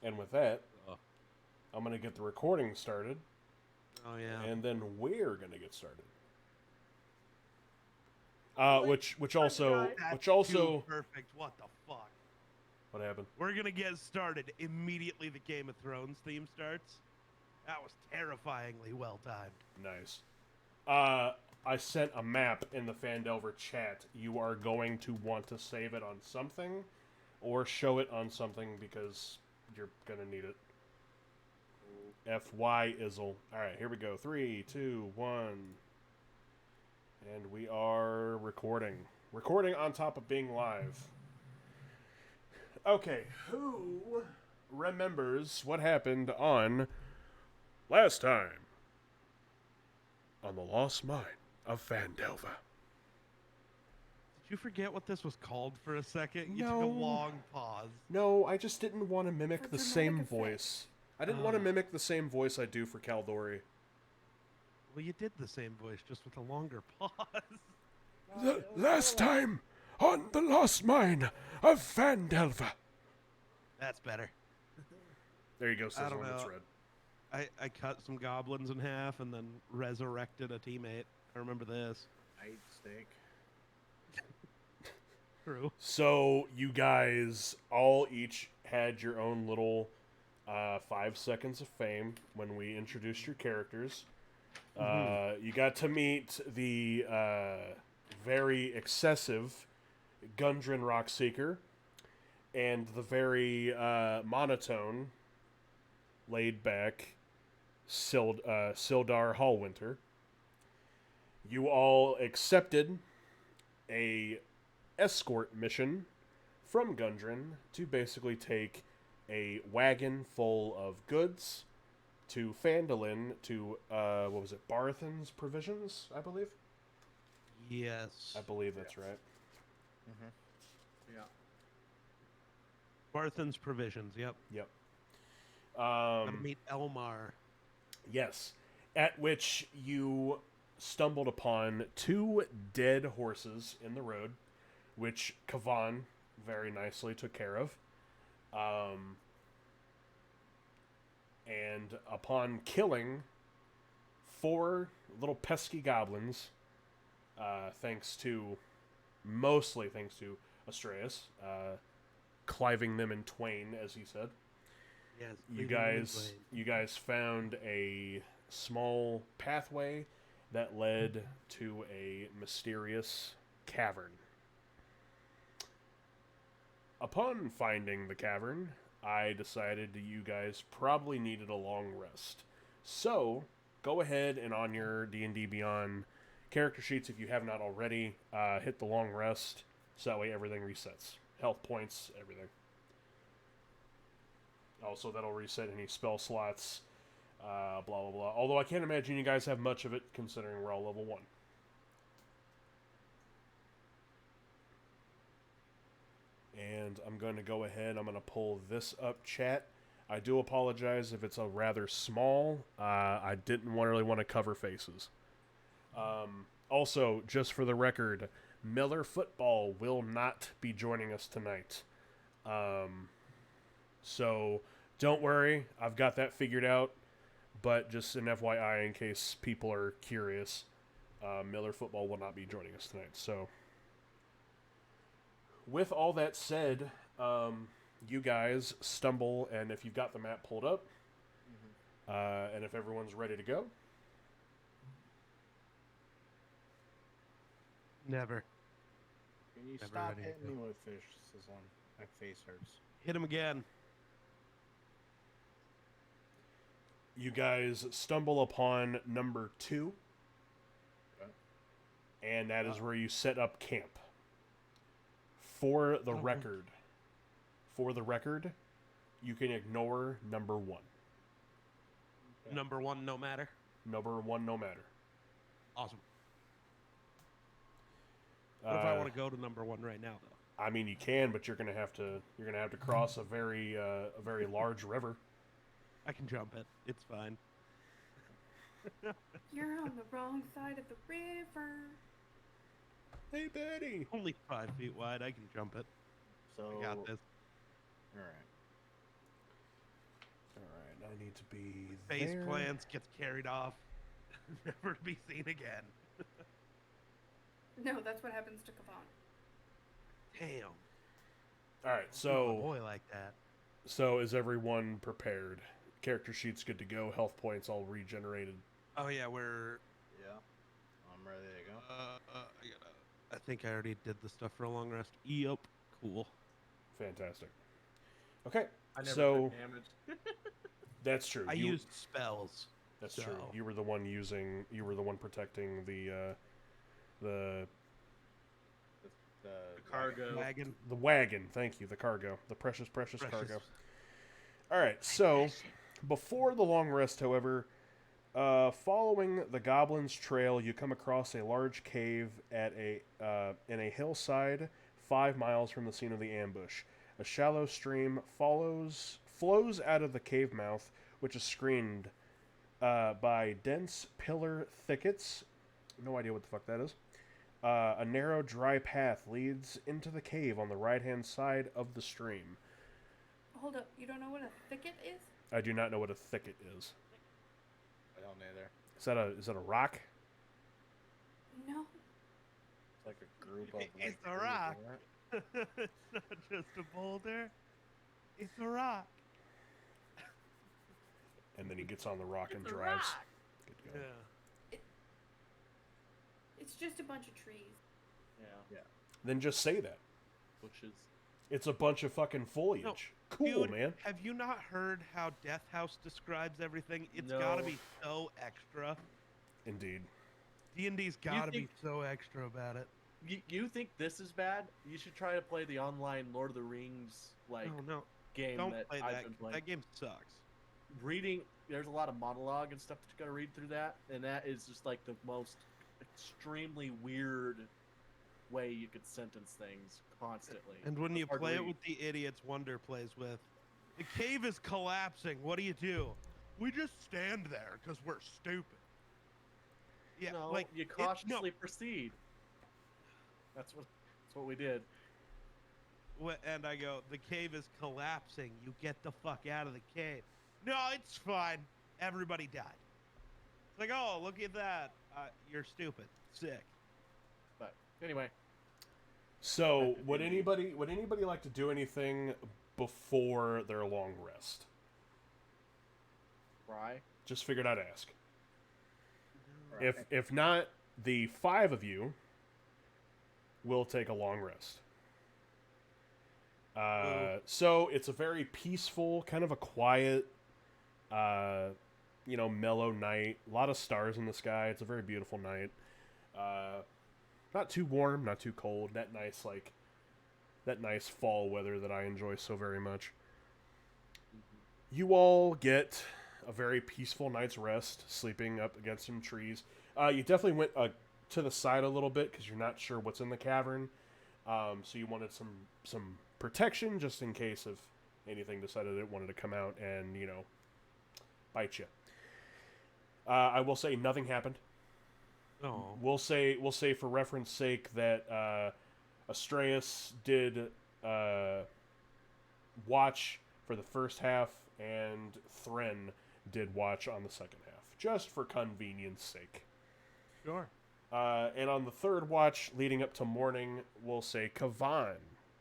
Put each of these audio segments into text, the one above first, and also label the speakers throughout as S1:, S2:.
S1: And with that, I'm going to get the recording started.
S2: Oh yeah.
S1: And then we're going to get started. Which also
S2: perfect. What the fuck?
S1: What happened?
S2: We're gonna get started immediately. The Game of Thrones theme starts. That was terrifyingly well timed.
S1: Nice. I sent a map in the Phandelver chat. You are going to want to save it on something, or show it on something because you're gonna need it. FY Izzle. Alright, here we go. 3, 2, 1. And we are recording. Recording on top of being live. Okay, who remembers what happened on last time on the Lost Mine of Phandelver?
S2: Did you forget what this was called for a second? You took a long pause.
S1: No, I just didn't want to mimic the same voice. I didn't want to mimic the same voice I do for Caldori.
S2: Well, you did the same voice, just with a longer pause.
S1: The last time on the Lost Mine of Phandelver.
S2: That's better.
S1: There you go, Sizzle, it's red.
S2: I cut some goblins in half and then resurrected a teammate. I remember this.
S3: I eat steak.
S2: True.
S1: So you guys all each had your own little 5 seconds of fame when we introduced your characters. You got to meet the very excessive Gundren Rockseeker and the very monotone, laid-back Sildar Hallwinter. You all accepted a escort mission from Gundren to basically take a wagon full of goods to Phandalin to, what was it, Barthen's Provisions, I believe?
S2: Yes.
S1: I believe that's right.
S3: Yeah.
S2: Barthen's Provisions, yep.
S1: Yep.
S2: Gotta meet Elmar.
S1: Yes. At which you stumbled upon 2 dead horses in the road, which Kavan very nicely took care of. And upon killing 4 little pesky goblins, mostly thanks to Astreus, cliving them in twain, as he said.
S2: Yes,
S1: you guys found a small pathway that led to a mysterious cavern. Upon finding the cavern, I decided that you guys probably needed a long rest. So, go ahead and on your D&D Beyond character sheets, if you have not already, hit the long rest, so that way everything resets. Health points, everything. Also, that'll reset any spell slots, blah, blah, blah. Although I can't imagine you guys have much of it, considering we're all level 1. And I'm going to go ahead, I'm going to pull this up, chat. I do apologize if it's a rather small. I didn't really want to cover faces. Also, just for the record, Miller Football will not be joining us tonight. So, don't worry, I've got that figured out. But just an FYI, in case people are curious, Miller Football will not be joining us tonight. So, with all that said, you guys stumble, and if you've got the map pulled up, and if everyone's ready to go.
S2: Never.
S3: Can you
S2: Never
S3: stop
S2: ready to
S3: hitting
S2: go.
S3: me with fish, Sizzlin? My face hurts.
S2: Hit him again.
S1: You guys stumble upon number 2,
S3: Okay.
S1: and that is where you set up camp. For the record, you can ignore number 1.
S3: Okay.
S2: Number 1, no matter.
S1: Number 1, no matter.
S2: Awesome. What if I want to go to number 1 right now, though?
S1: I mean, you can, but you're gonna have to cross a very large river.
S2: I can jump it. It's fine.
S4: You're on the wrong side of the river.
S1: Hey, Betty.
S2: Only 5 feet wide. I can jump it.
S3: So
S2: I got this.
S3: All right.
S1: I need to be
S2: Face
S1: there.
S2: plants, gets carried off, never to be seen again.
S4: No, that's what happens to Kavan.
S2: Damn.
S1: All right,
S2: A
S1: so
S2: boy like that.
S1: so is everyone prepared? Character sheet's good to go. Health points all regenerated.
S2: Oh yeah, we're.
S3: Yeah. I'm ready to go.
S2: I think I already did the stuff for a long rest. Yup. Cool.
S1: Fantastic. Okay,
S3: I never
S1: so
S3: took damage.
S1: that's true.
S2: I used spells.
S1: That's
S2: so.
S1: true. You were the one using. You were the one protecting the
S3: The cargo.
S2: Wagon.
S1: the wagon. Thank you. The cargo. The precious
S2: Precious.
S1: cargo. All right. So before the long rest, however, following the goblin's trail, you come across a large cave at in a hillside 5 miles from the scene of the ambush. A shallow stream flows out of the cave mouth, which is screened by dense pillar thickets. No idea what the fuck that is. A narrow, dry path leads into the cave on the right-hand side of the stream.
S4: Hold up, you don't know what a thicket is?
S1: I do not know what a thicket is.
S3: I don't either.
S1: Is that a rock?
S4: No.
S3: It's like a group of.
S2: It's a
S3: trees,
S2: rock.
S3: isn't it?
S2: It's not just a boulder. It's a rock.
S1: And then he gets on the rock and
S3: It's a
S1: drives.
S3: rock.
S1: Good going.
S2: Yeah.
S4: It's just a bunch of trees.
S3: Yeah.
S1: Then just say that.
S3: Bushes.
S1: It's a bunch of fucking foliage.
S2: No,
S1: Cool,
S2: Dude,
S1: man.
S2: Have you not heard how Death House describes everything? It's
S3: No.
S2: gotta be so extra.
S1: Indeed.
S2: D&D's gotta be
S3: think-
S2: so extra about it.
S5: You think this is bad? You should try to play the online Lord of the Rings
S2: No,
S5: game
S2: don't
S5: that
S2: play
S5: I've
S2: that.
S5: been playing.
S2: That game sucks.
S5: Reading, there's a lot of monologue and stuff that you got to read through that, and that is just like the most extremely weird way you could sentence things constantly.
S2: And when
S5: It's
S2: you
S5: hard to
S2: play it
S5: read.
S2: with the idiots Wonder plays with, the cave is collapsing. What do? We just stand there because we're stupid. Yeah,
S5: no,
S2: like
S5: you cautiously proceed. That's what we did.
S2: And I go, the cave is collapsing. You get the fuck out of the cave. No, it's fine. Everybody died. It's like, oh, look at that. You're stupid. Sick.
S5: But anyway,
S1: So, would anybody like to do anything before their long rest?
S5: Rye.
S1: Just figured I'd ask.
S3: Right.
S1: If not, the 5 of you will take a long rest. So it's a very peaceful, kind of a quiet, mellow night. A lot of stars in the sky. It's a very beautiful night. Not too warm, not too cold. That nice fall weather that I enjoy so very much. You all get a very peaceful night's rest, sleeping up against some trees. You definitely went to the side a little bit because you're not sure what's in the cavern. So you wanted some protection just in case if anything decided it wanted to come out and, bite you. I will say nothing happened.
S2: Oh.
S1: We'll say for reference sake that Astraeus did watch for the first half and Thren did watch on the second half, just for convenience sake.
S2: Sure.
S1: And on the third watch, leading up to morning, we'll say Kavan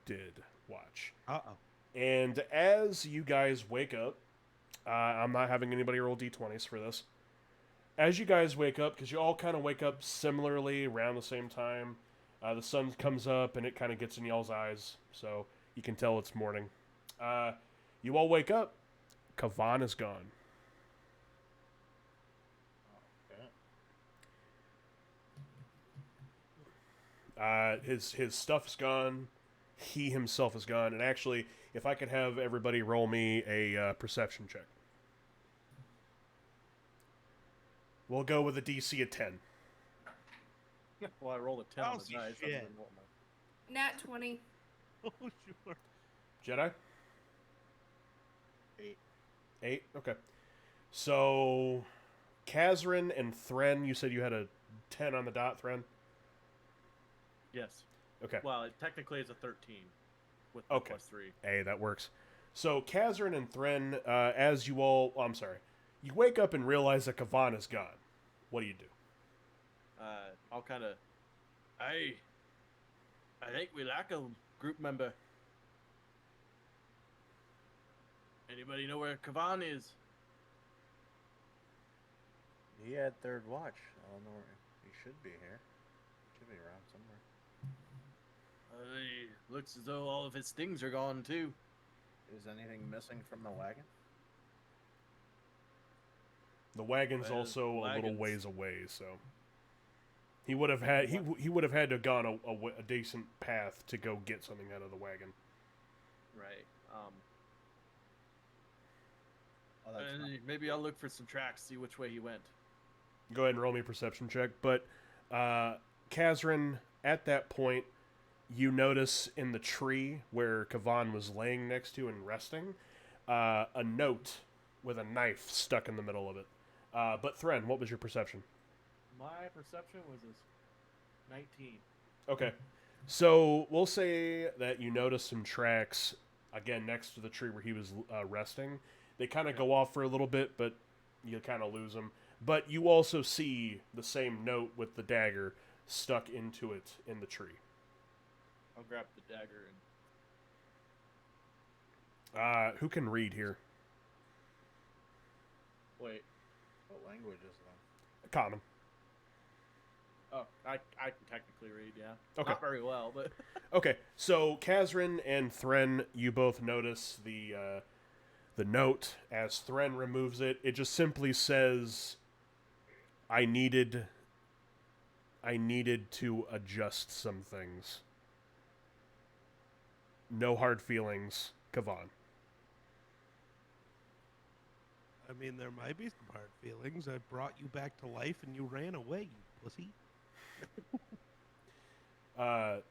S1: did watch.
S2: Uh-oh.
S1: And as you guys wake up, I'm not having anybody roll d20s for this. As you guys wake up, because you all kind of wake up similarly around the same time, the sun comes up and it kind of gets in y'all's eyes, so you can tell it's morning. You all wake up. Kavan is gone. His stuff's gone. He himself is gone. And actually, if I could have everybody roll me a perception check. We'll go with a DC of 10.
S5: Well, I rolled a 10 on the
S2: Oh,
S5: dice.
S2: shit.
S5: other than what my-
S4: Nat 20.
S2: Oh, sure.
S1: Jedi?
S3: 8.
S1: 8? Okay. So, Kazrin and Thren, you said you had a 10 on the dot, Thren?
S5: Yes.
S1: Okay.
S5: Well, it technically is a 13 with
S1: Okay.
S5: +3.
S1: Hey, that works. So Kazrin and Thren, as you all, oh, I'm sorry, you wake up and realize that Kavan is gone. What do you do?
S5: I'll kind of. Hey, I think we lack a group member. Anybody know where Kavan is?
S3: He had third watch. I don't know where he should be here. Should be around somewhere.
S5: Looks as though all of his things are gone too.
S3: Is anything missing from the wagon?
S1: The wagon's
S5: Well,
S1: also a little
S5: wagons.
S1: ways away, so he would have had he would have had to have gone a decent path to go get something out of the wagon.
S5: Right.
S3: Oh, that's not...
S5: Maybe I'll look for some tracks, see which way he went.
S1: Go ahead and roll me a perception check. But Kazrin, at that point, you notice in the tree where Kavan was laying next to and resting, a note with a knife stuck in the middle of it. But Thren, what was your perception?
S5: My perception was a 19.
S1: Okay. So we'll say that you notice some tracks, again, next to the tree where he was resting. They kind of go off for a little bit, but you kind of lose them. But you also see the same note with the dagger stuck into it in the tree.
S5: I'll grab the dagger and...
S1: Who can read here?
S5: Wait.
S3: What language is that?
S1: Common.
S5: Oh, I can technically read, yeah.
S1: Okay.
S5: Not very well, but...
S1: Okay, so Kazrin and Thren, you both notice the note. As Thren removes it, it just simply says, I needed to adjust some things. No hard feelings, Kavan.
S2: I mean, there might be some hard feelings. I brought you back to life and you ran away, you pussy.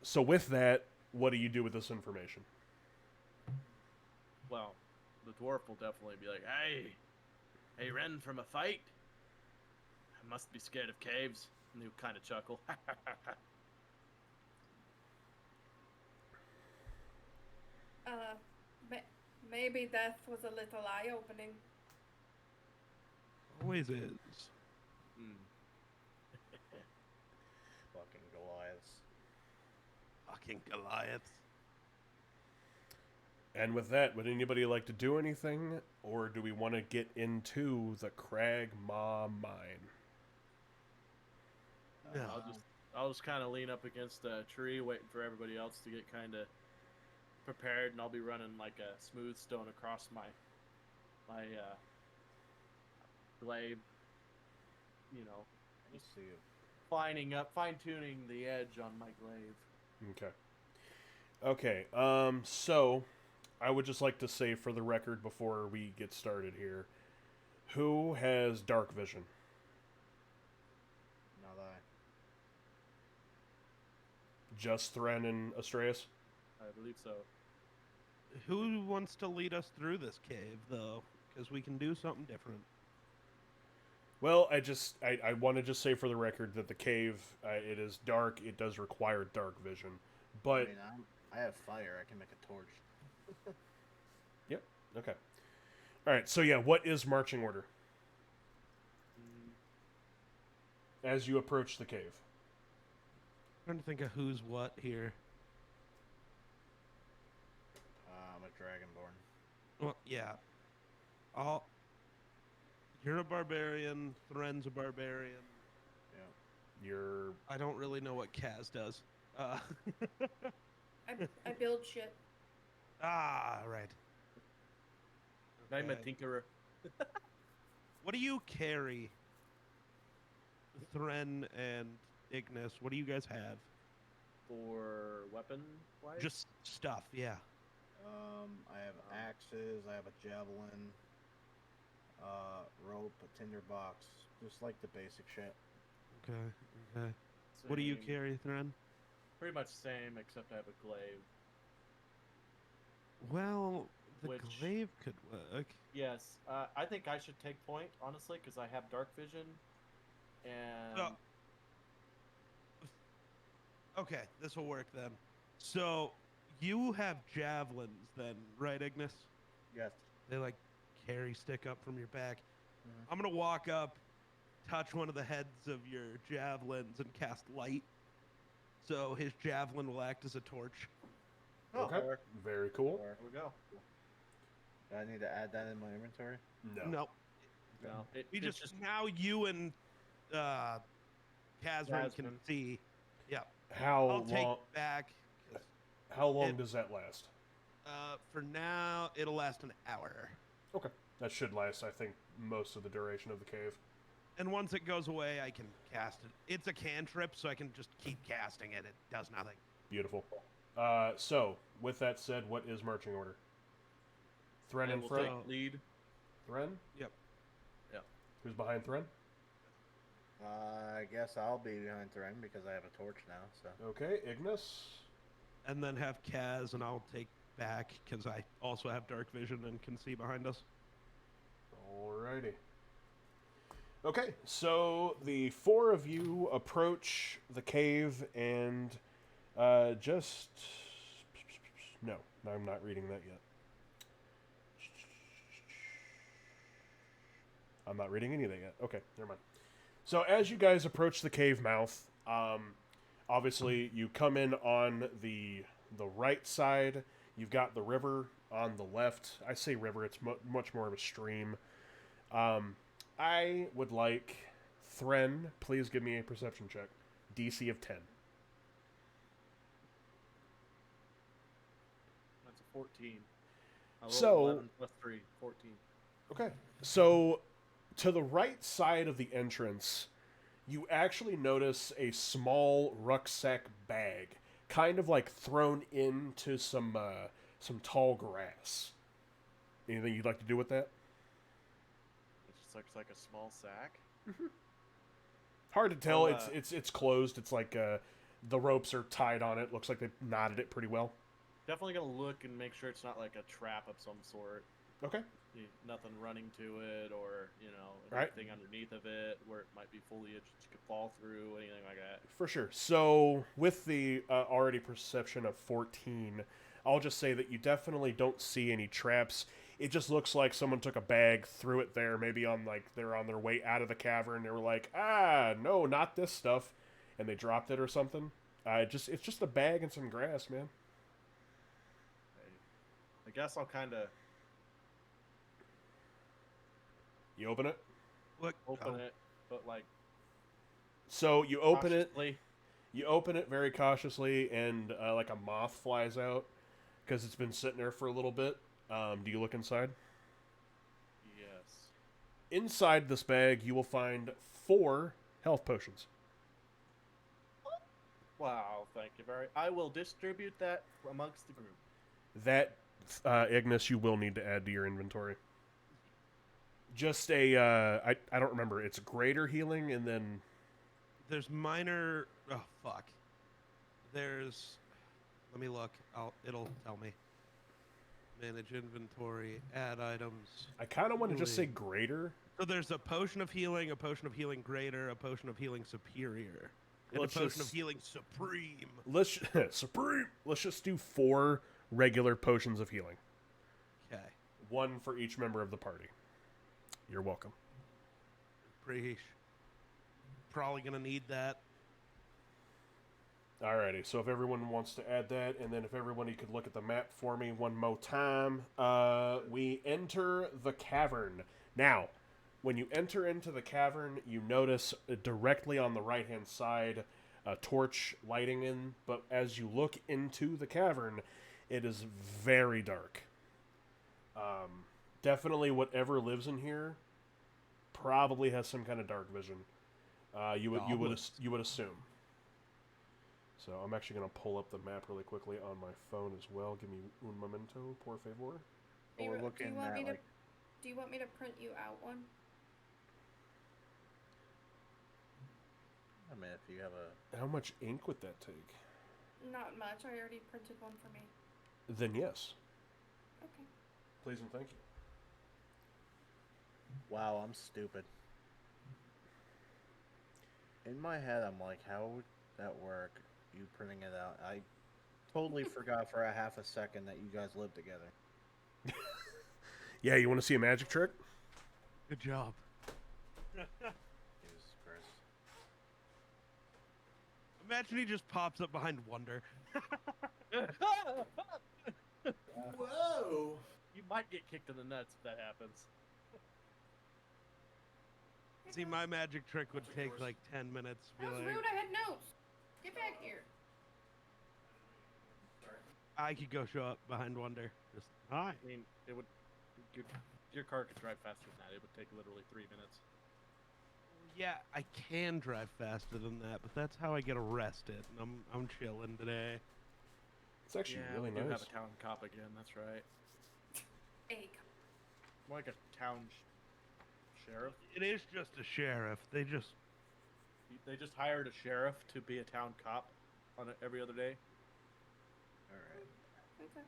S1: So with that, what do you do with this information?
S5: Well, the dwarf will definitely be like, hey, ran from a fight? I must be scared of caves. And he'll kind of chuckle.
S4: Maybe death was a little eye-opening.
S2: Always is.
S3: Fucking Goliaths.
S2: Fucking Goliath.
S1: And with that, would anybody like to do anything, or do we want to get into the Cragmaw mine?
S2: No.
S5: I'll just kind of lean up against a tree, waiting for everybody else to get kind of prepared, and I'll be running like a smooth stone across my glaive. You know,
S3: Let's see.
S5: fine-tuning the edge on my glaive.
S1: Okay. So I would just like to say for the record before we get started here, who has dark vision?
S3: Not I.
S1: Just Thren and Astreus?
S5: I believe so.
S2: Who wants to lead us through this cave, though? Because we can do something different.
S1: Well, I want to just say for the record that the cave, it is dark. It does require dark vision. But
S3: I mean, I have fire. I can make a torch.
S1: Yep. Okay. All right. So yeah, what is marching order as you approach the cave?
S2: I'm trying to think of who's what here.
S3: I'm a dragonborn.
S2: Well, yeah. You're a barbarian. Thren's a barbarian.
S1: You're
S2: I don't really know what Kaz does.
S4: I build shit.
S2: Right.
S5: I'm a
S2: Okay.
S5: tinkerer.
S2: What do you carry? Thren and Ignis, what do you guys have?
S5: For weapon wise?
S2: Just stuff, yeah.
S3: I have axes. I have a javelin. Rope, a tinderbox, just like the basic shit.
S2: Okay. What do you
S5: Same.
S2: carry, Thren?
S5: Pretty much same, except I have a glaive.
S2: Well, the
S5: Which-
S2: glaive could work.
S5: Yes, I think I should take point, honestly, because I have dark vision. And
S2: Oh. Okay, this will work then. So, you have javelins then, right, Ignis?
S3: Yes.
S2: They like carry stick up from your back.
S3: Mhm.
S2: I'm gonna walk up, touch one of the heads of your javelins, and cast light. So his javelin will act as a torch.
S5: Oh,
S1: Okay.
S3: Or,
S1: Very cool.
S3: or,
S5: there we go.
S3: do I need to add that in my inventory?
S1: No.
S2: No,
S5: No,
S2: we
S5: it's
S2: just now you and Kazran can
S5: Kazran.
S2: see. Yeah,
S1: How
S2: I'll take
S1: long?
S2: it back. 'Cause,
S1: How long
S2: it-
S1: does that last?
S2: for now, it'll last an hour.
S1: Okay. That should last, I think, most of the duration of the cave.
S2: And once it goes away, I can cast it. It's a cantrip, so I can just keep casting it. It does nothing.
S1: Beautiful. So, with that said, what is marching order? Thren
S5: I
S1: in
S5: will
S1: front.
S5: take lead.
S1: Thren?
S2: Yep.
S5: Yep.
S1: Who's behind Thren?
S3: I guess I'll be behind Thren because I have a torch now. So
S1: Okay, Ignis.
S2: And then have Kaz, and I'll take back because I also have dark vision and can see behind us.
S1: Alrighty. Okay, so the four of you approach the cave and just... No, I'm not reading that yet. I'm not reading any of that yet. Okay, never mind. So as you guys approach the cave mouth, obviously you come in on the right side. You've got the river on the left. I say river, it's much more of a stream. I would like Thren, please give me a perception check. DC of 10.
S5: That's a 14. I rolled
S1: So-
S5: 11 plus 3, 14.
S1: Okay. So, to the right side of the entrance, you actually notice a small rucksack bag, kind of like thrown into some tall grass. Anything you'd like to do with that?
S5: It just looks like a small sack.
S1: Hard to tell.
S5: Well,
S1: It's closed. It's like the ropes are tied on it. Looks like they knotted it pretty well.
S5: Definitely gonna look and make sure it's not like a trap of some sort.
S1: Okay.
S5: Nothing running to it, or
S1: Right.
S5: anything underneath of it where it might be foliage that you could fall through, anything like that.
S1: For sure. So, with the already perception of 14, I'll just say that you definitely don't see any traps. It just looks like someone took a bag, threw it there, maybe they're on their way out of the cavern. They were like, no, not this stuff, and they dropped it or something. It's just a bag and some grass, man.
S5: I guess I'll kind of
S1: You open it.
S2: Look,
S5: open it, but like
S1: So you open it.
S5: cautiously.
S1: You open it very cautiously, and like a moth flies out because it's been sitting there for a little bit. Do you look inside?
S5: Yes.
S1: Inside this bag, you will find 4 health potions.
S5: Wow, thank you very. I will distribute that amongst the group.
S1: That, Ignis, you will need to add to your inventory. Just I don't remember. It's greater healing, and then
S2: there's minor. Oh fuck. There's. Let me look. It'll tell me. Manage inventory. Add items.
S1: I kind of want to just say
S2: Healing.
S1: greater.
S2: So there's a potion of healing greater, a potion of healing superior, and
S1: Let's
S2: a potion
S1: just-
S2: of healing supreme.
S1: Let's supreme. Let's just do 4 regular potions of healing.
S2: Okay.
S1: 1 for each member of the party. You're welcome.
S2: Preach. Probably gonna need that.
S1: Alrighty, so if everyone wants to add that, and then if everybody could look at the map for me one more time. We enter the cavern. Now, when you enter into the cavern, you notice directly on the right-hand side a torch lighting in, but as you look into the cavern, it is very dark. Definitely whatever lives in here probably has some kind of dark vision. You would assume. So I'm actually going to pull up the map really quickly on my phone as well. Give me un momento, por favor.
S3: But we're looking at like
S4: Do you want me to print you out one?
S3: I mean, if you have a
S1: How much ink would that take?
S4: Not much. I already printed one for me.
S1: Then yes.
S4: Okay.
S1: Please and thank you.
S3: wow, I'm stupid. In my head, I'm like, how would that work? You printing it out? I totally forgot for a half a second that you guys live together.
S1: Yeah, you want to see a magic trick?
S2: Good job.
S3: Jesus Christ.
S2: Imagine he just pops up behind Wonder.
S5: Whoa! You might get kicked in the nuts if that happens.
S2: See, my magic trick would take like 10 minutes. Be
S4: That was
S2: like,
S4: rude. I had notes. Get back here.
S2: I could go show up behind Wonder. Just, hi.
S5: I mean, it would. Your car could drive faster than that. It would take literally 3 minutes.
S2: Yeah, I can drive faster than that, but that's how I get arrested. And I'm chilling today.
S1: It's actually
S5: Yeah,
S1: really
S5: we do
S1: nice.
S5: have a town cop again. That's right. More like a town sheriff.
S2: It is just a sheriff. They just
S5: They just hired a sheriff to be a town cop on every other day.
S3: All right.
S4: Okay.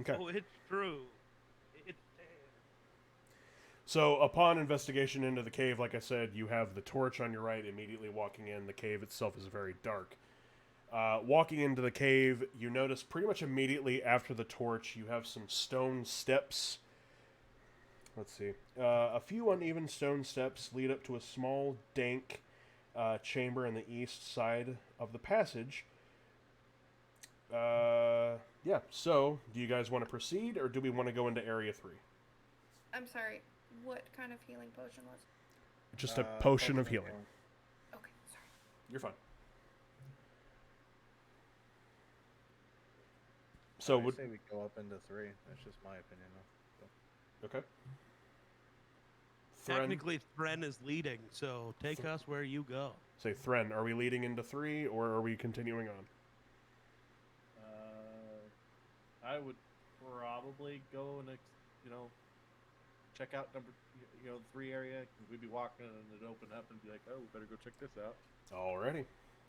S1: Okay.
S2: Oh, it's true. It's
S1: So upon investigation into the cave, like I said, you have the torch on your right. Immediately walking in, the cave itself is very dark. Walking into the cave, you notice pretty much immediately after the torch, you have some stone steps. Let's see. A few uneven stone steps lead up to a small, dank chamber in the east side of the passage. Yeah, so do you guys want to proceed, or do we want to go into Area 3?
S4: I'm sorry. What kind of healing potion was?
S1: Just a potion of healing.
S4: Okay, sorry.
S1: You're fine. So
S3: I
S1: would
S3: say we go up into 3. That's just my opinion, though.
S1: okay. Thren,
S2: technically Thren is leading, so take us where you go.
S1: say Thren, are we leading into 3 or are we continuing on?
S5: I would probably go and check out the 3 area. We'd be walking and it'd open up and be like, oh, we better go check this out.
S1: Alrighty.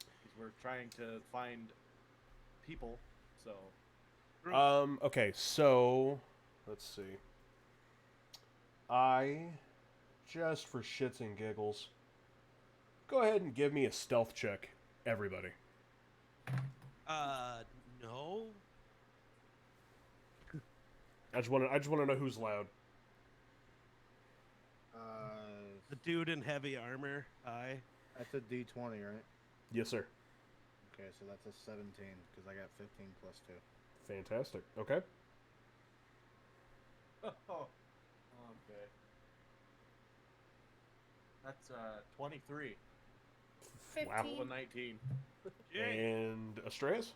S5: Because we're trying to find people. So
S1: Okay, so let's see. Just for shits and giggles, go ahead and give me a stealth check, everybody.
S2: No.
S1: I just want to know who's loud.
S2: The dude in heavy armor. Hi.
S3: That's a D20, right?
S1: Yes, sir.
S3: Okay, so that's a 17, because I got 15 plus 2.
S1: Fantastic. Okay.
S5: okay. That's 23.
S4: 15.
S5: Well, 19.
S1: And Astraeus?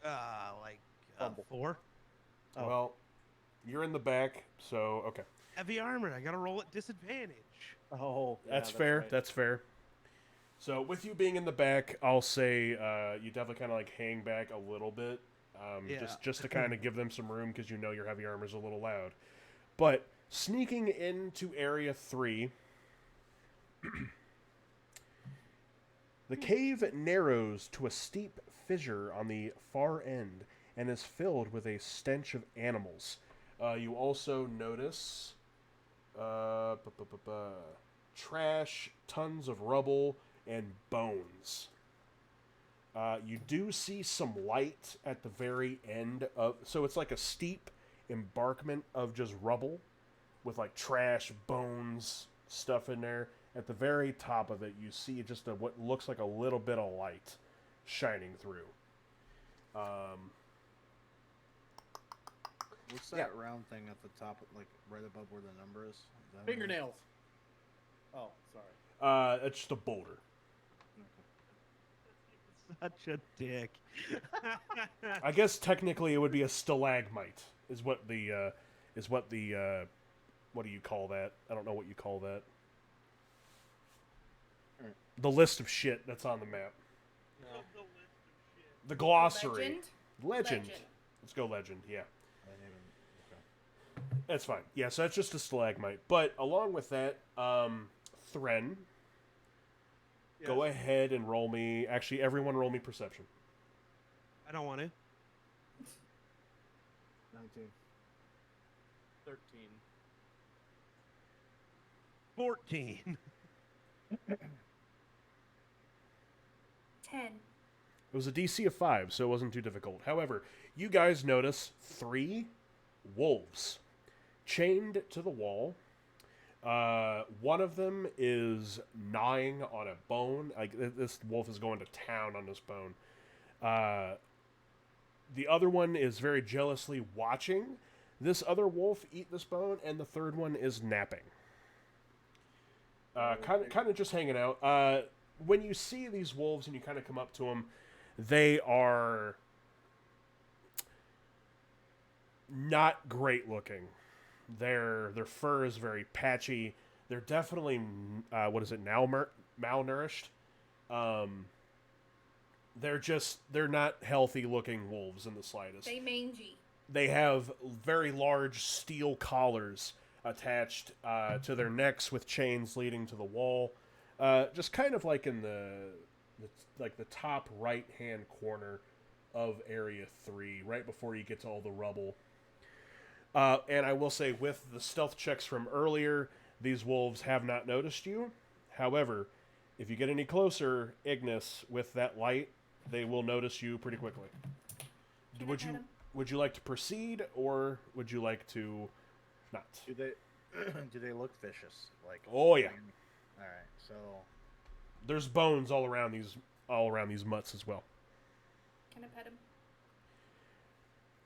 S2: Like
S3: Fumble.
S2: 4.
S3: Oh.
S1: Well, you're in the back, so okay.
S2: Heavy armor. I gotta roll at disadvantage.
S3: Oh,
S1: That's fair.
S5: right.
S1: That's fair. So with you being in the back, I'll say you definitely kind of like hang back a little bit,
S2: Yeah.
S1: just to kind of give them some room because you know your heavy armor's a little loud. But sneaking into Area 3, the cave narrows to a steep fissure on the far end and is filled with a stench of animals. You also notice trash, tons of rubble, and bones. You do see some light at the very end of... So it's like a steep embankment of just rubble with like trash, bones, stuff in there. At the very top of it, you see just what looks like a little bit of light shining through.
S3: What's that round thing at the top, like right above where the number is? That it?
S5: Fingernails. Oh, sorry.
S1: It's just a boulder.
S2: Such a dick.
S1: I guess technically it would be a stalagmite. Is what the what do you call that? I don't know what you call that. The list of shit that's on the map.
S5: No.
S1: The glossary.
S4: Legend?
S1: Legend. Let's go legend. Yeah.
S3: I didn't even, okay.
S1: That's fine. Yeah, so that's just a stalagmite. But along with that, Thren, go ahead and roll me. Actually, everyone roll me perception.
S2: I don't want to.
S3: 19.
S5: 13.
S2: 14.
S4: 10.
S1: It was a DC of 5, so it wasn't too difficult. However, you guys notice 3 wolves chained to the wall. One of them is gnawing on a bone. Like, this wolf is going to town on this bone. The other one is very jealously watching this other wolf eat this bone, and the third one is napping. Kind of just hanging out. When you see these wolves and you kind of come up to them, they are not great looking. Their fur is very patchy. They're definitely malnourished. They're not healthy looking wolves in the slightest.
S4: They mangy.
S1: They have very large steel collars attached to their necks with chains leading to the wall. Just kind of like in the top right hand corner of Area 3, right before you get to all the rubble. And I will say, with the stealth checks from earlier, these wolves have not noticed you. However, if you get any closer, Ignis, with that light, they will notice you pretty quickly. Would you like to proceed, or would you like to not?
S3: Do they look vicious? Like,
S1: oh yeah.
S3: All right, so
S1: there's bones all around these mutts as well.
S4: Can I pet him?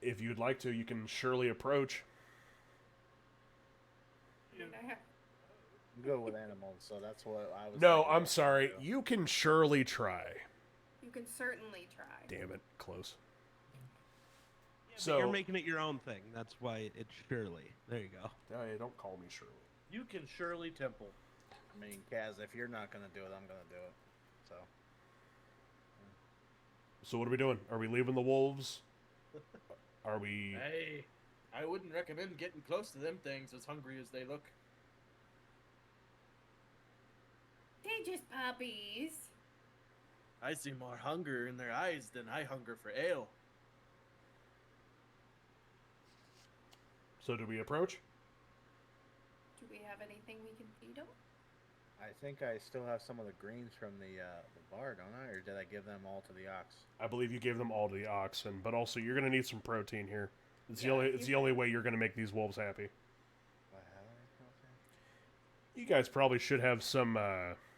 S1: If you'd like to, you can surely approach.
S4: I mean, I have.
S3: I'm good with animals, so that's what I was.
S1: No,
S3: thinking.
S1: I'm sorry. You can surely try.
S4: You can certainly try.
S1: Damn it, close.
S2: Yeah,
S1: So-
S2: but you're making it your own thing. That's why it's Shirley. There you go.
S1: Hey, don't call me Shirley.
S5: You can surely temple.
S3: I mean, Kaz, if you're not gonna do it, I'm gonna do it. So
S1: So what are we doing? Are we leaving the wolves? Are we...
S5: Hey, I wouldn't recommend getting close to them things as hungry as they look.
S4: They're just puppies.
S5: I see more hunger in their eyes than I hunger for ale.
S1: So do we approach?
S4: Do we have anything we can feed them?
S3: I think I still have some of the greens from the bar, don't I? Or did I give them all to the ox?
S1: I believe you gave them all to the oxen, but also you're going to need some protein here. It's
S4: Yeah,
S1: the only way you're going to make these wolves happy.
S3: What have I?
S1: You guys probably should have some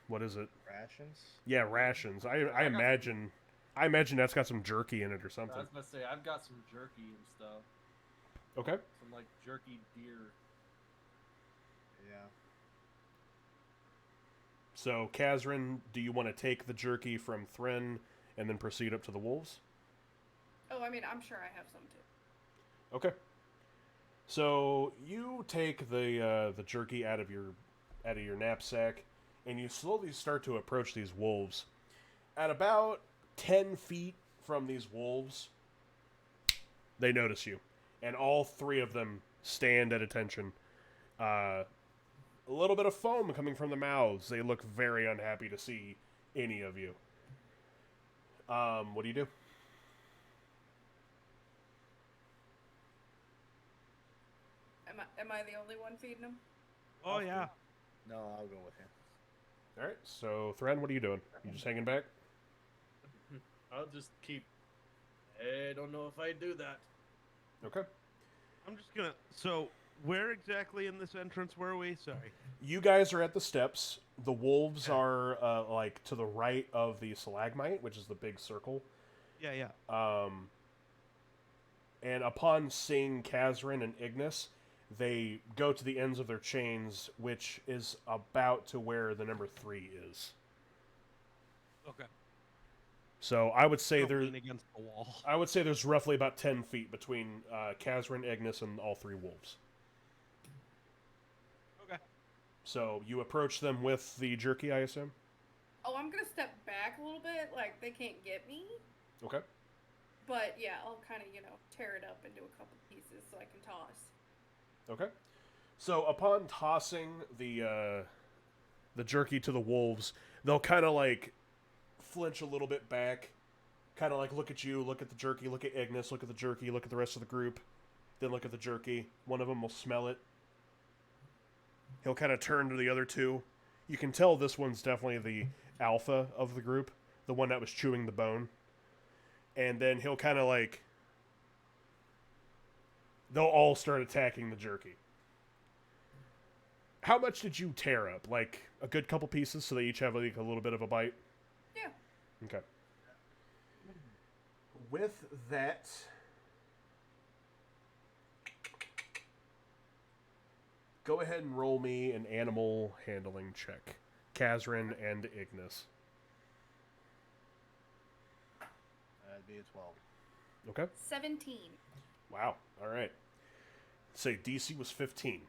S1: what is it?
S3: Rations?
S1: Yeah, rations. I imagine that's got some jerky in it or
S5: I
S1: something.
S5: was gonna say I've got some jerky and stuff.
S1: Okay.
S5: Some like jerky deer.
S3: Yeah.
S1: So, Kazrin, do you want to take the jerky from Thren and then proceed up to the wolves?
S4: Oh, I mean, I'm sure I have some too.
S1: Okay. So you take the jerky out of your knapsack, and you slowly start to approach these wolves. At about 10 feet from these wolves, they notice you, and all 3 of them stand at attention. A little bit of foam coming from the mouths. They look very unhappy to see any of you. What do you do?
S4: Am I the only one feeding them?
S2: Oh, yeah.
S3: No, I'll go with you.
S1: All right. So, Thren, what are you doing? You just hanging back?
S5: I'll just keep. I don't know if I do that.
S1: Okay.
S2: I'm just gonna. So, where exactly in this entrance were we? Sorry.
S1: You guys are at the steps. The wolves are like to the right of the stalagmite, which is the big circle.
S2: Yeah, yeah.
S1: And upon seeing Kazrin and Ignis, they go to the ends of their chains, which is about to where the number 3 is.
S2: Okay.
S1: So I would say
S2: Lean against the wall.
S1: I would say there's roughly about 10 feet between Kazrin, Ignis, and all 3 wolves.
S2: Okay.
S1: So you approach them with the jerky, I assume?
S4: Oh, I'm gonna step back a little bit, like they can't get me.
S1: Okay.
S4: But yeah, I'll kind of, tear it up into a couple pieces so I can toss.
S1: Okay. So upon tossing the jerky to the wolves, they'll kind of like flinch a little bit back, kind of like look at you, look at the jerky, look at Ignis, look at the jerky, look at the rest of the group, then look at the jerky. One of them will smell it. He'll kind of turn to the other 2. You can tell this one's definitely the alpha of the group, the one that was chewing the bone. And then he'll kind of like they'll all start attacking the jerky. How much did you tear up? Like a good couple pieces, so they each have like a little bit of a bite.
S4: Yeah.
S1: Okay. With that, go ahead and roll me an animal handling check, Kazrin and Ignis.
S3: That'd be a 12.
S1: Okay.
S4: 17.
S1: Wow. All right. Say DC was 15.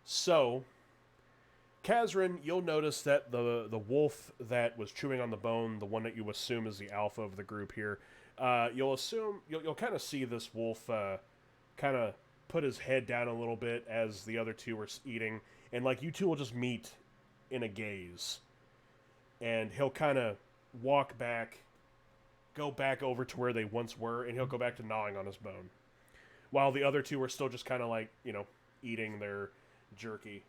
S1: So, Kazrin, you'll notice that the wolf that was chewing on the bone, the one that you assume is the alpha of the group here, you'll kind of see this wolf kind of put his head down a little bit as the other two were eating, and like you two will just meet in a gaze, and he'll kind of walk back, go back over to where they once were, and he'll go back to gnawing on his bone, while the other two are still just kind of like eating their jerky.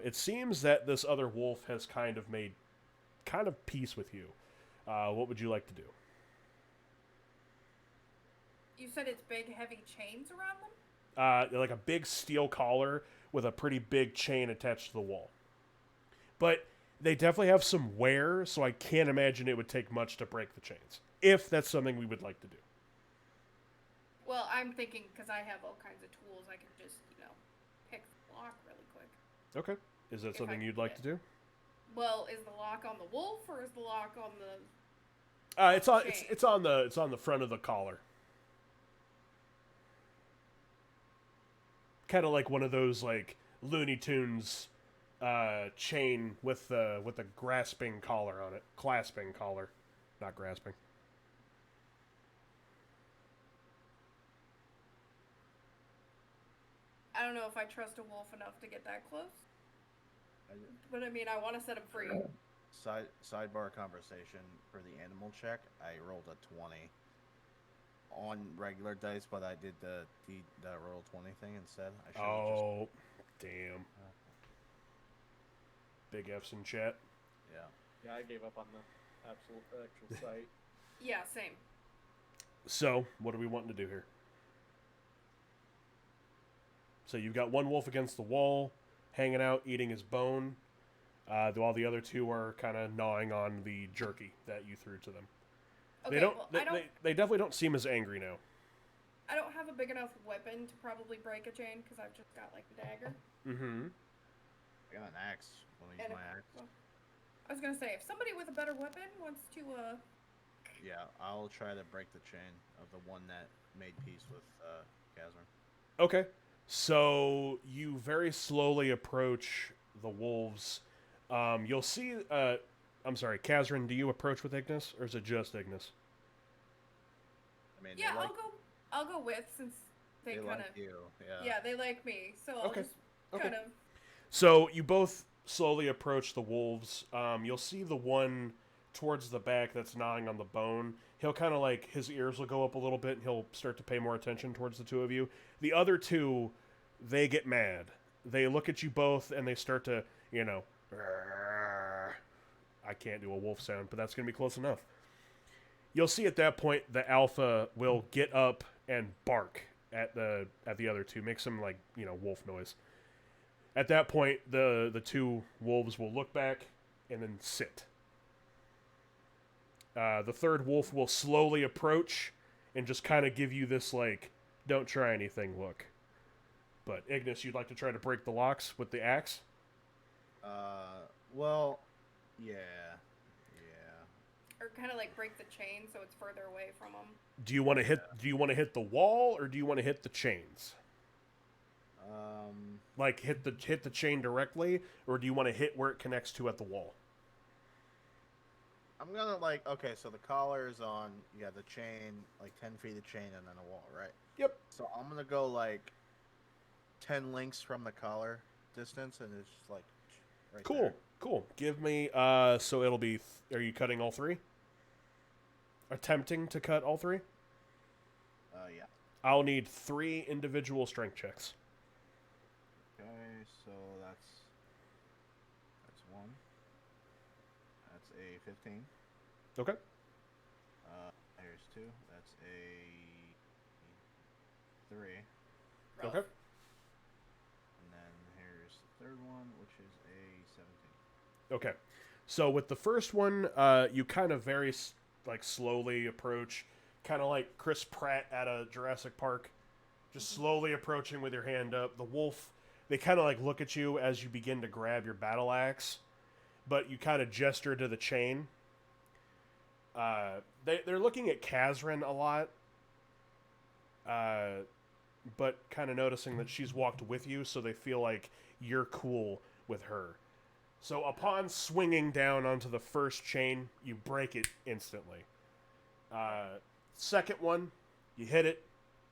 S1: It seems that this other wolf has kind of made peace with you. What would you like to do?
S4: You said it's big, heavy chains around them?
S1: Like a big steel collar with a pretty big chain attached to the wall. But they definitely have some wear, so I can't imagine it would take much to break the chains. If that's something we would like to do.
S4: Well, I'm thinking because I have all kinds of tools, I can just, pick the lock really quick.
S1: Okay. Is that
S4: If
S1: something
S4: I
S1: you'd
S4: can
S1: like
S4: get-
S1: to do?
S4: Well, is the lock on the wolf or is the lock on the?
S1: It's on the front of the collar. Kind of like one of those like Looney Tunes chain with the grasping collar on it, clasping collar, not grasping.
S4: I don't know if I trust a wolf enough to get that close.
S3: I-
S4: But I mean, I want to set him free.
S3: Sidebar conversation for the animal check. I rolled a 20 on regular dice, but I did the roll 20 thing instead. I should
S1: Oh, damn. Big F's in chat.
S3: yeah.
S5: Yeah, I gave up on the actual site.
S4: Yeah, same.
S1: So, what are we wanting to do here? So you've got one wolf against the wall, hanging out, eating his bone, while the other two are kind of gnawing on the jerky that you threw to them.
S4: Okay,
S1: They definitely don't seem as angry now.
S4: I don't have a big enough weapon to probably break a chain because I've just got like a dagger.
S1: Mm-hmm.
S3: I got an axe. Want to use
S4: And
S3: my axe?
S4: well, I was gonna say if somebody with a better weapon wants to,
S3: Yeah, I'll try to break the chain of the one that made peace with Kazrin.
S1: Okay. So you very slowly approach the wolves. You'll see. I'm sorry, Kazrin. Do you approach with Ignis, or is it just Ignis?
S3: I mean,
S4: yeah,
S3: they like,
S4: I'll go with since they
S3: they
S4: kind of
S3: like you. Yeah.
S4: yeah they like me, so I'll
S1: Okay.
S4: just
S1: Okay.
S4: kind of
S1: So you both slowly approach the wolves. You'll see the one towards the back that's gnawing on the bone. He'll kind of like, his ears will go up a little bit and he'll start to pay more attention towards the two of you. The other two, they get mad. They look at you both and they start to, I can't do a wolf sound, but that's going to be close enough. You'll see at that point the alpha will get up and bark at the other two, make some like, wolf noise. At that point, the two wolves will look back and then sit. The third wolf will slowly approach and just kind of give you this, like, don't try anything look. But, Ignis, you'd like to try to break the locks with the axe?
S3: Well, yeah.
S4: or kind of like break the chain so it's further away from them.
S1: Do you want to hit the wall, or do you want to hit the chains? Like, hit the chain directly, or do you want to hit where it connects to at the wall?
S3: I'm gonna okay, so the collar is on, the chain, like 10 feet of chain and then a wall, right?
S1: Yep.
S3: So I'm gonna go like 10 links from the collar distance, and it's just like right
S1: Cool,
S3: there.
S1: cool. Give me, so it'll be, are you cutting all three? Attempting to cut all three?
S3: Yeah.
S1: I'll need 3 individual strength checks.
S3: Okay, so that's 1. That's a 15.
S1: Okay.
S3: Here's 2. That's a 3.
S4: Rough.
S1: Okay.
S3: And then here's the third one, which is a 17.
S1: Okay. So with the first one, you kind of very like slowly approach, kind of like Chris Pratt at a Jurassic Park, just slowly approaching with your hand up. The wolf, they kind of like look at you as you begin to grab your battle axe, but you kind of gesture to the chain. They're looking at Kazrin a lot, but kind of noticing that she's walked with you, so they feel like you're cool with her. So upon swinging down onto the first chain, you break it instantly. Second one, you hit it,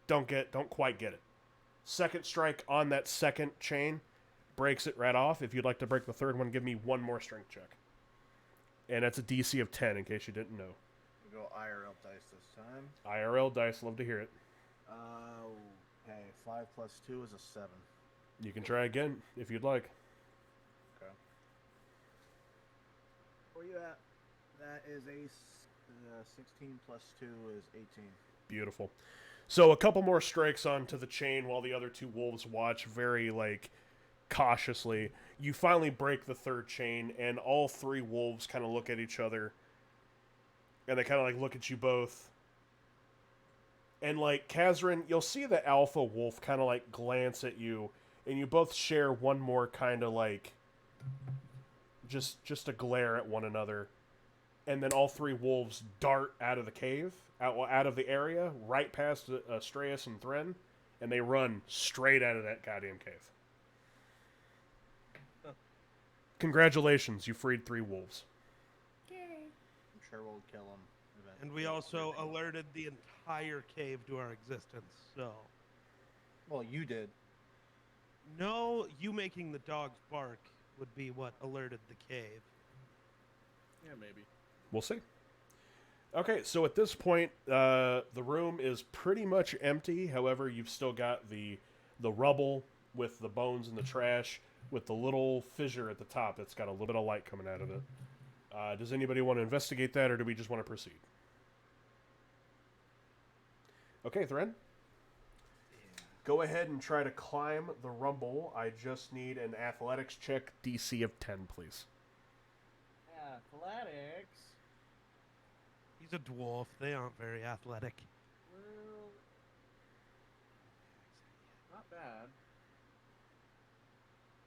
S1: don't quite get it. Second strike on that second chain, breaks it right off. If you'd like to break the third one, give me one more strength check. And that's a DC of 10, in case you didn't know.
S3: We go IRL dice this time.
S1: IRL dice, love to hear it.
S3: Okay, 5 plus 2 is a 7.
S1: You can try again, if you'd like.
S3: Okay. Where you at? That is a 16 plus 2 is 18.
S1: Beautiful. So a couple more strikes onto the chain while the other two wolves watch very, like, cautiously. You finally break the third chain, and all three wolves kind of look at each other. And they kind of, like, look at you both. And, like, Kazrin, you'll see the alpha wolf kind of, like, glance at you. And you both share one more kind of, like, just a glare at one another. And then all three wolves dart out of the cave, out of the area, right past Strayus and Thren, and they run straight out of that goddamn cave. Congratulations, you freed 3 wolves.
S4: Yay.
S3: I'm sure we'll kill him eventually.
S2: And we also alerted the entire cave to our existence, so...
S3: Well, you did.
S2: No, you making the dogs bark would be what alerted the cave.
S5: Yeah, maybe.
S1: We'll see. Okay, so at this point, the room is pretty much empty. However, you've still got the rubble with the bones and the trash, with the little fissure at the top that's got a little bit of light coming out of it. Does anybody want to investigate that, or do we just want to proceed? Okay, Thren. Go ahead and try to climb the rubble. I just need an athletics check, DC of 10, please.
S5: Athletics?
S2: He's a dwarf. They aren't very athletic.
S5: Well, not bad.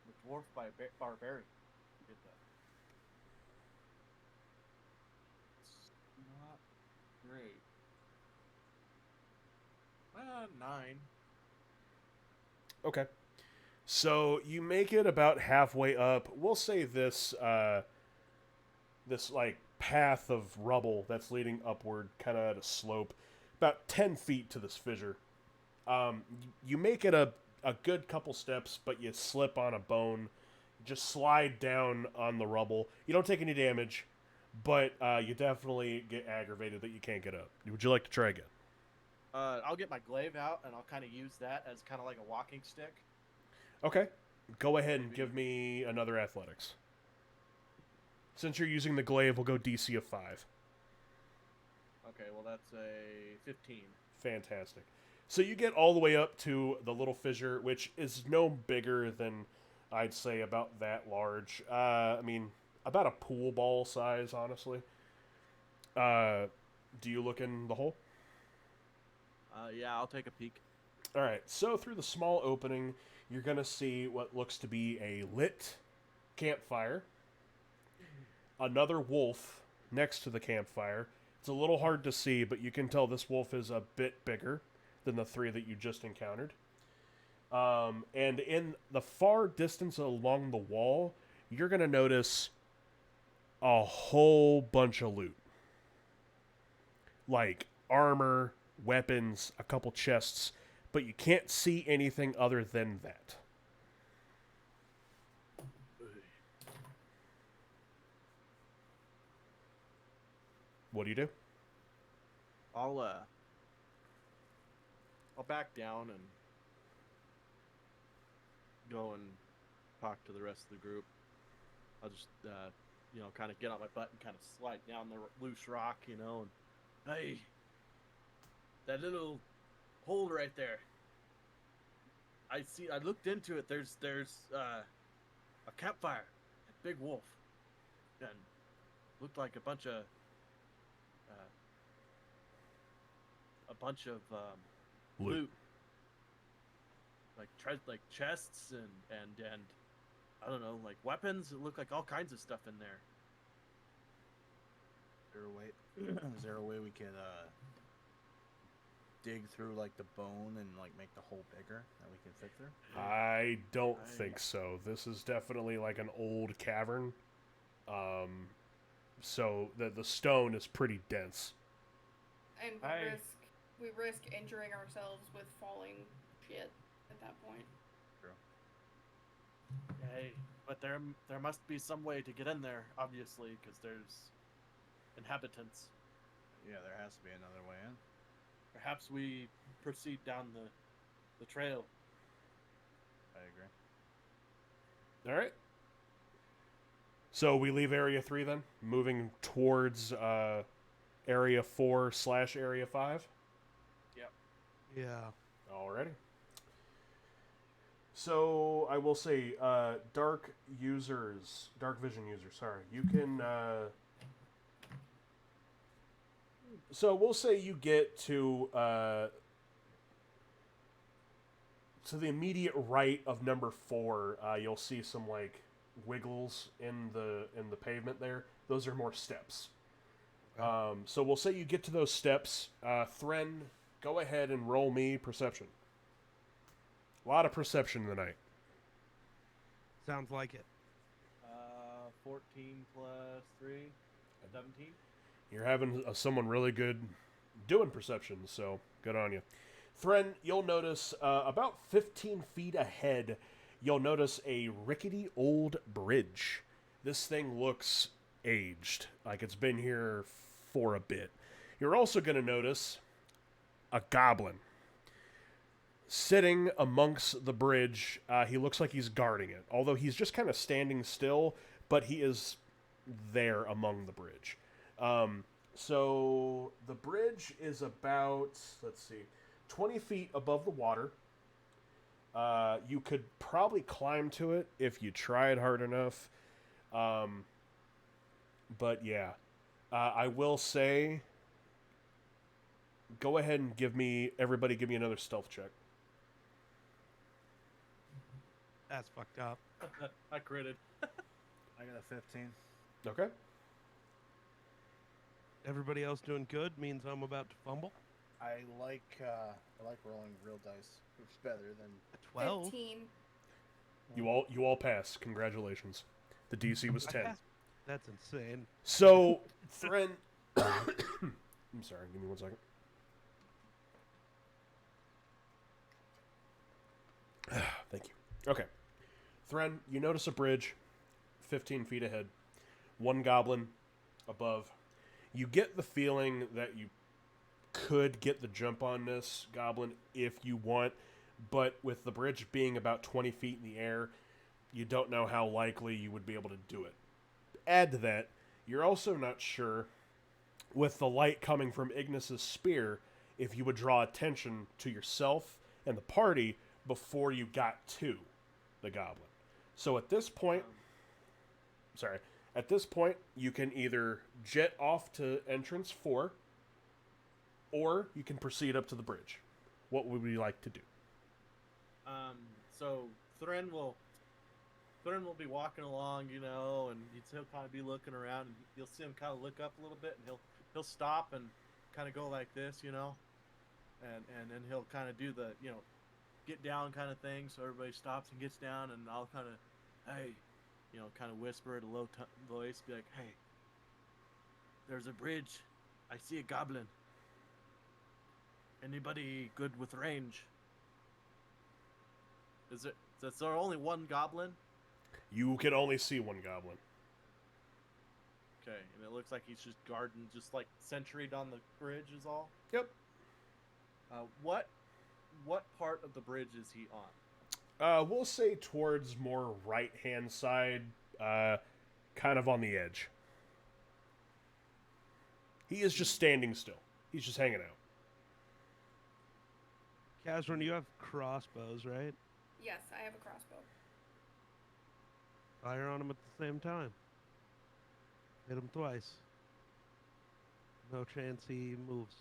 S5: The dwarf by barbarian. Get that. It's not great. 9.
S1: Okay. So you make it about halfway up. We'll say this this like path of rubble that's leading upward, kind of at a slope, about 10 feet to this fissure. You make it a good couple steps, but you slip on a bone, just slide down on the rubble. You don't take any damage, but you definitely get aggravated that you can't get up. Would you like to try again?
S5: I'll get my glaive out, and I'll kind of use that as kind of like a walking stick.
S1: Okay. Go ahead and give me another athletics. Since you're using the glaive, we'll go DC of 5.
S5: Okay, well that's a 15.
S1: Fantastic. So you get all the way up to the little fissure, which is no bigger than, I'd say, about that large. I mean, about a pool ball size, honestly. Do you look in the hole?
S5: Yeah, I'll take a peek.
S1: All right, so through the small opening, you're going to see what looks to be a lit campfire. Another wolf next to the campfire. It's a little hard to see, but you can tell this wolf is a bit bigger than the 3 that you just encountered. And in the far distance along the wall, you're going to notice a whole bunch of loot. Like armor, weapons, a couple chests, but you can't see anything other than that. What do you do?
S5: I'll back down and go and talk to the rest of the group. I'll just kind of get on my butt and kind of slide down the loose rock, and hey, that little hole right there. I looked into it. There's a campfire, a big wolf, and looked like a bunch of loot, like chests and I don't know, like weapons. It looked like all kinds of stuff in there.
S3: Is there a way we could dig through like the bone and like make the hole bigger that we can fit through?
S1: I don't think so. This is definitely like an old cavern. So the stone is pretty dense.
S4: And we risk injuring ourselves with falling shit at that point.
S3: True.
S5: Hey, but there must be some way to get in there, obviously, because there's inhabitants.
S3: Yeah, there has to be another way in.
S5: Perhaps we proceed down the trail.
S3: I agree.
S1: All right. So we leave Area 3 then, moving towards Area 4/Area 5.
S5: Yep.
S2: Yeah.
S1: Alrighty. So I will say, dark vision users, sorry, you can. So we'll say you get to the immediate right of number 4. You'll see some like wiggles in the pavement there. Those are more steps. So we'll say you get to those steps. Thren, go ahead and roll me perception. A lot of perception tonight.
S2: Sounds like it.
S5: 14 plus 3, 17.
S1: You're having someone really good doing perception, so good on you. Thren, you'll notice about 15 feet ahead, you'll notice a rickety old bridge. This thing looks aged, like it's been here for a bit. You're also going to notice a goblin sitting amongst the bridge. He looks like he's guarding it, although he's just kind of standing still, but he is there among the bridge. So the bridge is about, 20 feet above the water. You could probably climb to it if you tried hard enough. But yeah, I will say, go ahead and give me another stealth check.
S2: That's fucked up.
S5: I critted.
S3: I got a 15.
S1: Okay.
S2: Everybody else doing good means I'm about to fumble.
S3: I like rolling real dice. It's better than
S2: A 12.
S4: 15.
S1: You all pass. Congratulations. The DC was 10.
S2: That's insane.
S1: So, Thren... I'm sorry, give me 1 second. Thank you. Okay. Thren, you notice a bridge 15 feet ahead. One goblin above. You get the feeling that you could get the jump on this goblin if you want, but with the bridge being about 20 feet in the air, you don't know how likely you would be able to do it. Add to that, you're also not sure, with the light coming from Ignis's spear, if you would draw attention to yourself and the party before you got to the goblin. So at this point, you can either jet off to entrance 4, or you can proceed up to the bridge. What would we like to do?
S5: So Thren will be walking along, and he'll kind of be looking around, and you'll see him kind of look up a little bit, and he'll stop and kind of go like this, and then he'll kind of do the, get down kind of thing, so everybody stops and gets down, and I'll kind of, hey, kind of whisper at a low voice, be like, hey, there's a bridge. I see a goblin. Anybody good with range? Is there only one goblin?
S1: You can only see one goblin.
S5: Okay, and it looks like he's just guarding, just like sentryed on the bridge is all?
S1: Yep.
S5: What part of the bridge is he on?
S1: We'll say towards more right-hand side, kind of on the edge. He is just standing still. He's just hanging out.
S2: Kazran, you have crossbows, right?
S4: Yes, I have a crossbow.
S2: Fire on him at the same time. Hit him twice. No chance he moves.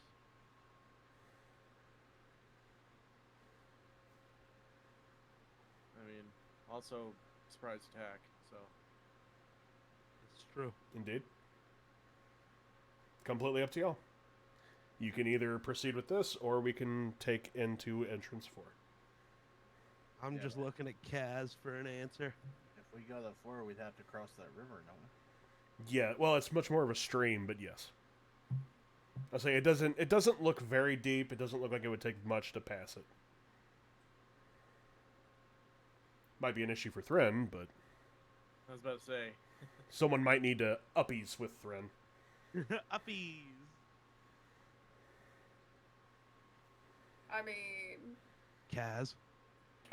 S5: I mean, also surprise attack. So
S2: It's true.
S1: Indeed. Completely up to y'all. You can either proceed with this, or we can take into entrance 4.
S2: I'm
S3: Yeah,
S2: just
S3: man.
S2: looking at Kaz for an answer.
S3: If we go to 4, we'd have to cross that river, don't we?
S1: Yeah, well, it's much more of a stream, but yes. I'll say it doesn't look very deep. It doesn't look like it would take much to pass it. Might be an issue for Thren, but
S5: I was about to say,
S1: someone might need to uppies with Thren.
S2: Uppies.
S4: I mean,
S2: Kaz.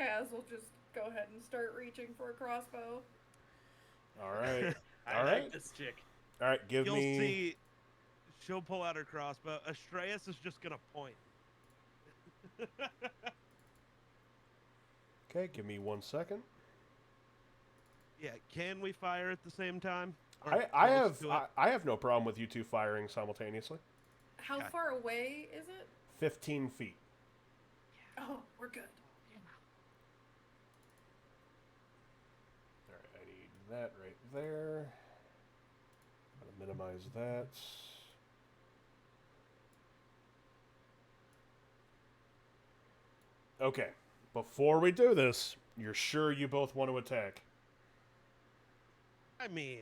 S4: Kaz will just go ahead and start reaching for a crossbow.
S1: All right.
S5: I
S1: All
S5: like
S1: right.
S5: this chick.
S1: All right, give
S2: You'll
S1: me...
S2: see. She'll pull out her crossbow. Astraeus is just gonna point.
S1: Okay, give me 1 second.
S2: Yeah, can we fire at the same time? Or
S1: I
S2: close
S1: have
S2: to it?
S1: I have no problem with you two firing simultaneously.
S4: How
S2: Okay.
S4: far away is it?
S1: 15 feet.
S4: Oh, we're good.
S1: All right, I need that right there. I'm gonna minimize that. Okay, before we do this, you're sure you both want to attack?
S2: I mean,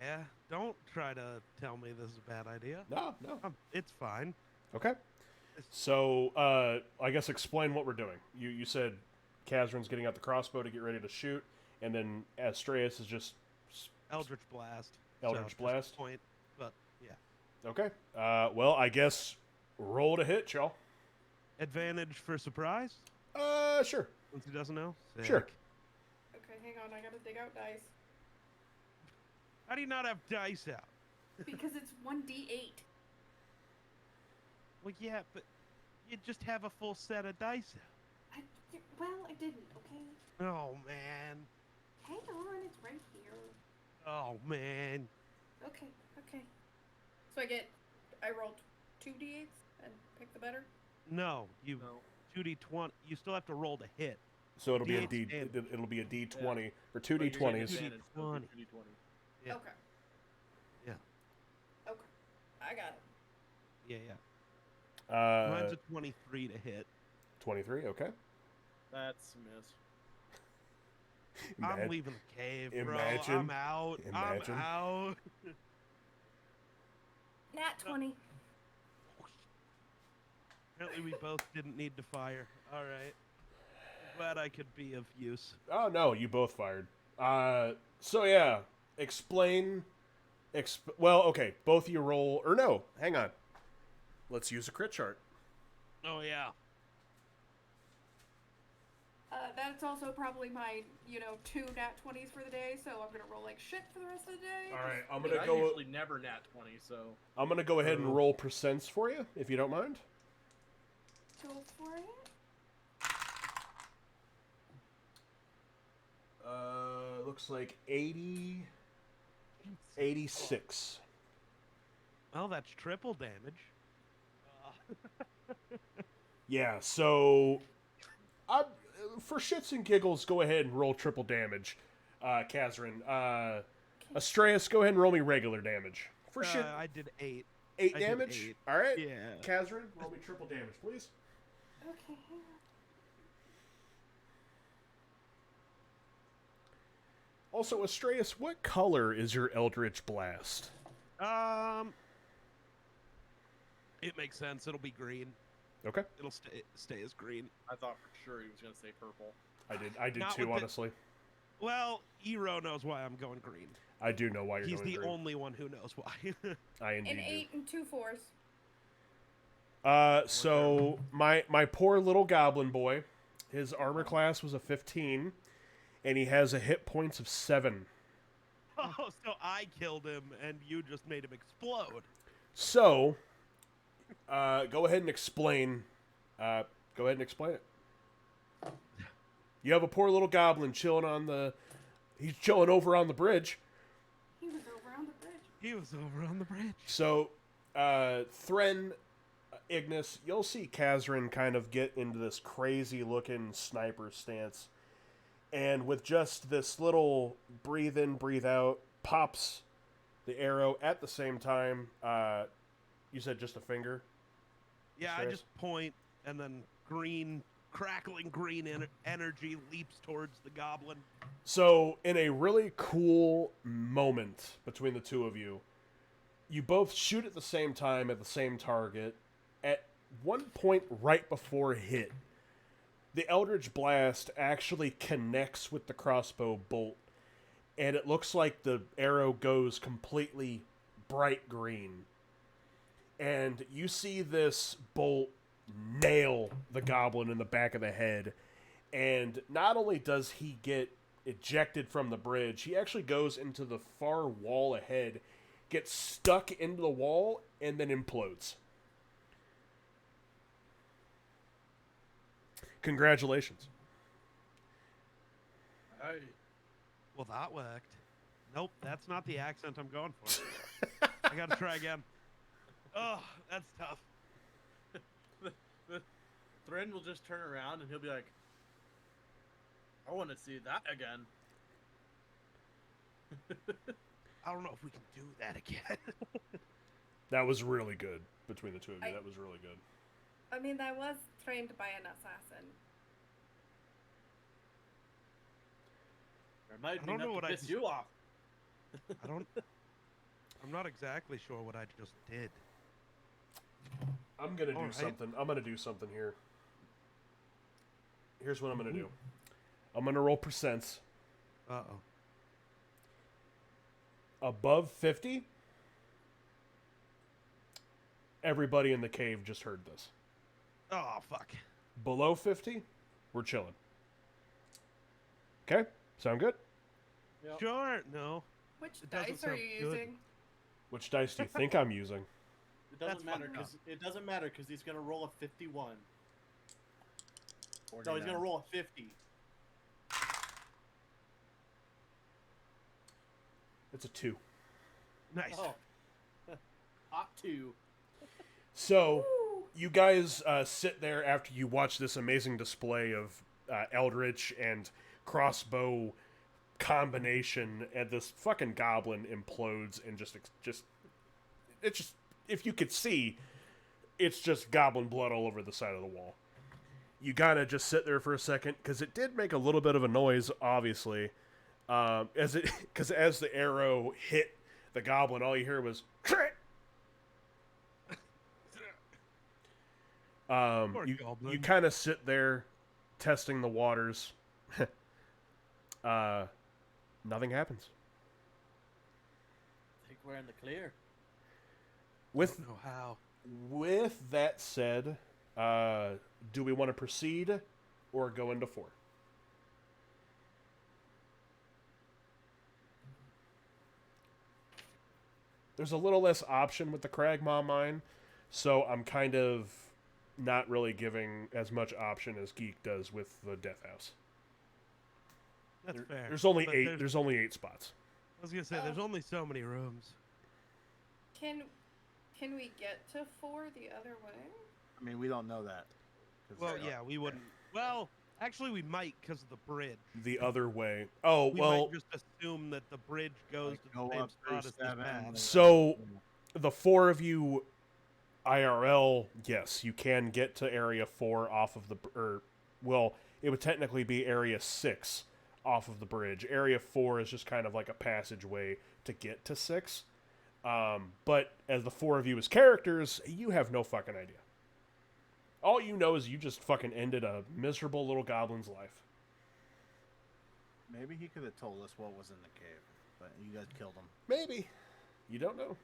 S2: yeah. Don't try to tell me this is a bad idea.
S1: No.
S2: It's fine.
S1: Okay. So, I guess explain what we're doing. You said Kazran's getting out the crossbow to get ready to shoot, and then Astraeus is just...
S2: Eldritch Blast.
S1: Eldritch
S2: just
S1: Blast?
S2: Point, but yeah.
S1: Okay. Well, I guess roll to hit, y'all.
S2: Advantage for surprise,
S1: Sure.
S2: since he doesn't know.
S1: Sure.
S2: Sick.
S4: Okay, hang on. I gotta dig out dice.
S2: How do you not have dice out?
S4: Because it's 1d8.
S2: Well, yeah, but you just have a full set of dice
S4: I didn't, okay?
S2: out. Oh man.
S4: Hang on, it's right here.
S2: Oh man.
S4: Okay. So I rolled 2d8s and pick the better?
S2: No, you
S5: No.
S2: 2d20. You still have to roll to hit.
S1: So it'll be a
S2: D8
S1: D.
S2: and-
S1: It'll be a D20 or
S5: But you're getting
S1: 2D20s.
S5: advantage, so
S2: 2d20.
S5: 2d20.
S2: Yeah.
S4: Okay.
S2: Yeah.
S4: Okay. I got it.
S2: Yeah. Mine's a 23 to hit.
S1: 23. Okay.
S5: That's a miss.
S2: I'm leaving the cave, bro.
S1: imagine-
S2: I'm out.
S1: imagine.
S2: I'm out.
S4: Nat 20.
S2: Apparently, we both didn't need to fire. All right. I'm glad I could be of use.
S1: Oh no, you both fired. So yeah, explain. Well, okay, both of you roll, or no, hang on. Let's use a crit chart.
S2: Oh yeah.
S4: That's also probably my, 2 nat 20s for the day, so I'm gonna roll like shit for the rest of the day.
S1: All right, I'm
S5: But
S1: gonna
S5: I
S1: go.
S5: usually never nat 20, so
S1: I'm gonna go ahead and roll percents for you, if you don't mind.
S4: Go for it.
S1: Looks like 80, 86.
S2: Well, that's triple damage.
S1: Yeah, so for shits and giggles, go ahead and roll triple damage, Kazran. Astraeus, go ahead and roll me regular damage. For shit,
S2: I did 8.
S1: 8
S2: I did
S1: damage.
S2: 8.
S1: All right,
S2: Yeah.
S1: Kazran, roll me triple damage, please.
S4: Okay, hang on.
S1: Also, Astraeus, what color is your Eldritch Blast?
S2: It makes sense. It'll be green.
S1: Okay,
S2: It'll stay as green.
S5: I thought for sure he was going to say purple.
S1: I did
S2: Not
S1: too,
S2: with the-
S1: honestly.
S2: Well, Ero knows why I'm going green.
S1: I do know why you're
S2: He's
S1: going
S2: the
S1: green.
S2: only one who knows why.
S1: I indeed
S4: An 8 and 2 4s.
S1: do. So my poor little goblin boy, his armor class was a 15, and he has a hit points of 7.
S2: Oh, so I killed him and you just made him explode.
S1: So, go ahead and explain. Go ahead and explain it. You have a poor little goblin chilling on the. He's chilling over on the bridge.
S4: He was over on the bridge.
S2: He was over on the bridge.
S1: So, Thren, Ignis, you'll see Kazrin kind of get into this crazy looking sniper stance. And with just this little breathe in, breathe out, pops the arrow at the same time. You said just a finger?
S2: Yeah, I
S1: Trace?
S2: just point, and then green, crackling green energy leaps towards the goblin.
S1: So, in a really cool moment between the two of you, you both shoot at the same time at the same target. At one point right before hit, the Eldritch Blast actually connects with the crossbow bolt, and it looks like the arrow goes completely bright green. And you see this bolt nail the goblin in the back of the head, and not only does he get ejected from the bridge, he actually goes into the far wall ahead, gets stuck into the wall, and then implodes. Congratulations.
S2: Well, that worked. Nope, that's not the accent I'm going for. I gotta try again. Oh, that's tough.
S5: Thren will just turn around and he'll be like, I want to see that again.
S2: I don't know if we can do that again.
S1: That was really good between the two of you.
S4: I-
S1: That was really good.
S4: I mean, I was trained by an assassin.
S5: Might
S2: I
S5: be
S2: don't know
S5: enough
S2: what
S5: to
S2: I
S5: piss
S2: just-
S5: you off.
S2: I'm not exactly sure what I just did.
S1: I'm gonna do
S2: Alright.
S1: something. I'm gonna do something here. Here's what I'm gonna do. I'm gonna roll percents.
S2: Uh-oh.
S1: Above 50, everybody in the cave just heard this.
S2: Oh, fuck.
S1: Below 50, we're chilling. Okay? Sound good?
S5: Yep.
S2: Sure, no.
S4: Which
S2: It doesn't
S4: dice are
S2: sound
S4: you
S2: good.
S4: using?
S1: Which dice do you think I'm using?
S5: It doesn't
S2: That's
S5: matter
S2: fucked
S5: because it doesn't matter because he's gonna roll a 51. No, he's
S3: 49.
S5: gonna roll a 50.
S1: It's a 2.
S2: Nice.
S5: Oh, hot 2.
S1: So,
S4: Ooh.
S1: you guys sit there after you watch this amazing display of Eldritch and crossbow combination, and this fucking goblin implodes and it's just, if you could see, it's just goblin blood all over the side of the wall. You gotta just sit there for a second, because it did make a little bit of a noise, obviously, because as the arrow hit the goblin, all you hear was
S2: Poor
S1: you
S2: goblin.
S1: kind of sit there testing the waters. Nothing happens.
S5: I think we're in the clear.
S1: With
S2: know how.
S1: with that said, do we want to proceed or go into 4? There's a little less option with the Cragmaw mine, so I'm kind of not really giving as much option as Geek does with the Death House.
S2: That's fair.
S1: There's only
S2: But
S1: 8. There's only 8 spots.
S2: I was gonna say, there's only so many rooms.
S4: Can we get to 4 the other way?
S3: I mean, we don't know that. 'Cause
S2: Well,
S3: they're-
S2: yeah, we wouldn't. Well, actually, we might because of the bridge.
S1: The other way. Oh,
S2: We
S1: well,
S2: might just assume that the bridge goes
S3: Like,
S2: to the
S3: go
S2: same
S3: up
S2: spot
S3: through
S2: as this
S3: 7
S2: path.
S3: and-
S1: so the 4 of you IRL, yes, you can get to area 4 off of the well, it would technically be area 6 off of the bridge. Area 4 is just kind of like a passageway to get to 6. But as the 4 of you as characters, you have no fucking idea. All you know is you just fucking ended a miserable little goblin's life.
S3: Maybe he could have told us what was in the cave, but you guys killed him.
S1: Maybe. You don't know.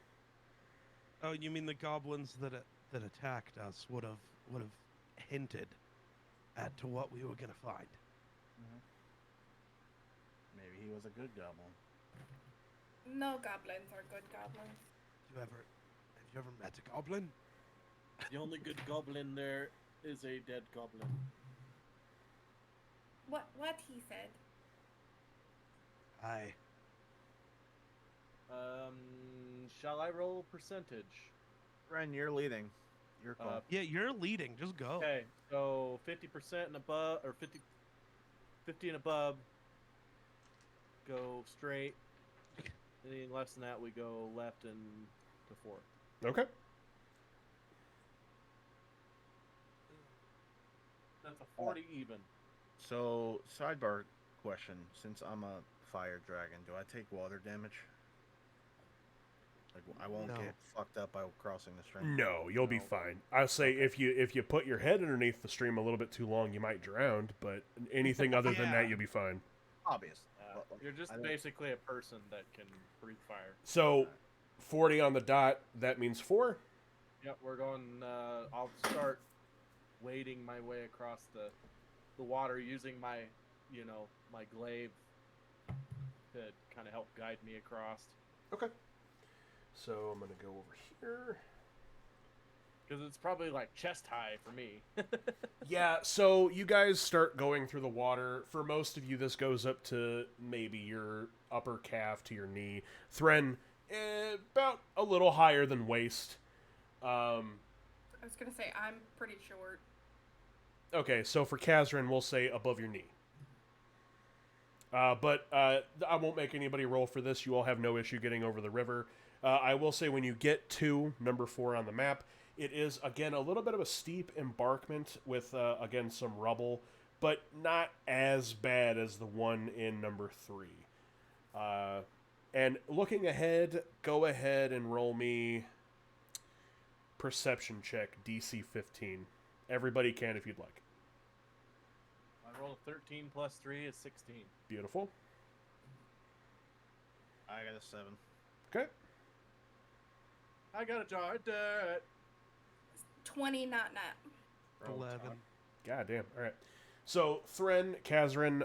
S2: Oh, you mean the goblins that attacked us would have hinted at to what we were gonna find?
S3: Maybe he was a good goblin.
S4: No goblins are good goblins.
S2: Have you ever met a goblin?
S5: The only good goblin there is a dead goblin.
S4: What he said.
S2: Aye.
S5: Shall I roll percentage?
S3: Ren, you're leading. Your call.
S2: Yeah, you're leading. Just go.
S5: Okay, so 50% and above, or 50 and above, go straight. Anything less than that, we go left and to 4.
S1: Okay.
S5: That's a 40 even.
S3: So, sidebar question. Since I'm a fire dragon, do I take water damage? Like, I won't
S2: No.
S3: get fucked up by crossing the stream?
S1: No, you'll be
S5: No.
S1: fine. I'll say if you put your head underneath the stream a little bit too long, you might drown. But anything other than
S2: Yeah.
S1: that, you'll be fine.
S3: Obvious.
S5: You're just
S3: I don't-
S5: basically a person that can breathe fire.
S1: So, 40 on the dot. That means 4.
S5: Yep, we're going. I'll start wading my way across the water using my, my glaive to kind of help guide me across.
S1: Okay. So I'm gonna go over here.
S5: Because it's probably like chest high for me.
S1: Yeah, so you guys start going through the water. For most of you, this goes up to maybe your upper calf to your knee. Thren, about a little higher than waist.
S4: I was gonna say I'm pretty short.
S1: Okay, so for Kazrin, we'll say above your knee. But I won't make anybody roll for this. You all have no issue getting over the river. I will say when you get to number 4 on the map, it is, again, a little bit of a steep embankment with, again, some rubble, but not as bad as the one in number 3. And looking ahead, go ahead and roll me perception check, DC 15. Everybody can if you'd like.
S5: I rolled a 13 plus 3 is 16.
S1: Beautiful.
S3: I got a 7.
S1: Okay.
S5: I got a jar of dirt.
S4: 20, not nat.
S3: Roll
S2: 11.
S3: top.
S1: God damn. All right. So, Thren, Kazrin,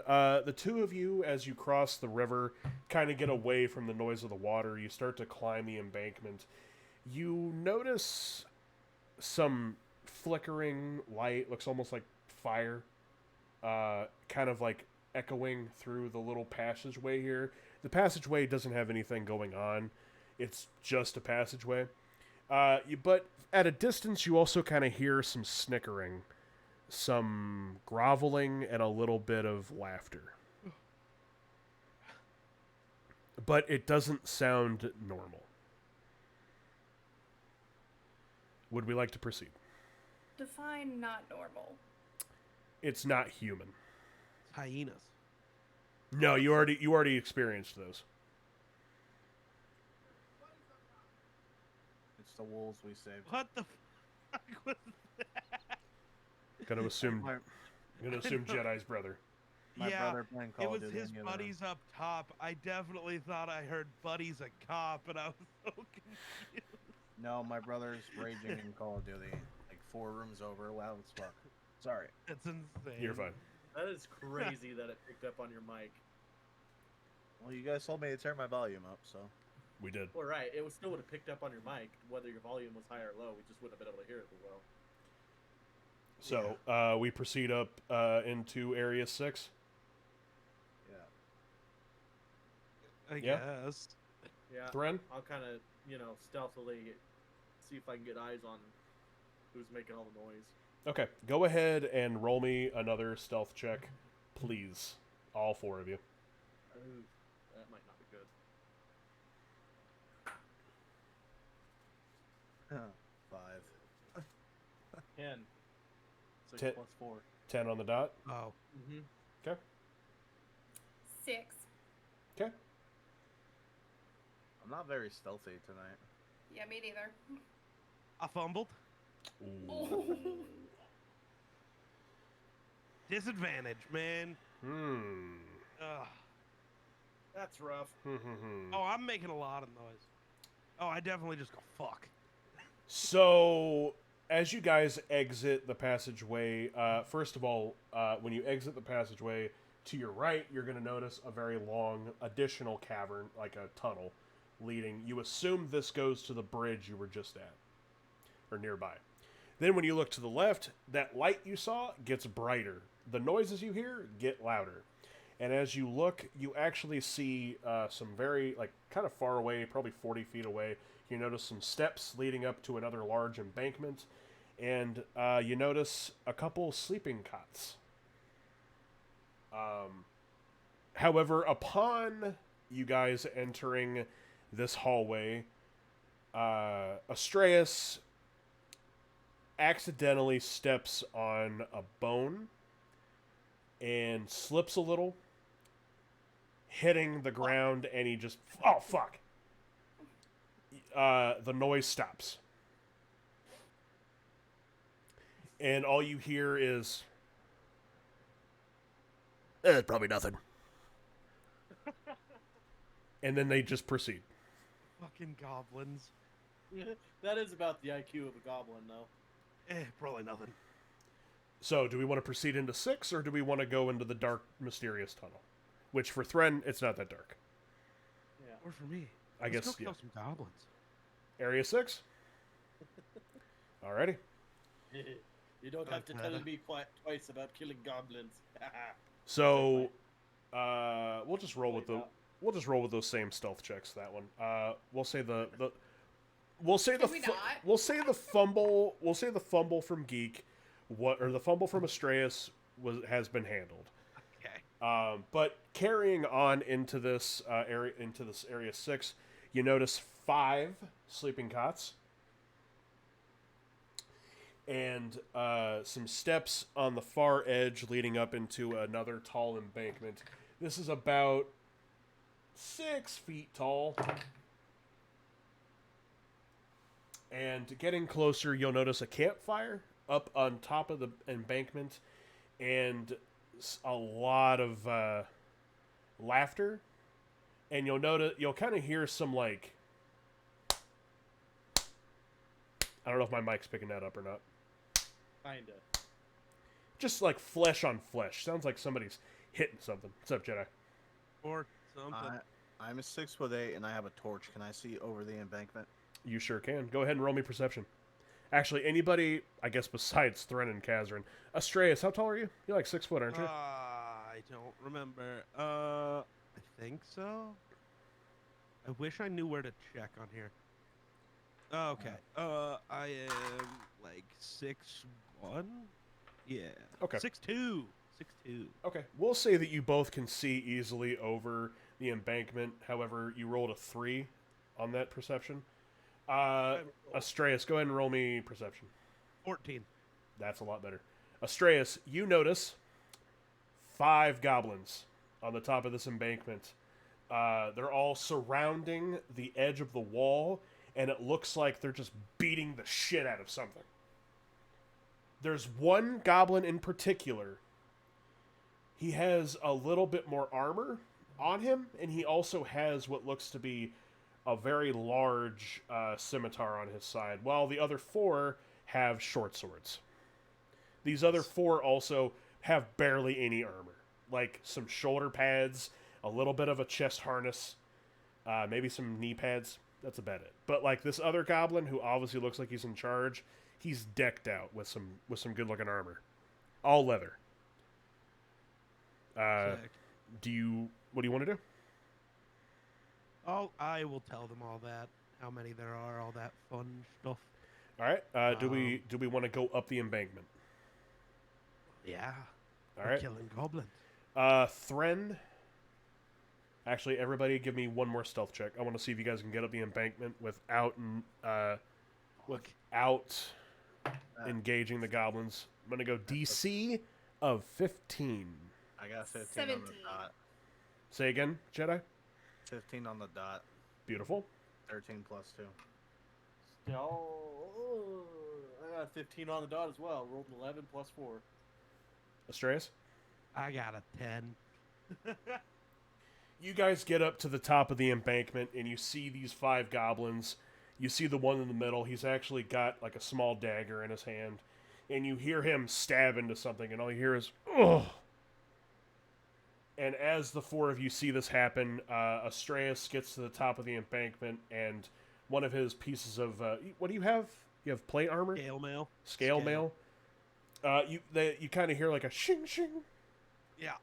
S1: the two of you, as you cross the river, kind of get away from the noise of the water. You start to climb the embankment. You notice some flickering light, looks almost like fire, kind of like echoing through the little passageway here. The passageway doesn't have anything going on. It's just a passageway. But at a distance, you also kind of hear some snickering, some groveling, and a little bit of laughter. But it doesn't sound normal. Would we like to proceed?
S4: Define not normal.
S1: It's not human.
S2: Hyenas.
S1: No, you already experienced those.
S3: It's the wolves we saved.
S2: What the fuck was
S1: Gonna assume
S3: My,
S1: Jedi's brother.
S3: my
S2: yeah,
S3: brother playing Call
S2: it
S3: of
S2: was
S3: Duty
S2: his
S3: in the other room.
S2: buddies up top. I definitely thought I heard Buddy's a cop, and I was so confused.
S3: No, my brother's raging in Call of Duty, like 4 rooms over, loud as fuck. Sorry.
S2: That's insane.
S1: You're fine.
S5: That is crazy that it picked up on your mic.
S3: Well, you guys told me to turn my volume up, so.
S1: We did.
S5: Well, right. It still would have picked up on your mic, whether your volume was high or low. We just wouldn't have been able to hear it as well.
S1: So we proceed up into Area 6.
S3: Yeah.
S2: I
S1: Yeah.
S2: guess.
S5: Yeah.
S1: Thren?
S5: I'll kind of, stealthily see if I can get eyes on who's making all the noise.
S1: Okay, go ahead and roll me another stealth check, please. All 4 of you.
S5: Ooh, that might not be good.
S3: 5.
S5: 10. 6
S1: Ten-
S5: plus 4.
S1: 10 on the dot.
S2: Oh.
S5: Mm-hmm.
S4: 6.
S1: Okay.
S3: I'm not very stealthy tonight.
S4: Yeah, me neither.
S2: I fumbled.
S1: Ooh.
S2: Disadvantage, man. Ugh.
S5: That's rough.
S2: Oh, I'm making a lot of noise. Oh, I definitely just go fuck.
S1: So, as you guys exit the passageway, first of all, when you exit the passageway, to your right, you're going to notice a very long additional cavern, like a tunnel, leading. You assume this goes to the bridge you were just at, or nearby. Then when you look to the left, that light you saw gets brighter. the noises you hear get louder. And as you look, you actually see some very, like, kind of far away, probably 40 feet away, you notice some steps leading up to another large embankment. And you notice a couple sleeping cots. However, upon you guys entering this hallway, Astreus accidentally steps on a bone and slips a little, hitting the ground, and he just... Oh, fuck! The noise stops. And all you hear is... probably nothing. And then they just proceed.
S2: Fucking goblins.
S5: That is about the IQ of a goblin, though.
S2: Probably nothing.
S1: So, do we want to proceed into 6, or do we want to go into the dark, mysterious tunnel? Which, for Thren, it's not that dark.
S5: Yeah.
S2: Or for me.
S1: I
S2: Let's
S1: guess,
S2: go kill some goblins.
S1: Area 6? Alrighty.
S5: You don't have to tell me twice about killing goblins.
S1: So, we'll just roll with the... We'll just roll with those same stealth checks. That one. We'll say we'll say the fumble from Geek, the fumble from Astreus has been handled.
S2: Okay.
S1: But carrying on into this area 6, you notice 5 sleeping cots and some steps on the far edge leading up into another tall embankment. This is about 6 feet tall. And getting closer, you'll notice a campfire up on top of the embankment and a lot of laughter. And you'll kind of hear some, like... I don't know if my mic's picking that up or not.
S5: Kinda.
S1: Just like flesh on flesh. Sounds like somebody's hitting something. What's up, Jedi?
S2: Or something.
S3: I'm a 6'8" and I have a torch. Can I see over the embankment?
S1: You sure can. Go ahead and roll me perception. Actually, anybody, I guess, besides Thren and Kazrin. Astreus, how tall are you? You're like 6 foot, aren't you?
S2: I don't remember. I think so. I wish I knew where to check on here. Okay. I am like 6'1". Yeah.
S1: Okay.
S2: 6'2". 6'2".
S1: Okay. We'll say that you both can see easily over the embankment. However, you rolled a 3 on that perception. Astreus, go ahead and roll me perception.
S2: 14.
S1: That's a lot better. Astreus, you notice 5 goblins on the top of this embankment. They're all surrounding the edge of the wall, and it looks like they're just beating the shit out of something. There's one goblin in particular. He has a little bit more armor on him, and he also has what looks to be a very large scimitar on his side, while the other 4 have short swords. These other 4 also have barely any armor. Like some shoulder pads, a little bit of a chest harness, maybe some knee pads. That's about it. But like this other goblin, who obviously looks like he's in charge, he's decked out with some good looking armor, all leather. What do you want to do?
S2: I will tell them all that. How many there are, all that fun stuff.
S1: All right. Do we want to go up the embankment?
S2: Yeah.
S1: All right.
S2: Killing goblins.
S1: Thren. Actually, everybody, give me one more stealth check. I want to see if you guys can get up the embankment without engaging the goblins. I'm gonna go DC of 15.
S3: I got 15
S4: 17.
S3: on the dot.
S1: Say again, Jedi.
S3: 15 on the dot.
S1: Beautiful.
S3: 13 plus 2.
S5: Still, I got 15 on the dot as well. Rolled an 11 plus 4.
S1: Astreus?
S2: I got a 10.
S1: You guys get up to the top of the embankment, and you see these 5 goblins. You see the one in the middle. He's actually got like a small dagger in his hand. And you hear him stab into something, and all you hear is, ugh! And as the 4 of you see this happen, Astreus gets to the top of the embankment, and one of his pieces of... what do you have? You have plate armor?
S2: Scale mail.
S1: Scale mail. You kind of hear like a shing shing.
S2: Yeah.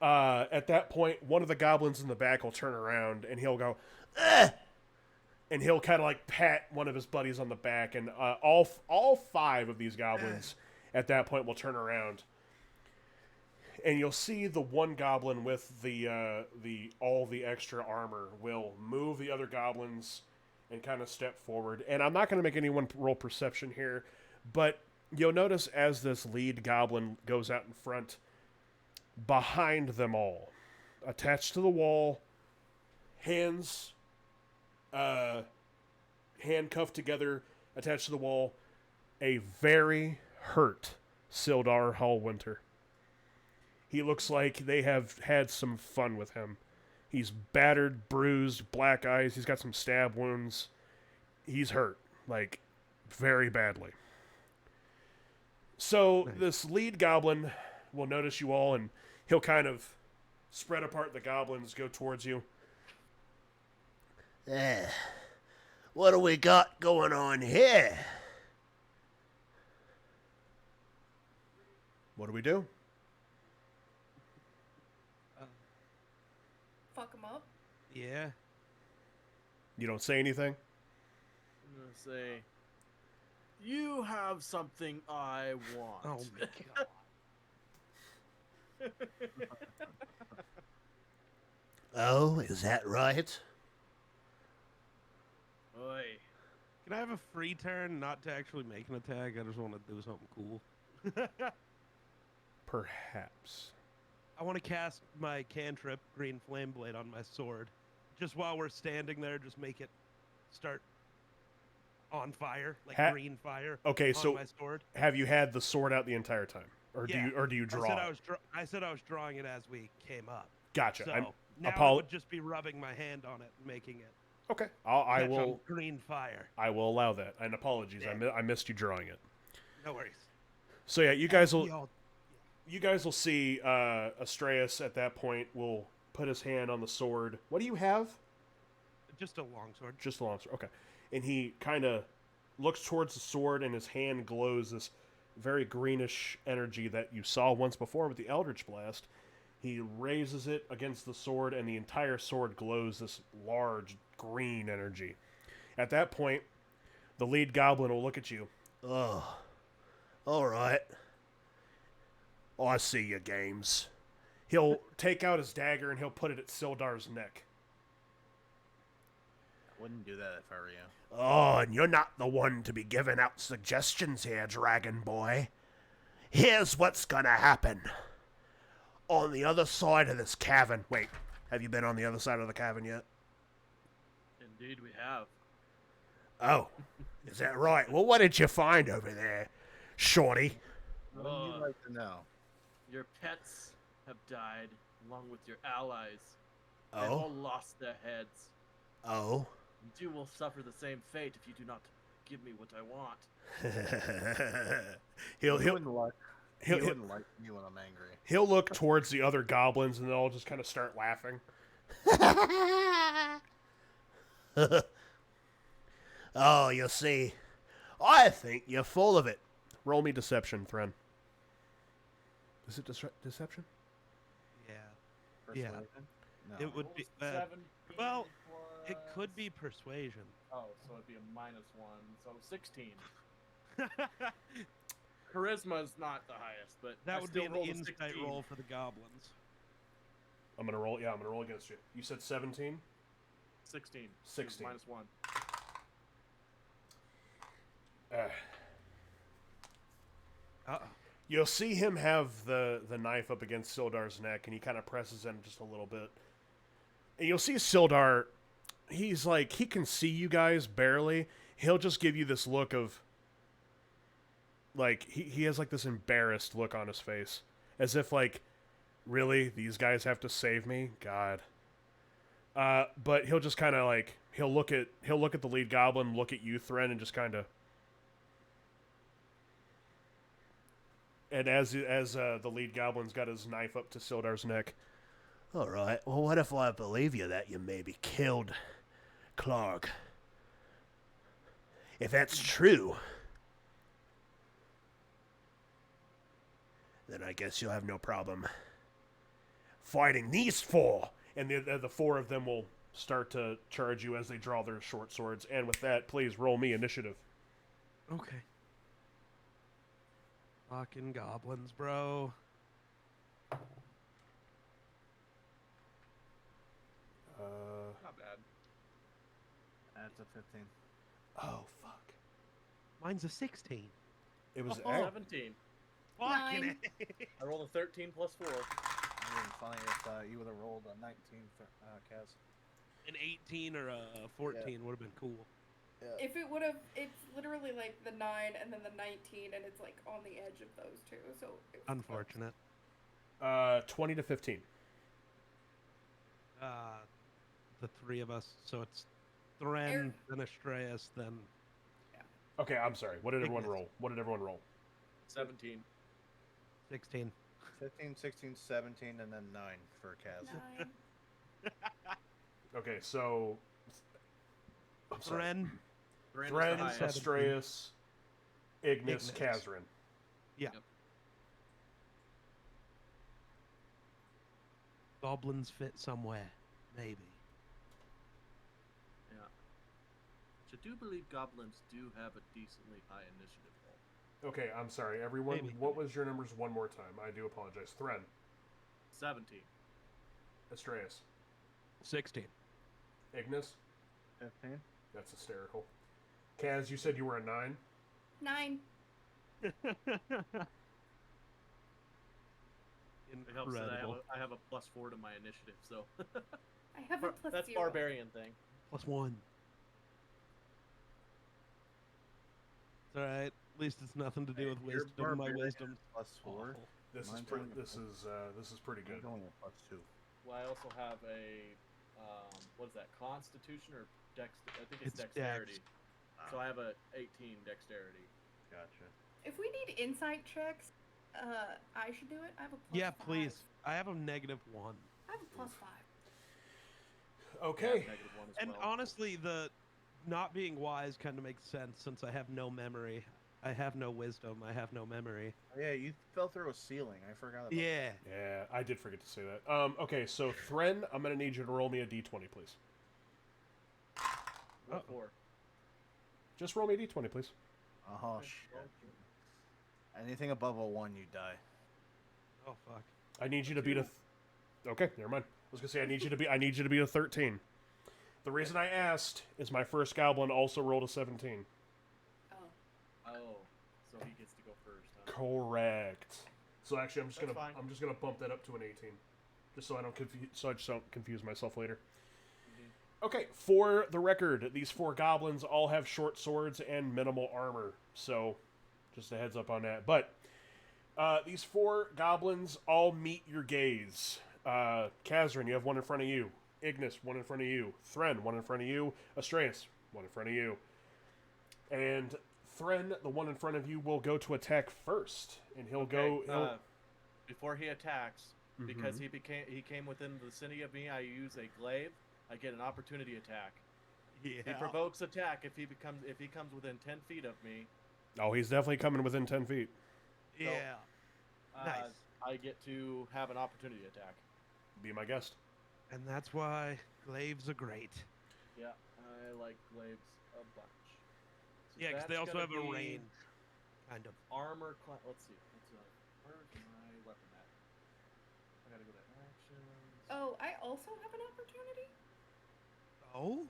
S1: At that point, one of the goblins in the back will turn around and he'll go, "Ugh!" And he'll kind of like pat one of his buddies on the back, and all 5 of these goblins at that point will turn around, and you'll see the one goblin with the all the extra armor will move the other goblins and kind of step forward. And I'm not going to make anyone roll perception here, but you'll notice as this lead goblin goes out in front, behind them all, attached to the wall, hands handcuffed together, attached to the wall, a very hurt Sildar Hallwinter. He looks like they have had some fun with him. He's battered, bruised, black eyes. He's got some stab wounds. He's hurt, like, very badly. So this lead goblin will notice you all, and he'll kind of spread apart the goblins, go towards you.
S6: What do we got going on here?
S1: What do we do?
S4: Fuck him up.
S2: Yeah.
S1: You don't say anything?
S5: I'm gonna say, you have something I want.
S2: Oh my god.
S6: Oh, is that right?
S5: Oi.
S2: Can I have a free turn not to actually make an attack? I just want to do something cool.
S1: Perhaps.
S2: I want to cast my cantrip, Green Flame Blade, on my sword. Just while we're standing there, just make it start on fire, like green fire.
S1: Okay,
S2: on
S1: so
S2: my sword.
S1: have you had the sword out the entire time? Or
S2: Yeah.
S1: do you draw it?
S2: I said I was drawing it as we came up.
S1: Gotcha.
S2: So now I would just be rubbing my hand on it, making it
S1: Okay.
S2: I
S1: I will
S2: green fire.
S1: I will allow that. And apologies,
S2: Yeah.
S1: I missed you drawing it.
S2: No worries.
S1: So yeah, you guys will
S2: Y'all-
S1: see Astreus at that point will put his hand on the sword. What do you have?
S2: Just a longsword.
S1: Just a long sword. Okay. And he kind of looks towards the sword, and his hand glows this very greenish energy that you saw once before with the Eldritch Blast. He raises it against the sword, and the entire sword glows this large green energy. At that point, the lead goblin will look at you.
S6: Oh, all right. I see your games.
S1: He'll take out his dagger, and he'll put it at Sildar's neck.
S3: I wouldn't do that if I were you.
S6: Oh, and you're not the one to be giving out suggestions here, Dragon Boy. Here's what's gonna happen. On the other side of this cavern. Wait, have you been on the other side of the cavern yet?
S5: Indeed, we have.
S6: Oh, is that right? Well, what did you find over there, Shorty?
S3: What would you like to know?
S5: Your pets have died, along with your allies. They all
S6: Oh,
S5: lost their heads.
S6: oh.
S5: And you will suffer the same fate if you do not give me what I want.
S1: He'll
S3: You wouldn't like
S1: he'll,
S3: you
S1: he'll,
S3: wouldn't like me when I'm angry.
S1: he'll look towards the other goblins, and they'll all just kind of start laughing.
S6: Oh, you see, I think you're full of it.
S1: Roll me deception, Thren. Is it deception?
S2: Yeah.
S3: Persuasion? No.
S2: It would be.
S5: 17
S2: well, it
S5: plus-
S2: could be persuasion.
S5: Oh, so it'd be a -1, so 16. Charisma is not the highest, but I
S2: That would be
S5: still
S2: an
S5: rolled a
S2: insight
S5: 16.
S2: roll for the goblins.
S1: I'm gonna roll. Yeah, I'm gonna roll against you. You said 17.
S5: 16.
S1: 16.
S5: -1.
S2: Uh-oh.
S1: You'll see him have the knife up against Sildar's neck, and he kind of presses in just a little bit. And you'll see Sildar. He's like, he can see you guys barely. He'll just give you this look of, like, he has like this embarrassed look on his face, as if like, really, these guys have to save me? God. But he'll just kind of like, he'll look at the lead goblin, look at you, Thren, and just kind of. And as the lead goblin's got his knife up to Sildar's neck.
S6: All right. Well, what if I believe you that you maybe killed Clark? If that's true, then I guess you'll have no problem fighting these four.
S1: And the four of them will start to charge you as they draw their short swords. And with that, please roll me initiative.
S2: Okay. Fucking goblins, bro.
S5: Not bad.
S3: That's a 15.
S1: Oh, fuck.
S2: Mine's a 16.
S1: It was...
S2: Oh.
S5: 17.
S2: Fucking
S4: Nine.
S5: I rolled a 13 plus 4.
S3: It would have been funny if you would have rolled a 19, Kaz.
S2: An 18 or a 14 would have been cool.
S4: If it would have, it's literally like the 9 and then the 19, and it's like on the edge of those two. So it was
S2: Unfortunate.
S1: 20 to 15.
S2: The three of us. So it's Thren, then Astreus, then
S1: Okay, I'm sorry. What did everyone
S2: Ignis.
S1: roll? What did everyone roll?
S5: 17.
S2: 16.
S3: 15, 16, 17, and then 9 for Kaz.
S4: 9.
S1: Okay, so... I'm sorry.
S2: Thren.
S1: Thren,
S5: was the highest.
S1: Astreus, Ignis,
S2: Ignis.
S1: Kazrin.
S2: Yeah.
S5: Yep.
S2: Goblins fit somewhere, maybe.
S5: Yeah. Which I do believe goblins do have a decently high initiative roll.
S1: Okay, I'm sorry. Everyone,
S2: Maybe.
S1: what was your numbers one more time? I do apologize. Thren,
S5: 17.
S1: Astreus,
S2: 16.
S1: Ignis.
S3: 15.
S1: That's hysterical. Kaz, you said you were a 9?
S4: 9.
S5: It helps that
S2: Incredible.
S5: I have a plus 4 to my initiative, so
S4: I have a plus
S5: that's
S4: 0.
S5: barbarian thing.
S2: +1. It's alright. At least it's nothing to do with
S3: Your
S2: wisdom. My
S3: barbarian
S2: wisdom's
S3: plus 4.
S2: awful.
S1: This is
S3: Mine's
S1: pretty.
S3: only a
S1: This is pretty good.
S3: Mine's only a plus 2.
S5: Well, I also have a what is that? Constitution or dex? I think it's
S2: It's
S5: dexterity.
S2: dex.
S5: So I have a 18 dexterity.
S3: Gotcha.
S4: If we need insight checks, I should do it. I have a plus
S2: Yeah,
S4: 5.
S2: please. I have a -1.
S4: I have a plus 5.
S5: I
S1: Okay.
S5: have -1 as
S2: And
S5: well.
S2: honestly, the not being wise kind of makes sense since I have no memory. I have no wisdom. I have no memory.
S3: Oh, yeah, you fell through a ceiling. I forgot about
S2: Yeah.
S1: Yeah, I did forget to say that. Okay, so Thren, I'm gonna need you to roll me a d20, please.
S5: What for?
S1: Just roll me a d20, please.
S3: that. Oh, shit. Anything above a 1, you die.
S2: Oh fuck.
S1: I need you to beat a. Okay, never mind. I was gonna say I need you to beat a 13. The reason I asked is my first goblin also rolled a 17.
S4: Oh.
S5: Oh, so he gets to go first. Huh?
S1: Correct. So actually,
S5: That's fine.
S1: I'm just gonna bump that up to an 18, just so I just don't confuse myself later.
S5: Mm-hmm.
S1: Okay, for the record, these 4 goblins all have short swords and minimal armor, so just a heads up on that. But these 4 goblins all meet your gaze. Kazrin, you have one in front of you. Ignis, one in front of you. Thren, one in front of you. Astreus, one in front of you. And Thren, the one in front of you, will go to attack first, and he'll
S5: Okay,
S1: go.
S5: before he attacks, because
S1: Mhm.
S5: he came within the vicinity of me. I use a glaive. I get an opportunity attack.
S2: Yeah.
S5: He provokes attack if he comes within 10 feet of me.
S1: Oh, he's definitely coming within 10 feet.
S2: Yeah. Nice.
S5: I get to have an opportunity attack.
S1: Be my guest.
S2: And that's why glaives are great.
S5: Yeah, I like glaives a bunch. So
S2: Yeah, because they
S5: that's
S2: also have
S5: gonna
S2: a
S5: be
S2: range. Kind of.
S5: Armor class. Let's see. Where's my weapon at? I gotta go to actions.
S4: Oh, I also have an opportunity?
S2: Oh?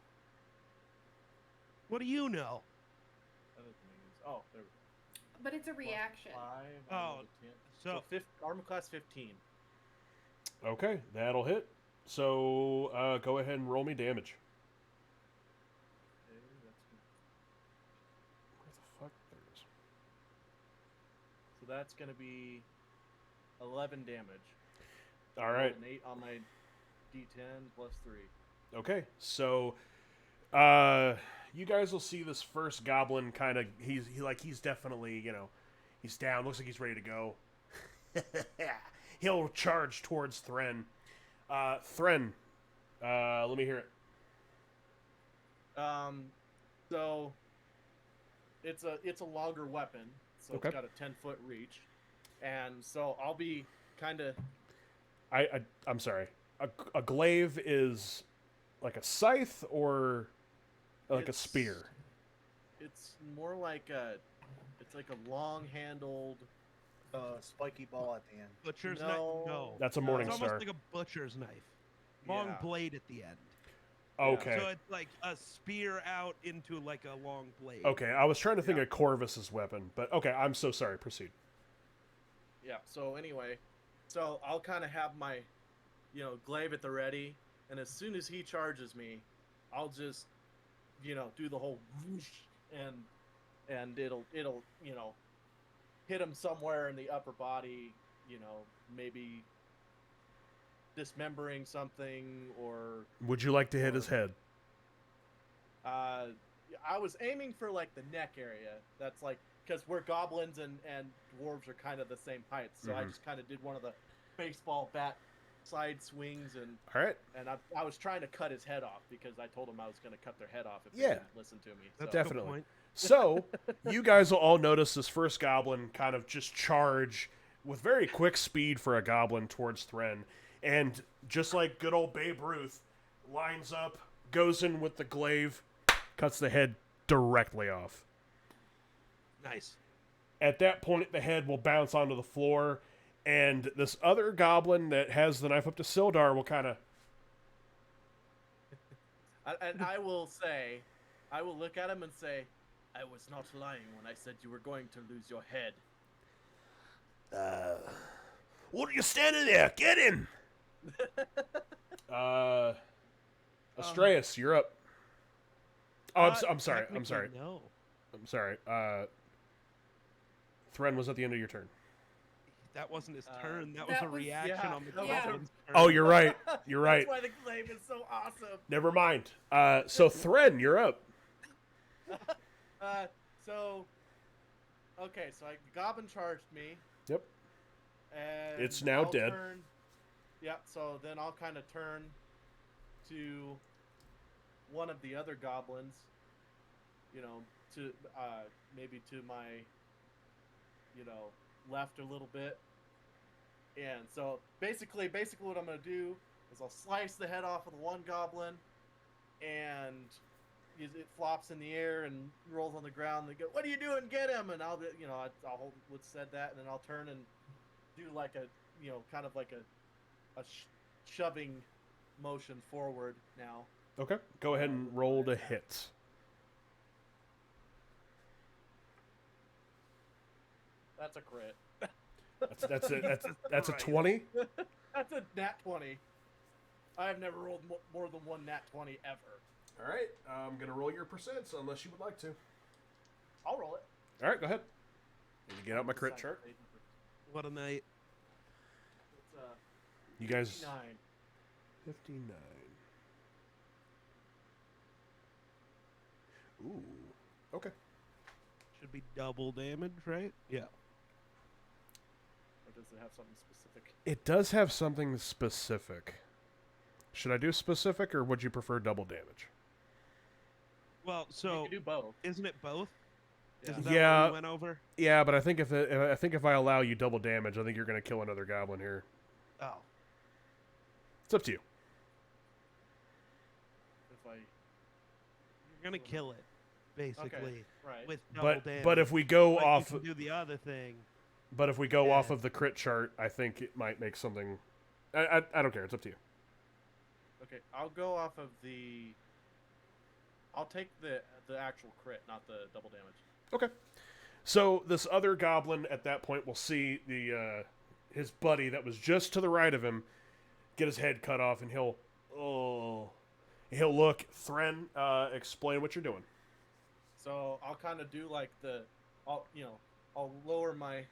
S2: What do you know?
S5: That doesn't make any sense. Oh, there we go.
S4: But it's a reaction.
S5: +5.
S2: Oh, so
S5: armor class 15.
S1: Okay, that'll hit. So go ahead and roll me damage.
S5: Okay, that's good.
S1: Where the fuck? There it is.
S5: So that's gonna be 11 damage.
S1: All right.
S5: An 8 on my D10 plus 3.
S1: Okay, so you guys will see this first goblin kind of he's definitely, he's down, looks like he's ready to go. He'll charge towards Thren. Thren, let me hear it.
S5: So it's a longer weapon, so
S1: Okay.
S5: it's got a 10-foot reach, And so I'll be kind of.
S1: I'm sorry. A glaive is like a scythe or like a
S5: It's-
S1: spear.
S5: It's more like a. It's like a long-handled.
S3: Spiky ball at the end.
S2: Butcher's knife?
S5: No.
S2: No.
S1: That's a
S5: No.
S1: morning
S2: It's
S1: star.
S2: almost like a butcher's knife. Long
S5: Yeah.
S2: blade at the end.
S1: Okay.
S2: So it's like a spear out into like a long blade.
S1: Okay, I was trying to think
S5: Yeah.
S1: of Corvus's weapon, but okay, I'm so sorry. Proceed.
S5: Yeah. So anyway, so I'll kind of have my, glaive at the ready, and as soon as he charges me, I'll just, do the whole whoosh, and it'll hit him somewhere in the upper body, maybe dismembering something or
S1: Would you like to hit his head?
S5: I was aiming for like the neck area. That's like because we're goblins and dwarves are kind of the same height, so I
S1: Mhm.
S5: just kind of did one of the baseball bat side swings and
S1: All right.
S5: I was trying to cut his head off because I told him I was going to cut their head off if
S1: Yeah.
S5: they didn't listen to me. So.
S2: That's a good
S1: Definitely.
S2: point.
S1: So, you guys will all notice this first goblin kind of just charge with very quick speed for a goblin towards Thren. And just like good old Babe Ruth, lines up, goes in with the glaive, cuts the head directly off.
S2: Nice.
S1: At that point, the head will bounce onto the floor, and this other goblin that has the knife up to Sildar will kind of...
S5: And I will look at him and say, I was not lying when I said you were going to lose your head.
S6: What are you standing there? Get him!
S1: Astreus, you're up. Oh, I'm sorry. I'm
S2: Technically,
S1: sorry.
S2: No.
S1: I'm sorry. Thren was at the end of your turn.
S2: That wasn't his turn. That was
S4: that
S2: a
S4: was-
S2: reaction
S5: yeah,
S2: on the
S5: that was
S2: goblin's turn.
S1: Oh, you're right. You're right.
S5: That's why the glaive is so awesome.
S1: Never mind. So Thren, you're up.
S5: So goblin charged me.
S1: Yep.
S5: And
S1: It's now
S5: I'll
S1: dead.
S5: So then I'll kind of turn to one of the other goblins, to maybe to my, left a little bit. And so basically what I'm going to do is I'll slice the head off of the one goblin, and it flops in the air and rolls on the ground. They go, "What are you doing? Get him!" And I'll hold what said that, and then I'll turn and do like a, kind of like a shoving motion forward now.
S1: Okay. Go ahead and roll to hit.
S5: That's a crit.
S1: That's a
S2: Right.
S1: 20.
S5: That's a nat 20. I have never rolled more than one nat 20 ever.
S1: All right. I'm gonna roll your percents unless you would like to.
S5: I'll roll it.
S1: All right. Go ahead. Let me get out my crit chart.
S2: What a night.
S5: It's
S1: You guys.
S5: 9.
S1: 59. Ooh. Okay.
S2: Should be double damage, right? Yeah.
S5: Or does it have something specific?
S1: It does have something specific. Should I do specific, or would you prefer double damage?
S2: Well,
S5: You
S2: so
S5: can do both.
S2: isn't it both?
S5: Yeah.
S2: Isn't that
S1: Yeah.
S2: what we went over?
S1: Yeah, but I think if I allow you double damage, I think you're gonna kill another goblin here.
S2: Oh.
S1: It's up to you.
S5: If I.
S2: You're gonna kill it, basically,
S5: Right.
S2: with double damage.
S1: But if we go
S2: But
S1: off,
S2: you can do the other thing.
S1: but if we go
S2: Yeah.
S1: off of the crit chart, I think it might make something. I don't care. It's up to you.
S5: Okay, I'll go off of the. I'll take the actual crit, not the double damage.
S1: Okay. So this other goblin at that point will see the his buddy that was just to the right of him get his head cut off, and he'll look. Thren, explain what you're doing.
S5: So I'll kind of do like I'll lower my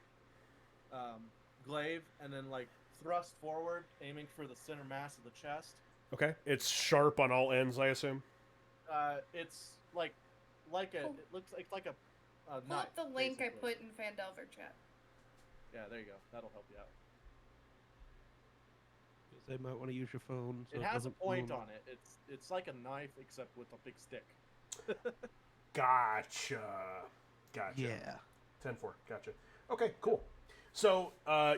S5: glaive and then like thrust forward, aiming for the center mass of the chest.
S1: Okay. It's sharp on all ends, I assume.
S5: It's like a.
S4: Oh.
S5: It looks like a
S4: Pull
S5: knife.
S4: up the link
S5: basically.
S4: I put in Phandelver chat.
S5: Yeah, there you go. That'll help you out.
S2: They might want to use your phone. So
S5: It has a
S2: doesn't
S5: point
S2: ruin-
S5: on it. It's like a knife except with a big stick.
S1: Gotcha.
S2: Yeah.
S1: 10-4. Gotcha. Okay, cool. So,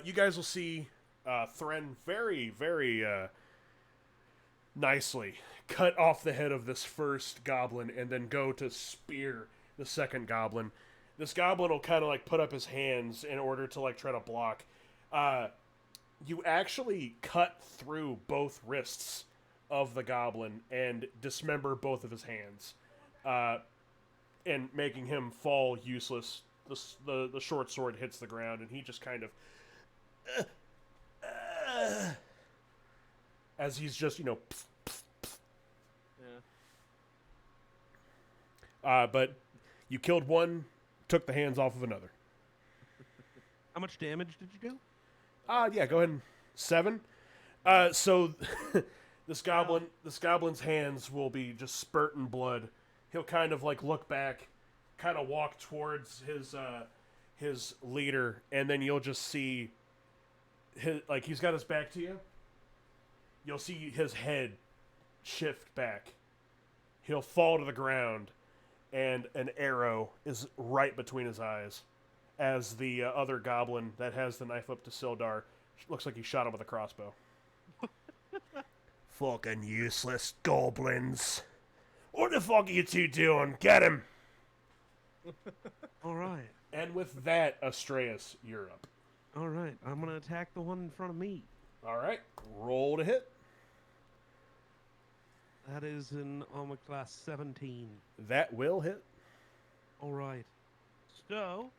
S1: you guys will see Thren very, very nicely cut off the head of this first goblin and then go to spear the second goblin. This goblin will kind of like put up his hands in order to like try to block. You actually cut through both wrists of the goblin and dismember both of his hands, and making him fall useless. The short sword hits the ground, and he just kind of, as he's just
S5: Yeah.
S1: but you killed one, took the hands off of another.
S2: How much damage did you do?
S1: Yeah, go ahead and 7. So this goblin's hands will be just spurting blood. He'll kind of like look back, kind of walk towards his leader, and then you'll just see he's got his back to you. You'll see his head shift back. He'll fall to the ground, and an arrow is right between his eyes, as the other goblin that has the knife up to Sildar looks like he shot him with a crossbow.
S6: Fucking useless goblins. What the fuck are you two doing? Get him!
S2: All right.
S1: And with that, Astreus, you're up.
S2: All right. I'm going to attack the one in front of me.
S1: All right, roll to hit.
S2: That is an armor class 17.
S1: That will hit.
S2: All right. So,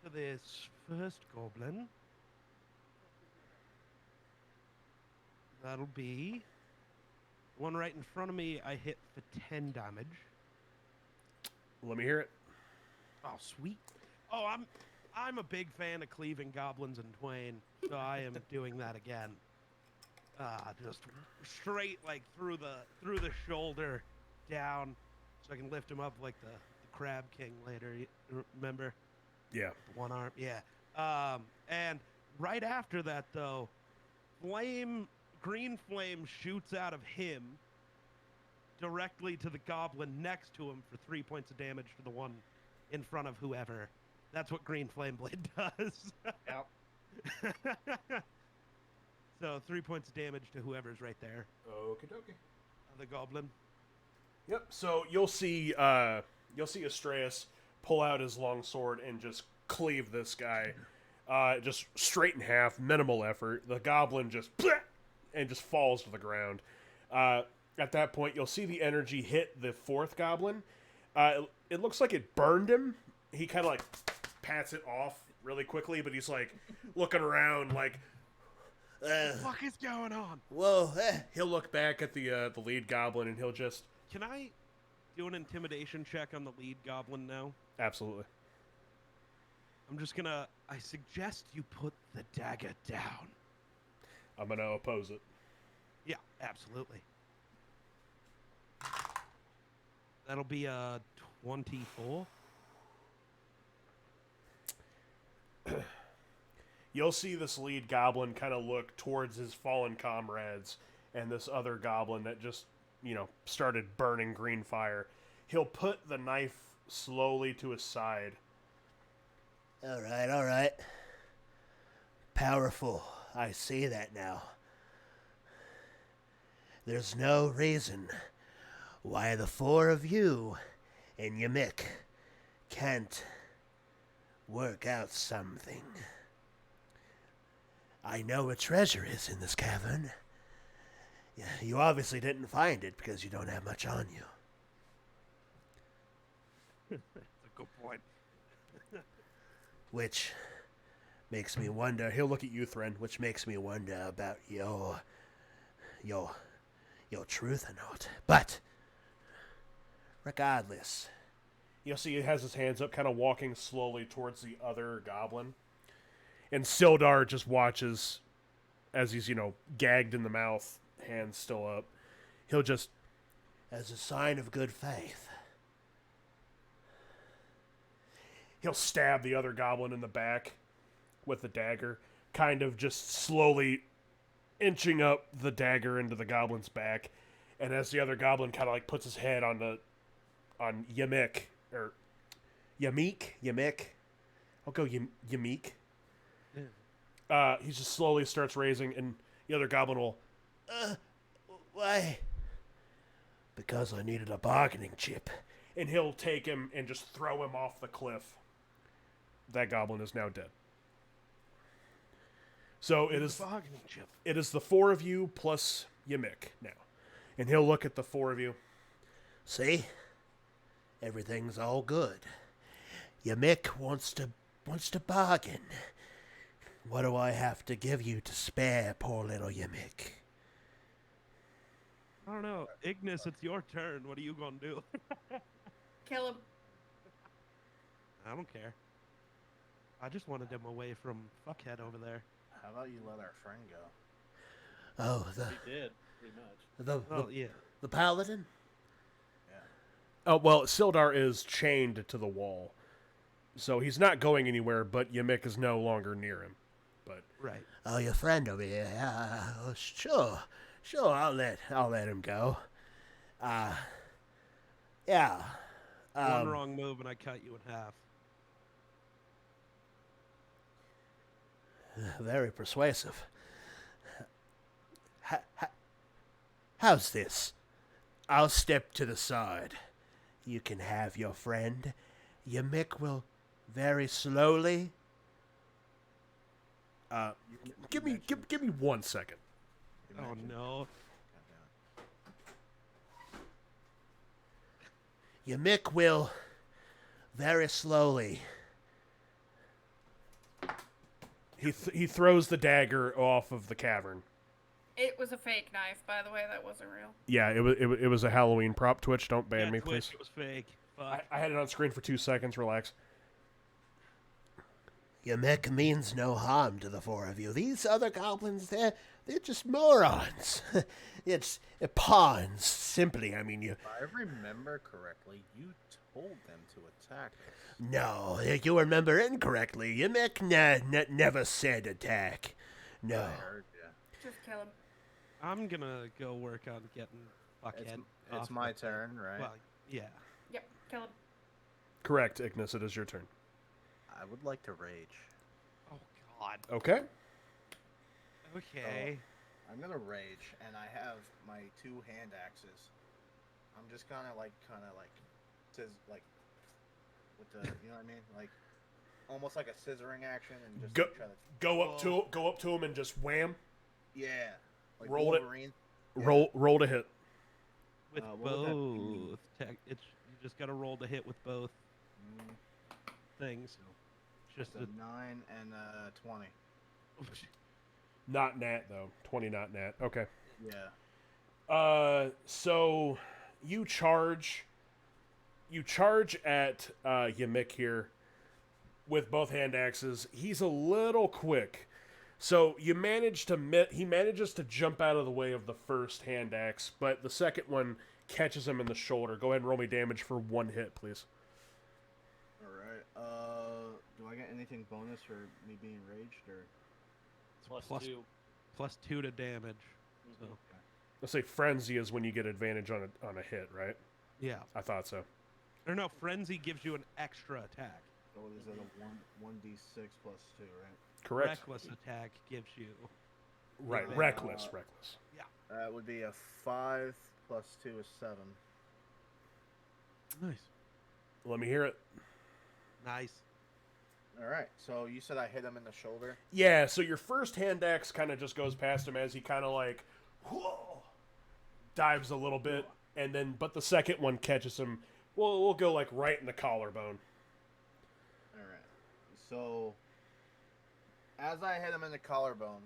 S2: to this first goblin, that'll be the one right in front of me. I hit for 10 damage.
S1: Let me hear it.
S2: Oh, sweet. Oh, I'm a big fan of cleaving goblins in twain, so I am doing that again. Just straight like through the shoulder down, so I can lift him up like the Crab King later. Remember?
S1: Yeah.
S2: The one arm, yeah. And right after that, though, green flame shoots out of him directly to the goblin next to him for 3 points of damage to the one in front of whoever. That's what green flame blade does.
S5: Yep.
S2: So 3 points of damage to whoever's right there.
S1: Okie dokie.
S2: The goblin.
S1: Yep. So you'll see Astreus pull out his long sword and just cleave this guy, just straight in half, minimal effort. The goblin just and just falls to the ground. At that point, you'll see the energy hit the fourth goblin. It looks like it burned him. He kind of like pats it off really quickly, but he's like looking around like,
S2: What the fuck is going on?
S1: whoa. He'll look back at the lead goblin and he'll just
S2: Can I do an intimidation check on the lead goblin now?
S1: absolutely.
S2: I suggest you put the dagger down.
S1: I'm gonna oppose it.
S2: Yeah, absolutely. That'll be a 24.
S1: You'll see this lead goblin kind of look towards his fallen comrades and this other goblin that just, started burning green fire. He'll put the knife slowly to his side.
S6: All right. Powerful. I see that now. There's no reason why the 4 of you and Yamik can't work out something. I know a treasure is in this cavern. You obviously didn't find it because you don't have much on you.
S2: That's a good point.
S6: Which makes me wonder. He'll look at you, Thren, which makes me wonder about your truth or not. But regardless,
S1: You'll see he has his hands up, kind of walking slowly towards the other goblin. And Sildar just watches as he's, gagged in the mouth, hands still up. He'll just,
S6: as a sign of good faith,
S1: he'll stab the other goblin in the back with the dagger, kind of just slowly inching up the dagger into the goblin's back. And as the other goblin kind of like puts his head on Yamik, or Yamik? I'll go Yamik. He just slowly starts raising, and the other goblin will,
S6: Why? Because I needed a bargaining chip.
S1: and he'll take him and just throw him off the cliff. That goblin is now dead. So it is
S2: Bargaining chip.
S1: it is the 4 of you plus Ymik now. And he'll look at the 4 of you.
S6: See? Everything's all good. Ymik wants to bargain. What do I have to give you to spare poor little Ymik?
S2: I don't know. Ignis, it's your turn. What are you going to do?
S4: Kill him.
S2: I don't care. I just wanted him away from fuckhead over there.
S3: How about you let our friend go?
S6: Oh,
S5: He did, pretty much.
S2: Well, yeah.
S6: the paladin?
S1: Oh, well, Sildar is chained to the wall. So he's not going anywhere, but Ymik is no longer near him. But
S2: Right.
S6: Oh, your friend over here. Sure, I'll let him go. Yeah.
S2: One wrong move and I cut you in half.
S6: Very persuasive. How's this? I'll step to the side. You can have your friend. Ymik will very slowly.
S1: give me 1 second.
S3: You
S2: Oh,
S3: mentioned-
S2: no.
S3: God damn it.
S6: Ymik will very slowly.
S1: He throws the dagger off of the cavern.
S4: It was a fake knife, by the way. That wasn't real.
S1: Yeah, it was a Halloween prop. Twitch, don't ban
S2: Yeah,
S1: me,
S2: Twitch,
S1: please.
S2: it was fake. Fuck.
S1: I had it on screen for 2 seconds. Relax.
S6: Ymik means no harm to the 4 of you. These other goblins, they're just morons. It's pawns, simply. I mean,
S3: If I remember correctly, you told them to attack us.
S6: No, you remember incorrectly. Ymik never said attack. No.
S3: I heard ya.
S4: Just kill him.
S2: I'm going to go work on getting fuckhead
S3: It's
S2: off
S3: my
S2: the-
S3: turn, right?
S2: Well, yeah.
S4: Yep, kill him.
S1: Correct, Ignis. It is your turn.
S3: I would like to rage.
S2: Oh, God.
S1: Okay.
S2: Okay.
S3: I'm gonna rage, and I have my 2 hand axes. I'm just gonna like with the, you know what I mean, like almost like a scissoring action, and just
S1: Go-
S3: like, try to
S1: Go up to him and just wham.
S3: yeah, like
S1: Roll it.
S3: Wolverine.
S1: Roll to hit.
S2: With
S3: what would that be?
S2: both. You just got to roll to hit with both
S3: Mm,
S2: things. Just
S3: so 9 and 20.
S1: Not nat though. 20 not nat. Okay.
S3: Yeah.
S1: So you charge at Ymik here with both hand axes. He's a little quick. So he manages to jump out of the way of the first hand axe, but the second one catches him in the shoulder. Go ahead and roll me damage for 1 hit, please.
S3: All right. Do I get anything bonus for me being raged or?
S2: plus
S5: 2.
S2: +2 to damage. So,
S1: Let's say frenzy is when you get advantage on a hit, right?
S2: yeah.
S1: I thought so.
S2: Or no, frenzy gives you an extra attack.
S3: So is that a 1d6 plus 2, right?
S1: Correct.
S2: Reckless attack gives you.
S1: Right.
S3: Yeah.
S1: Reckless.
S3: That would be a 5 plus 2 is 7.
S2: Nice.
S1: Let me hear it.
S2: Nice.
S3: All right. So you said I hit him in the shoulder.
S1: Yeah, so your first hand axe kind of just goes past him as he kind of like whoa, dives a little bit, and then but the second one catches him. We'll go like right in the collarbone.
S3: All right. So as I hit him in the collarbone,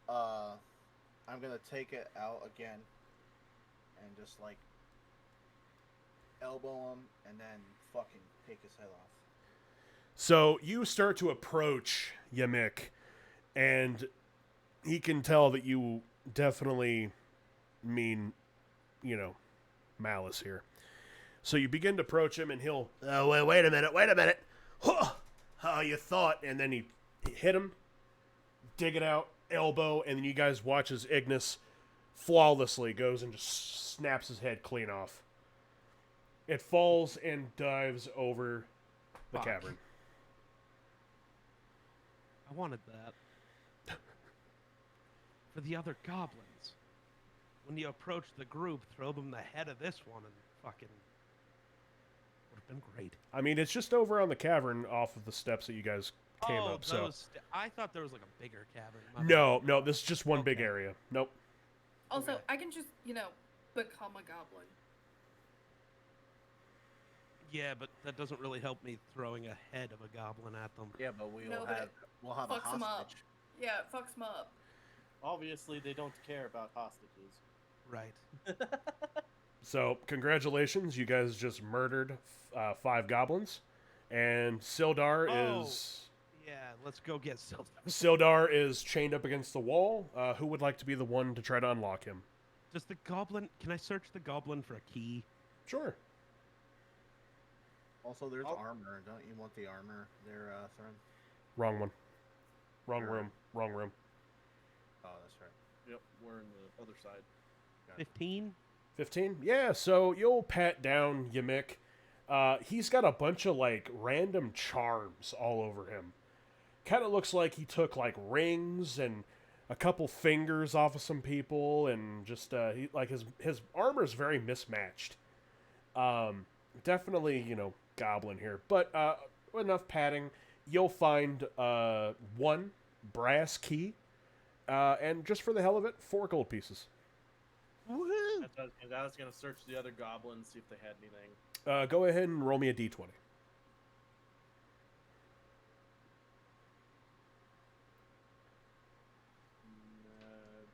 S3: I'm gonna take it out again and just like elbow him and then fucking take his head off.
S1: So you start to approach Ymik, and he can tell that you definitely mean, malice here. So you begin to approach him, and he'll,
S6: Oh, wait a minute.
S1: huh, how you thought, and then he hit him, dig it out, elbow, and then you guys watch as Ignis flawlessly goes and just snaps his head clean off. It falls and dives over the
S2: Fuck.
S1: cavern.
S2: I wanted that. For the other goblins. When you approach the group, throw them the head of this one and fucking... Would have been great.
S1: I mean, it's just over on the cavern off of the steps that you guys came
S2: Oh,
S1: up, so...
S2: I thought there was like a bigger cavern. My bad.
S1: No, this is just one big
S2: Okay.
S1: area. Nope.
S4: Also,
S2: Okay.
S4: I can just, become a goblin.
S2: Yeah, but that doesn't really help me throwing a head of a goblin at them.
S3: Yeah, but
S4: No, but
S3: we'll have a
S4: fucks 'em up.
S3: hostage.
S4: Yeah, it fucks them up.
S5: Obviously, they don't care about hostages.
S2: Right.
S1: So, congratulations. You guys just murdered 5 goblins. And Sildar
S2: Oh.
S1: is...
S2: Yeah, let's go get Sildar.
S1: Sildar is chained up against the wall. Who would like to be the one to try to unlock him?
S2: Does the goblin... Can I search the goblin for a key?
S1: Sure.
S3: Also, there's
S5: I'll-
S3: armor. Don't you want the armor there, Thrun?
S1: Wrong one. Wrong
S3: Sure.
S1: room. Wrong room.
S3: Oh, that's right.
S5: Yep, we're in the other side.
S2: 15?
S1: 15? Yeah, so you'll pat down Yamik. He's got a bunch of, random charms all over him. Kind of looks like he took, rings and a couple fingers off of some people, and just, his armor's very mismatched. Definitely, goblin here. But, enough patting. You'll find, 1 brass key, and just for the hell of it, 4 gold pieces.
S2: Woohoo!
S5: I was gonna search the other goblins, see if they had anything.
S1: Go ahead and roll me a d20.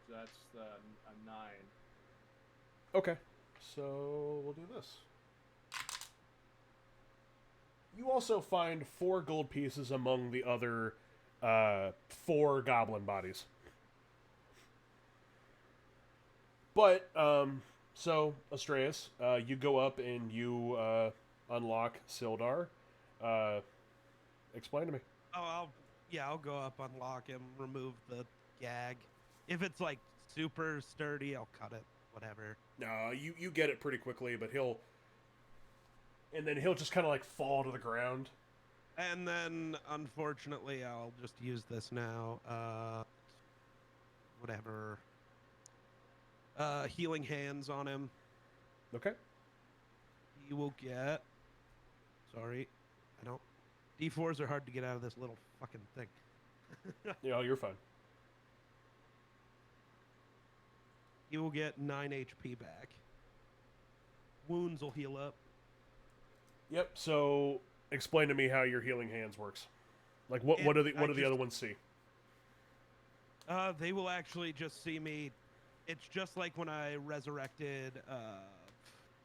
S5: That's a 9.
S1: Okay, so we'll do this. You also find 4 gold pieces among the other 4 goblin bodies. But, so, Astreus, you go up and you unlock Sildar. Explain to me.
S2: Oh, I'll go up, unlock him, remove the gag. If it's, super sturdy, I'll cut it. Whatever.
S1: No, you get it pretty quickly, but he'll just kind of fall to the ground.
S2: And then, unfortunately, I'll just use this now. Whatever. Healing hands on him.
S1: Okay.
S2: He will get... Sorry. I don't... D4s are hard to get out of this little fucking thing.
S1: Yeah, you're fine.
S2: He will get 9 HP back. Wounds will heal up.
S1: Yep. So, explain to me how your healing hands works. What do the other ones see?
S2: They will actually just see me. It's just like when I resurrected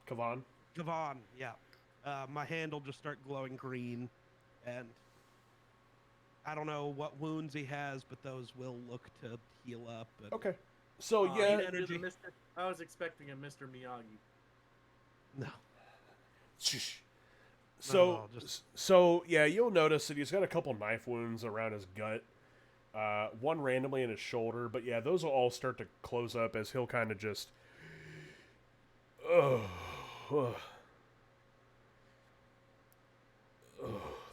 S1: Kavan?
S2: Gavan. Yeah. My hand will just start glowing green, and I don't know what wounds he has, but those will look to heal up. And
S1: Okay. So
S5: Oh,
S1: yeah,
S5: you did the I was expecting a Mr. Miyagi.
S2: No.
S1: Shh.
S2: No, just-
S1: So yeah, you'll notice that he's got a couple knife wounds around his gut, one randomly in his shoulder. But yeah, those will all start to close up as he'll kind of just.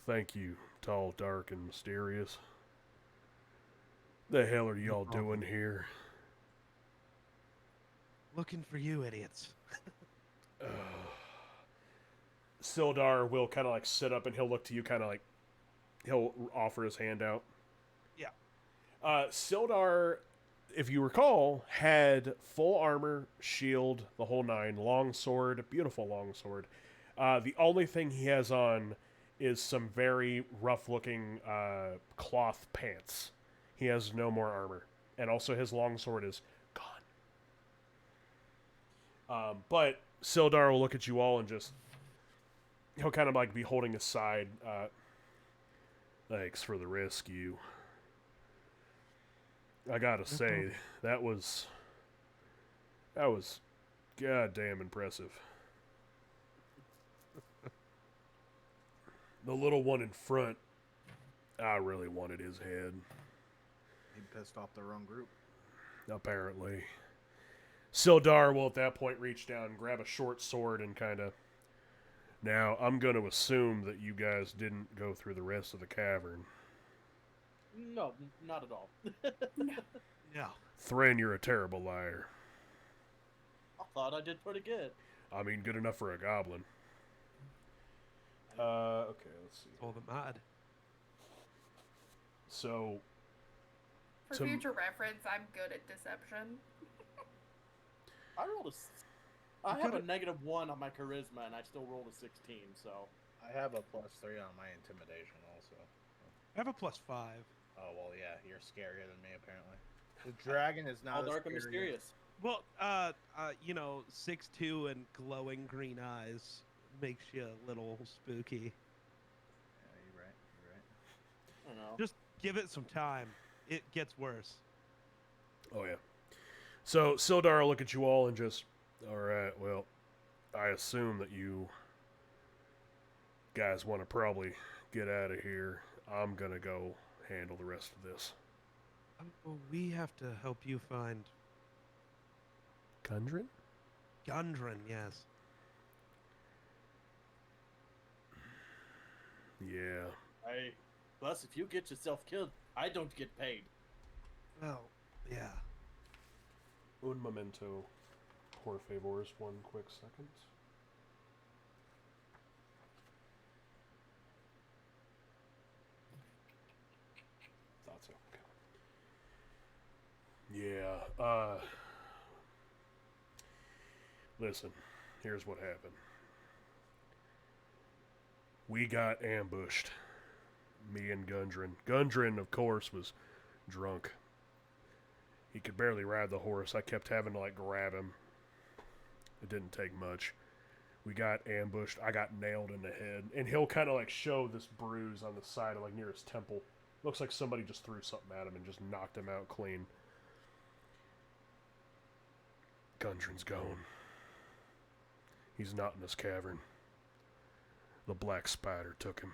S1: Thank you, tall, dark, and mysterious. The hell are y'all doing here?
S2: Looking for you, idiots.
S1: Sildar will kind of sit up and he'll look to you, he'll offer his hand out.
S2: Yeah.
S1: Sildar, if you recall, had full armor, shield, the whole 9, long sword, beautiful long sword. The only thing he has on is some very rough-looking cloth pants. He has no more armor, and also his long sword is gone. But Sildar will look at you all and he'll kind of be holding his side. Thanks for the rescue. I gotta say, that was goddamn impressive. The little one in front, I really wanted his head.
S3: He pissed off the wrong group.
S1: Apparently. Sildar will at that point reach down and grab a short sword and kind of... Now, I'm going to assume that you guys didn't go through the rest of the cavern.
S5: No, not at all.
S2: No.
S1: Thran, you're a terrible liar.
S5: I thought I did pretty good.
S1: I mean, good enough for a goblin. Okay, let's see.
S2: All the mod.
S1: So,
S4: For
S1: To-
S4: future reference, I'm good at deception.
S5: I rolled I have a -1 on my charisma, and I still rolled a 16. So
S3: I have a +3 on my intimidation also.
S2: I have a +5.
S3: Oh well, yeah, you're scarier than me apparently. The dragon is not
S5: all
S3: as
S5: dark and
S3: scary.
S5: mysterious.
S2: Well, 6'2" and glowing green eyes makes you a little spooky.
S3: Yeah, you're right. You're right.
S5: I don't know.
S2: Just give it some time. It gets worse.
S1: oh yeah. So Sildar will look at you all and just, all right. Well, I assume that you guys want to probably get out of here. I'm gonna go handle the rest of this.
S2: Well, we have to help you find
S1: Gundren?
S2: Gundren, yes.
S1: Yeah.
S5: Hey, plus if you get yourself killed, I don't get paid.
S2: Well, yeah.
S1: Un momento, por favors. One quick second. Thought so. Okay. Yeah. Listen, here's what happened. We got ambushed. Me and Gundren. Gundren, of course, was drunk. He could barely ride the horse. I kept having to, grab him. It didn't take much. We got ambushed. I got nailed in the head. And he'll kind of, show this bruise on the side of, near his temple. Looks like somebody just threw something at him and just knocked him out clean. Gundren's gone. He's not in this cavern. The black spider took him.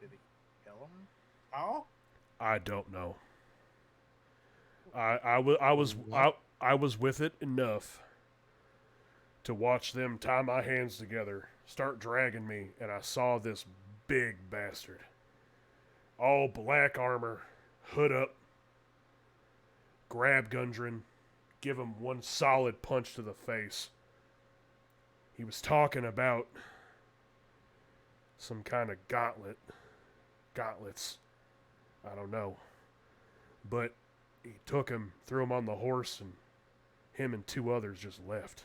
S3: Did he kill him?
S5: How?
S1: I don't know. I was with it enough to watch them tie my hands together, start dragging me, and I saw this big bastard. All black armor, hood up, grab Gundren, give him one solid punch to the face. He was talking about some kind of gauntlets. I don't know. But he took him, threw him on the horse, and him and two others just left.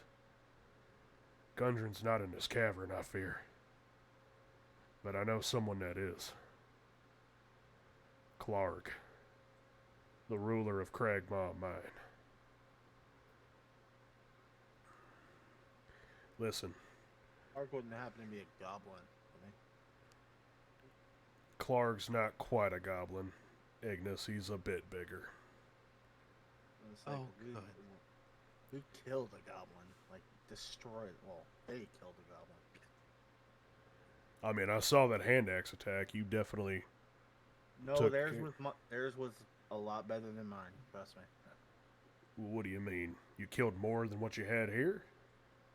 S1: Gundren's not in this cavern, I fear. But I know someone that is. Clark, the ruler of Cragmaw Mine. Listen,
S3: Ark wouldn't happen to be a goblin, would he?
S1: Clark's not quite a goblin. Ignis, he's a bit bigger.
S3: It's
S2: Oh,
S3: we,
S2: good.
S3: we killed a goblin. Destroyed. Well, they killed a goblin.
S1: I mean, I saw that hand axe attack. You definitely...
S3: No,
S1: Took
S3: theirs
S1: care.
S3: was a lot better than mine. Trust me.
S1: What do you mean? You killed more than what you had here?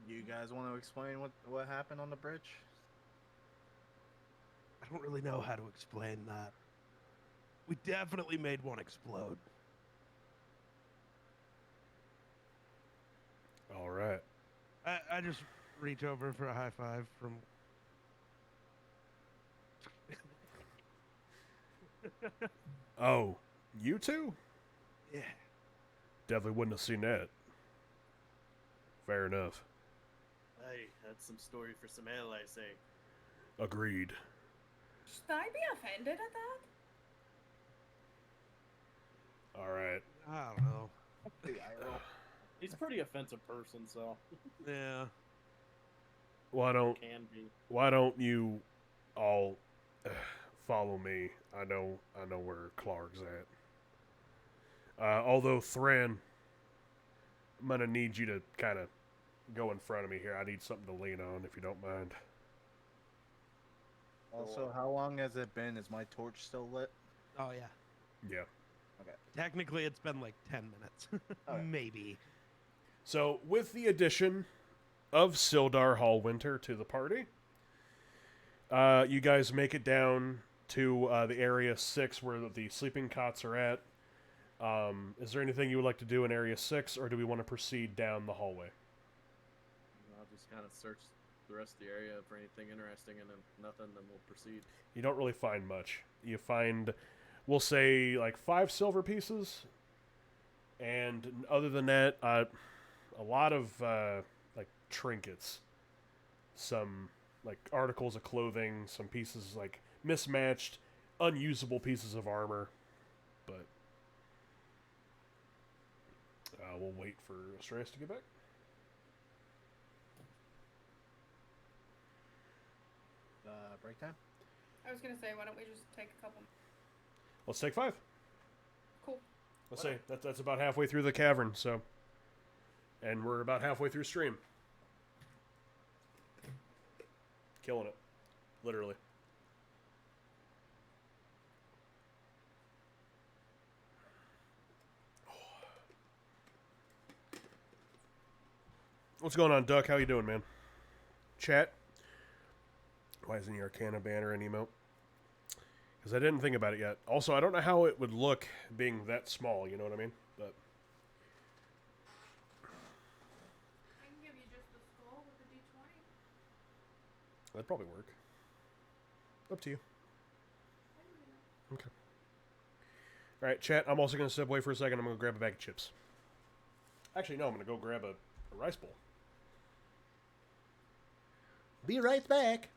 S3: You guys want to explain what happened on the bridge?
S2: I don't really know how to explain that. We definitely made one explode.
S1: All right.
S2: I just reach over for a high five from.
S1: Oh, you two?
S2: Yeah.
S1: Definitely wouldn't have seen that. Fair enough.
S5: Hey, that's some story for some ale, I say.
S1: Agreed.
S4: Should I be offended at that?
S1: All right.
S2: I don't know.
S5: He's a pretty offensive person, so
S2: Yeah.
S1: Why don't you all follow me? I know where Clark's at. Although Thran, I'm gonna need you to kind of go in front of me here. I need something to lean on, if you don't mind.
S3: Also, how long has it been? Is my torch still lit?
S2: Oh yeah.
S1: Yeah.
S2: Technically, it's been like 10 minutes,
S3: Okay.
S2: maybe.
S1: So, with the addition of Sildar Hallwinter to the party, You guys make it down to the area 6 where the sleeping cots are at. Is there anything you would like to do in area 6, or do we want to proceed down the hallway?
S5: I'll just kind of search the rest of the area for anything interesting, and if nothing, then we'll proceed.
S1: You don't really find much. You find, we'll say, like 5 silver pieces, and other than that, a lot of like trinkets, some like articles of clothing, some pieces like mismatched, unusable pieces of armor, but we'll wait for Astraeus to get back.
S3: Break time?
S4: I was gonna say, why don't we just take a couple?
S1: Let's take 5.
S4: Cool.
S1: Let's say that's about halfway through the cavern, so, and we're about halfway through stream. Killing it, literally. What's going on, Duck? How you doing, man? Chat? Why isn't the Arcana banner an emote? Because I didn't think about it yet. Also, I don't know how it would look being that small, you know what I mean? But
S4: I can give you just the skull with the D20.
S1: that'd probably work. Up to you. Okay. Alright, chat, I'm also going to step away for a second. I'm going to grab a bag of chips. Actually, no, I'm going to go grab a rice bowl. Be right back.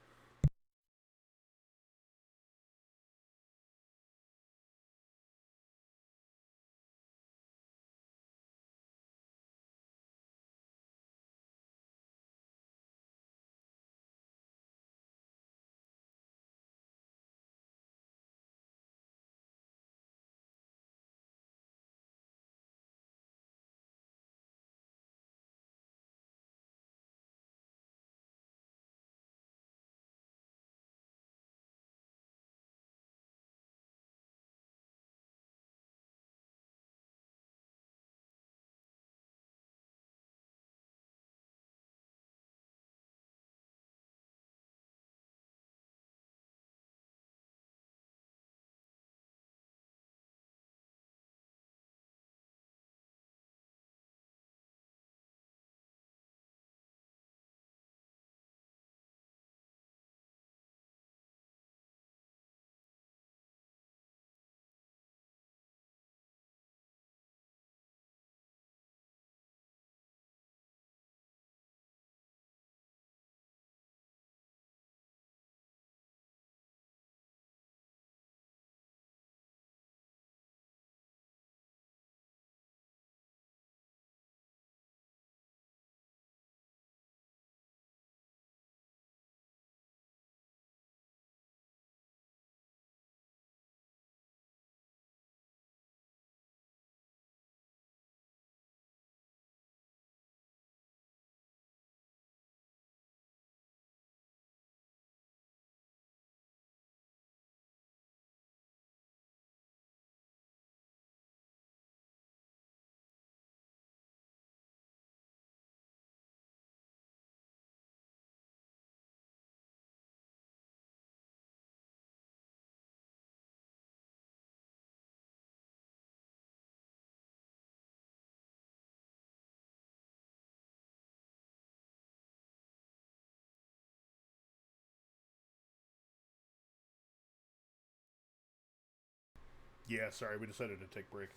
S1: Yeah, sorry, we decided to take break.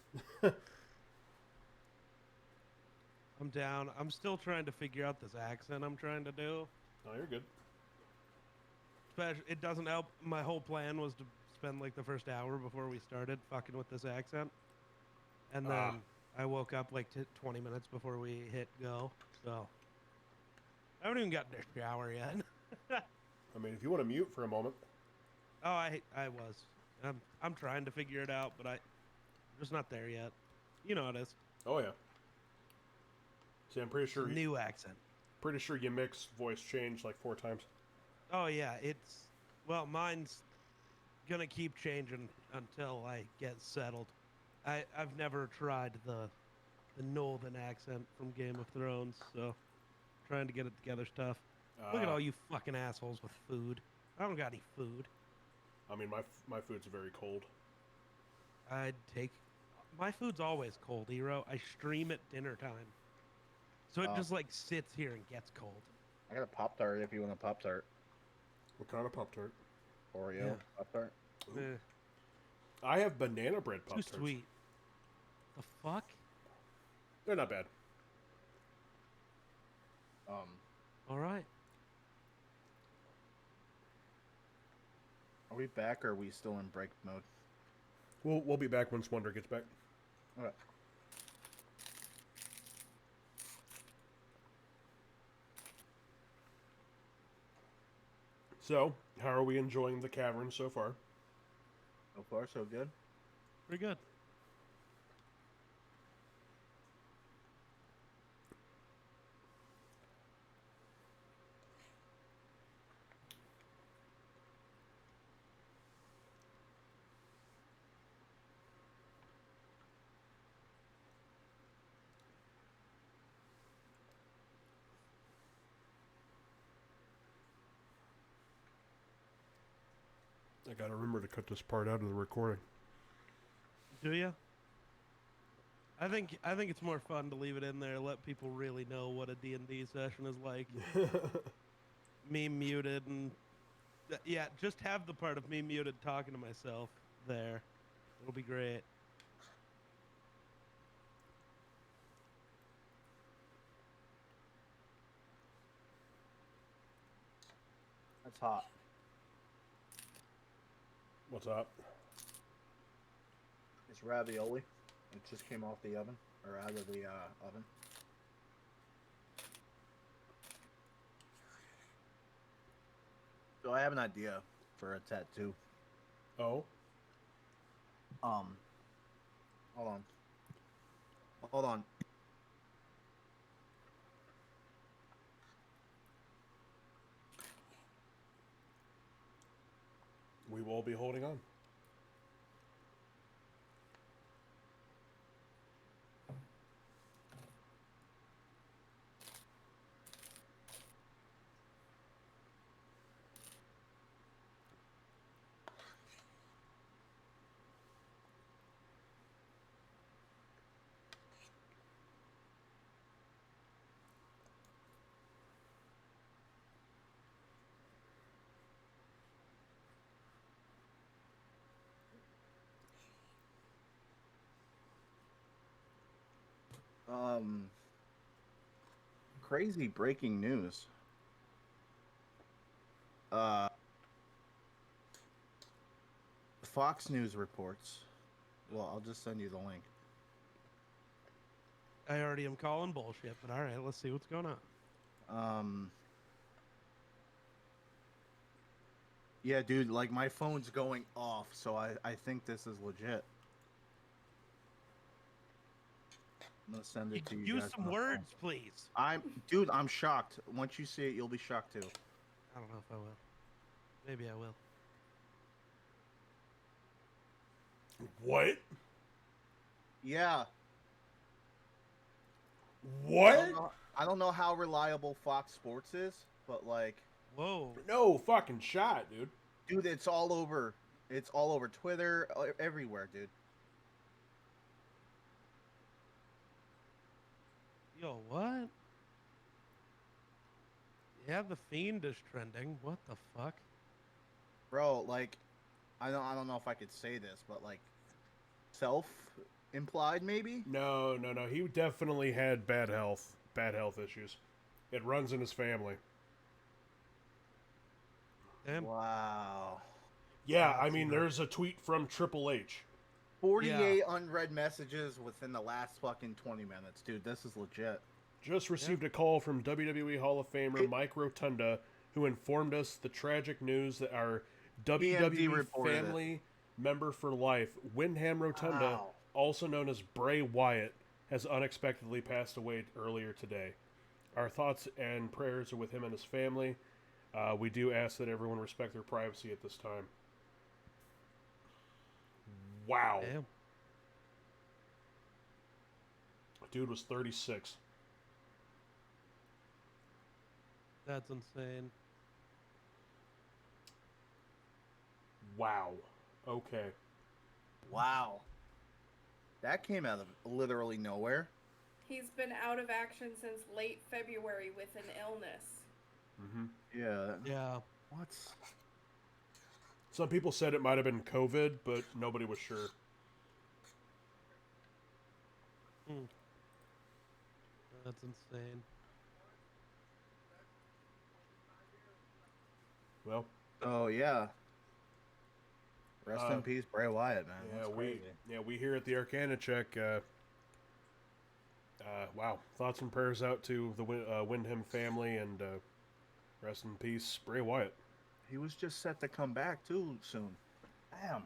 S2: I'm down. I'm still trying to figure out this accent I'm trying to do.
S1: Oh, you're good.
S2: It doesn't help. My whole plan was to spend like the first hour before we started fucking with this accent. And then I woke up like 20 minutes before we hit go. So I haven't even gotten a shower yet.
S1: I mean, if you want to mute for a moment.
S2: Oh, I was. I'm trying to figure it out, but I'm just not there yet. You know how it is.
S1: Oh, yeah. See, I'm pretty sure.
S2: New accent.
S1: Pretty sure you mix voice change like 4 times.
S2: Oh yeah, mine's gonna keep changing until I get settled. I've never tried the northern accent from Game of Thrones, so trying to get it together's tough. Look at all you fucking assholes with food. I don't got any food.
S1: I mean, my food's very cold.
S2: I'd take. My food's always cold, Hero. I stream at dinner time, so it
S3: Oh.
S2: just like sits here and gets cold.
S3: I got a Pop Tart if you want a Pop Tart.
S1: What kind of Pop-Tart?
S3: Oreo
S2: Yeah.
S3: Pop Tart.
S2: Eh,
S1: I have banana bread
S2: too
S1: Pop-Tarts.
S2: sweet. The fuck?
S1: They're not bad.
S2: All right.
S3: Are we back or are we still in break mode?
S1: We'll be back once Wonder gets back.
S3: Okay.
S1: So, how are we enjoying the cavern so far?
S3: So far, so good.
S2: Pretty good.
S1: I gotta remember to cut this part out of the recording.
S2: Do you? I think it's more fun to leave it in there. Let people really know what a D&D session is like. Me muted and yeah, just have the part of me muted talking to myself there. It'll be great.
S3: That's hot.
S1: What's up?
S3: It's ravioli. It just came off the oven, or out of the oven. So I have an idea for a tattoo.
S1: Oh?
S3: Hold on. Hold on.
S1: We will be holding on.
S3: Crazy breaking news. Fox News reports. Well, I'll just send you the link.
S2: I already am calling bullshit, but all right, let's see what's going on.
S3: Yeah, dude, like my phone's going off, so I think this is legit. I'm gonna send it to you.
S2: Use
S3: guys
S2: some
S3: on the
S2: words, please.
S3: Dude, I'm shocked. Once you see it, you'll be shocked too.
S2: I don't know if I will. Maybe I will.
S1: What?
S3: Yeah.
S1: What?
S3: I don't know how reliable Fox Sports is, but like,
S2: Whoa.
S1: No fucking shot, dude.
S3: dude, it's all over. It's all over Twitter, everywhere, dude.
S2: Yo, what? Yeah, the Fiend is trending. What the fuck?
S3: Bro, like, I don't know if I could say this, but like, self-implied maybe.
S1: No. He definitely had bad health issues. It runs in his family.
S2: Damn.
S3: Wow.
S1: Yeah, I mean, there's a tweet from Triple H.
S3: 48 unread messages within the last fucking 20 minutes, dude. This is legit.
S1: Just received a call from WWE Hall of Famer Mike Rotunda, who informed us the tragic news that our WWE
S3: reported
S1: family member for life, Windham Rotunda,
S3: Wow.
S1: also known as Bray Wyatt, has unexpectedly passed away earlier today. Our thoughts and prayers are with him and his family. We do ask that everyone respect their privacy at this time. Wow.
S2: Damn.
S1: Dude was 36.
S2: That's insane.
S1: Wow. Okay.
S3: Wow. That came out of literally nowhere.
S4: He's been out of action since late February with an illness.
S1: Mm-hmm.
S3: Yeah.
S2: Yeah.
S3: What?
S1: Some people said it might have been COVID, but nobody was sure.
S2: That's insane.
S1: Well,
S3: Oh yeah. Rest in peace, Bray Wyatt, man.
S1: yeah,
S3: That's crazy.
S1: we here at the Arcana Check. Wow, thoughts and prayers out to the Windham family, and rest in peace, Bray Wyatt.
S3: He was just set to come back too soon. Damn.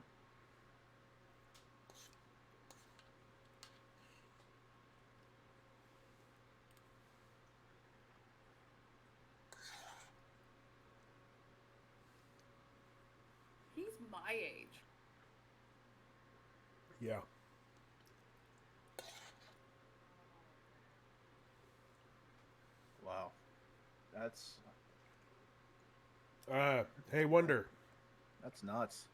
S4: He's my age.
S1: Yeah.
S3: Wow. That's
S1: Hey, Wonder.
S3: nuts.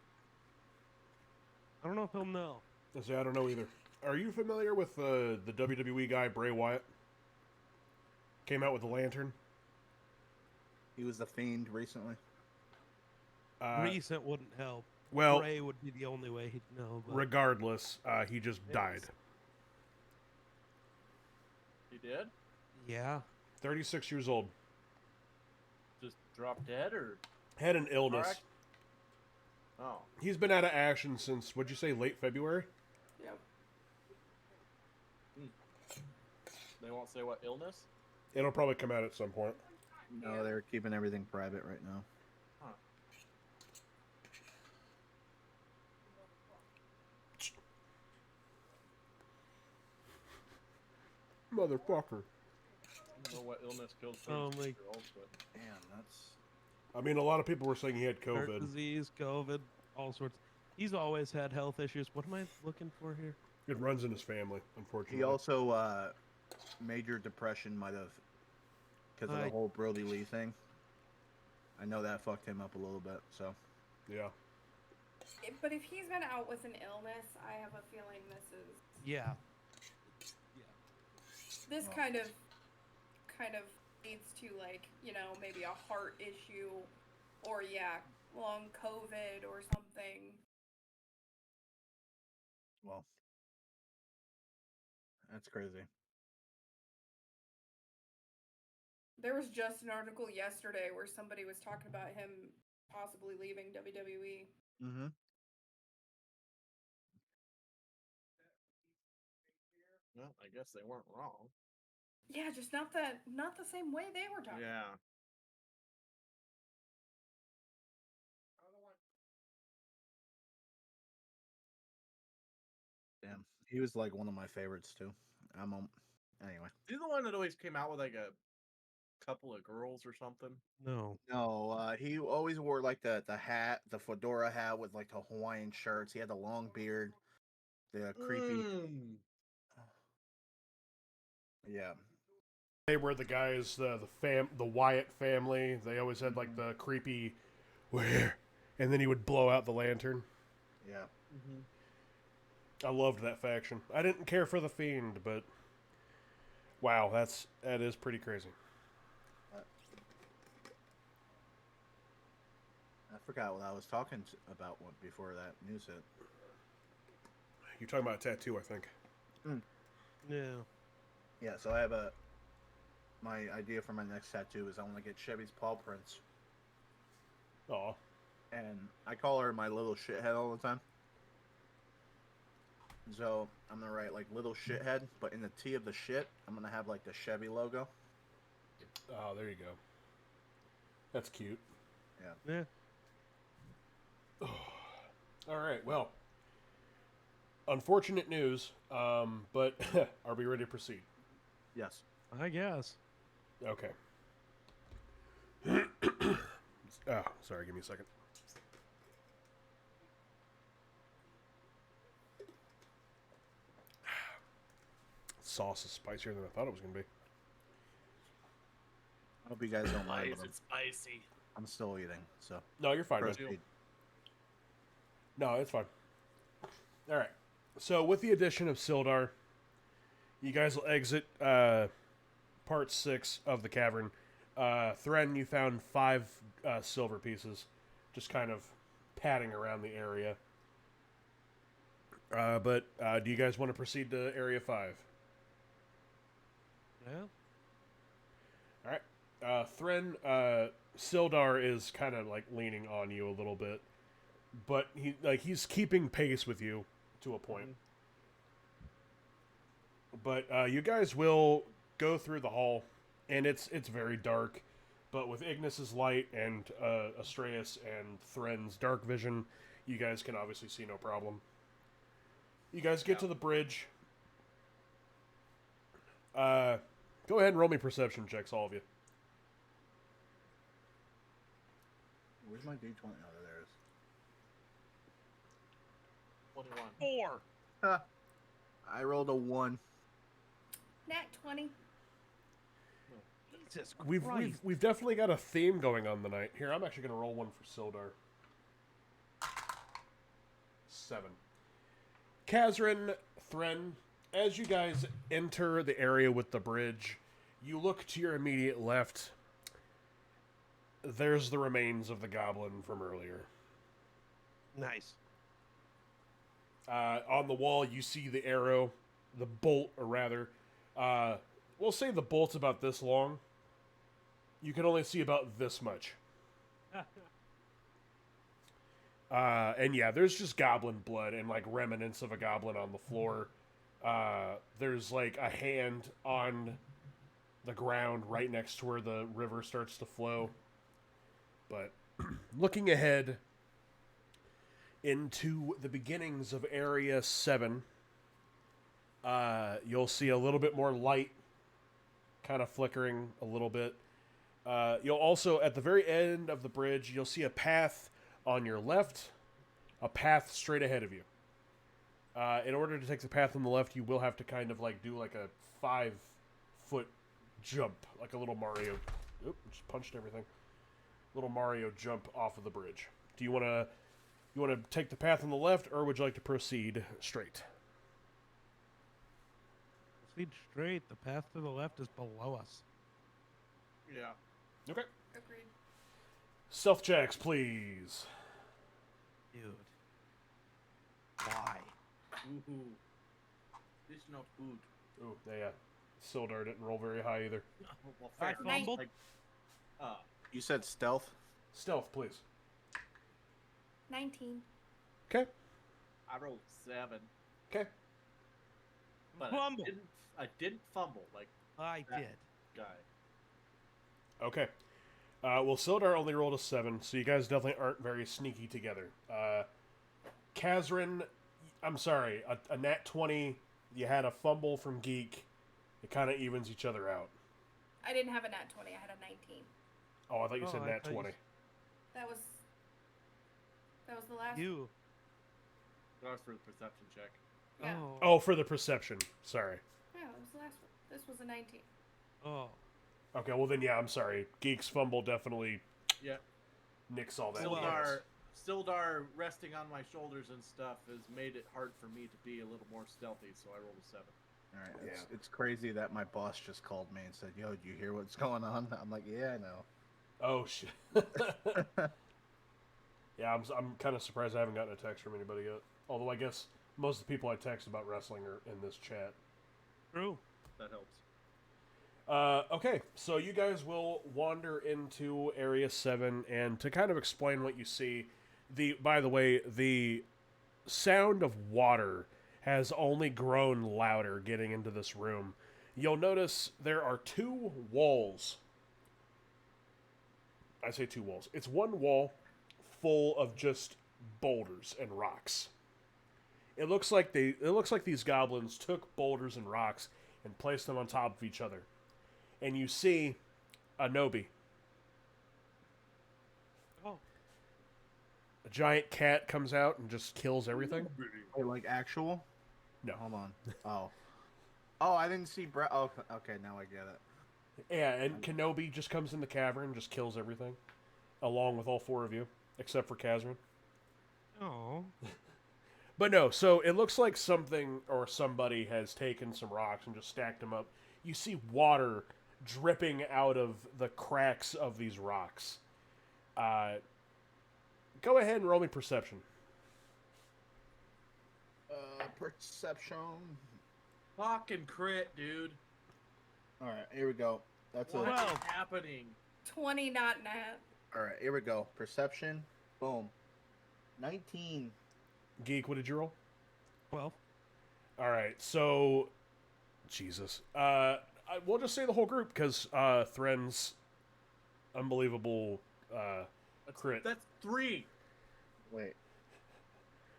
S2: I don't know if he'll know.
S1: I don't know either. Are you familiar with the WWE guy Bray Wyatt? Came out with the lantern.
S3: He was the Fiend recently.
S2: Recent wouldn't help.
S1: Well,
S2: Bray would be the only way he'd know. But
S1: regardless, he just died.
S5: He did?
S2: yeah.
S1: 36 years old.
S5: Just dropped dead or?
S1: Had an illness.
S5: Correct. Oh.
S1: He's been out of action since, what'd you say, late February?
S4: Yep.
S5: They won't say what illness?
S1: It'll probably come out at some point.
S3: No,
S4: Yeah.
S3: they're keeping everything private right now.
S5: Huh.
S1: Motherfucker.
S5: I don't know what illness killed
S2: Oh,
S5: 36-year-olds, but
S3: Damn, that's
S1: I mean, a lot of people were saying he had
S2: Heart
S1: COVID.
S2: disease, COVID, all sorts. He's always had health issues. What am I looking for here?
S1: It runs in his family, unfortunately.
S3: he also major depression might have because of the
S2: Right.
S3: whole Brody Lee thing. I know that fucked him up a little bit. So
S1: Yeah.
S4: But if he's been out with an illness, I have a feeling
S2: Yeah.
S4: this
S3: Well.
S4: kind of leads to, like, you know, maybe a heart issue, or long COVID or something.
S3: well, that's crazy.
S4: There was just an article yesterday where somebody was talking about him possibly leaving WWE.
S3: Mm-hmm.
S5: well, I guess they weren't wrong.
S4: Yeah, just not the same way they were talking.
S5: Yeah.
S3: Damn, he was like one of my favorites too. Anyway.
S5: Is he the one that always came out with like a couple of girls or something?
S2: No.
S3: No, he always wore like the hat, the fedora hat with like the Hawaiian shirts. He had the long beard, the creepy. Yeah,
S1: They were the guys, the Wyatt family. They always had like the creepy, where, and then he would blow out the lantern.
S3: yeah.
S5: Mm-hmm.
S1: I loved that faction. I didn't care for the Fiend, but wow, that is pretty crazy.
S3: I forgot what I was talking about before that news hit.
S1: You're talking about a tattoo, I think.
S2: Yeah.
S3: Yeah, so I have my idea for my next tattoo is I want to get Chevy's paw prints,
S1: Aw.
S3: and I call her my little shithead all the time. So I'm gonna write like little shithead, but in the T of the shit, I'm gonna have like the Chevy logo.
S1: Oh, there you go. That's cute.
S2: Yeah.
S1: All right, well, unfortunate news, but are we ready to proceed?
S3: Yes.
S2: I guess.
S1: Okay. Sorry, give me a second. Sauce is spicier than I thought it was going to be.
S3: I hope you guys don't mind, but
S5: It's spicy.
S3: I'm still eating. So
S1: No, you're fine, man.
S3: proceed.
S1: No, it's fine. All right. So with the addition of Sildar, you guys will exit part 6 of the cavern. Thren, you found 5 silver pieces, just kind of padding around the area. But do you guys want to proceed to Area 5?
S2: Yeah.
S1: All right. Thren, Sildar is kind of like leaning on you a little bit, but he's keeping pace with you to a point. But you guys will go through the hall, and it's very dark. But with Ignis's light and Astraeus and Thren's dark vision, you guys can obviously see no problem. You guys get to the bridge. Go ahead and roll me perception checks, all of you.
S3: Where's my D20? Oh, there it is.
S5: 21.
S2: 4.
S3: I rolled a 1.
S4: Nat 20.
S2: Jesus
S1: We've definitely got a theme going on tonight. Here, I'm actually going to roll one for Sildar. 7. Kazrin, Thren, as you guys enter the area with the bridge, you look to your immediate left. There's the remains of the goblin from earlier.
S2: Nice.
S1: On the wall, you see the arrow, the bolt, or rather, we'll say the bolt's about this long. You can only see about this much. And yeah, there's just goblin blood and like remnants of a goblin on the floor. There's like a hand on the ground right next to where the river starts to flow. But looking ahead into the beginnings of Area 7, you'll see a little bit more light kind of flickering a little bit. You'll also, at the very end of the bridge, you'll see a path on your left, a path straight ahead of you. In order to take the path on the left, you will have to kind of like do like a 5-foot jump, like a little Mario. Oop, just punched everything. Little Mario jump off of the bridge. Do you want to take the path on the left, or would you like to proceed straight?
S2: Proceed straight. The path to the left is below us.
S5: Yeah.
S1: Okay.
S4: Agreed.
S1: Stealth checks, please.
S2: Dude. Why?
S5: Ooh. There's no food.
S1: Ooh, yeah. Sildar didn't roll very high either.
S5: Well,
S2: I
S5: fair.
S2: fumbled.
S5: Like,
S3: You said stealth?
S1: Stealth, please.
S4: 19.
S1: Okay.
S5: I rolled 7,
S1: Okay.
S5: but
S2: Fumble.
S5: I didn't fumble like
S2: I
S5: that
S2: did.
S5: guy.
S1: Okay. Well, Sildar only rolled a 7, so you guys definitely aren't very sneaky together. Kazrin, I'm sorry, a nat 20, you had a fumble from Geek. It kind of evens each other out.
S4: I didn't have a nat 20. I had a 19.
S1: Oh, I thought you
S2: Oh,
S1: said
S2: I
S1: nat
S2: thought you
S1: 20.
S4: That was the last.
S2: You.
S5: That was for the perception check.
S4: Yeah.
S1: Oh, for the perception. Sorry.
S4: Yeah, it was the last one. This was a 19.
S2: Oh.
S1: Okay, well then, yeah, I'm sorry. Geek's fumble definitely
S5: Yeah.
S1: nicks all that.
S5: Sildar resting on my shoulders and stuff has made it hard for me to be a little more stealthy, so I rolled a 7.
S3: All right.
S1: Yeah.
S3: It's crazy that my boss just called me and said, "Yo, do you hear what's going on?" I'm like, "Yeah, I know."
S1: Oh, shit. Yeah, I'm kind of surprised I haven't gotten a text from anybody yet. Although I guess most of the people I text about wrestling are in this chat.
S2: True.
S5: That helps.
S1: Okay, so you guys will wander into Area 7, and to kind of explain what you see, by the way, the sound of water has only grown louder getting into this room. You'll notice there are 2 walls. I say 2 walls. It's one wall full of just boulders and rocks. It looks like these goblins took boulders and rocks and placed them on top of each other. And you see a Nobi.
S2: Oh.
S1: A giant cat comes out and just kills everything.
S3: Wait, like actual?
S1: No.
S3: Hold on. Oh, I didn't see Brett. Oh, okay, now I get it.
S1: Yeah, and Kenobi just comes in the cavern and just kills everything. Along with all 4 of you. Except for Kazrin.
S2: Oh.
S1: But no, so it looks like something or somebody has taken some rocks and just stacked them up. You see water dripping out of the cracks of these rocks. Go ahead and roll me perception.
S3: Perception.
S5: Fucking crit, dude.
S3: All right, here we go. That's
S5: What
S3: a.
S5: is
S2: Well-
S5: happening?
S4: 20 not nat.
S3: All right, here we go. Perception. Boom. 19.
S1: Geek, what did you roll?
S2: 12.
S1: All right, so Jesus. We'll just say the whole group because Thren's unbelievable crit.
S5: That's 3.
S3: Wait.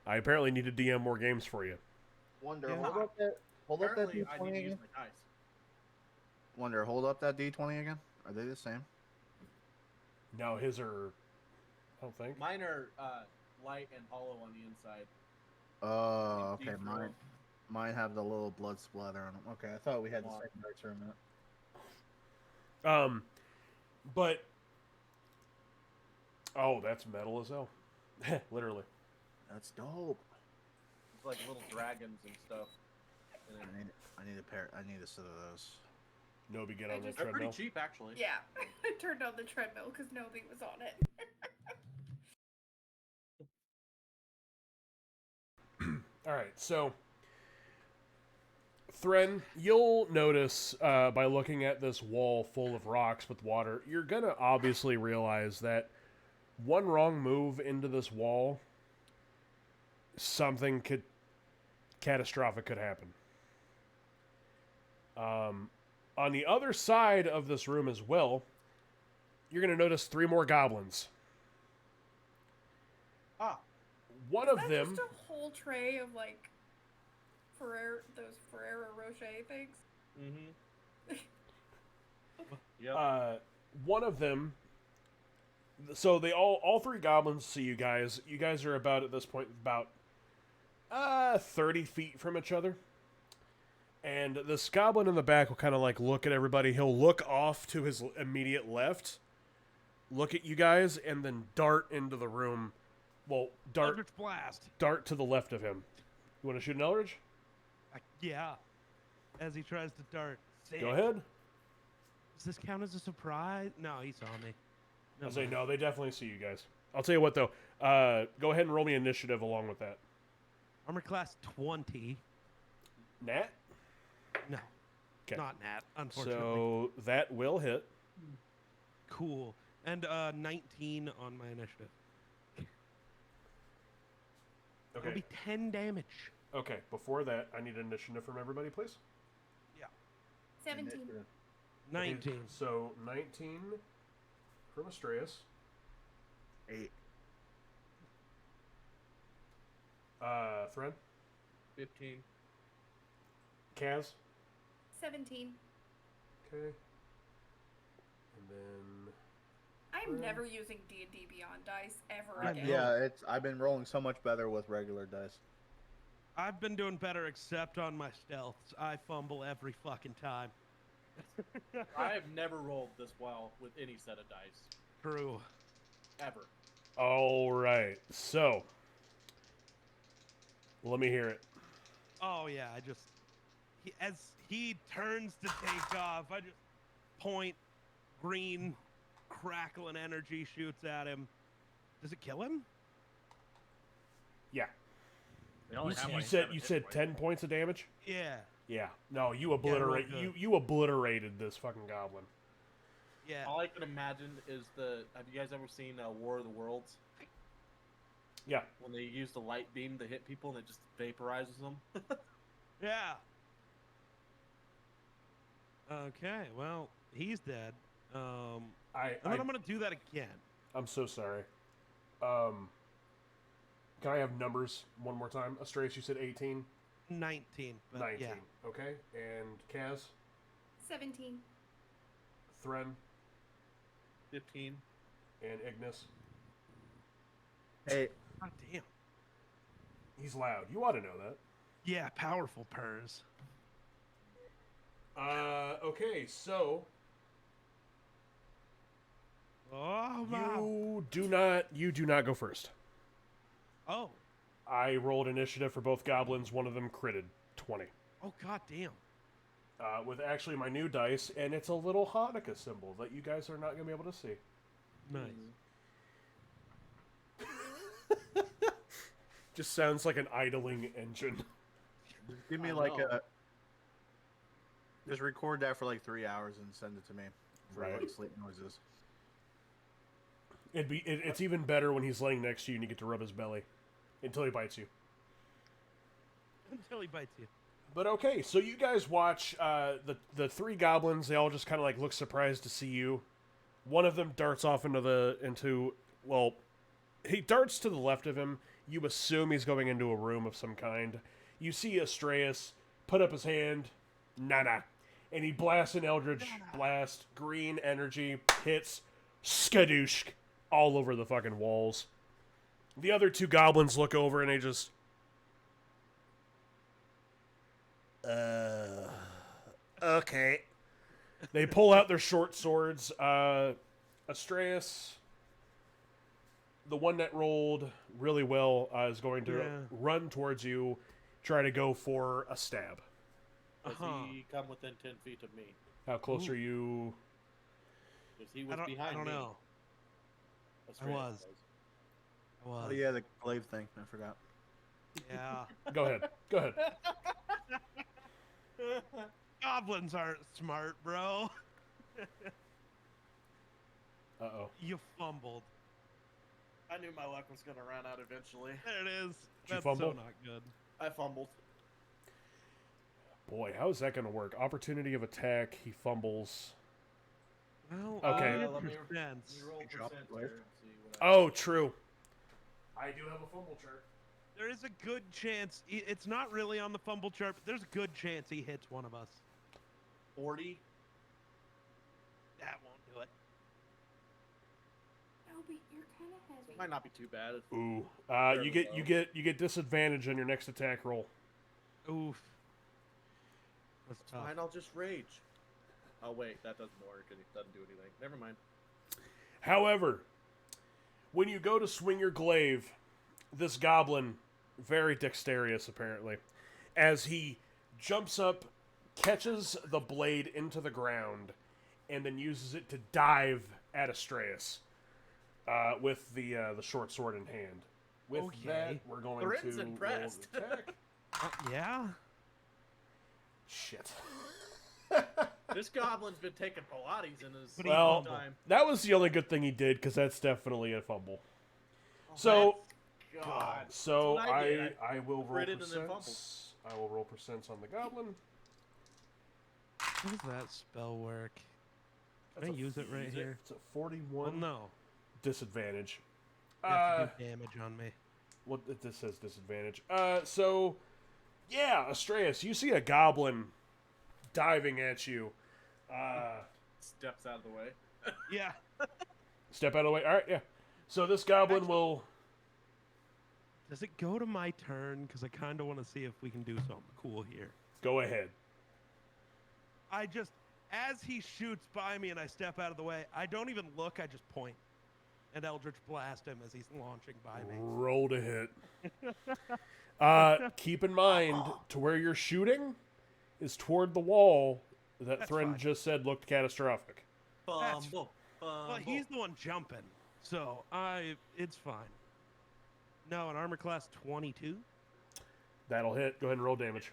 S1: I apparently need to DM more games for you.
S3: Wonder.
S2: Yeah.
S3: Hold up that. Hold up that
S5: Apparently, I need
S3: D20
S5: to use
S3: again.
S5: my dice.
S3: Wonder. Hold up that D20 again. Are they the same?
S1: No, his are. I don't think.
S5: Mine are light and hollow on the inside.
S3: Oh,
S5: Deep
S3: okay.
S5: roll.
S3: Mine have the little blood splatter on them. Okay, I thought we had the same dice for a minute.
S1: But oh, that's metal as hell. Literally.
S3: That's dope.
S5: It's like little dragons and stuff. And then
S3: I need a pair. I need a set of those.
S1: Nobi, get
S4: I
S1: on the
S4: just-
S5: they're pretty
S1: treadmill.
S5: cheap, actually.
S4: Yeah. I turned on the treadmill because nobody was on it.
S1: All right, so Thren, you'll notice by looking at this wall full of rocks with water, you're gonna obviously realize that one wrong move into this wall, something catastrophic could happen. On the other side of this room as well, you're gonna notice 3 more goblins.
S5: Ah,
S1: One
S4: Is
S1: of
S4: that
S1: them.
S4: just a whole tray of like those Ferrero Rocher things?
S5: mm-hmm. Yep.
S1: One of them. So they all 3 goblins see you guys. You guys are about at this point about 30 feet from each other. And this goblin in the back will kind of like look at everybody. He'll look off to his immediate left, look at you guys, and then dart into the room. Well,
S2: Eldritch Blast.
S1: dart to the left of him. You want to shoot an Eldritch?
S2: Yeah. As he tries to dart.
S1: Go ahead.
S2: Does this count as a surprise? No, he saw me.
S1: I'll say
S2: mind.
S1: no. They definitely see you guys. I'll tell you what though. Go ahead and roll me initiative along with that.
S2: Armor class 20.
S1: Nat.
S2: No.
S1: 'Kay.
S2: Not Nat, unfortunately.
S1: So that will hit.
S2: Cool. And 19 on my initiative. It'll
S1: Okay.
S2: be 10 damage.
S1: Okay. Before that, I need initiative from everybody, please.
S4: 17.
S2: 19.
S1: So 19 from Astreus.
S3: 8.
S1: Thread.
S5: 15.
S1: Kaz.
S4: 17.
S1: Okay. And then
S4: I'm never using D&D Beyond dice ever
S2: I
S4: again.
S2: know.
S3: Yeah, I've been rolling so much better with regular dice.
S2: I've been doing better except on my stealths. I fumble every fucking time.
S5: I have never rolled this well with any set of dice.
S2: True.
S5: Ever.
S1: all right. So let me hear it.
S2: Oh yeah, as he turns to take off, I just point, green, crackling energy shoots at him. Does it kill him?
S1: Yeah.
S5: They only have
S1: You
S5: like
S1: said
S5: 7
S1: you
S5: hit
S1: said
S5: points.
S1: 10 points of damage.
S2: Yeah.
S1: Yeah. No, you obliterate.
S2: good.
S1: You obliterated this fucking goblin.
S2: Yeah.
S5: All I can imagine is have you guys ever seen War of the Worlds?
S1: Yeah.
S5: When they use the light beam to hit people and it just vaporizes them?
S2: Yeah. Okay, well, he's dead. And then I'm gonna do that again.
S1: I'm so sorry. Can I have numbers one more time? Astreus, you said 18?
S2: 19. But
S1: 19.
S2: Yeah.
S1: Okay. And Kaz?
S4: 17.
S1: Thren?
S5: 15.
S1: And Ignis?
S3: Hey,
S2: God damn.
S1: He's loud. You ought to know that.
S2: Yeah, powerful purrs.
S1: Okay, so
S2: Oh my.
S1: you do not go first.
S2: Oh.
S1: I rolled initiative for both goblins. One of them critted 20.
S2: Oh, god damn.
S1: With actually my new dice, and it's a little Hanukkah symbol that you guys are not going to be able to see.
S2: Nice.
S1: Just sounds like an idling engine.
S3: Just give me
S5: I
S3: like
S5: know.
S3: just record that for like 3 hours and send it to me for
S1: Right.
S3: like sleep noises.
S1: It's even better when he's laying next to you and you get to rub his belly until he bites you.
S2: Until he bites you.
S1: But okay, so you guys watch the three goblins. They all just kind of like look surprised to see you. One of them darts off well, he darts to the left of him. You assume he's going into a room of some kind. You see Astraeus put up his hand, nana, and he blasts an Eldritch Blast, green energy, hits, skadoosh, all over the fucking walls. The other two goblins look over and they just...
S6: Okay.
S1: They pull out their short swords. Astraeus, the one that rolled really well, is going to run towards you, try to go for a stab.
S5: Does he come within 10 feet of me?
S1: How close are you?
S5: Because he was behind me.
S2: I don't know.
S5: That's
S2: I
S5: right,
S2: was.
S3: Oh yeah, the glaive thing. I forgot.
S2: Yeah.
S1: Go ahead. Go ahead.
S2: Goblins aren't smart, bro.
S1: Uh-oh.
S2: You fumbled.
S5: I knew my luck was going to run out eventually.
S2: There it is.
S1: Did you
S2: That's
S1: fumble?
S2: so not good.
S5: I fumbled.
S1: Boy, how is that going to work? Opportunity of attack. He fumbles.
S2: Well,
S1: Okay.
S5: Let me
S2: 100%.
S5: roll
S3: Drop
S5: percent
S3: the glaive.
S5: here and see what I
S1: Oh, true. I do have a fumble chart.
S2: There is a good chance. It's not really on the fumble chart, but there's a good chance he hits one of us.
S5: 40.
S2: That won't do it.
S4: Albie, you're kind of heavy.
S5: Might not be too bad.
S1: Ooh.
S5: There
S1: You
S5: we
S1: get disadvantage on your next attack roll.
S2: Oof. That's tough.
S5: Fine, I'll just rage. Oh wait, that doesn't work. It doesn't do anything. Never mind.
S1: However, when you go to swing your glaive, this goblin, very dexterous apparently, as he jumps up, catches the blade into the ground, and then uses it to dive at Astraeus with the short sword in hand. With that,
S2: Okay.
S1: we're going
S5: Thornton's
S1: to
S5: impressed.
S1: roll an attack.
S2: Yeah?
S1: Shit.
S5: This goblin's been taking Pilates in his
S1: Well,
S5: time.
S1: that was the only good thing he did, because that's definitely a fumble. So,
S5: God.
S1: so
S5: That's what I did.
S1: I will roll
S5: Critted and then fumbled.
S1: percents. I will roll percents on the goblin.
S2: How does that spell work? Can I
S1: That's a-
S2: use it right
S1: use
S2: here?
S1: It's a 41
S2: Well, no.
S1: disadvantage.
S2: You have to do damage on me.
S1: What this says disadvantage. So yeah, Astraeus, you see a goblin diving at you.
S5: Steps out of the way.
S2: Yeah.
S1: Step out of the way. All right, yeah. So this goblin will.
S2: Does it go to my turn? Because I kind of want to see if we can do something cool here.
S1: Go ahead.
S2: I just, as he shoots by me and I step out of the way, I don't even look. I just point and Eldritch Blast him as he's launching by me.
S1: Roll to hit. Keep in mind, to where you're shooting is toward the wall that
S2: That's
S1: Thren
S2: fine.
S1: just said looked catastrophic.
S5: Fumble.
S2: Well, he's the one jumping, so it's fine. No, an armor class 22.
S1: That'll hit. Go ahead and roll damage.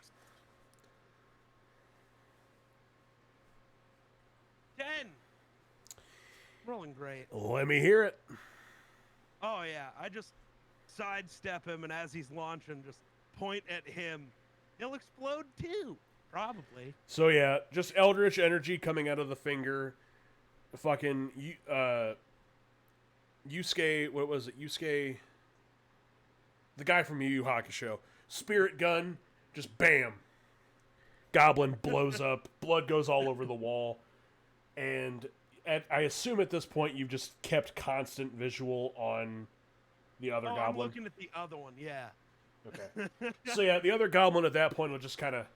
S2: 10. Rolling great.
S1: Let me hear it.
S2: Oh yeah, I just sidestep him, and as he's launching, just point at him. He'll explode too, probably.
S1: So yeah, just eldritch energy coming out of the finger. Fucking Yusuke, what was it? Yusuke, the guy from Yu Yu Hakusho. Spirit gun, just bam. Goblin blows up. Blood goes all over the wall. And I assume at this point you've just kept constant visual on the other
S2: I'm
S1: goblin.
S2: looking at the other one. Yeah.
S1: Okay. So yeah, the other goblin at that point will just kind of.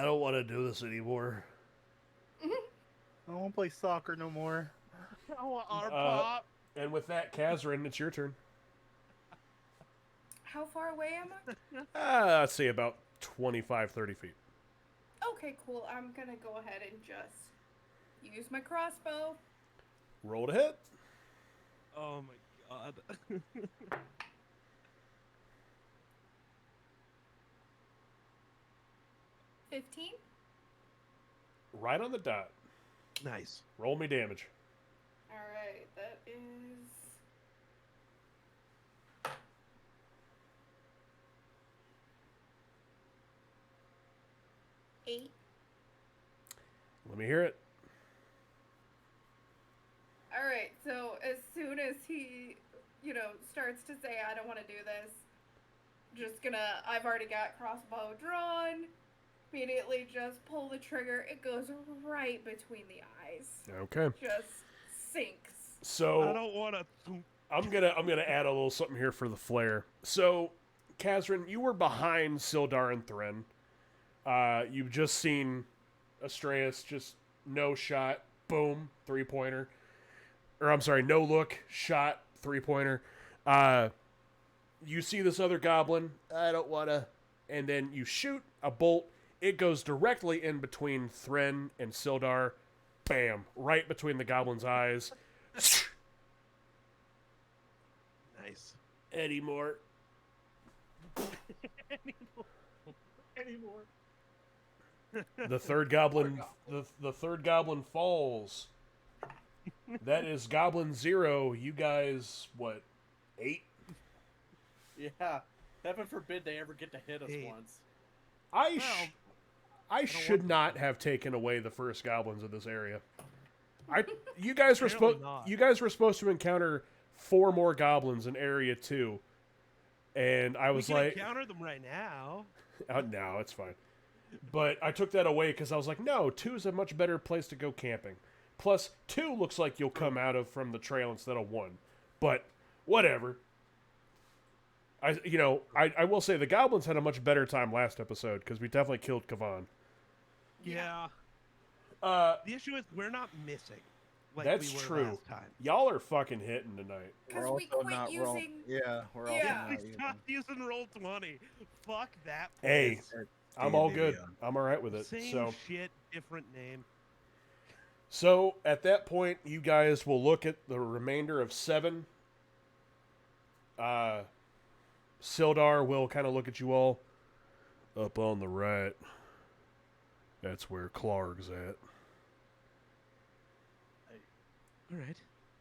S1: I don't want to do this anymore.
S3: I don't want to play soccer no more.
S2: I want our pop.
S1: And with that, Kazrin, it's your turn.
S4: How far away am I?
S1: I'd say about 25, 30 feet.
S4: Okay, cool. I'm gonna go ahead and just use my crossbow.
S1: Roll to hit.
S2: Oh my god.
S4: 15?
S1: Right on the dot.
S2: Nice.
S1: Roll me damage.
S4: Alright, that is... Eight.
S1: Let me hear it.
S4: Alright, so as soon as he, starts to say, I don't want to do this, I've already got crossbow drawn, immediately just pull the trigger, it goes right between the eyes.
S1: Okay.
S4: Just sinks.
S1: So
S2: I don't want to.
S1: I'm gonna add a little something here for the flair. So, Kazrin, you were behind Sildar and Thren. You've just seen Astreus just no shot, boom, 3-pointer. Or I'm sorry, no look, shot, 3-pointer. You see this other goblin, I don't wanna, and then you shoot a bolt. It goes directly in between Thren and Sildar. Bam, right between the goblin's eyes.
S2: Nice.
S1: Anymore.
S5: Anymore.
S1: The third goblin, the third goblin falls. That is Goblin 0. You guys, what, 8?
S5: Yeah. Heaven forbid they ever get to hit us
S2: 8.
S5: once.
S1: I should not have taken away the first goblins of this area. You guys were supposed to encounter 4 more goblins in area 2, and I was
S2: we
S1: like,
S2: can encounter them right now.
S1: no, it's fine. But I took that away because I was like, no, 2 is a much better place to go camping. Plus, 2 looks like you'll come out of from the trail instead of 1. But whatever. I will say the goblins had a much better time last episode because we definitely killed Kavan.
S2: Yeah. The issue is we're not missing. Like
S1: That's
S2: we were
S1: true.
S2: Last time.
S1: Y'all are fucking hitting tonight.
S4: Because we quit using...
S3: Yeah, we're also
S4: Yeah.
S3: not
S2: We
S3: using.
S2: stopped using roll 20. Fuck that.
S1: Hey,
S2: place.
S1: I'm all good. I'm all right with it.
S2: Same shit, different name.
S1: So at that point, you guys will look at the remainder of 7. Sildar will kind of look at you all. Up on the right. That's where Clark's at.
S2: All right.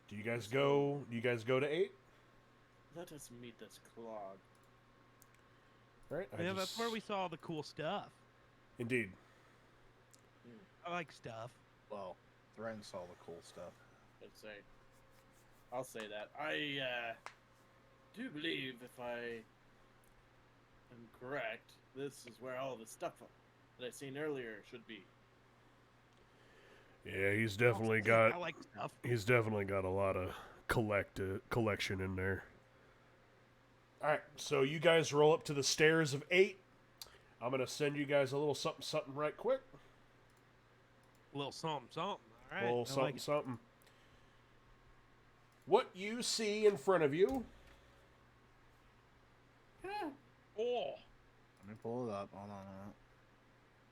S1: Do you guys go? Do you guys go to 8?
S5: Let us meet this clog.
S1: Right.
S2: Yeah, that's where we saw the cool stuff.
S1: Indeed.
S2: I like stuff.
S3: Well, Thren saw the cool stuff.
S5: I'll say that. I do believe, if I am correct, this is where all the stuff that I seen earlier should be.
S1: Yeah, he's definitely
S2: I
S1: got.
S2: like stuff.
S1: He's definitely got a lot of collection in there. All right, so you guys roll up to the stairs of 8. I'm gonna send you guys a little something right quick.
S2: A little something. All right.
S1: A little
S2: I like it.
S1: something. What you see in front of you?
S4: Huh.
S2: Oh,
S3: Let me pull it up. Hold on.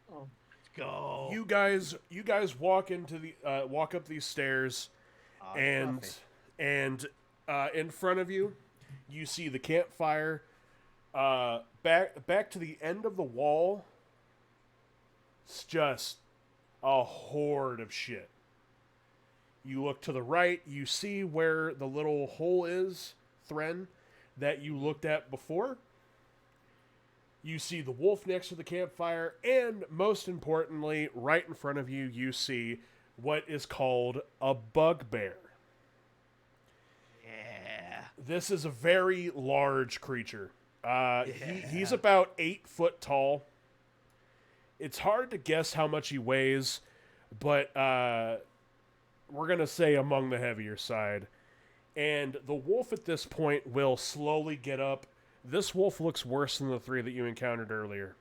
S2: let's go.
S1: You guys walk into the walk up these stairs, and in front of you, you see the campfire. Back to the end of the wall. It's just a horde of shit. You look to the right, you see where the little hole is, Thren, that you looked at before. You see the wolf next to the campfire, and most importantly, right in front of you, you see what is called a bugbear.
S2: Yeah.
S1: This is a very large creature. He's about 8 foot tall. It's hard to guess how much he weighs, but we're going to say among the heavier side. And the wolf at this point will slowly get up. This wolf looks worse than the 3 that you encountered earlier.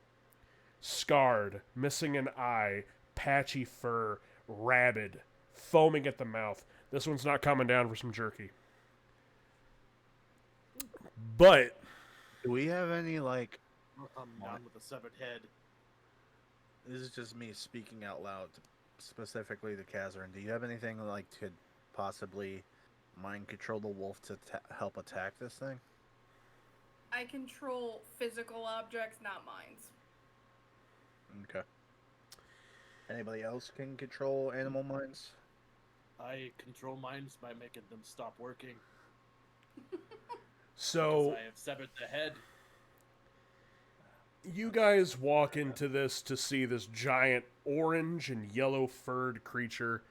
S1: scarred, missing an eye, patchy fur, rabid, foaming at the mouth. This one's not coming down for some jerky. But
S3: Do we have any, like,
S5: I'm down with a severed head.
S3: this is just me speaking out loud, specifically to Kazarin. Do you have anything, like, could possibly mind control the wolf to help attack this thing?
S4: I control physical objects, not minds.
S3: Okay. Anybody else can control animal minds?
S5: I control minds by making them stop working.
S1: so
S5: I have severed the head.
S1: you guys walk into this to see this giant orange and yellow furred creature.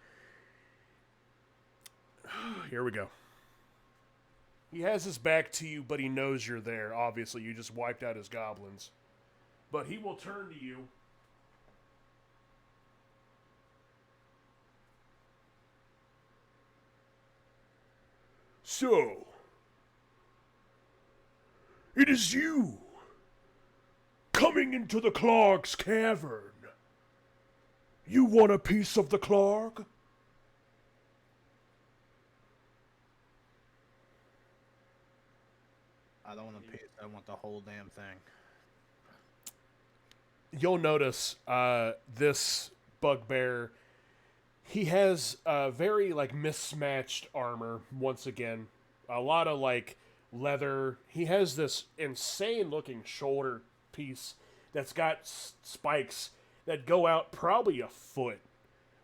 S1: Here we go. He has his back to you, but he knows you're there. Obviously, you just wiped out his goblins. But he will turn to you. So, it is you, coming into the Clark's cavern. You want a piece of the Clark?
S3: I don't want a piece. I want the whole damn thing.
S1: You'll notice this bugbear, he has very like mismatched armor once again. A lot of like leather. He has this insane looking shoulder piece that's got spikes that go out probably a foot.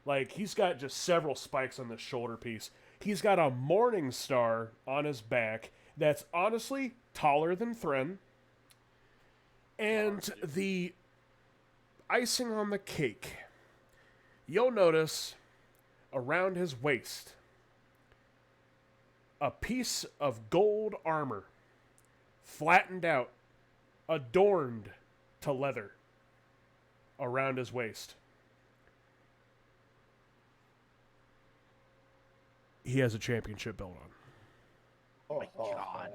S1: Like he's got just several spikes on the shoulder piece. He's got a morning star on his back that's honestly taller than Thren. And the icing on the cake, you'll notice around his waist a piece of gold armor, flattened out, adorned to leather around his waist. He has a championship belt on.
S3: Oh my god.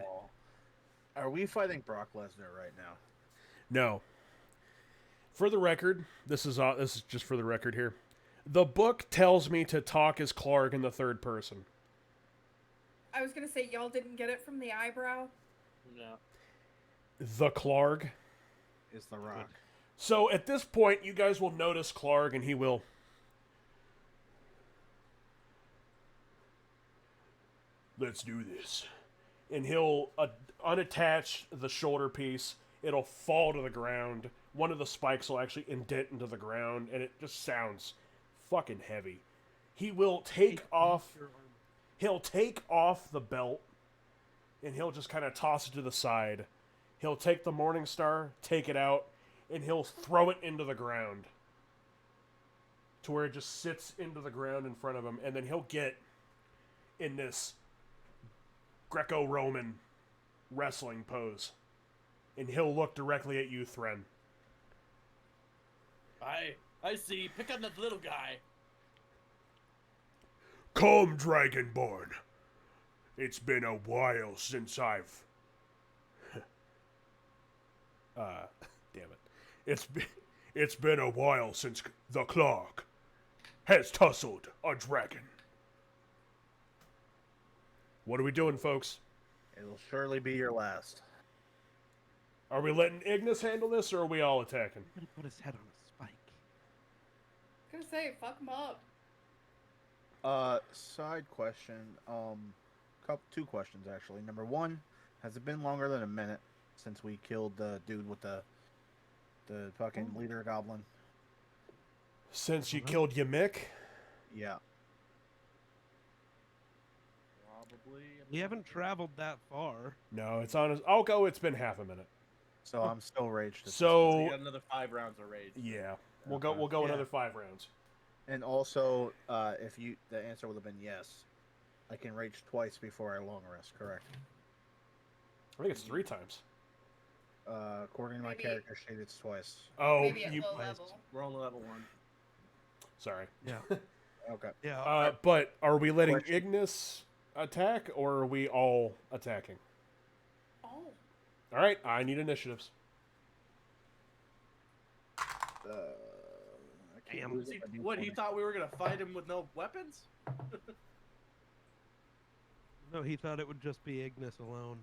S3: Are we fighting Brock Lesnar right now?
S1: No. For the record, this is just for the record here. The book tells me to talk as Clark in the third person.
S4: I was gonna say, y'all didn't get it from the eyebrow?
S5: No.
S1: The Clark.
S3: Is the Rock.
S1: So at this point, you guys will notice Clark, and he will. Let's do this. And he'll unattach the shoulder piece. It'll fall to the ground. One of the spikes will actually indent into the ground, and it just sounds fucking heavy. He will take off. He'll take off the belt, and he'll just kind of toss it to the side. He'll take the Morning Star, take it out, and he'll throw it into the ground to where it just sits into the ground in front of him, and then he'll get in this Greco-Roman wrestling pose, and he'll look directly at you, Thren.
S5: I see. Pick on that little guy.
S6: Come, Dragonborn. It's been a while since I've...
S1: Damn it.
S6: It's been a while since the Clark has tussled a dragon.
S1: What are we doing, folks?
S3: It'll surely be your last.
S1: Are we letting Ignis handle this, or are we all attacking?
S2: I'm gonna put his head on a spike.
S4: I was gonna say, fuck him up.
S3: Side question. Two questions actually. Number one, has it been longer than a minute since we killed the dude with the fucking leader goblin?
S1: Since you killed Yamik?
S3: Yeah.
S5: Probably.
S2: We haven't traveled that far.
S1: No, it's on. I'll go. It's been half a minute.
S3: So I'm still raged.
S5: So you
S1: So
S5: got another 5 rounds of rage.
S1: yeah, we'll go. We'll go
S2: Yeah.
S1: another 5 rounds.
S3: And also, if the answer would have been yes, I can rage twice before I long rest. Correct.
S1: I think it's 3 times.
S3: According to my
S4: Maybe-
S3: character sheet, it's twice.
S1: Oh,
S4: Maybe at
S1: you.
S4: low level.
S5: We're on level 1.
S1: Sorry.
S2: Yeah.
S3: Okay.
S2: Yeah.
S1: But are we letting
S3: Question.
S1: Ignis attack, or are we all attacking?
S4: Oh.
S1: All right. I need initiatives.
S3: I keep
S2: Damn.
S3: losing my
S5: What, he
S3: D20.
S5: thought we were gonna fight him with no weapons?
S2: No, he thought it would just be Ignis alone.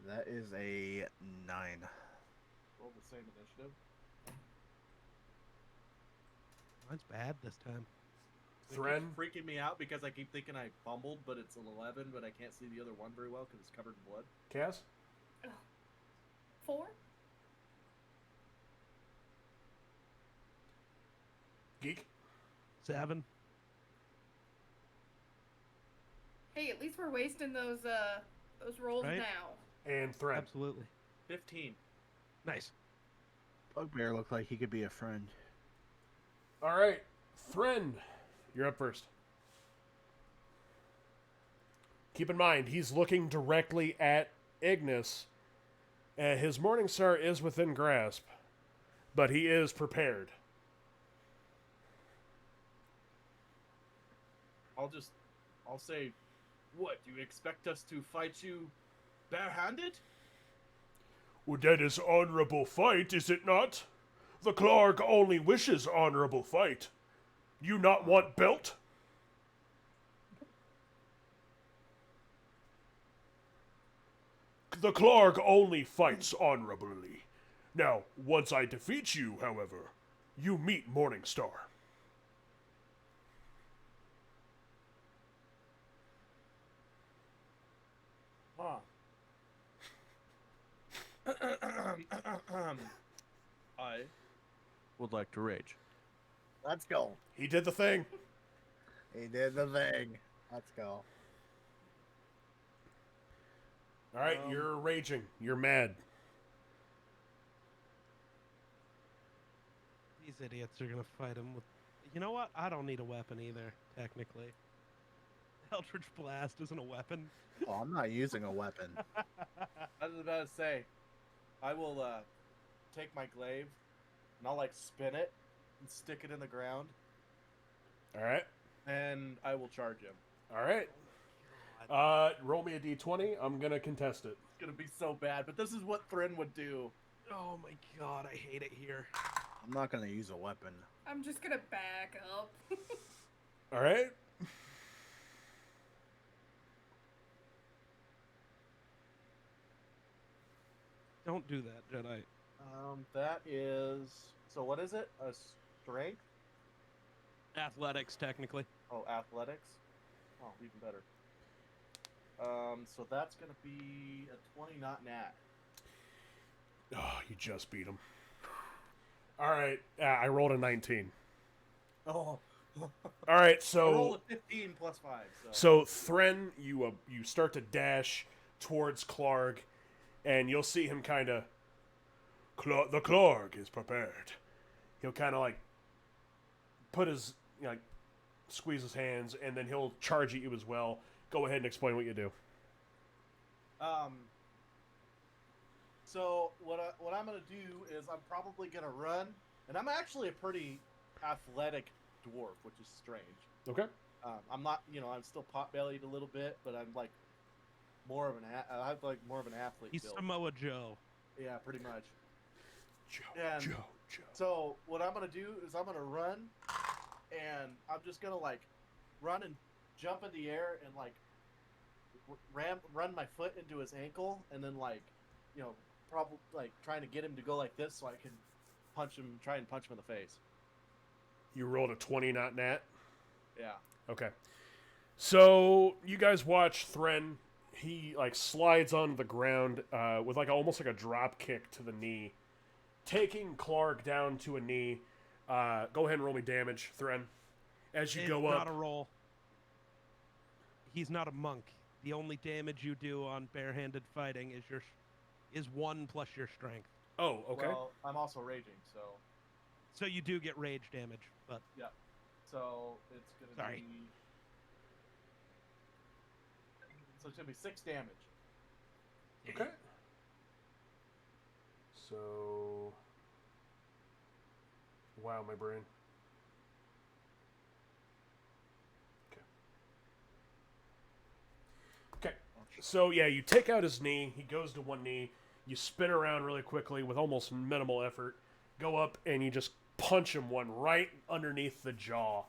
S3: That is a 9.
S5: Roll the same initiative.
S2: Mine's bad this time.
S5: It
S1: Thren,
S5: keeps freaking me out because I keep thinking I fumbled, but it's an 11, but I can't see the other one very well because it's covered in blood.
S1: Cass,
S4: 4?
S1: Geek,
S2: 7.
S4: Hey, at least we're wasting those rolls
S2: Right?
S4: now.
S1: and Thren.
S2: Absolutely.
S5: 15.
S2: Nice.
S3: Bugbear looked like he could be a friend.
S1: All right, Thren, you're up first. Keep in mind, he's looking directly at Ignis. His Morning Star is within grasp, but he is prepared.
S5: I'll say, what, you expect us to fight you barehanded?
S6: Well, that is honorable fight, is it not? The Clark only wishes honorable fight. You not want belt? The Clark only fights honorably. Now, once I defeat you, however, you meet Morningstar.
S5: Huh. I would like to rage.
S3: Let's go.
S1: He did the thing.
S3: He did the thing. Let's go.
S1: All right, you're raging. You're mad.
S2: These idiots are gonna fight him with. You know what? I don't need a weapon either. Technically, Eldritch Blast isn't a weapon.
S3: Oh, I'm not using a weapon.
S5: I was about to say, I will take my glaive and I'll like spin it and stick it in the ground
S1: All right.
S5: and I will charge him.
S1: All right. Roll me a d20. I'm going to contest it.
S5: It's gonna be so bad, but this is what Thren would do.
S2: Oh my god, I hate it here.
S3: I'm not gonna use a weapon.
S4: I'm just gonna back up.
S1: All right.
S2: Don't do that, Jedi.
S5: That is, so what is it? A strength?
S2: Athletics, technically.
S5: Oh, athletics. Oh, even better. So that's gonna be a 20, not nat.
S1: Oh, you just beat him. All right. I rolled a 19.
S5: Oh,
S1: All right,
S5: I
S1: so
S5: rolled a 15 plus 5.
S1: so Thren, you start to dash towards Clark, and you'll see him kind of. The Clark is prepared. He'll kind of like put his squeeze his hands, and then he'll charge at you as well. Go ahead and explain what you do.
S5: So what I'm gonna do is I'm probably gonna run, and I'm actually a pretty athletic dwarf, which is strange.
S1: Okay.
S5: I'm not, I'm still pot-bellied a little bit, but I'm like more of an I have like more of an athlete
S2: He's
S5: build.
S2: Samoa Joe.
S5: Yeah, pretty much.
S6: Joe.
S5: So what I'm gonna do is I'm gonna run, and I'm just gonna like run and jump in the air and like run my foot into his ankle, and then like, probably like trying to get him to go like this so I can try and punch him in the face.
S1: You rolled a 20, not nat.
S5: Yeah.
S1: Okay. So you guys watch Thren. He like slides onto the ground with like almost like a drop kick to the knee, taking Clark down to a knee. Go ahead and roll me damage, Thren. As you
S2: It's
S1: go up.
S2: not a roll. He's not a monk. The only damage you do on barehanded fighting is 1 plus your strength.
S1: Oh, okay.
S5: Well, I'm also raging, so
S2: So you do get rage damage, but
S5: yeah. So it's gonna
S2: Sorry.
S5: be. So it's gonna be 6 damage.
S1: Okay. So. Wow, my brain. Okay. So, yeah, you take out his knee. He goes to one knee. You spin around really quickly with almost minimal effort. Go up and you just punch him one right underneath the jaw.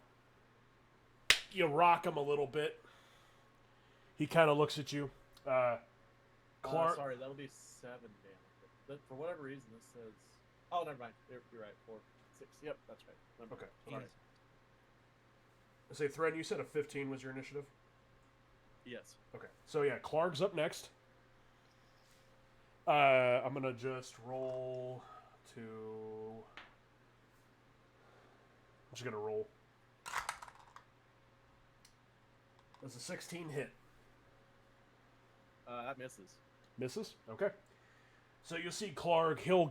S1: You rock him a little bit. He kind of looks at you. Clark.
S5: Sorry, that'll be 7 damage. But for whatever reason, this says. Oh, never mind. You're right. 4, 6. Yep, that's right. Never
S1: Okay.
S5: mind. Sorry.
S1: I say, Thread, you said a 15 was your initiative?
S5: Yes.
S1: Okay. So, yeah, Clark's up next. I'm going to just roll to... I'm just going to roll. Does a 16 hit?
S5: That misses.
S1: Misses? Okay. So you'll see Clark, he'll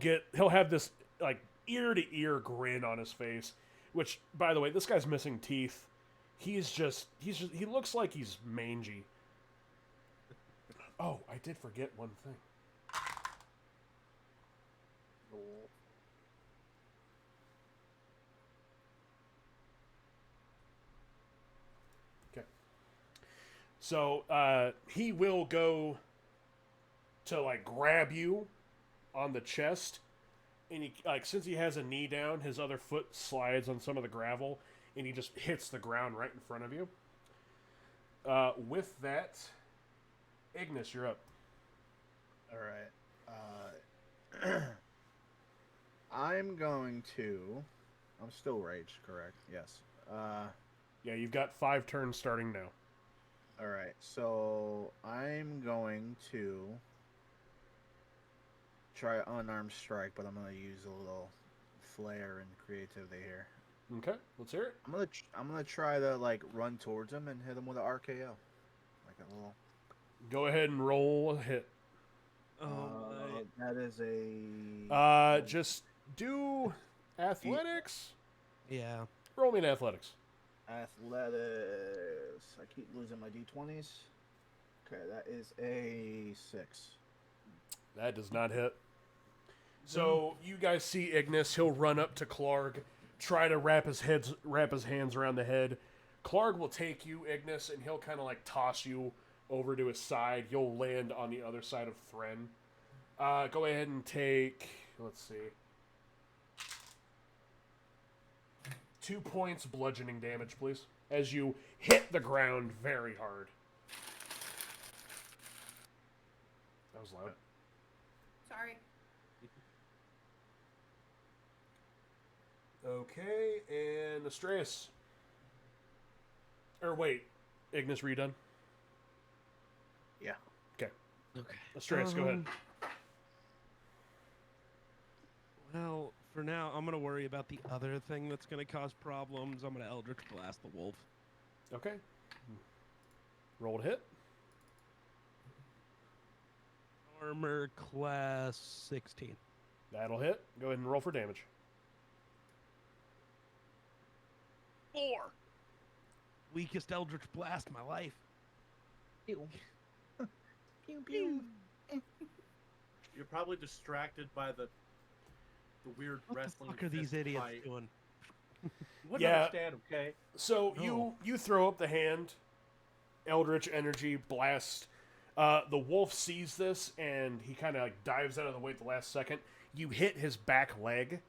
S1: have this like ear to ear grin on his face, which by the way, this guy's missing teeth. He looks like he's mangy. Oh, I did forget one thing. Okay. So he will go to like grab you on the chest, and he since he has a knee down, his other foot slides on some of the gravel, and he just hits the ground right in front of you. With that, Ignis, you're up.
S3: All right. I'm going to. I'm still raged, correct? Yes.
S1: Yeah, you've got 5 turns starting now.
S3: All right. So I'm going to try unarmed strike, but I'm gonna use a little flair and creativity here.
S1: Okay, let's hear it.
S3: I'm gonna try to like run towards him and hit him with an RKO, like a little.
S1: Go ahead and roll a hit.
S3: That is a.
S1: Just do athletics.
S2: Yeah.
S1: Roll me an athletics.
S3: Athletics. I keep losing my d20s. Okay, that is a 6.
S1: That does not hit. So you guys see Ignis. He'll run up to Clark, try to wrap his hands around the head. Clark will take you, Ignis, and he'll kind of like toss you over to his side. You'll land on the other side of Thren. Go ahead and take. Let's see. 2 points bludgeoning damage, please, as you hit the ground very hard. That was loud.
S4: Sorry.
S1: Okay, and Astreus. Or wait, Ignis, redone?
S3: Yeah.
S1: Okay.
S2: Okay.
S1: Astreus, go ahead.
S2: Well, for now, I'm going to worry about the other thing that's going to cause problems. I'm going to Eldritch Blast the wolf.
S1: Okay. Roll to hit.
S2: Armor class 16.
S1: That'll hit. Go ahead and roll for damage.
S2: 4. Weakest Eldritch Blast of my life.
S3: Pew. Pew pew.
S5: You're probably distracted by the weird
S2: What
S5: wrestling.
S2: the fuck are these
S5: fist
S2: idiots
S5: fight.
S2: doing?
S5: You wouldn't
S1: Yeah.
S5: understand, okay?
S1: So
S2: No.
S1: you throw up the hand. Eldritch energy blast. The wolf sees this and he kind of like dives out of the way at the last second. You hit his back leg.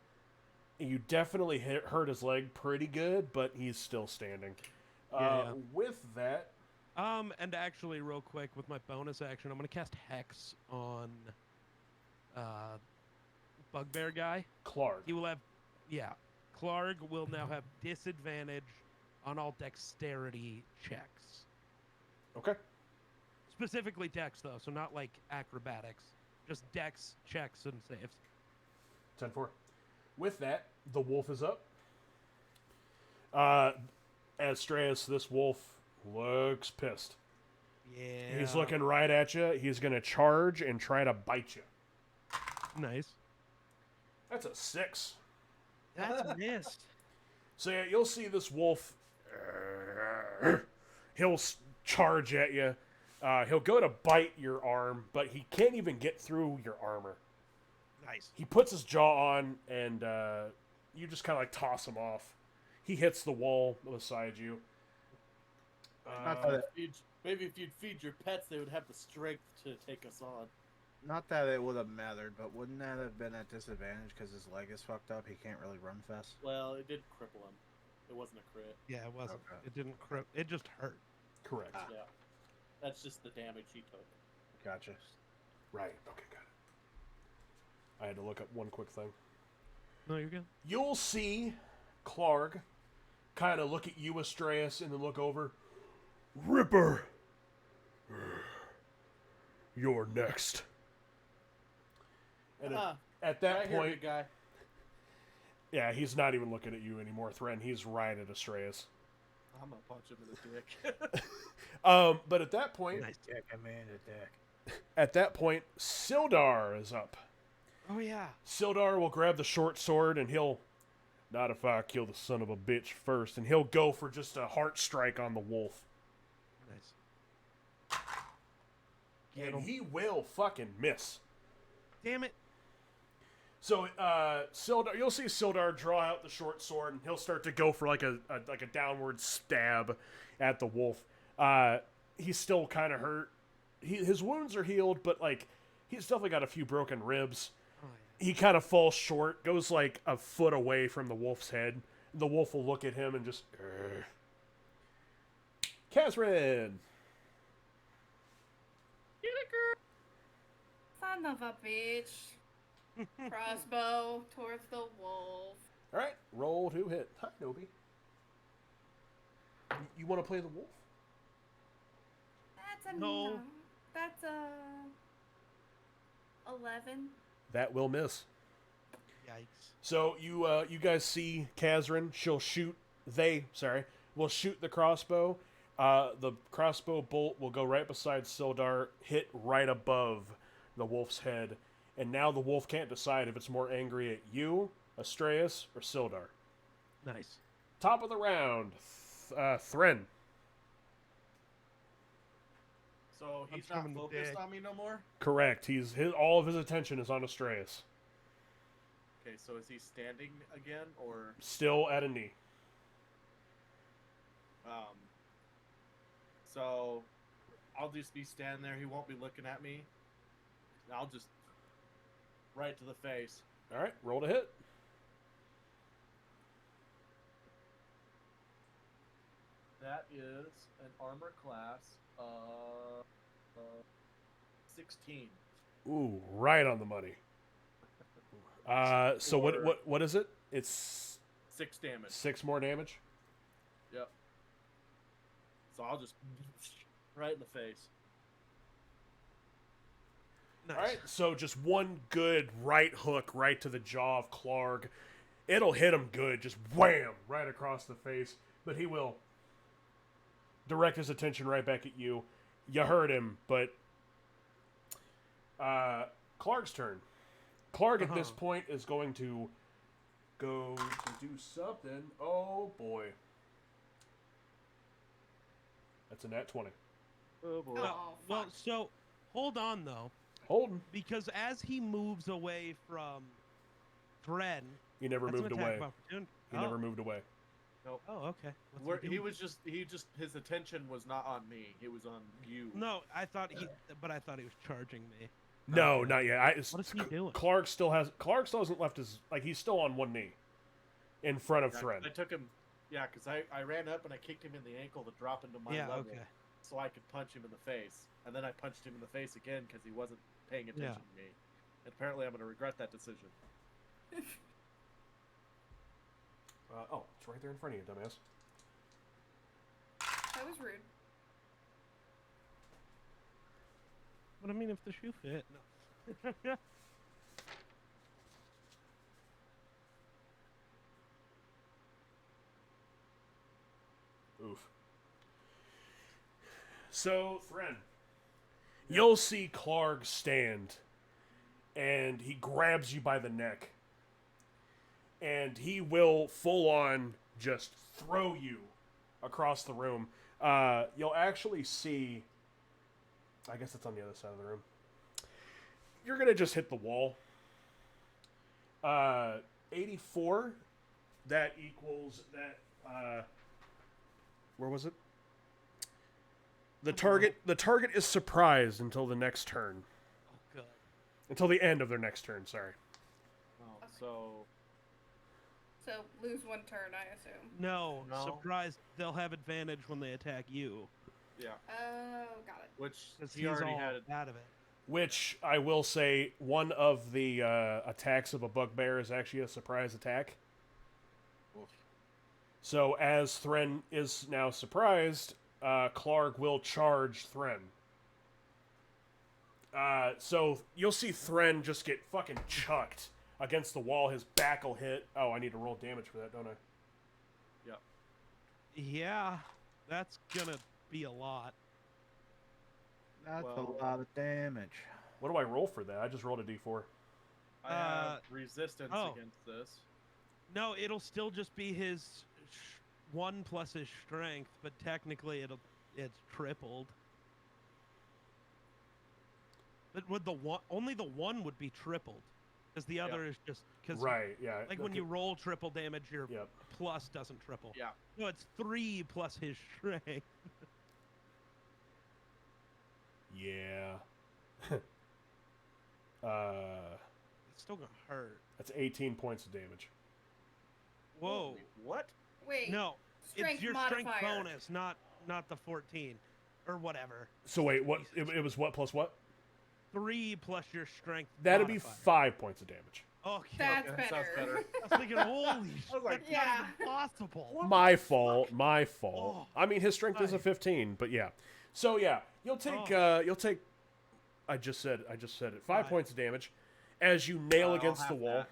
S1: And you definitely hurt his leg pretty good, but he's still standing.
S2: Yeah.
S1: With that,
S2: And actually, real quick, with my bonus action, I'm going to cast Hex on Bugbear guy.
S1: Clark.
S2: He will have, Clark will now have disadvantage on all dexterity checks.
S1: Okay.
S2: Specifically dex, though, so not like acrobatics. Just dex checks and saves.
S1: 10-4. With that, the wolf is up. Astreus, this wolf looks pissed.
S2: Yeah.
S1: He's looking right at you. He's going to charge and try to bite you.
S2: Nice.
S1: That's a 6.
S2: That's missed.
S1: So yeah, you'll see this wolf. He'll charge at you. He'll go to bite your arm, but he can't even get through your armor.
S2: Nice.
S1: He puts his jaw on, and you just kind of like toss him off. He hits the wall beside you.
S5: Maybe if you'd feed your pets, they would have the strength to take us on.
S3: Not that it would have mattered, but wouldn't that have been at disadvantage because his leg is fucked up? He can't really run fast.
S5: Well, it did cripple him. It wasn't a crit.
S2: Yeah, it wasn't.
S3: Okay.
S2: It didn't crip. It just hurt.
S1: Correct.
S5: Yeah. That's just the damage he took.
S3: Gotcha.
S1: Right. Okay, got it. I had to look up one quick thing.
S2: No, you're good.
S1: You'll see Clark kind of look at you, Astreus, and then look over. Ripper! You're next. And at that
S5: Right here,
S1: point,
S5: big guy.
S1: yeah, he's not even looking at you anymore, Thren. He's right at Astreus.
S5: I'm gonna punch him in the dick.
S1: But at that point,
S2: Nice.
S3: Dick, I mean a dick.
S1: at that point, Sildar is up.
S2: Oh yeah.
S1: Sildar will grab the short sword and he'll, not if I kill the son of a bitch first, and he'll go for just a heart strike on the wolf.
S2: Nice. Get
S1: And
S2: him.
S1: he will fucking miss.
S2: Damn it.
S1: So Sildar, you'll see Sildar draw out the short sword, and he'll start to go for like a downward stab at the wolf. He's still kind of hurt. His wounds are healed, but like he's definitely got a few broken ribs.
S2: Oh, yeah.
S1: He kind of falls short, goes like a foot away from the wolf's head. The wolf will look at him and just. Kazrin!
S4: Son of a bitch. Crossbow towards the wolf.
S1: Alright, roll to hit. Hi, Nobi. You want to play the wolf?
S4: That's a
S2: No.
S4: That's a 11.
S1: That will miss.
S2: Yikes.
S1: So you guys see Kazrin. She'll shoot. Will shoot the crossbow. The crossbow bolt will go right beside Sildar, hit right above the wolf's head, and now the wolf can't decide if it's more angry at you, Astreus, or Sildar.
S2: Nice.
S1: Top of the round, Thren.
S5: So he's
S2: I'm
S5: not
S2: coming to
S5: focused
S2: dig.
S5: on me no more?
S1: Correct. All of his attention is on Astreus.
S5: Okay, so is he standing again, or...
S1: Still at a knee.
S5: So I'll just be standing there. He won't be looking at me. I'll just right to the face.
S1: All right, roll to hit.
S5: That is an armor class of 16.
S1: Ooh, right on the money. So what is it? It's
S5: 6 damage.
S1: 6 more damage.
S5: Yep. So I'll just right in the face.
S2: Nice.
S1: All right, so just one good right hook right to the jaw of Clark. It'll hit him good, just wham, right across the face. But he will direct his attention right back at you. You heard him, but Clark's turn. Clark at this point is going to go to do something. Oh boy. That's a nat 20.
S5: Oh boy.
S4: Oh,
S2: Well,
S4: fuck.
S2: so hold on though,
S1: Holden.
S2: because as he moves away from Thren,
S1: He never
S2: that's an
S1: moved
S2: attack
S1: away.
S2: of opportunity.
S1: He never moved away.
S2: Oh, okay. What's
S5: He
S2: doing?
S5: was just his attention was not on me. It was on you.
S2: No, I thought he was charging me.
S1: No, not yet.
S2: What is he doing?
S1: Clark still hasn't left his, like, he's still on one knee in front of
S5: Yeah,
S1: Thren.
S5: I took him. Yeah, because I ran up and I kicked him in the ankle to drop into my
S2: Yeah,
S5: level,
S2: okay.
S5: so I could punch him in the face. And then I punched him in the face again because he wasn't paying attention to me. And apparently, I'm going to regret that decision.
S1: It's right there in front of you, dumbass.
S4: That was rude.
S2: But I mean, if the shoe fit, no.
S1: Oof. So, Thren, you'll see Clark stand, and he grabs you by the neck, and he will full on just throw you across the room. You'll actually see, I guess it's on the other side of the room. You're going to just hit the wall. 84, that equals that, where was it? The target is surprised until the next turn.
S2: Oh, good.
S1: Until the end of their next turn, sorry.
S5: Oh,
S4: Okay.
S5: so
S4: So lose 1 turn, I assume.
S2: No,
S5: No.
S2: surprise! They'll have advantage when they attack you
S5: yeah,
S4: Oh, got it.
S5: which
S2: because
S5: he
S2: he's
S5: already
S2: all
S5: had.
S2: out of it.
S1: Which, I will say, one of the attacks of a bugbear is actually a surprise attack.
S3: Oof.
S1: So, as Thren is now surprised, Clark will charge Thren. So, you'll see Thren just get fucking chucked against the wall. His back will hit. Oh, I need to roll damage for that, don't I?
S2: Yeah, that's gonna be a lot.
S3: That's
S5: Well-
S3: a lot of damage.
S1: What do I roll for that? I just rolled a d4.
S5: I have resistance
S2: oh.
S5: against this.
S2: No, it'll still just be his 1 plus his strength, but technically it's tripled. But with the one, only the 1 would be tripled, because the other is just because
S1: Right, yeah.
S2: like when
S1: okay.
S2: you roll triple damage, your
S1: Yep.
S2: plus doesn't triple.
S5: Yeah.
S2: No, it's 3 plus his strength.
S1: Yeah.
S2: It's still gonna hurt.
S1: That's 18 points of damage.
S2: Whoa.
S5: Holy- what?
S4: Wait.
S2: No,
S4: Strength
S2: it's your
S4: modifier.
S2: strength bonus, not the 14 or whatever.
S1: So wait, what? It was what plus what?
S2: 3 plus your strength.
S1: That'd be
S2: modifier.
S1: 5 points of damage.
S2: Okay.
S4: That's
S5: Okay, sounds
S4: better.
S5: better.
S2: I was thinking, holy shit,
S5: like,
S2: that's
S4: yeah.
S2: not even possible.
S1: My fault. My fault.
S2: Oh,
S1: I mean, his strength is a
S2: nice.
S1: 15, but yeah. So yeah, you'll take.
S2: Oh.
S1: You'll take. I just said it. 5
S2: Five.
S1: points of damage as you nail
S5: I'll
S1: against the
S5: have
S1: wall.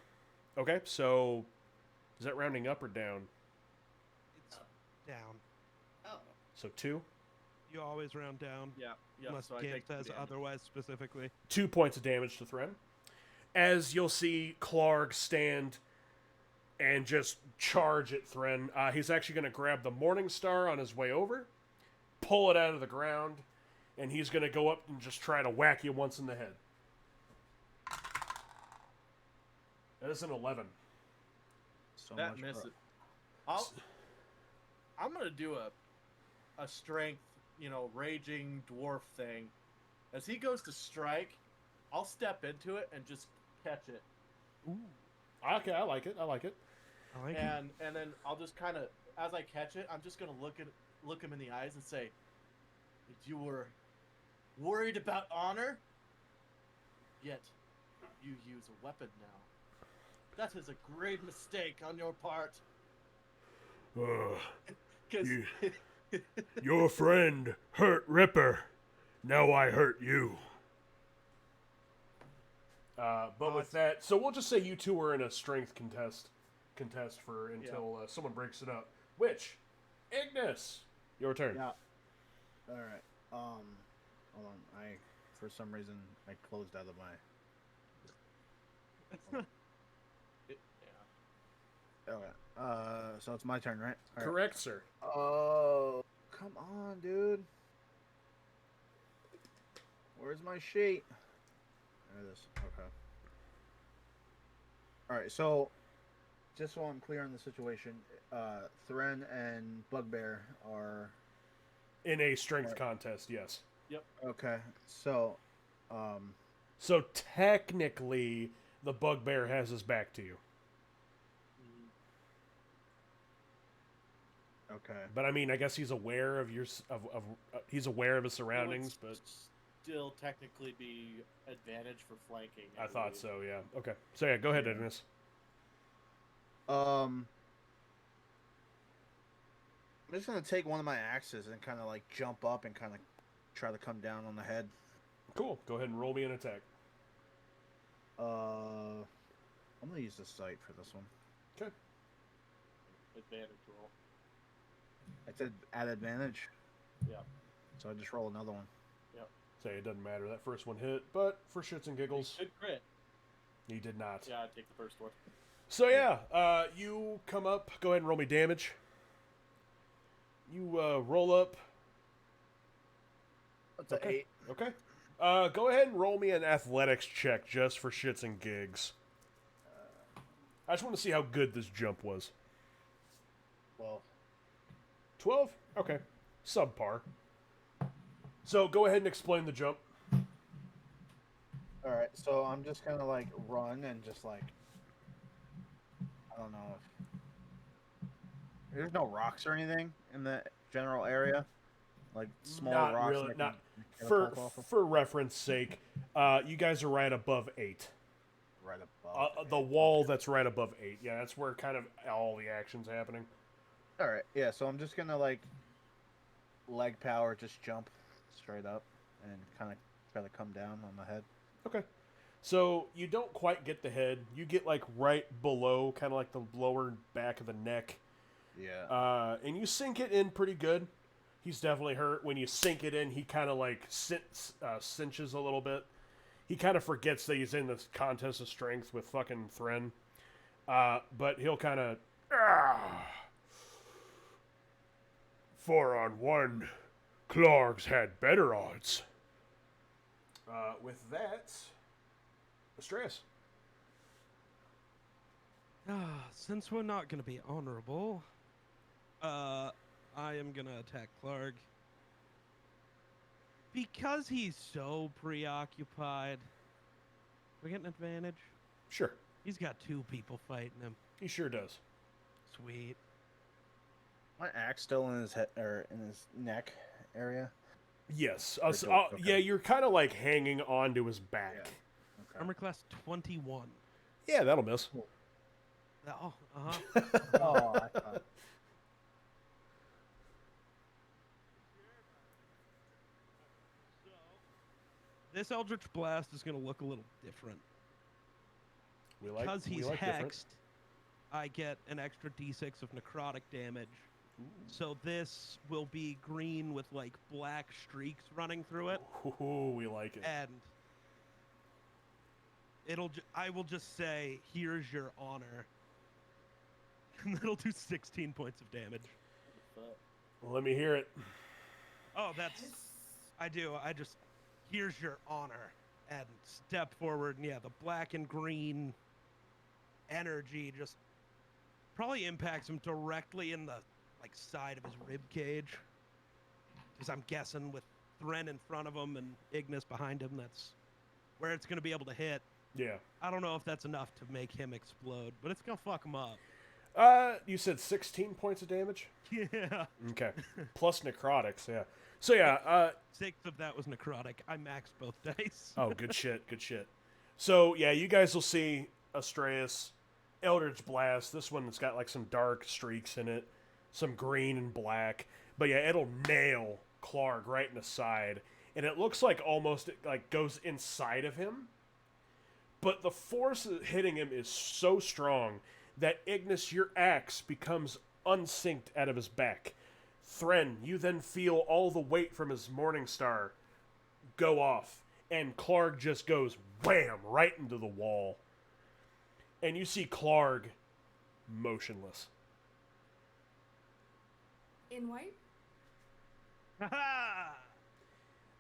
S5: that.
S1: Okay, so is that rounding up or down?
S2: It's down.
S4: Oh.
S1: So 2.
S2: You always round down,
S5: Yeah. Yeah.
S2: unless
S5: so I
S2: Gig
S5: take the
S2: says
S5: damage.
S2: otherwise specifically.
S1: 2 points of damage to Thren. As you'll see Clark stand and just charge at Thren. He's actually going to grab the Morning Star on his way over, pull it out of the ground, and he's going to go up and just try to whack you once in the head. That is an 11.
S3: So
S5: That
S3: much
S5: misses.
S3: pro-
S5: I'm gonna do a strength, raging dwarf thing. As he goes to strike, I'll step into it and just catch it,
S2: Ooh,
S1: Okay, I like it.
S2: I like it.
S5: and then I'll just kind of, as I catch it, I'm just gonna look him in the eyes and say, "You were worried about honor, yet you use a weapon now. That is a great mistake on your part." Because
S6: You- Your friend hurt Ripper. Now I hurt you.
S1: But with that, so we'll just say you two are in a strength contest for until someone breaks it up. Which, Ignis, your turn.
S3: Yeah. All right. Hold on. For some reason, I closed out of my. Okay. So it's my turn, right? All right.
S1: Correct, sir.
S3: Oh, come on, dude. Where's my sheet? There it is. Okay. Alright, so just so I'm clear on the situation, Thren and Bugbear are
S1: In a strength
S3: Right.
S1: contest, yes.
S3: okay. So
S1: So technically, the bugbear has his back to you.
S3: okay.
S1: But I mean, I guess he's aware of he's aware of his surroundings.
S5: It would
S1: But
S5: still technically be advantage for flanking.
S1: I thought
S5: believe.
S1: so. Yeah. Okay. So yeah, go ahead,
S3: Yeah.
S1: Ignis.
S3: I'm just gonna take one of my axes and kind of like jump up and kind of try to come down on the head.
S1: Cool. Go ahead and roll me an attack.
S3: I'm gonna use the sight for this one.
S5: Advantage roll.
S3: I said at advantage.
S5: Yeah.
S3: So I just roll another one.
S1: Say it doesn't matter. That first one hit, but for shits and giggles,
S5: Good crit.
S1: he did not.
S5: Yeah, I'd take the first one.
S1: So yeah, you come up. Go ahead and roll me damage. You roll up.
S3: That's
S1: Okay.
S3: an 8.
S1: Okay. Go ahead and roll me an athletics check just for shits and gigs. I just want to see how good this jump was.
S3: Well,
S1: 12? Okay. Subpar. So go ahead and explain the jump.
S3: All right, so I'm just gonna like run and just like I don't know if there's no rocks or anything in the general area, like small
S1: Not
S3: rocks
S1: really.
S3: that
S1: Not
S3: can
S1: for
S3: catapult off of.
S1: for reference sake. You guys are right above 8.
S3: Right above
S1: The
S3: it.
S1: wall that's right above 8. Yeah, that's where kind of all the action's happening.
S3: All right, yeah. So I'm just gonna like leg power, just jump straight up and kind of try to come down on the head.
S1: Okay. So you don't quite get the head. You get like right below, kind of like the lower back of the neck.
S3: Yeah.
S1: And you sink it in pretty good. He's definitely hurt. When you sink it in, he kind of like cinches a little bit. He kind of forgets that he's in this contest of strength with fucking Thren. But he'll kind of... 4-on-1. Clark's had better odds. With that, Astreus.
S2: Since we're not gonna be honorable, I am gonna attack Clark. Because he's so preoccupied. We get an advantage?
S1: Sure.
S2: He's got 2 people fighting him.
S1: He sure does.
S2: Sweet.
S3: My axe still in his head or in his neck area.
S1: Yes.
S3: Okay.
S1: Yeah, you're kind of like hanging on to his back.
S3: Yeah. Okay.
S2: Armor class 21.
S1: Yeah, that'll miss.
S2: Oh, uh-huh.
S3: Oh, I thought.
S2: This Eldritch Blast is going to look a little different. Because he's
S1: different.
S2: hexed, I get an extra d6 of necrotic damage. So this will be green with like black streaks running through it.
S1: Ooh, we like it.
S2: And I will just say, here's your honor. And that'll do 16 points of damage.
S1: Well, let me hear it.
S2: Oh, I do. Here's your honor. And step forward, and yeah, the black and green energy just probably impacts him directly in the side of his rib cage. Because I'm guessing with Thren in front of him and Ignis behind him, that's where it's going to be able to hit.
S1: Yeah.
S2: I don't know if that's enough to make him explode, but it's going to fuck him up.
S1: You said 16 points of damage?
S2: Yeah.
S1: Okay. Plus necrotics, yeah. So yeah,
S2: 6 of that was necrotic. I maxed both dice.
S1: oh, good shit, good shit. So yeah, you guys will see Astreus, Eldritch Blast. This one that's got like some dark streaks in it, some green and black. But yeah, it'll nail Clark right in the side, and it looks like almost it like goes inside of him. But the force hitting him is so strong that Ignis, your axe, becomes unsynced out of his back. Thren, you then feel all the weight from his Morning Star go off, and Clark just goes wham right into the wall. And you see Clark motionless.
S4: In white?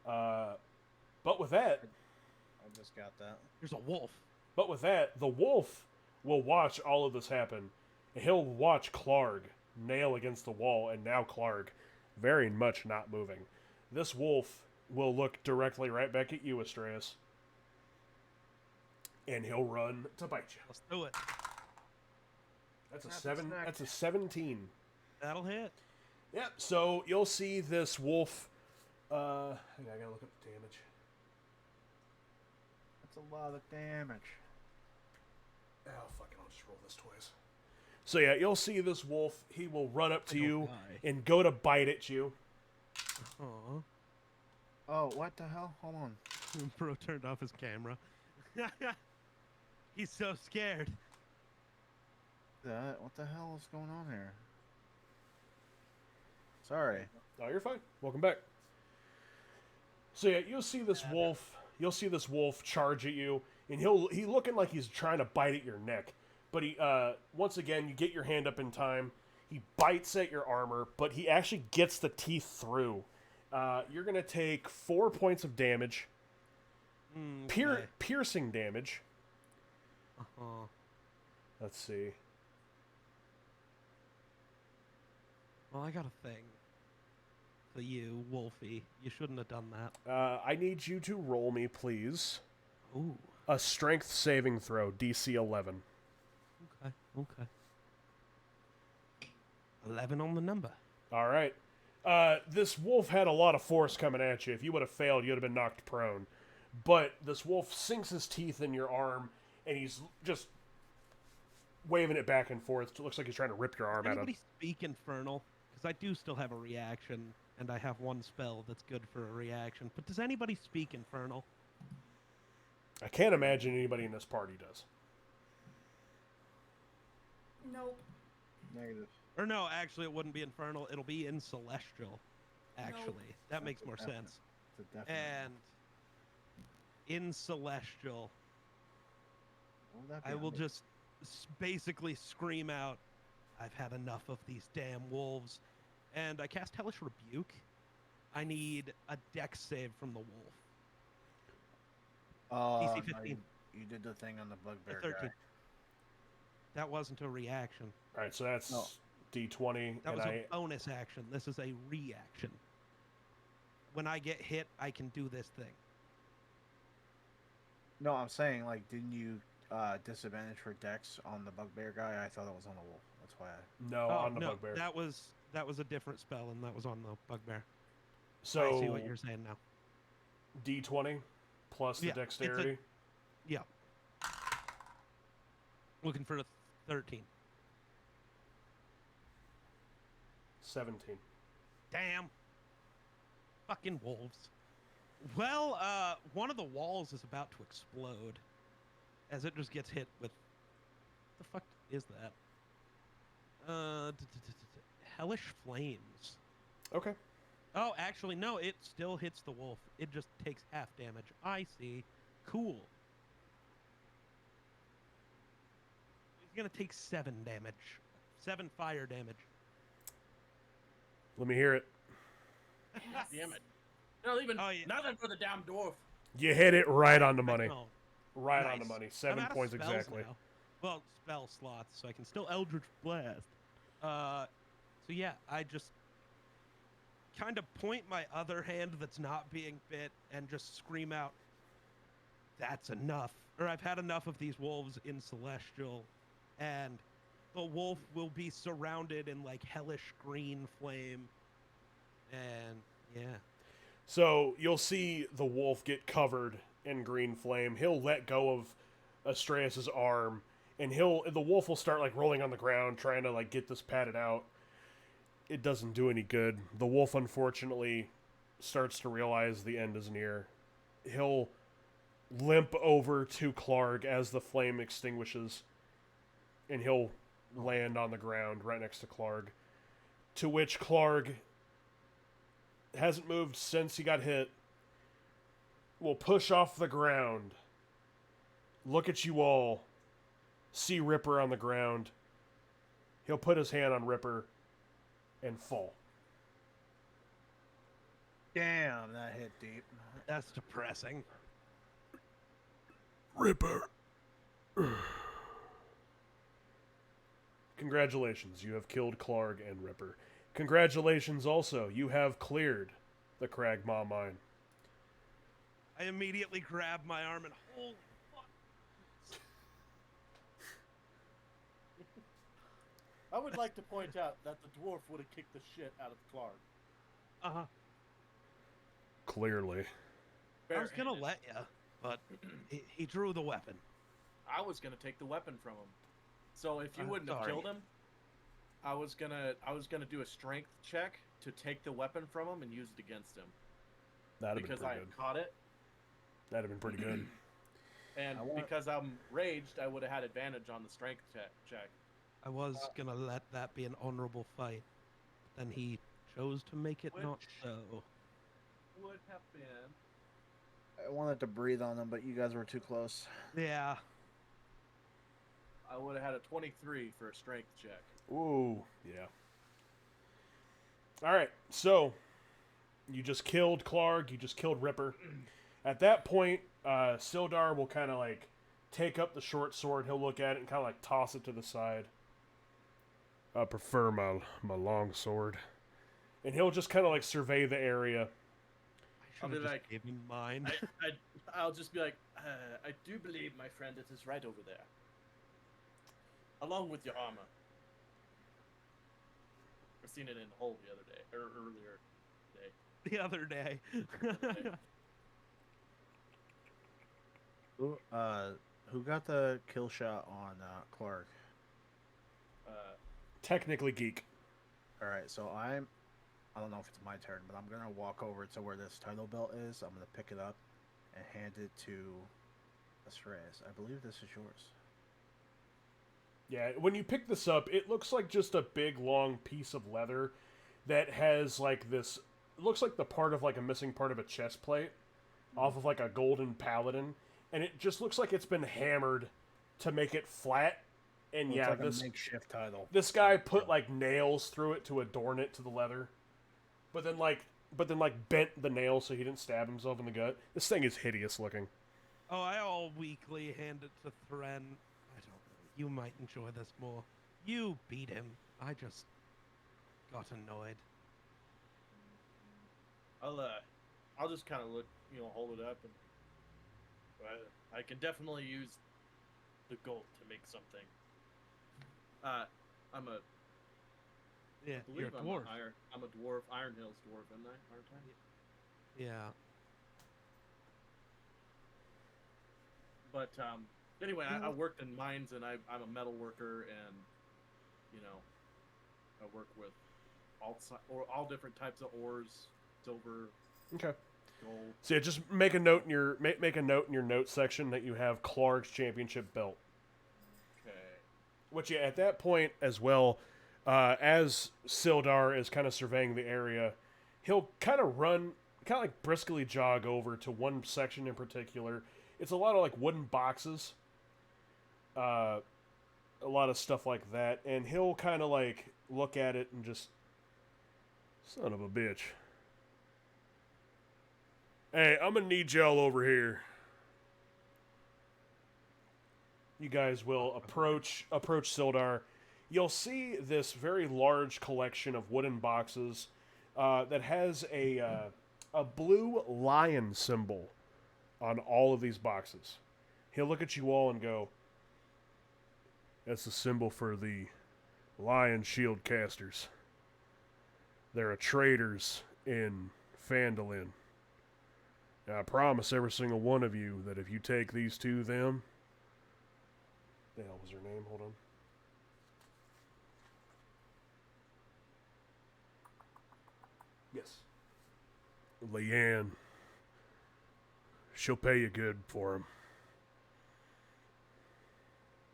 S1: But with that,
S3: I just got that.
S2: There's a wolf.
S1: the wolf will watch all of this happen, and he'll watch Clark nail against the wall, and now Clark very much not moving. This wolf will look directly right back at you, Astreus, and he'll run to bite you.
S2: Let's do it.
S1: That's a
S3: Snap,
S1: 7.
S3: snack.
S1: That's a 17.
S2: That'll hit.
S1: Yep. So you'll see this wolf. Hang on, I gotta look up the damage.
S3: That's a lot of damage.
S1: Oh, fuck it, I'll just roll this twice. So yeah, you'll see this wolf. He will run up to
S2: Like a
S1: you
S2: guy.
S1: and go to bite at you.
S2: Aw.
S3: Oh, what the hell? Hold on.
S2: Bro turned off his camera. He's so scared.
S3: What the hell is going on here? Sorry.
S1: Oh, you're fine. Welcome back. So yeah, you'll see this wolf. You'll see this wolf charge at you, and he looking like he's trying to bite at your neck. But he once again, you get your hand up in time. He bites at your armor, but he actually gets the teeth through. You're gonna take 4 points of damage.
S2: Okay.
S1: Piercing damage.
S2: Uh-huh.
S1: Let's see.
S2: Well, I got a thing for you, Wolfie. You shouldn't have done that.
S1: I need you to roll me, please.
S2: Ooh.
S1: A strength saving throw, DC 11.
S2: Okay. 11 on the number.
S1: All right. This wolf had a lot of force coming at you. If you would have failed, you'd have been knocked prone. But this wolf sinks his teeth in your arm, and he's just waving it back and forth. It looks like he's trying to rip your arm out of.
S2: Anybody speak Infernal? Because I do still have a reaction, and I have one spell that's good for a reaction. But does anybody speak Infernal?
S1: I can't imagine anybody in this party does.
S4: Nope.
S3: Negative.
S2: Or no, actually, it wouldn't be Infernal. It'll be in Celestial, actually. That makes more sense.
S3: It's a definite.
S2: And in Celestial,
S3: What would that be
S2: I will
S3: under?
S2: just basically scream out, I've had enough of these damn wolves. And I cast Hellish Rebuke. I need a dex save from the wolf.
S3: Oh,
S2: DC
S3: no,
S2: 15.
S3: you did the thing on the bugbear
S2: 13.
S3: guy.
S2: That wasn't a reaction.
S1: All right, so that's
S3: No.
S1: D20,
S2: That
S1: and
S2: was
S1: I
S2: a bonus action. This is a reaction. When I get hit, I can do this thing.
S3: No, I'm saying, like, didn't you disadvantage for dex on the bugbear guy? I thought it was on the wolf. That's why I...
S1: no on the bugbear.
S2: That was a different spell, and that was on the bugbear.
S1: So
S2: I see what you're saying now.
S1: D20 plus the
S2: Yeah, it's a-
S1: dexterity.
S2: Yeah. Looking for a 13.
S1: 17.
S2: Damn. Fucking wolves. Well, one of the walls is about to explode as it just gets hit with... What the fuck is that? Hellish Flames.
S1: Okay.
S2: Oh, actually, no, it still hits the wolf. It just takes half damage. I see. Cool. He's gonna take 7 damage. 7 fire damage.
S1: Let me hear it.
S4: Yes.
S5: Damn it. Not even
S2: Oh, yeah.
S5: nothing for the damn dwarf.
S1: You hit it right on the money.
S2: No.
S1: Right on the
S2: Nice.
S1: money.
S2: I'm
S1: 7
S2: out of
S1: points
S2: spells
S1: exactly.
S2: now. Well, spell slots, so I can still Eldritch Blast. So yeah, I just kind of point my other hand that's not being bit and just scream out, "That's enough!" Or I've had enough of these wolves in Celestial, and the wolf will be surrounded in like hellish green flame, and yeah.
S1: So you'll see the wolf get covered in green flame. He'll let go of Astreus's arm, and the wolf will start like rolling on the ground, trying to like get this padded out. It doesn't do any good. The wolf unfortunately starts to realize the end is near. He'll limp over to Clark as the flame extinguishes, and he'll land on the ground right next to Clark. To which Clark hasn't moved since he got hit. Will push off the ground. Look at you all. See Ripper on the ground. He'll put his hand on Ripper and fall.
S3: Damn, that hit deep.
S2: That's depressing.
S1: Ripper. Congratulations, you have killed Clark and Ripper. Congratulations also, you have cleared the Cragmaw mine.
S2: I immediately grab my arm and holy fuck.
S5: I would like to point out that the dwarf would have kicked the shit out of Clark.
S2: Uh-huh.
S1: Clearly.
S2: I was gonna let you, but he drew the weapon.
S5: I was gonna take the weapon from him. So if you wouldn't have
S2: sorry.
S5: killed him, I was gonna do a strength check to take the weapon from him and use it against him
S1: That'd have been
S5: because I
S1: pretty
S5: had
S1: good.
S5: caught it,
S1: That'd have been pretty good.
S5: and
S3: I want-
S5: because I'm raged, I would have had advantage on the strength check.
S2: I was gonna let that be an honorable fight. Then he chose to make it not
S5: Which-
S2: so.
S5: Would have been.
S3: I wanted to breathe on them, but you guys were too close.
S2: Yeah.
S5: I would have had a 23 for a strength check.
S1: Ooh, yeah. Alright, so you just killed Clark, you just killed Ripper. At that point, Sildar will kind of like take up the short sword, he'll look at it and kind of like toss it to the side. I prefer my long sword. And he'll just kind of like survey the area.
S2: I
S5: I'll be like,
S2: gave me mine.
S5: I'll just be like, I do believe, my friend, it is right over there, along with your armor. I've seen it in the hole the other day, or earlier day.
S2: The other day.
S3: Who got the kill shot on Clark?
S1: Technically geek.
S3: All right, so I don't know if it's my turn, but I'm gonna walk over to where this title belt is. I'm gonna pick it up and hand it to Asrez. I believe this is yours.
S1: Yeah, when you pick this up, it looks like just a big long piece of leather that has like this. It looks like the part of like a missing part of a chest plate off of like a golden paladin, and it just looks like it's been hammered to make it flat. And
S3: Well,
S1: yeah,
S3: it's like
S1: this
S3: a makeshift title.
S1: this guy put like nails through it to adorn it to the leather, but then bent the nails so he didn't stab himself in the gut. This thing is hideous looking.
S2: Oh, I all weakly hand it to Thren. I don't know. You might enjoy this more. You beat him. I just got annoyed.
S5: I'll just kind of look, hold it up, and I can definitely use the gold to make something. I'm a
S2: Yeah,
S5: I
S2: you're a
S5: believe
S2: dwarf.
S5: I'm a dwarf, Iron Hills dwarf, aren't I?
S2: Yeah.
S5: But anyway, I worked in mines, and I'm a metal worker, and I work with all different types of ores, silver,
S1: Okay.
S5: gold.
S1: So yeah, just make a note in your make a note in your notes section that you have Clark's championship belt.
S5: Okay.
S1: Which yeah, at that point as well, as Sildar is kind of surveying the area, he'll kind of like briskly jog over to one section in particular. It's a lot of like wooden boxes, a lot of stuff like that, and he'll kind of like look at it and just, son of a bitch. Hey, I'm gonna need y'all over here. You guys will approach Sildar. You'll see this very large collection of wooden boxes that has a blue lion symbol on all of these boxes. He'll look at you all and go, "That's the symbol for the Lion Shield Casters. They're traders in Phandelver. Now, I promise every single one of you that if you take these to them..." The hell was her name? Hold on. Yes. Leanne. She'll pay you good for them.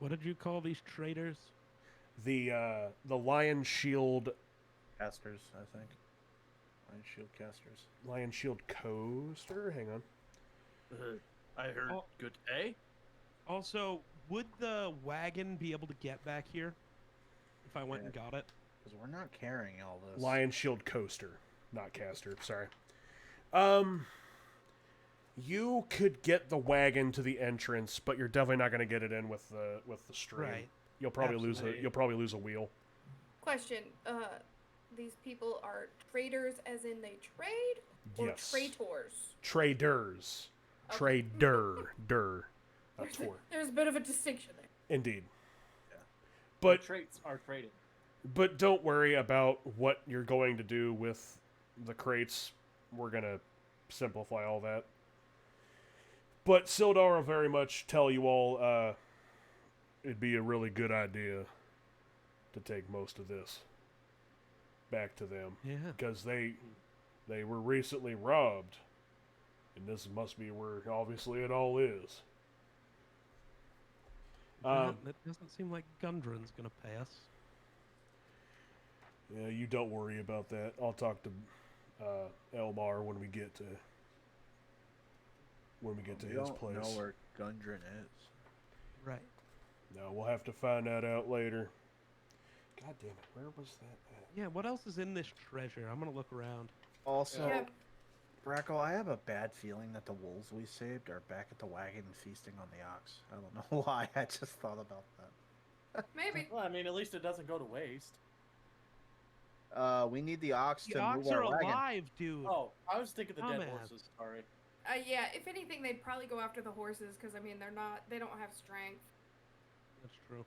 S2: What did you call these traders?
S1: The Lion Shield...
S3: Casters, I think. Iron Shield Casters.
S1: Lion Shield Coaster? Hang on.
S5: I heard good pay.
S2: Also, would the wagon be able to get back here if I went and got it?
S3: Because we're not carrying all this.
S1: Lion Shield Coaster. Not Caster, sorry. You could get the wagon to the entrance, but you're definitely not going to get it in with the stream.
S2: Right.
S1: You'll probably
S2: Absolutely.
S1: lose a wheel.
S4: Question: these people are traders, as in they trade, or
S1: Yes.
S4: traitors?
S1: Traders.
S4: Okay.
S1: Trader. That's four.
S4: There's a bit of a distinction there.
S1: Indeed.
S3: Yeah.
S1: But
S5: Traits are traded.
S1: But don't worry about what you're going to do with the crates. We're going to simplify all that. But Sildar will very much tell you all it'd be a really good idea to take most of this back to them.
S2: Yeah.
S1: Because they were recently robbed. And this must be where, obviously, it all is.
S2: It doesn't seem like Gundren's gonna pay us.
S1: Yeah, you don't worry about that. I'll talk to Elmar when we get to
S3: We
S1: his
S3: don't
S1: place.
S3: know where Gundren is.
S2: Right.
S1: No, we'll have to find that out later. God damn it, where was that at?
S2: Yeah, what else is in this treasure? I'm gonna look around.
S3: Also,
S4: Yeah.
S3: Brackle, I have a bad feeling that the wolves we saved are back at the wagon feasting on the ox. I don't know why. I just thought about that.
S4: Maybe.
S5: Well, I mean, at least it doesn't go to waste.
S3: We need the ox
S2: The
S3: to
S2: ox
S3: move
S2: are
S3: our wagon.
S2: alive, dude.
S5: Oh, I was thinking the dead
S2: Dumbass.
S5: horses. Sorry.
S4: Yeah, if anything, they'd probably go after the horses because I mean they don't have strength.
S2: That's true.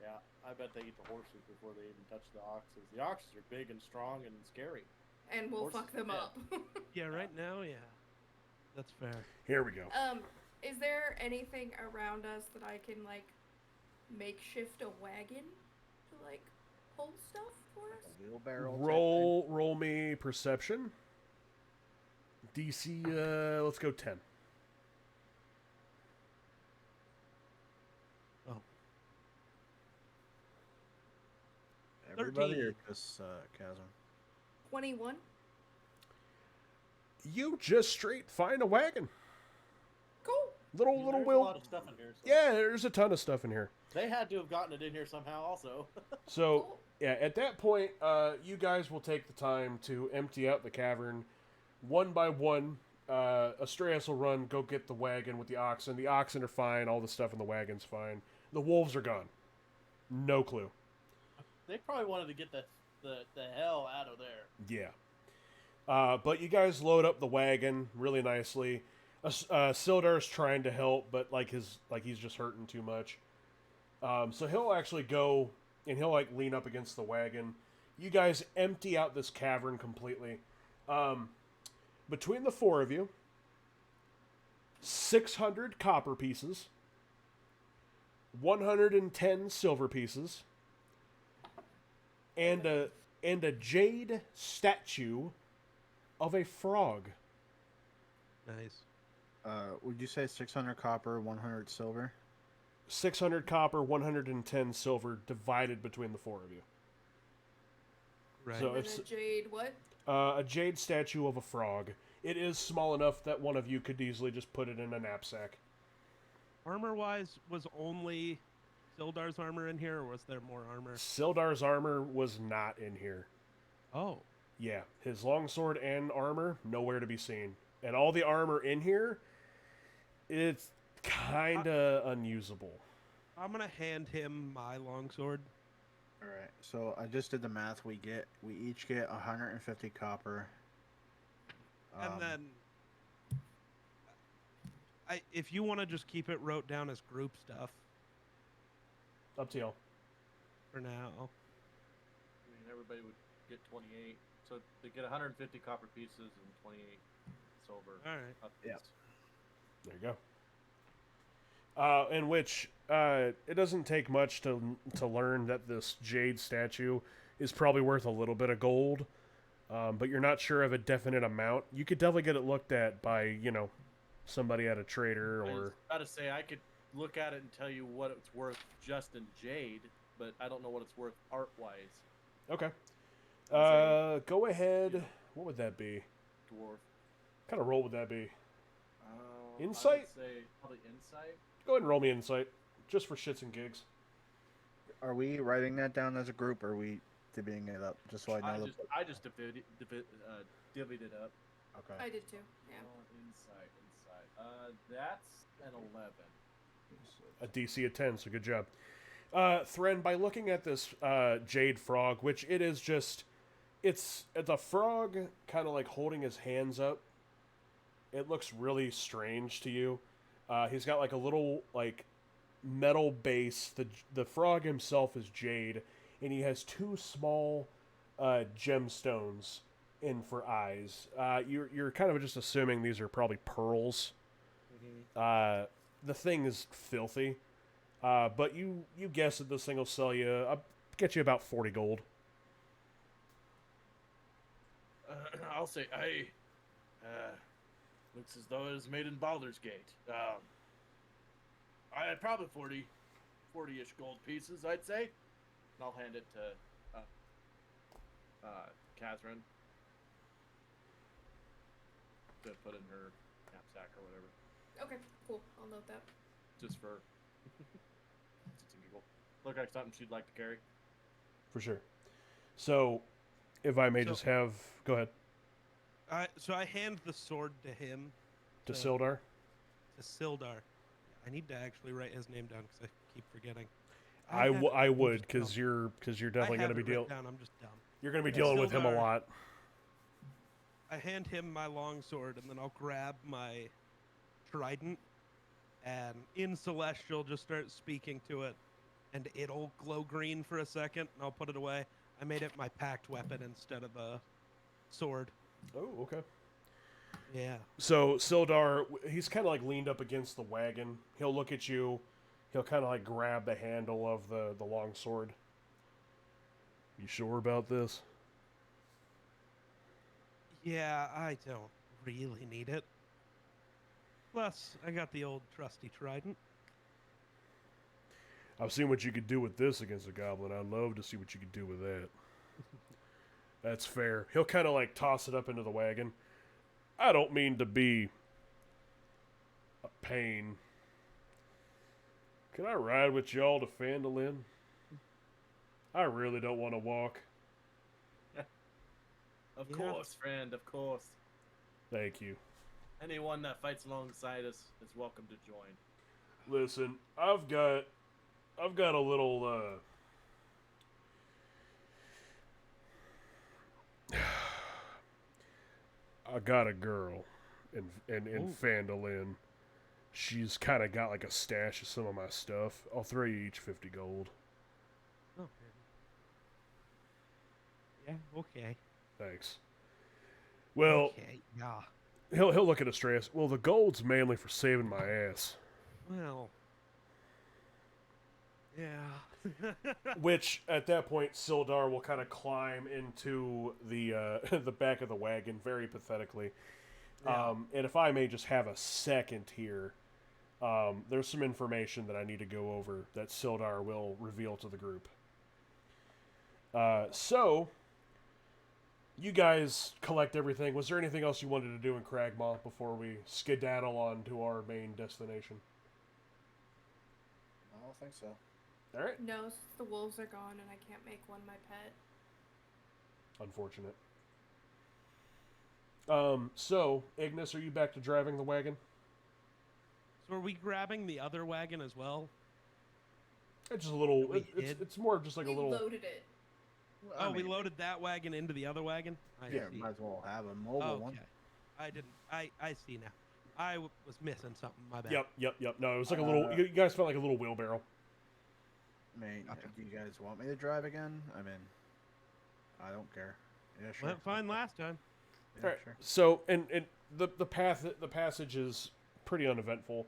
S5: Yeah, I bet they eat the horses before they even touch the oxes. The oxes are big and strong and scary.
S4: And we'll
S5: Horses
S4: fuck them
S5: are dead.
S4: up.
S2: Yeah, right now, yeah. That's fair.
S1: Here we go.
S4: Is there anything around us that I can like makeshift a wagon to like pull stuff for us?
S3: A wheelbarrow. type
S1: Roll me perception. DC, let's go 10.
S2: Oh,
S3: thing? Everybody
S2: 13.
S3: or just Chasm?
S4: 21.
S1: You just straight find a wagon.
S4: Cool.
S1: Little
S5: There's a
S1: wheel.
S5: lot of stuff in here. So
S1: Yeah, there's a ton of stuff in here.
S5: They had to have gotten it in here somehow, also.
S1: So,
S4: Cool.
S1: yeah, at that point, you guys will take the time to empty out the cavern one by one. Astreus will run, go get the wagon with the oxen. The oxen are fine. All the stuff in the wagon's fine. The wolves are gone. No clue.
S5: They probably wanted to get the hell out of there.
S1: Yeah. But you guys load up the wagon really nicely. Sildar's trying to help, but he's just hurting too much. So he'll actually go and he'll like lean up against the wagon. You guys empty out this cavern completely. Between the four of you, 600 copper pieces, 110 silver pieces, and a jade statue of a frog.
S2: nice.
S3: Would you say 600 copper, 100 silver?
S1: 600 copper, 110 silver divided between the four of you.
S2: Right.
S1: So
S4: And
S1: it's
S4: a jade what?
S1: a jade statue of a frog. It is small enough that one of you could easily just put it in a knapsack.
S2: Armor-wise, was only Sildar's armor in here, or was there more armor?
S1: Sildar's armor was not in here.
S2: Oh,
S1: Yeah, his longsword and armor, nowhere to be seen. And all the armor in here, it's kind of unusable.
S2: I'm gonna hand him my longsword.
S3: All right. So I just did the math. We each get 150 copper.
S2: And then, if you want to just keep it wrote down as group stuff
S1: Up to y'all.
S2: for now.
S5: I mean, everybody would get 28. So they get 150 copper pieces and 28 silver.
S2: All right.
S3: Yeah.
S1: There you go. In which it doesn't take much to learn that this jade statue is probably worth a little bit of gold, but you're not sure of a definite amount. You could definitely get it looked at by somebody at a trader
S5: I
S1: or
S5: was about to say I could look at it and tell you what it's worth just in jade, but I don't know what it's worth art-wise.
S1: okay. Go ahead. What would that be?
S5: Dwarf.
S1: What kind of roll would that be?
S5: I
S1: Insight?
S5: would say probably insight.
S1: Go ahead and roll me insight, just for shits and gigs.
S3: Are we writing that down as a group, or are we divvying it up? Just so I know.
S5: I just divvied it up.
S3: Okay.
S4: I did too. Yeah.
S5: Insight. That's an 11.
S1: A DC of 10, so good job. Thren, by looking at this jade frog, which it is just, it's a frog kind of like holding his hands up. It looks really strange to you. He's got like a little like metal base. The frog himself is jade, and he has two small gemstones in for eyes. You're kind of just assuming these are probably pearls. The thing is filthy, but you guess that this thing will sell you, get you about 40 gold.
S5: I'll say, looks as though it was made in Baldur's Gate. I had probably 40-ish gold pieces, I'd say. And I'll hand it to Catherine to put in her knapsack or whatever,
S4: Okay, cool. I'll note that.
S5: just for just a giggle. Look like something she'd like to carry.
S1: For sure. So, if I may
S2: So-
S1: just have... Go ahead.
S2: So I hand the sword to him.
S1: To Sildar.
S2: To Sildar. I need to actually write his name down because I keep forgetting.
S1: I
S2: have it.
S1: would,
S2: I'm just
S1: because
S2: dumb.
S1: you're definitely
S2: I
S1: going
S2: have
S1: to be
S2: it written
S1: dealing...
S2: down. I'm just dumb.
S1: You're going to be dealing with him a
S2: Sildar.
S1: lot.
S2: I hand him my longsword, and then I'll grab my trident, and in Celestial, just start speaking to it, and it'll glow green for a second, and I'll put it away. I made it my packed weapon instead of a sword.
S1: Oh, okay.
S2: Yeah.
S1: So Sildar, he's kind of like leaned up against the wagon. He'll look at you. He'll kind of like grab the handle of the long sword. You sure about this?
S2: Yeah, I don't really need it. Plus, I got the old trusty trident.
S1: I've seen what you could do with this against a goblin. I'd love to see what you could do with that. That's fair. He'll kind of like toss it up into the wagon. I don't mean to be a pain. Can I ride with y'all to Phandelver? I really don't want to walk.
S5: Of
S2: Yeah.
S5: course, friend, of course.
S1: Thank you.
S5: Anyone that fights alongside us is welcome to join.
S1: Listen, I've got a little I got a girl in
S2: Ooh.
S1: Phandelver. She's kind of got like a stash of some of my stuff. I'll throw you each 50 gold.
S2: Oh. Yeah, okay.
S1: Thanks. Well,
S2: Okay, yeah.
S1: he'll look at Astraeus. Well, the gold's mainly for saving my ass.
S2: Well. Yeah.
S1: Which, at that point, Sildar will kind of climb into the the back of the wagon very pathetically.
S2: Yeah.
S1: And if I may just have a second here, there's some information that I need to go over that Sildar will reveal to the group. So, you guys collect everything. Was there anything else you wanted to do in Cragmaw before we skedaddle on to our main destination?
S3: I don't think so.
S1: All right.
S4: No, since the wolves are gone and I can't make one my pet.
S1: Unfortunate. So, Ignis, are you back to driving the wagon?
S2: So are we grabbing the other wagon as well?
S1: It's just a little.
S2: We did.
S1: It's more of just like
S4: We
S1: a little.
S4: loaded it.
S3: I
S2: Oh, we
S3: mean,
S2: loaded that wagon into the other wagon? I
S3: Yeah,
S2: see.
S3: might as well have a mobile
S2: Okay.
S3: one.
S2: I didn't. I see now. I was missing something. My bad.
S1: Yep. No, it was like a little. You guys felt like a little wheelbarrow.
S3: I mean,
S2: Gotcha.
S3: do you guys want me to drive again? I mean, I don't care. Yeah, sure.
S2: Went fine last time.
S3: Yeah,
S1: All right.
S3: sure.
S1: So, and the passage is pretty uneventful,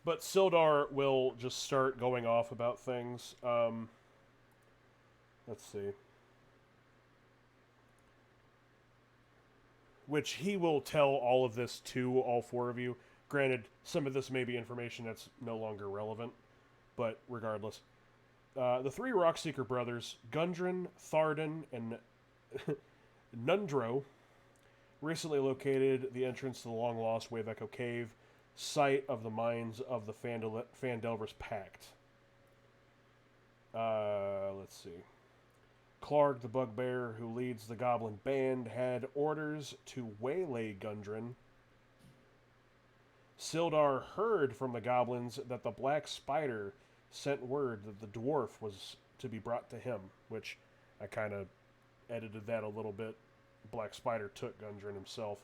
S1: but Sildar will just start going off about things. Let's see. Which he will tell all of this to all four of you. Granted, some of this may be information that's no longer relevant, but regardless. The three Rockseeker brothers, Gundren, Thardan, and Nundro, recently located the entrance to the long-lost Wave Echo Cave, site of the mines of the Phandelver's Pact. Let's see. Clark, the bugbear who leads the goblin band, had orders to waylay Gundren. Sildar heard from the goblins that the Black Spider sent word that the dwarf was to be brought to him, which I kind of edited that a little bit. Black Spider took Gundren himself.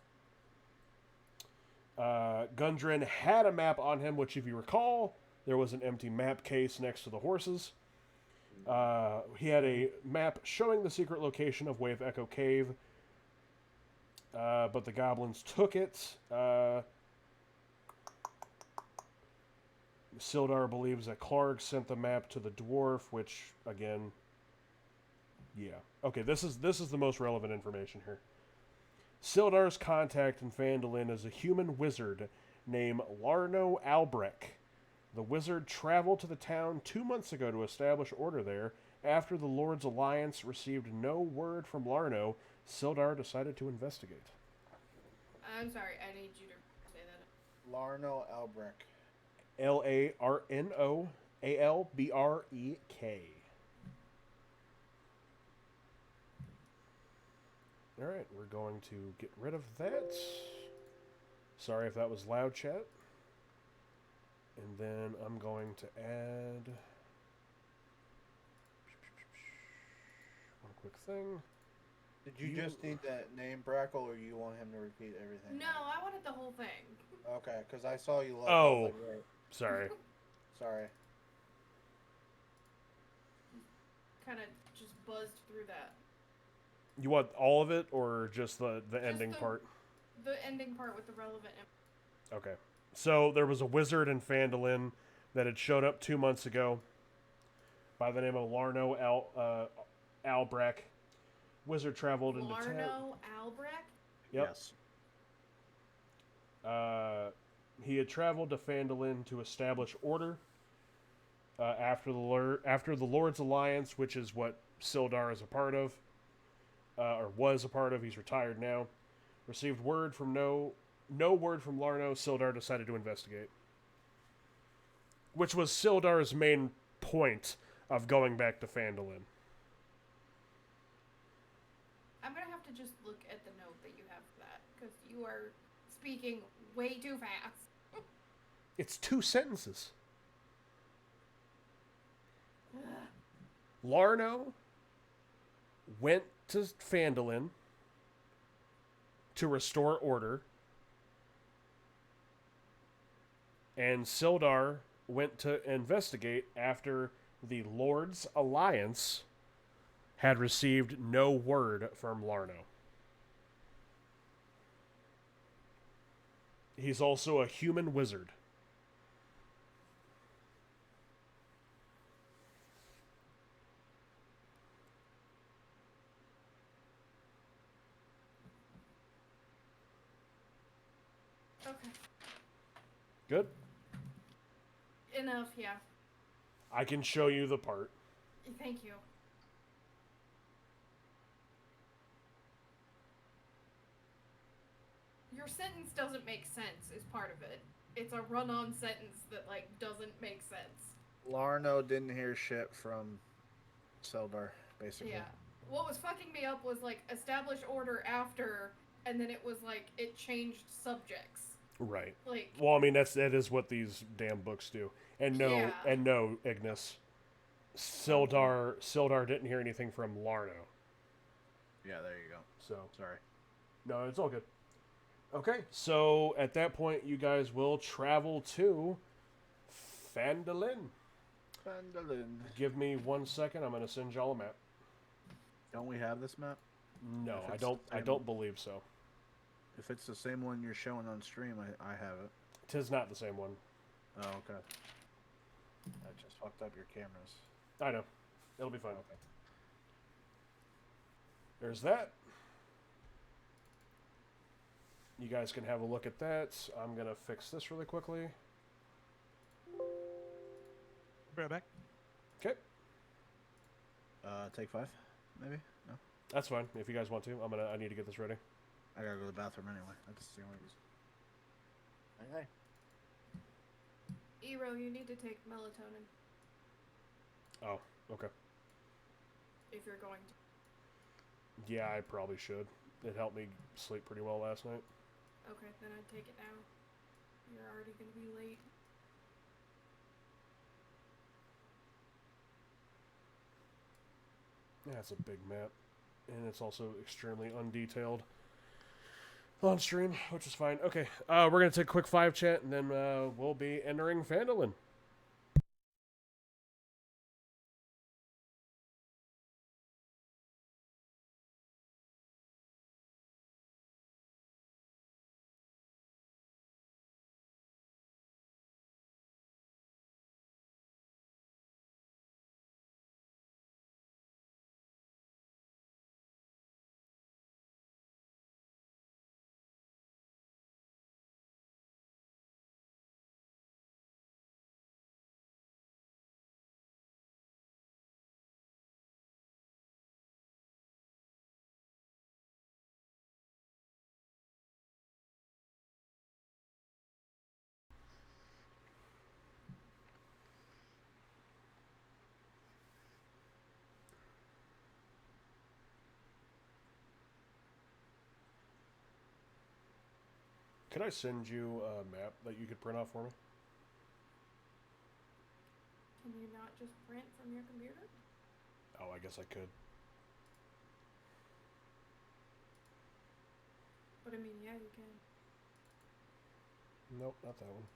S1: Gundren had a map on him, which if you recall, there was an empty map case next to the horses. He had a map showing the secret location of Wave Echo Cave, but the goblins took it. Sildar believes that Clark sent the map to the dwarf, which, again, yeah. Okay, this is the most relevant information here. Sildar's contact in Phandelver is a human wizard named Larno Albrecht. The wizard traveled to the town 2 months ago to establish order there. After the Lord's Alliance received no word from Larno, Sildar decided to investigate.
S4: I'm sorry, I need you to say that.
S3: Larno Albrecht.
S1: Larno Albrek. Alright, we're going to get rid of that. Sorry if that was loud, chat. And then I'm going to add one quick thing.
S3: Did you just need that name, Brackle, or you want him to repeat everything?
S4: No, I wanted the whole thing.
S3: Okay, because I saw you look.
S1: Oh.
S3: I was like, wait,
S1: Sorry.
S3: sorry.
S4: Kind of just buzzed through that.
S1: You want all of it, or just the ending part?
S4: The ending part with the relevant.
S1: Okay. So there was a wizard in Phandelver that had showed up 2 months ago by the name of Larno Albrecht. Wizard traveled into town.
S4: Larno Albrecht?
S1: Yep.
S3: Yes.
S1: He had traveled to Phandelver to establish order. After the Lord's Alliance, which is what Sildar is a part of, or was a part of, he's retired now. Received word from no word from Larno. Sildar decided to investigate, which was Sildar's main point of going back to Phandelver.
S4: I'm gonna have to just look at the note that you have for that, because you are speaking way too fast.
S1: It's 2 sentences. Larno went to Phandelver to restore order, and Sildar went to investigate after the Lord's Alliance had received no word from Larno. He's also a human wizard.
S4: Okay.
S1: Good?
S4: Enough, yeah.
S1: I can show you the part.
S4: Thank you. Your sentence doesn't make sense is part of it. It's a run-on sentence that, like, doesn't make sense.
S3: Larno didn't hear shit from Sildar, basically.
S4: Yeah. What was fucking me up was, like, establish order after, and then it was, like, it changed subjects.
S1: Right.
S4: Like,
S1: Well, I mean that is what these damn books do. And no,
S4: Yeah.
S1: Ignis. Sildar didn't hear anything from Larno.
S3: Yeah, there you go.
S1: So
S3: Sorry.
S1: no, it's all good. Okay, so at that point, you guys will travel to Phandelver.
S3: Phandelver.
S1: Give me 1 second. I'm going to send y'all a map.
S3: Don't we have this map?
S1: No,
S3: If
S1: I
S3: it's
S1: don't.
S3: the
S1: I
S3: same-
S1: don't believe so.
S3: If it's the same one you're showing on stream, I have it.
S1: Tis not the same one.
S3: Oh, okay. I just fucked up your cameras.
S1: I know. It'll be fine.
S3: Okay.
S1: There's that. You guys can have a look at that. I'm going to fix this really quickly.
S2: Be right back.
S1: Okay.
S3: Take 5, maybe? No?
S1: That's fine. If you guys want to, I need to get this ready.
S3: I gotta go to the bathroom anyway. That's the only reason. Hey.
S4: Ero, you need to take melatonin
S1: Oh, okay.
S4: if you're going to.
S1: Yeah, I probably should. It helped me sleep pretty well last night.
S4: Okay, then I'd take it now. You're already gonna be late.
S1: Yeah, it's a big map. And it's also extremely undetailed on stream, which is fine. Okay, we're going to take a quick 5 chat, and then we'll be entering Phandelver. Could I send you a map that you could print off for me?
S4: Can you not just print from your computer?
S1: Oh, I guess I could.
S4: But I mean, yeah, you can.
S1: Nope, not that one.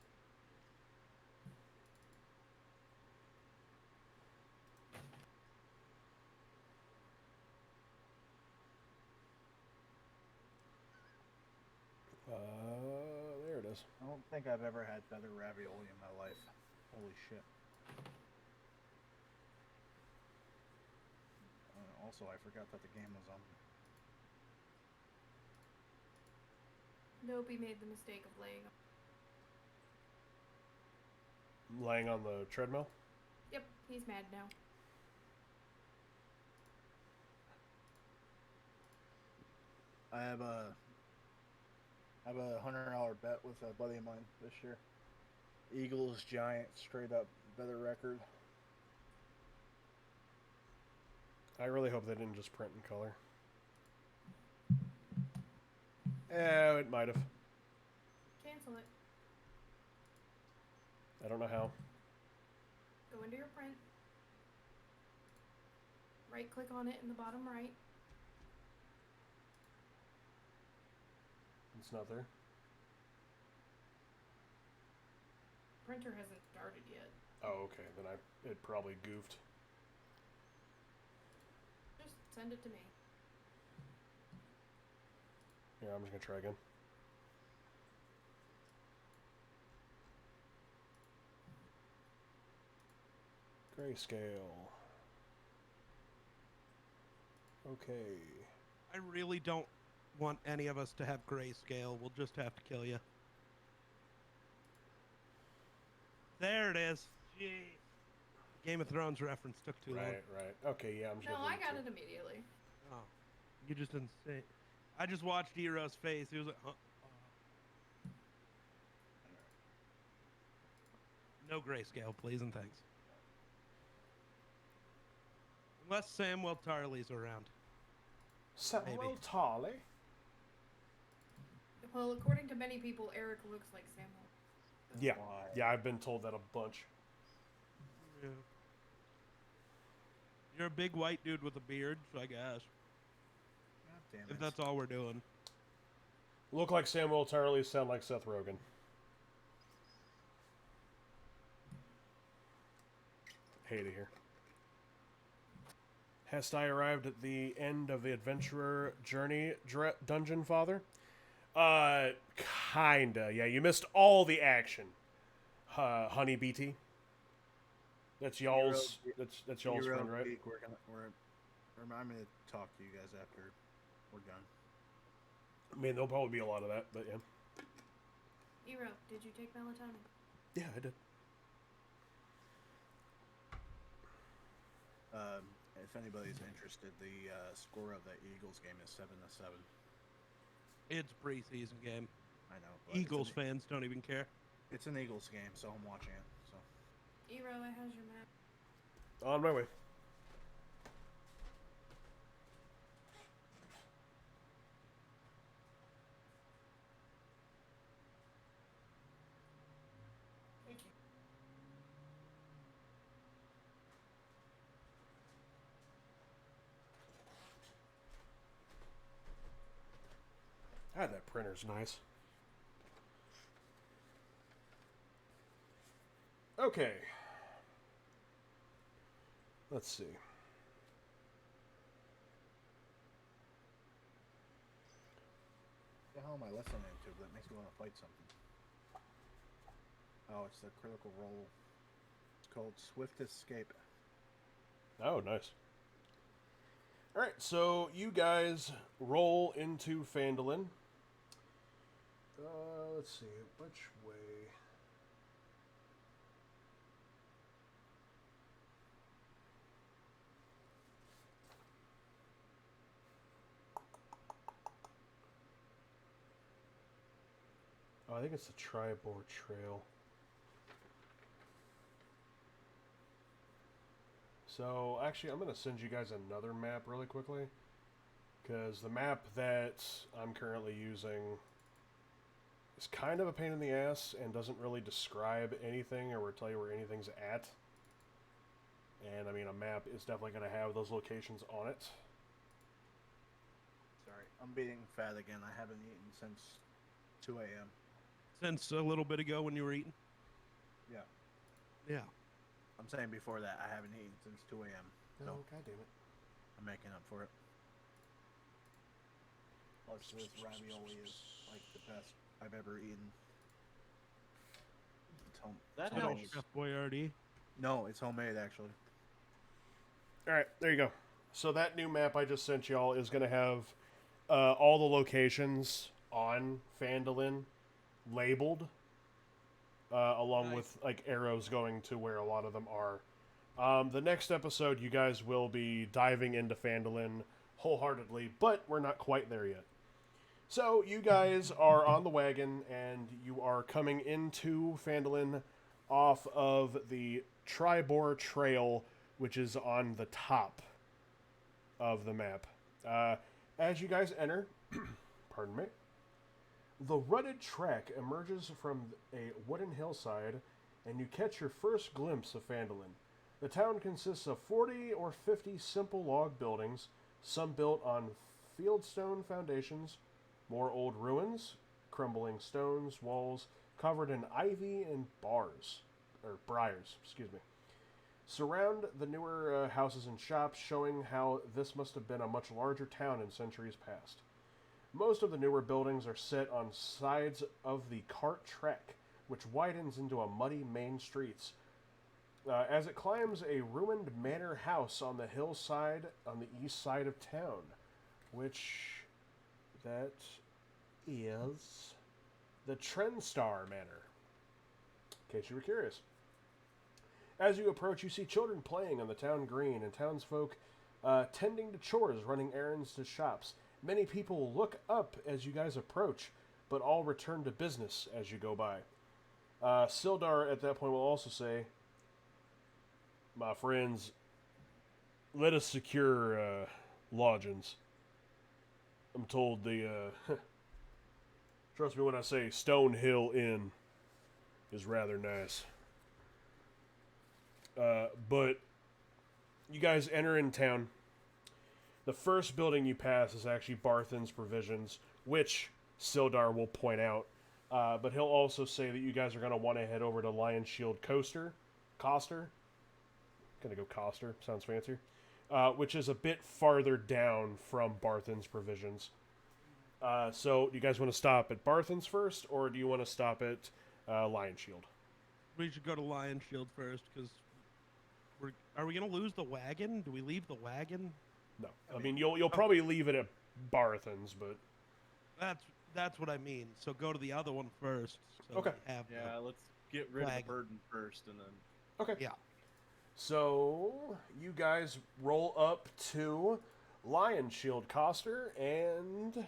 S1: There it is.
S3: I don't think I've ever had feather ravioli in my life. Holy shit. Also, I forgot that the game was on.
S4: Nope, he made the mistake of laying.
S1: Laying on the treadmill?
S4: Yep, he's mad now.
S3: I have a $100 bet with a buddy of mine this year. Eagles Giant straight up better record.
S1: I really hope they didn't just print in color. It might have.
S4: Cancel it.
S1: I don't know how.
S4: Go into your print. Right click on it in the bottom right.
S1: It's not there.
S4: Printer hasn't started yet.
S1: Oh, okay. Then it probably goofed.
S4: Just send it to me.
S1: Yeah, I'm just gonna try again. Grayscale. Okay.
S2: I really don't want any of us to have grayscale. We'll just have to kill you. There it is. Jeez. Game of Thrones reference took too long.
S1: Right. Okay, yeah, I'm just
S4: No,
S1: gonna
S4: I
S1: leave
S4: got
S1: too.
S4: it immediately.
S2: Oh, you just didn't say. I just watched Hero's face. He was like, huh? No grayscale, please and thanks. Unless Samuel Tarley's around.
S1: Samuel
S2: Maybe.
S1: Tarley?
S4: Well, according to many people, Eric looks like Samuel.
S1: Yeah.
S3: Why?
S1: Yeah, I've been told that a bunch.
S2: Yeah. You're a big white dude with a beard, so I guess.
S3: God damn it.
S2: If that's all we're doing.
S1: Look like Samuel Tarley, sound like Seth Rogen. Hate it here. Hast I arrived at the end of the adventurer journey, Dungeon Father? Kinda. Yeah, you missed all the action. Honey BT. That's y'all's. That's y'all's friend, right?
S3: Geek, I'm gonna talk to you guys after we're done.
S1: I mean, there'll probably be a lot of that, but yeah.
S4: Hero, did you take melatonin?
S1: Yeah, I did.
S3: If anybody's interested, the score of that Eagles game is 7-7.
S2: It's preseason game.
S3: I know. But
S2: Eagles fans don't even care.
S3: It's an Eagles game, so I'm watching it. So
S4: Hero, how's your map?
S1: On my way. God, that printer's nice. Okay. Let's see.
S3: the hell am I listening to that makes me want to fight something? Oh, it's the Critical Role. It's called Swift Escape.
S1: Oh, nice. Alright, so you guys roll into Phandelver. Let's see, which way? Oh, I think it's the Tribord Trail. So, actually, I'm going to send you guys another map really quickly. Because the map that I'm currently using is kind of a pain in the ass and doesn't really describe anything or tell you where anything's at. And, I mean, a map is definitely going to have those locations on it.
S3: Sorry. I'm being fat again. I haven't eaten since 2 a.m.
S2: Since a little bit ago when you were eating.
S3: Yeah.
S2: Yeah.
S3: I'm saying before that, I haven't eaten since 2 a.m.
S1: No,
S3: So
S1: God damn it.
S3: I'm making up for it. Plus, this ravioli is like the best I've ever eaten. It's home.
S5: That
S3: it's
S2: Help,
S3: homemade.
S5: helps.
S2: Chef Boyardee.
S3: No, it's homemade actually.
S1: All right, there you go. So that new map I just sent y'all is going to have all the locations on Phandelver labeled, along
S2: Nice.
S1: with like arrows going to where a lot of them are. The next episode, you guys will be diving into Phandelver wholeheartedly, but we're not quite there yet. So you guys are on the wagon, and you are coming into Phandelver off of the Tribor Trail, which is on the top of the map. As you guys enter, pardon me, the rutted track emerges from a wooden hillside, and you catch your first glimpse of Phandelver. The town consists of 40 or 50 simple log buildings, some built on fieldstone foundations, more old ruins, crumbling stones, walls covered in ivy and briars, surround the newer houses and shops, showing how this must have been a much larger town in centuries past. Most of the newer buildings are set on sides of the cart track, which widens into a muddy main streets. As it climbs a ruined manor house on the hillside on the east side of town, which that is the Trendstar Manor, in case you were curious. As you approach, you see children playing on the town green and townsfolk tending to chores, running errands to shops. Many people look up as you guys approach, but all return to business as you go by. Sildar at that point will also say, "My friends, let us secure lodgings. I'm told the, trust me when I say Stonehill Inn is rather nice. But you guys enter in town. The first building you pass is actually Barthen's Provisions, which Sildar will point out. But he'll also say that you guys are going to want to head over to Lion Shield Coster. Gonna go Coster, sounds fancier. Which is a bit farther down from Barthen's Provisions. So, do you guys want to stop at Barthen's first, or do you want to stop at Lion Shield?
S2: We should go to Lion Shield first, because are we gonna lose the wagon? Do we leave the wagon?
S1: No, I mean you'll probably leave it at Barthen's, but
S2: That's what I mean. So go to the other one first. So
S1: Okay.
S2: we have
S5: Yeah, let's get rid of
S2: Wagon.
S5: the burden first, and then
S1: okay.
S2: Yeah.
S1: So you guys roll up to Lion Shield Coster and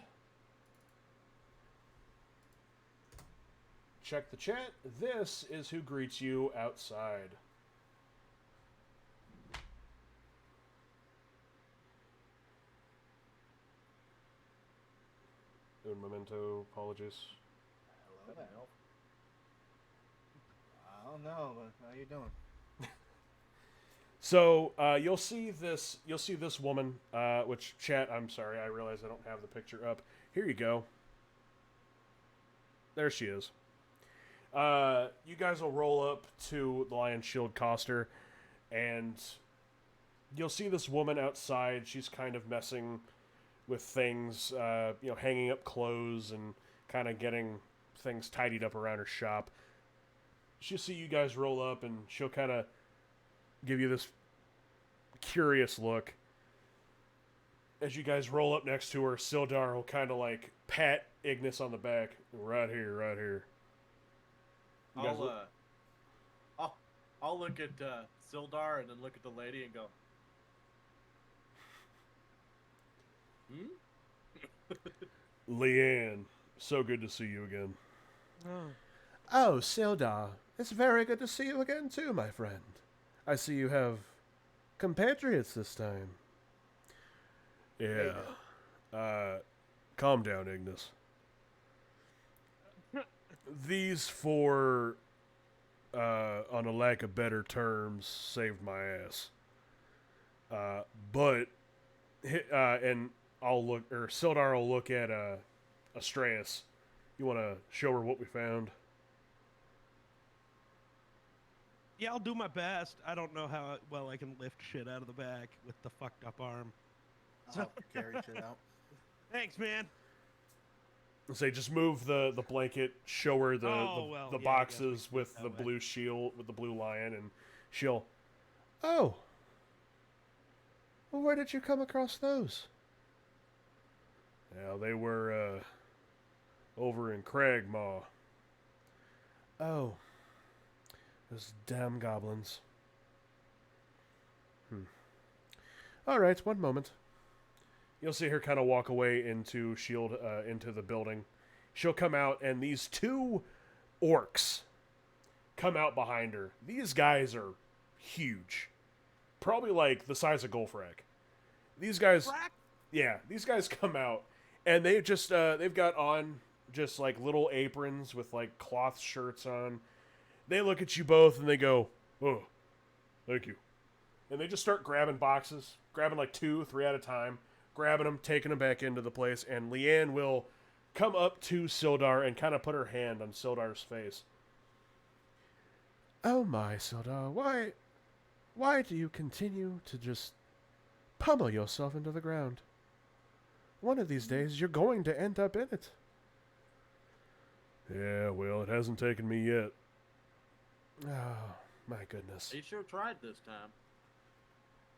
S1: check the chat. This is who greets you outside. Un momento, apologies.
S3: Hello there. I don't know, but how you doing?
S1: So you'll see this woman. Which chat? I'm sorry, I realize I don't have the picture up. Here you go. There she is. You guys will roll up to the Lion Shield Coster, and you'll see this woman outside. She's kind of messing with things, hanging up clothes and kind of getting things tidied up around her shop. She'll see you guys roll up, and she'll kind of give you this curious look. As you guys roll up next to her, Sildar will kind of like pat Ignis on the back. Right here, right here. You guys
S5: I'll look at Sildar and then look at the lady and go,
S1: Leanne, so good to see you again.
S6: Oh, Sildar, it's very good to see you again too, my friend.
S1: I see you have compatriots this time. Yeah. Calm down, Ignis. These four, on a lack of better terms, saved my ass. And Sildar will look at Astreus. You want to show her what we found?
S2: Yeah, I'll do my best. I don't know how well I can lift shit out of the back with the fucked up arm.
S3: I'll carry shit out.
S2: Thanks, man.
S1: Say, just move the blanket. Show her the
S2: Oh, well,
S1: the
S2: yeah, I guess we
S1: boxes
S2: can do it
S1: with
S2: that
S1: the
S2: way.
S1: blue shield with the blue lion, and she'll. Oh. Well, where did you come across those? Yeah, they were over in Cragmaw. Oh. Those damn goblins. All right, one moment. You'll see her kind of walk away into into the building. She'll come out, and these two orcs come out behind her. These guys are huge, probably like the size of Golfrag. These guys, yeah, these guys come out, and they just they've got on just like little aprons with like cloth shirts on. They look at you both and they go, "Oh, thank you," and they just start grabbing boxes, grabbing like 2, 3 at a time, grabbing them, taking them back into the place, and Leanne will come up to Sildar and kind of put her hand on Sildar's face. Oh my, Sildar, why do you continue to just pummel yourself into the ground? One of these days, you're going to end up in it. Yeah, well, it hasn't taken me yet. Oh, my goodness.
S5: You sure tried this time.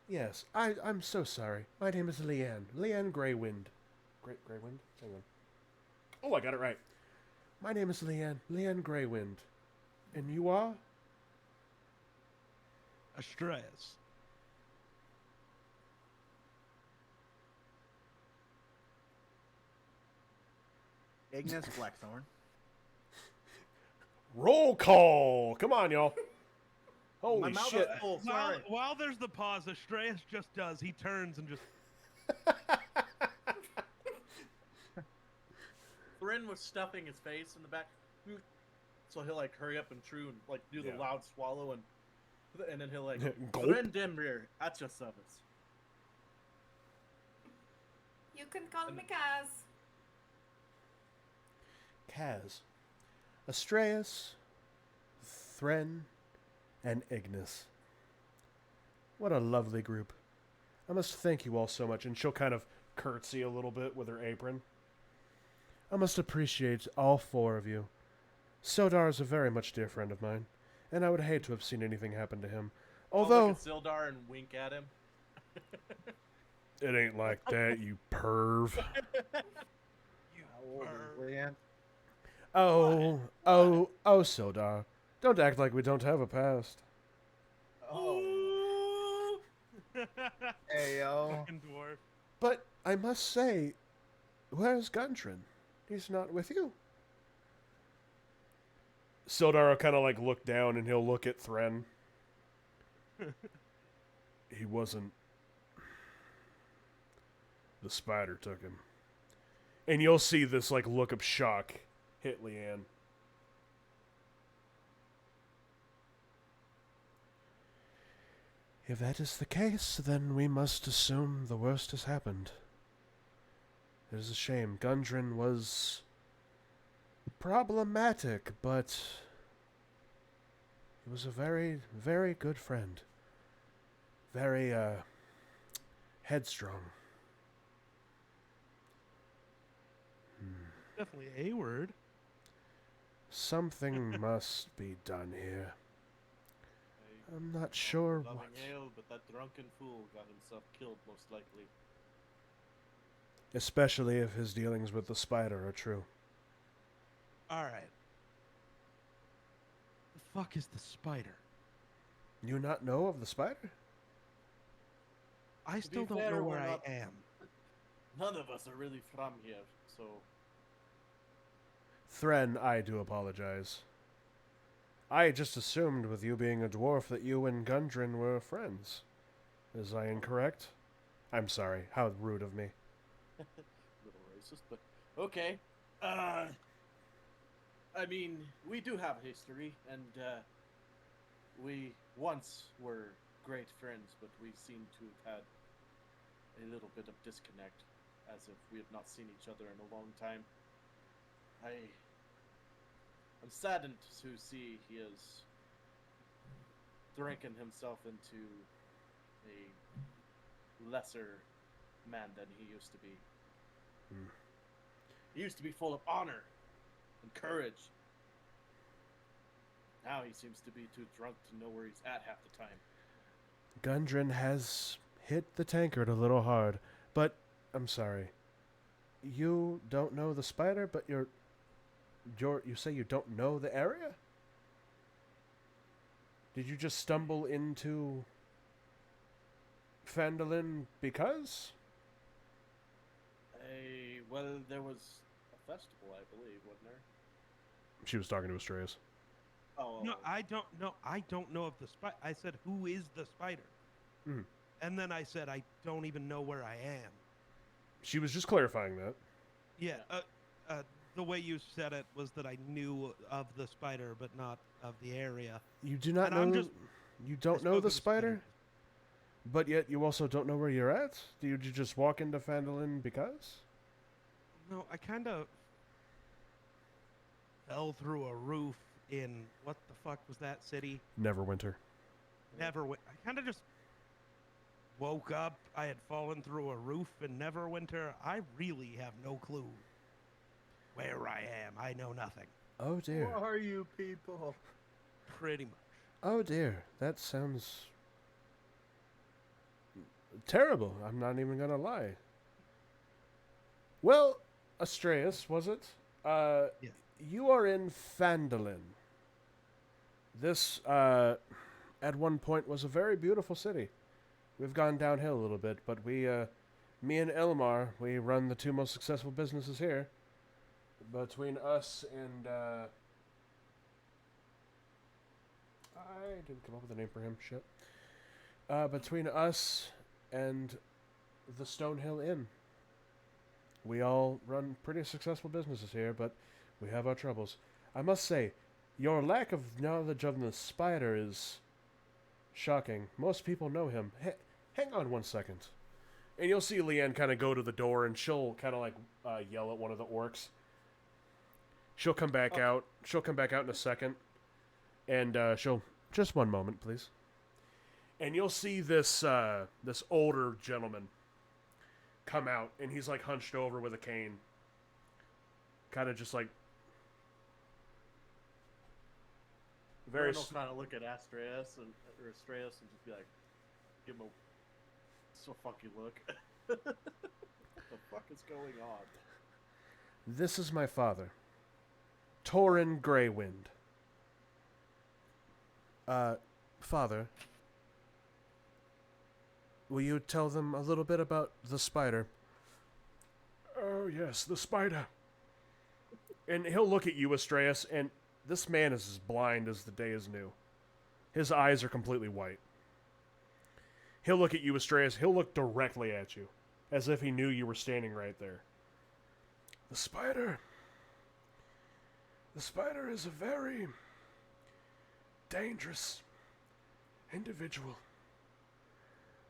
S1: Yes, I'm so sorry. My name is Leanne. Leanne Greywind. Greywind? Hang on. Oh, I got it right. My name is Leanne. Leanne Greywind. And you are?
S2: Astreus.
S3: Ignis Blackthorn.
S1: Roll call! Come on, y'all.
S5: My
S1: Holy
S5: mouth
S1: shit.
S5: is full. Sorry.
S2: While there's the pause, Astreus just does. He turns and just.
S5: Thrin was stuffing his face in the back, so he'll like hurry up and chew and like do the
S1: Yeah.
S5: loud swallow and then he'll like
S1: Gulp.
S5: Thrin Demrir at your service.
S4: You can call me Kaz.
S1: Kaz. Astreus. Thren. And Ignis. What a lovely group. I must thank you all so much, and she'll kind of curtsy a little bit with her apron. I must appreciate all 4 of you. Sildar is a very much dear friend of mine, and I would hate to have seen anything happen to him. Although,
S5: I'll look at Sildar and wink at him.
S1: it ain't like that, you perv.
S3: How old is Leanne?
S1: Oh, Sildar. Don't act like we don't have a past.
S3: Oh. Ayo.
S2: Fucking dwarf.
S1: But I must say, where's Gundren? He's not with you. Sildar will kind of like look down and he'll look at Thren. He wasn't. The spider took him. And you'll see this like look of shock hit Leanne. If that is the case, then we must assume the worst has happened. It is a shame. Gundren was problematic, but he was a very, very good friend. Very, headstrong.
S2: Definitely a word.
S1: Something must be done here. I'm not sure
S5: Loving
S1: what.
S5: ale, but that drunken fool got himself killed most likely.
S1: Especially if his dealings with the spider are true.
S2: All right. The fuck is the spider?
S1: You not know of the spider?
S2: I
S5: be
S2: still don't
S5: fair,
S2: know
S5: we're
S2: where
S5: not-
S2: I am.
S5: None of us are really from here, so
S1: Thren, I do apologize. I just assumed with you being a dwarf that you and Gundren were friends. Is I incorrect? I'm sorry. How rude of me.
S5: little racist, but okay. I mean, we do have history, and we once were great friends, but we seem to have had a little bit of disconnect as if we have not seen each other in a long time. I'm saddened to see he has drinking himself into a lesser man than he used to be. He used to be full of honor and courage. Now he seems to be too drunk to know where he's at half the time.
S1: Gundren has hit the tankard a little hard, but I'm sorry. You don't know the spider, but you say you don't know the area? Did you just stumble into Phandelver because?
S5: Well, there was a festival, I believe, wasn't there?
S1: She was talking to Astraeus.
S5: Oh.
S2: No, I don't know. I don't know if the spider. I said, "Who is the spider?"
S1: Mhm.
S2: And then I said, "I don't even know where I am."
S1: She was just clarifying that.
S2: Yeah. The way you said it was that I knew of the spider, but not of the area.
S1: You do not
S2: And I'm
S1: know.
S2: just-
S1: You
S2: I
S1: don't know
S2: spoke
S1: the
S2: of
S1: spider, but yet you also don't know where you're at. Did you just walk into Phandelver because?
S2: No, I kind of fell through a roof in what the fuck was that city?
S1: Neverwinter.
S2: I kind of just woke up. I had fallen through a roof in Neverwinter. I really have no clue where I am. I know nothing.
S1: Oh dear.
S5: Who are you people?
S2: Pretty much.
S1: Oh dear. That sounds terrible. I'm not even gonna lie. Well, Astraeus, was it?
S2: Yeah.
S1: You are in Phandelver. This, at one point was a very beautiful city. We've gone downhill a little bit, but me and Elmar, we run the two most successful businesses here. Between us and, I didn't come up with a name for him, shit. Between us and the Stonehill Inn. We all run pretty successful businesses here, but we have our troubles. I must say, your lack of knowledge of the spider is shocking. Most people know him. Hang on one second. And you'll see Leanne kind of go to the door, and she'll kind of like yell at one of the orcs. She'll come back out. She'll come back out in a second. And she'll... Just one moment, please. And you'll see this this older gentleman come out, and he's like hunched over with a cane. Kind of just like... Very...
S5: Vern will kind of look at Astraeus and just be like, give him a so funky look. What the fuck is going on?
S1: This is my father, Torin Greywind. Father, will you tell them a little bit about the spider? Oh, yes, the spider. And he'll look at you, Astraeus, and this man is as blind as the day is new. His eyes are completely white. He'll look at you, Astraeus. He'll look directly at you, as if he knew you were standing right there. The spider is a very dangerous individual.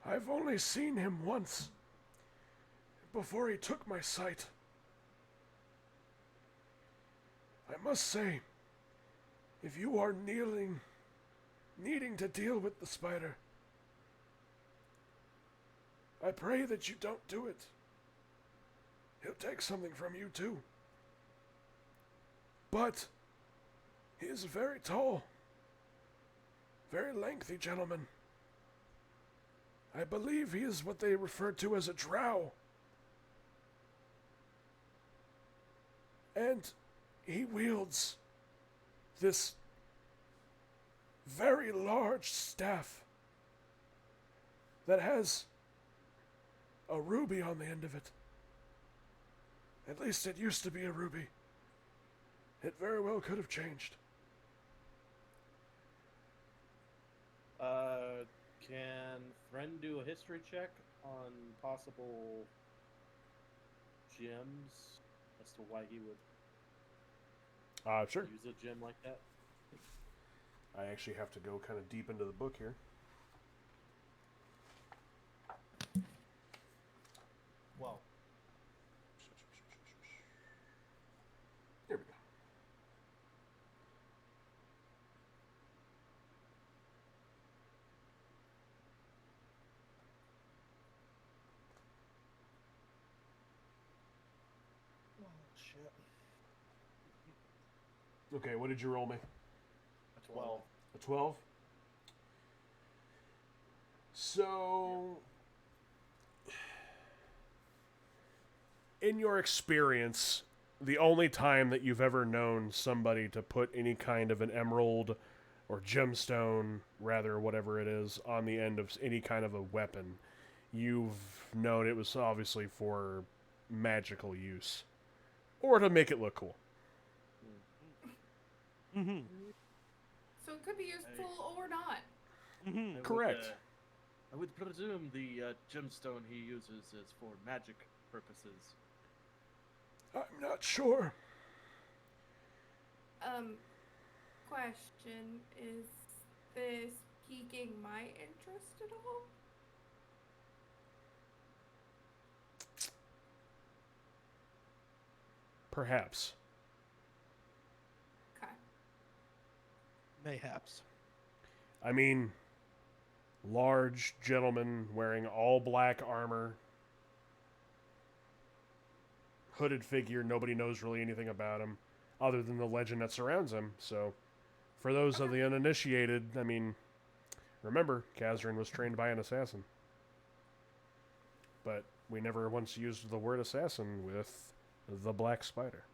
S1: I've only seen him once, before he took my sight. I must say, if you are needing to deal with the spider, I pray that you don't do it. He'll take something from you too. But he is very tall, very lengthy gentleman. I believe he is what they refer to as a drow. And he wields this very large staff that has a ruby on the end of it. At least it used to be a ruby. It very well could have changed.
S5: Can Friend do a history check on possible gems as to why he would
S1: Sure.
S5: use a gem like that?
S1: I actually have to go kind of deep into the book here.
S5: Well,
S3: shit.
S1: Okay, what did you roll me?
S3: A 12.
S1: A 12? So, in your experience, the only time that you've ever known somebody to put any kind of an emerald or gemstone, rather, whatever it is, on the end of any kind of a weapon, you've known it was obviously for magical use. Or to make it look cool.
S2: Mm-hmm.
S4: So it could be useful or not.
S2: Mm-hmm.
S1: Correct.
S5: I would presume the gemstone he uses is for magic purposes.
S1: I'm not sure.
S4: Question, is this piquing my interest at all?
S1: Perhaps.
S4: Okay.
S2: Mayhaps.
S1: I mean, large gentleman wearing all black armor, hooded figure, nobody knows really anything about him, other than the legend that surrounds him, so... For those of the uninitiated, I mean, remember, Kazrin was trained by an assassin. But we never once used the word assassin with the Black Spider.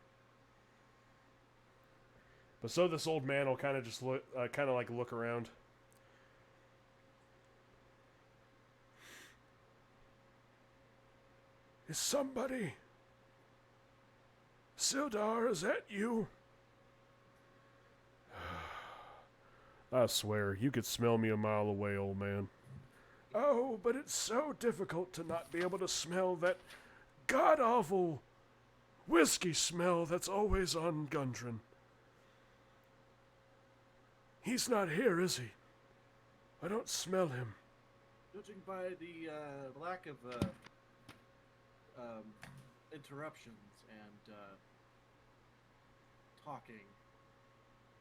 S1: But so this old man will kind of just look, look around. Is somebody? Sildar, is that you? I swear, you could smell me a mile away, old man. Oh, but it's so difficult to not be able to smell that god-awful whiskey smell that's always on Gundren. He's not here, is he? I don't smell him.
S5: Judging by the lack of interruptions and talking,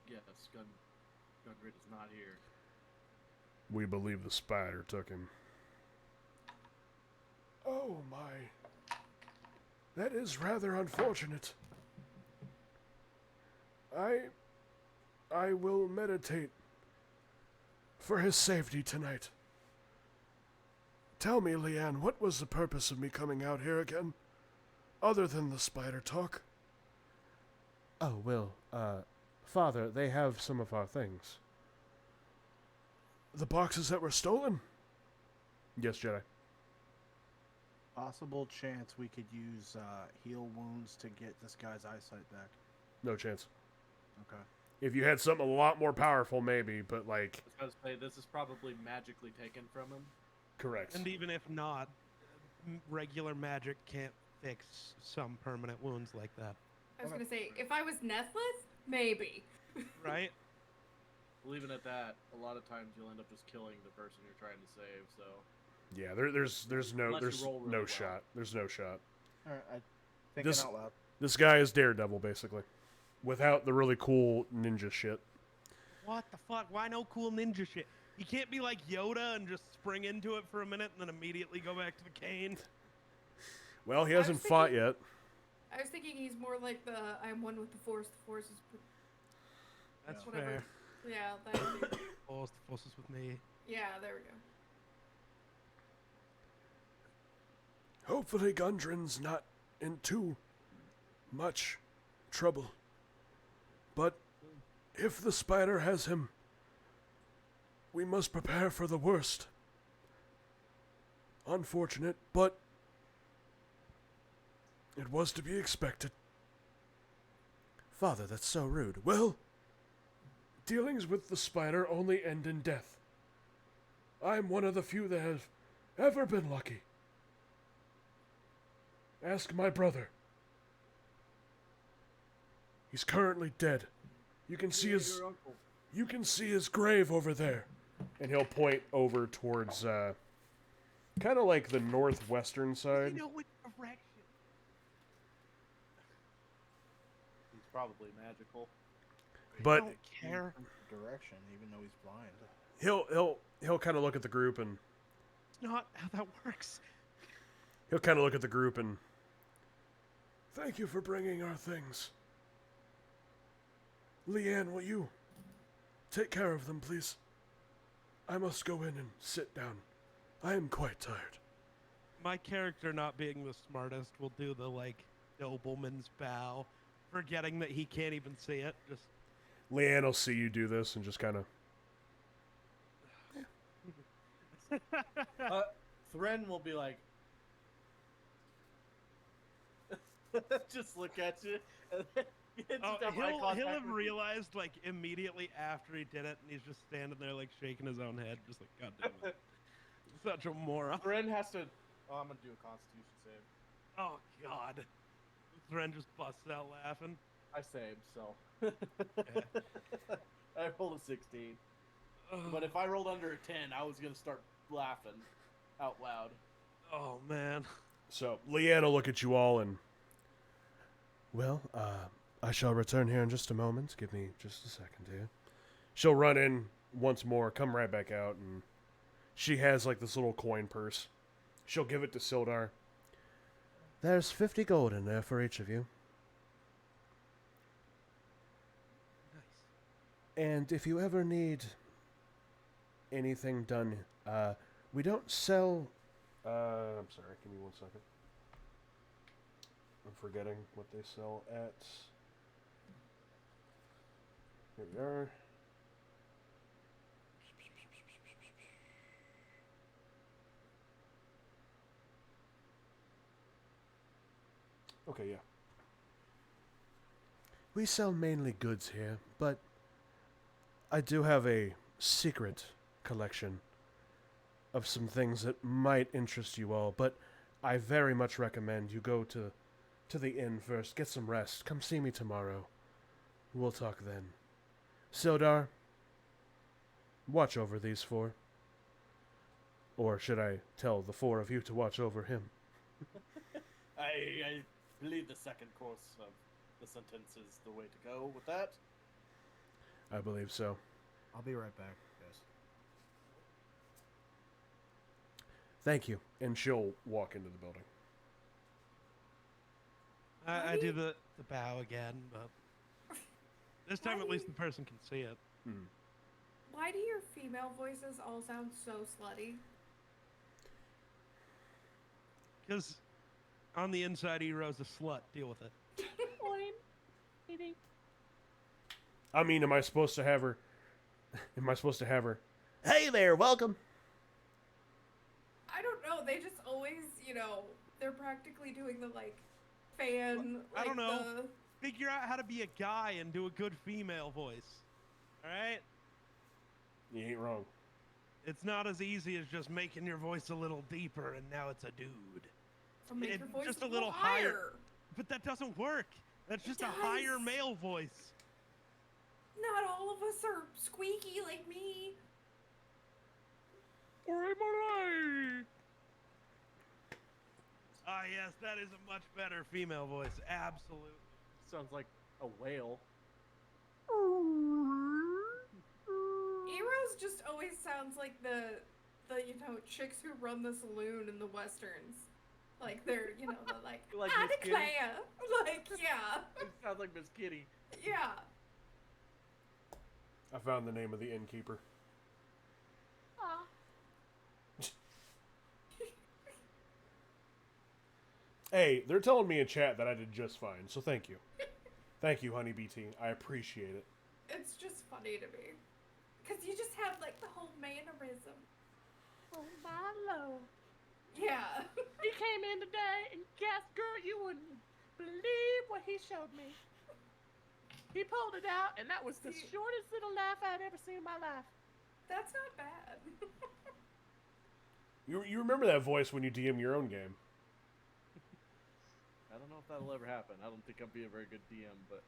S5: yes, Gundren is not here.
S1: We believe the spider took him. Oh my. That is rather unfortunate. I will meditate for his safety tonight. Tell me, Leanne, what was the purpose of me coming out here again? Other than the spider talk? Oh, well, Father, they have some of our things. The boxes that were stolen? Yes, Jedi.
S3: Possible chance we could use heal wounds to get this guy's eyesight back.
S1: No chance.
S3: Okay.
S1: If you had something a lot more powerful, maybe, but like...
S5: I was going to say, this is probably magically taken from him.
S1: Correct.
S2: And even if not, regular magic can't fix some permanent wounds like that.
S4: I was gonna say, if I was Nethless, maybe.
S2: Right?
S5: Well, even at that, a lot of times you'll end up just killing the person you're trying to save, so...
S1: Yeah, there's no
S5: Unless you roll really
S1: no
S5: well.
S1: shot. There's no shot.
S3: All right. Thinking
S1: This-
S3: out loud.
S1: This guy is Daredevil, basically. Without the really cool ninja shit.
S2: What the fuck? Why no cool ninja shit? You can't be like Yoda and just spring into it for a minute and then immediately go back to the cane.
S1: Well, he
S4: I was
S1: hasn't fought
S4: thinking-
S1: yet.
S4: I was thinking he's more like the I'm one with the Force is...
S2: That's
S4: Whatever.
S2: fair.
S4: Yeah, that would be...
S2: Force the forces with me.
S4: Yeah, there we go.
S1: Hopefully Gundren's not in too much trouble. But if the spider has him, we must prepare for the worst. Unfortunate, but it was to be expected. Father, that's so rude. Well, dealings with the spider only end in death. I'm one of the few that have ever been lucky. Ask my brother. He's currently dead. You can see his
S5: Your uncle.
S1: you can see his grave over there. And he'll point over towards kind of like the northwestern side.
S2: You know which direction?
S5: He's probably magical.
S1: But
S2: I don't care.
S3: Direction, even though he's blind.
S1: he'll kind of look at the group and
S2: It's not how that works.
S1: he'll kind of look at the group and Thank you for bringing our things. Leanne, will you take care of them, please? I must go in and sit down. I am quite tired.
S2: My character, not being the smartest, will do the, like, nobleman's bow, forgetting that he can't even see it. Just
S1: Leanne will see you do this and just kind of...
S5: Thren will be like, just look at you. And then
S2: he'll have realized, like, immediately after he did it, and he's just standing there, like, shaking his own head, just like, God damn it. Such a moron.
S5: Thren has to... Oh, I'm going to do a Constitution save.
S2: Oh, God. Thren just busts out laughing.
S5: I saved, so... I rolled a 16. But if I rolled under a 10, I was going to start laughing out loud.
S2: Oh, man.
S1: So, Leanne will look at you all and... Well, I shall return here in just a moment. Give me just a second here. She'll run in once more, come right back out, and she has, like, this little coin purse. She'll give it to Sildar. There's 50 gold in there for each of you.
S2: Nice.
S1: And if you ever need anything done, we don't sell... I'm sorry, give me 1 second. I'm forgetting what they sell at... Here we are. Okay, yeah. We sell mainly goods here, but I do have a secret collection of some things that might interest you all, but I very much recommend you go to the inn first, get some rest, come see me tomorrow. We'll talk then. Sildar, watch over these four. Or should I tell the four of you to watch over him?
S5: I believe the second course of the sentence is the way to go with that.
S1: I believe so.
S3: I'll be right back, guys.
S1: Thank you. And she'll walk into the building.
S2: I do the bow again, but this time at least the person can see it.
S1: Hmm.
S4: Why do your female voices all sound so slutty?
S2: Because on the inside, Hero's a slut. Deal with it.
S1: I mean, am I supposed to have her... Hey there, welcome!
S4: I don't know. They just always, they're practically doing the, fan...
S2: I don't know. Figure out how to be a guy and do a good female voice. Alright?
S1: You ain't wrong.
S2: It's not as easy as just making your voice a little deeper and now it's a dude.
S4: So make your voice
S2: just
S4: a
S2: a little
S4: higher.
S2: But that doesn't work. That's just a
S4: does.
S2: higher male voice.
S4: Not all of us are squeaky like me.
S2: Or am I? Ah, yes, that is a much better female voice. Absolutely.
S5: Sounds like a whale.
S4: Eros just always sounds like the chicks who run the saloon in the westerns. Like they're, the
S5: Like
S4: I
S5: Miss Kitty?
S4: declare. Like, yeah.
S5: It sounds like Miss Kitty.
S4: Yeah.
S1: I found the name of the innkeeper. Hey, they're telling me in chat that I did just fine, so thank you. Thank you, Honey BT. I appreciate it.
S4: It's just funny to me. Because you just have, the whole mannerism.
S7: Oh my lord.
S4: Yeah.
S7: He came in today and guess, girl, you wouldn't believe what he showed me. He pulled it out and that was the shortest little laugh I'd ever seen in my life.
S4: That's not bad.
S1: You remember that voice when you DM your own game.
S5: I don't know if that'll ever happen. I don't think I'll be a very good DM, but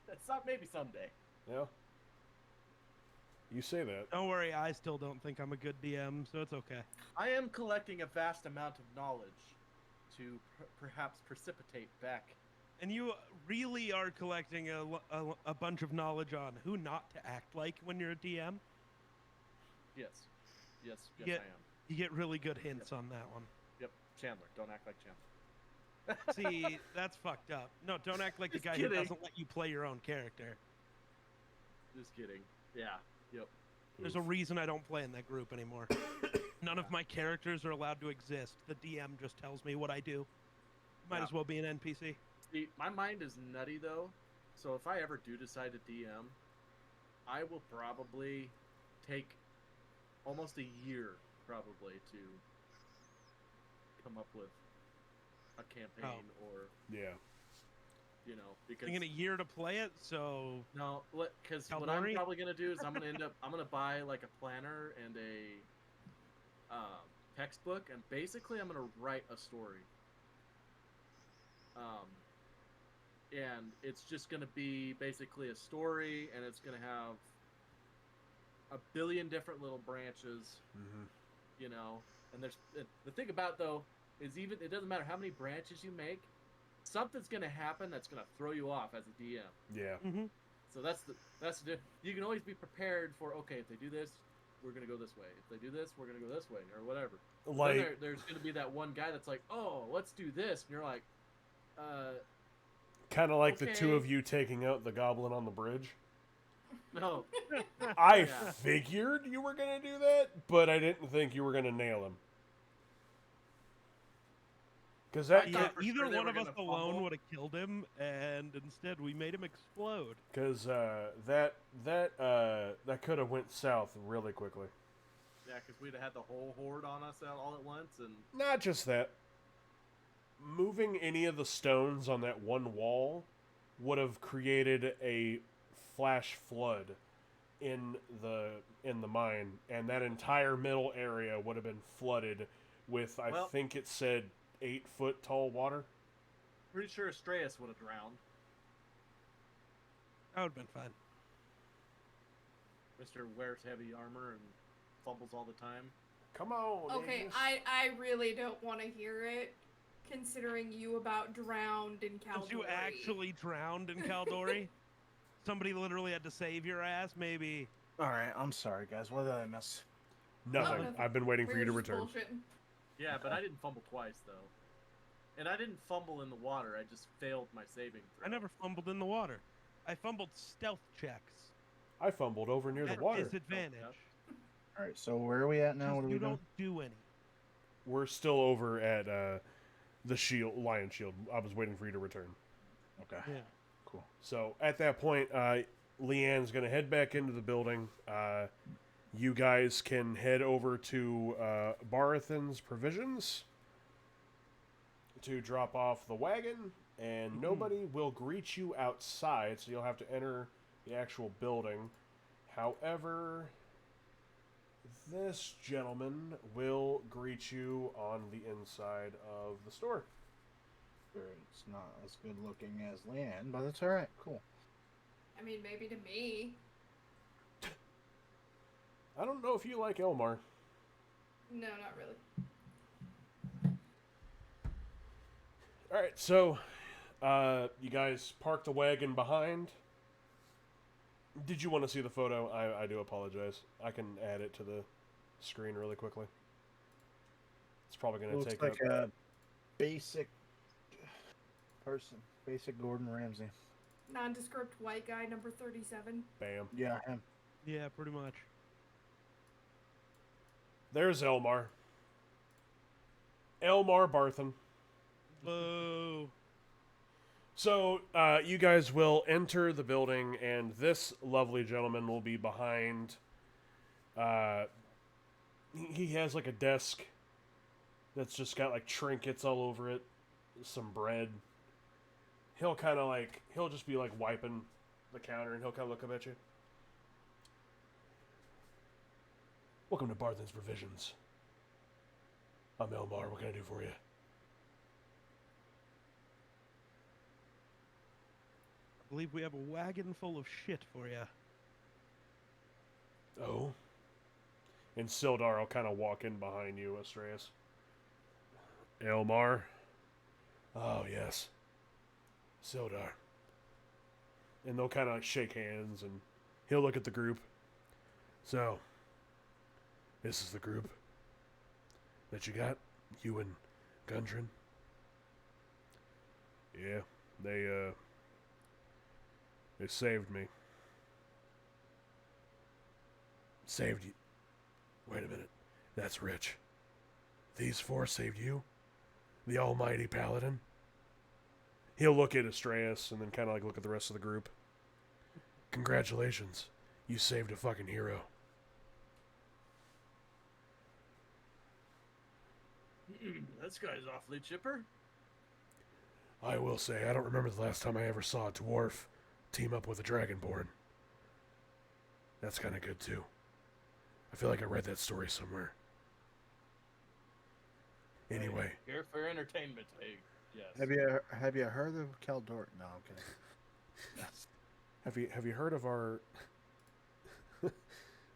S5: that's not maybe someday.
S1: Yeah. You say that.
S2: Don't worry, I still don't think I'm a good DM, so it's okay.
S5: I am collecting a vast amount of knowledge to perhaps precipitate back.
S2: And you really are collecting a bunch of knowledge on who not to act like when you're a DM.
S5: Yes. Yes,
S2: Yeah.
S5: I am.
S2: You get really good hints on that one.
S5: Yep, Chandler. Don't act like Chandler.
S2: See, that's fucked up. No, don't act like the
S5: Just
S2: guy
S5: kidding.
S2: who doesn't let you play your own character.
S5: Just kidding. Yeah. Yep.
S2: There's a reason I don't play in that group anymore. None of my characters are allowed to exist. The DM just tells me what I do. Might
S5: Yeah.
S2: as well be an NPC.
S5: See, my mind is nutty though, so if I ever do decide to DM, I will probably take almost a year probably to come up with a campaign or
S1: Yeah.
S5: because
S2: I'm gonna year to play it, so
S5: no, because what I'm
S2: Caldori?
S5: probably gonna do is I'm gonna buy like a planner and a textbook, and basically I'm gonna write a story. And it's just gonna be basically a story, and it's gonna have a billion different little branches,
S1: Mm-hmm.
S5: And there's the thing about though is even it doesn't matter how many branches you make, something's gonna happen that's gonna throw you off as a DM.
S1: Yeah.
S2: Mhm.
S5: So you can always be prepared for, okay, if they do this, we're gonna go this way. If they do this, we're gonna go this way, or whatever.
S1: Like,
S5: Then there's gonna be that one guy that's like, oh, let's do this, and you're like,
S1: kind of like the two
S5: okay.
S1: of you taking out the goblin on the bridge.
S5: no,
S1: I
S5: Yeah.
S1: figured you were gonna do that, but I didn't think you were gonna nail him. Because that
S5: I
S1: could,
S5: thought for
S2: Either
S5: sure they
S2: one
S5: were
S2: of us
S5: gonna
S2: alone
S5: fumble.
S2: would have killed him, and instead we made him explode.
S1: because that could have went south really quickly.
S5: Yeah, because we'd have had the whole horde on us all at once, and
S1: Not just that. Moving any of the stones on that one wall would have created a flash flood in the mine, and that entire middle area would have been flooded with, I
S5: Well-
S1: think it said 8-foot tall water.
S5: pretty sure Astraeus would have drowned.
S2: That would have been fine.
S5: Mr. wears heavy armor and fumbles all the time.
S1: Come on.
S4: Okay,
S1: Agnes.
S4: I really don't want to hear it, considering you about drowned in Caldori.
S2: Because you actually drowned in Caldori? Somebody literally had to save your ass, maybe.
S3: All right, I'm sorry, guys. What did I miss?
S1: Nothing.
S4: nothing.
S1: I've been waiting for
S4: We're
S1: you to
S4: just
S1: return.
S4: bullshitting.
S5: Yeah, but I didn't fumble twice though, and I didn't fumble in the water. I just failed my saving throw.
S2: I never fumbled in the water. I fumbled stealth checks.
S1: I fumbled over near the
S2: At
S1: water.
S2: disadvantage.
S3: All right, so where are we at now? What are we
S2: You
S3: doing?
S2: don't do any.
S1: We're still over at the shield, lion shield. I was waiting for you to return.
S3: Okay,
S2: Yeah.
S3: cool.
S1: So at that point, Leanne's gonna head back into the building. You guys can head over to Barathan's provisions to drop off the wagon, and nobody will greet you outside, so you'll have to enter the actual building. However, this gentleman will greet you on the inside of the store.
S3: It's not as good looking as Leanne, but it's all right. Cool.
S4: I mean, maybe to me.
S1: I don't know if you like Elmar.
S4: No, not really.
S1: All right, so you guys parked the wagon behind. Did you want to see the photo? I do apologize. I can add it to the screen really quickly. It's probably going to
S3: Looks
S1: take
S3: like
S1: up.
S3: a basic person, basic Gordon Ramsay.
S4: Nondescript white guy, number 37.
S1: Bam.
S3: Yeah, him.
S2: Yeah, pretty much.
S1: There's Elmar. Elmar Barthen.
S2: Boo.
S1: So you guys will enter the building, and this lovely gentleman will be behind. He has like a desk that's just got like trinkets all over it, some bread. He'll just be like wiping the counter, and he'll kind of look up at you. Welcome to Barthen's Provisions. I'm Elmar. What can I do for you?
S2: I believe we have a wagon full of shit for you.
S1: Oh. And Sildar will kind of walk in behind you, Astraeus. Elmar. Oh, yes. Sildar. And they'll kind of shake hands, and he'll look at the group. So, this is the group that you got? You and Gundren? Yeah, they saved me.
S6: Saved you. Wait a minute. That's rich. These four saved you? The almighty paladin?
S1: He'll look at Estrellas and then kind of like look at the rest of the group.
S6: Congratulations. You saved a fucking hero.
S5: This guy's awfully chipper.
S6: I will say, I don't remember the last time I ever saw a dwarf team up with a dragonborn. That's kind of good, too. I feel like I read that story somewhere. Anyway.
S5: Here for entertainment, hey. Yes.
S3: Have you heard of Caldor? No, I'm kidding.
S1: Have you heard of our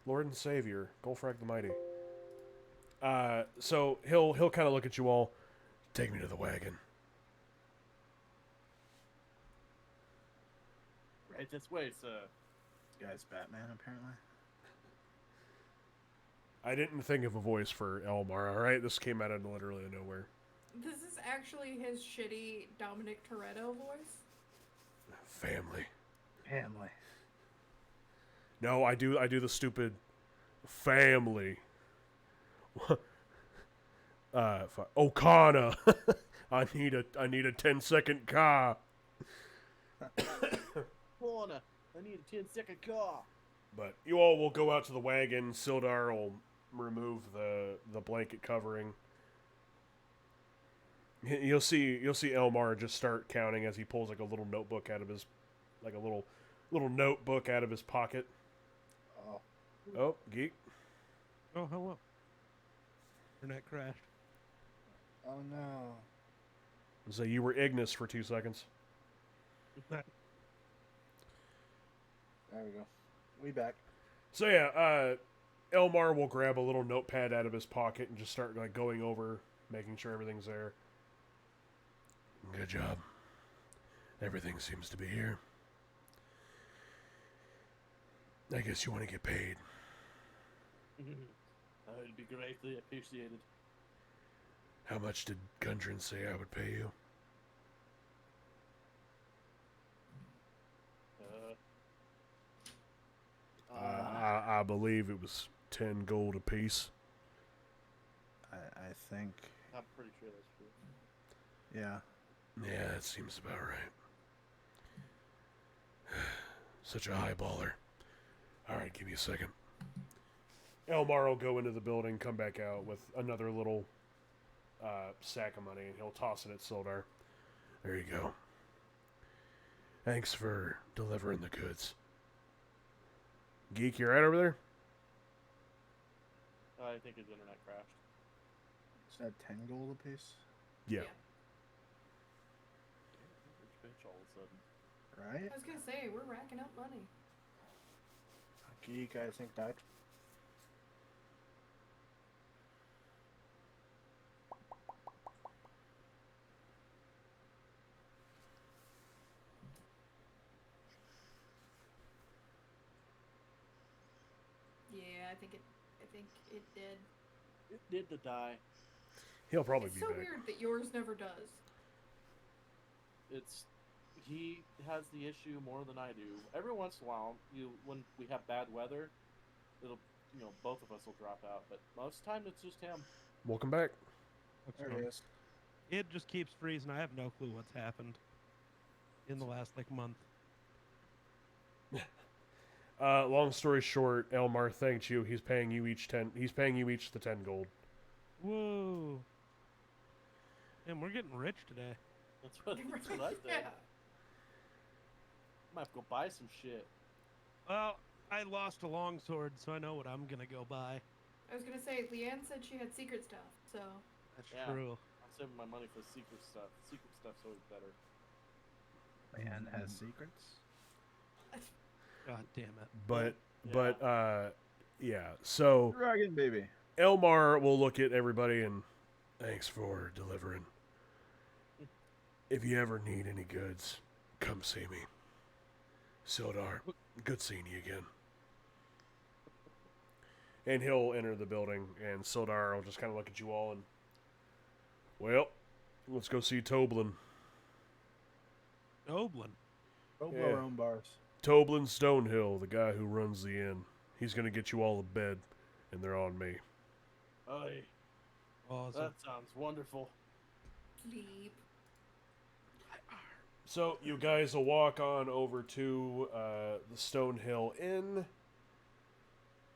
S1: Lord and Savior, Golfrak the Mighty? So he'll kind of look at you all.
S6: Take me to the wagon.
S5: Right this way, sir.
S3: This guy's Batman, apparently.
S1: I didn't think of a voice for Elmar, alright? This came out of literally nowhere.
S4: This is actually his shitty Dominic Toretto voice.
S6: Family.
S3: Family.
S1: No, I do the stupid family. Okana. I need a 10-second car.
S5: Corner. I need a 10-second car.
S1: But you all will go out to the wagon. Sildar will remove the blanket covering. You'll see Elmar just start counting as he pulls like a little notebook out of his notebook out of his pocket.
S3: Oh.
S1: Oh, geek.
S2: Oh, hello. Internet crashed.
S3: Oh no.
S1: So you were Ignis for 2 seconds.
S3: There we go. We back.
S1: So yeah, Elmar will grab a little notepad out of his pocket and just start like going over, making sure everything's there.
S6: Good job. Everything seems to be here. I guess you want to get paid.
S5: That would be greatly appreciated.
S6: How much did Gundren say I would pay you?
S1: I believe it was 10 gold apiece.
S3: I think.
S5: I'm pretty sure that's true.
S3: Yeah.
S6: Yeah, that seems about right. Such a high baller. Alright, give me a second.
S1: Elmar will go into the building, come back out with another little sack of money, and he'll toss it at Sildar.
S6: There you go. Thanks for delivering the goods.
S1: Geek, you right over there?
S5: I think his internet crashed.
S3: Is that 10 gold apiece?
S1: Yeah.
S5: Rich bitch all of a sudden.
S3: Right?
S4: I was gonna say, we're racking up money.
S3: Geek, I think that.
S4: Yeah, I think it did.
S5: It did the die.
S1: He'll probably
S4: It's
S1: be
S4: so
S1: back.
S4: weird that yours never does.
S5: He has the issue more than I do. Every once in a while, when we have bad weather, both of us will drop out. But most of the time, it's just him.
S1: Welcome back.
S3: There it is.
S2: It just keeps freezing. I have no clue what's happened in the last month.
S1: Long story short, Elmar thanked you. He's paying you each the 10 gold.
S2: Whoa. And we're getting rich today.
S5: That's what I think.
S4: Yeah.
S5: Might have to go buy some shit.
S2: Well, I lost a longsword, so I know what I'm gonna go buy.
S4: I was gonna say, Leanne said she had secret stuff, so.
S2: That's
S5: Yeah.
S2: true.
S5: I'm saving my money for secret stuff. Secret stuff's always better.
S3: Man has secrets.
S2: God damn it.
S1: But
S5: Yeah.
S1: yeah. So
S3: Dragon baby.
S1: Elmar will look at everybody and thanks for delivering. If you ever need any goods, come see me. Sildar, good seeing you again. And he'll enter the building, and Sildar will just kind of look at you all and, well, let's go see Toblin.
S2: Oblin.
S3: Toblerone bars.
S1: Toblin Stonehill, the guy who runs the inn. He's gonna get you all to bed, and they're on me.
S5: Aye,
S2: Awesome.
S5: that sounds wonderful.
S4: Sleep.
S1: So you guys will walk on over to the Stonehill Inn,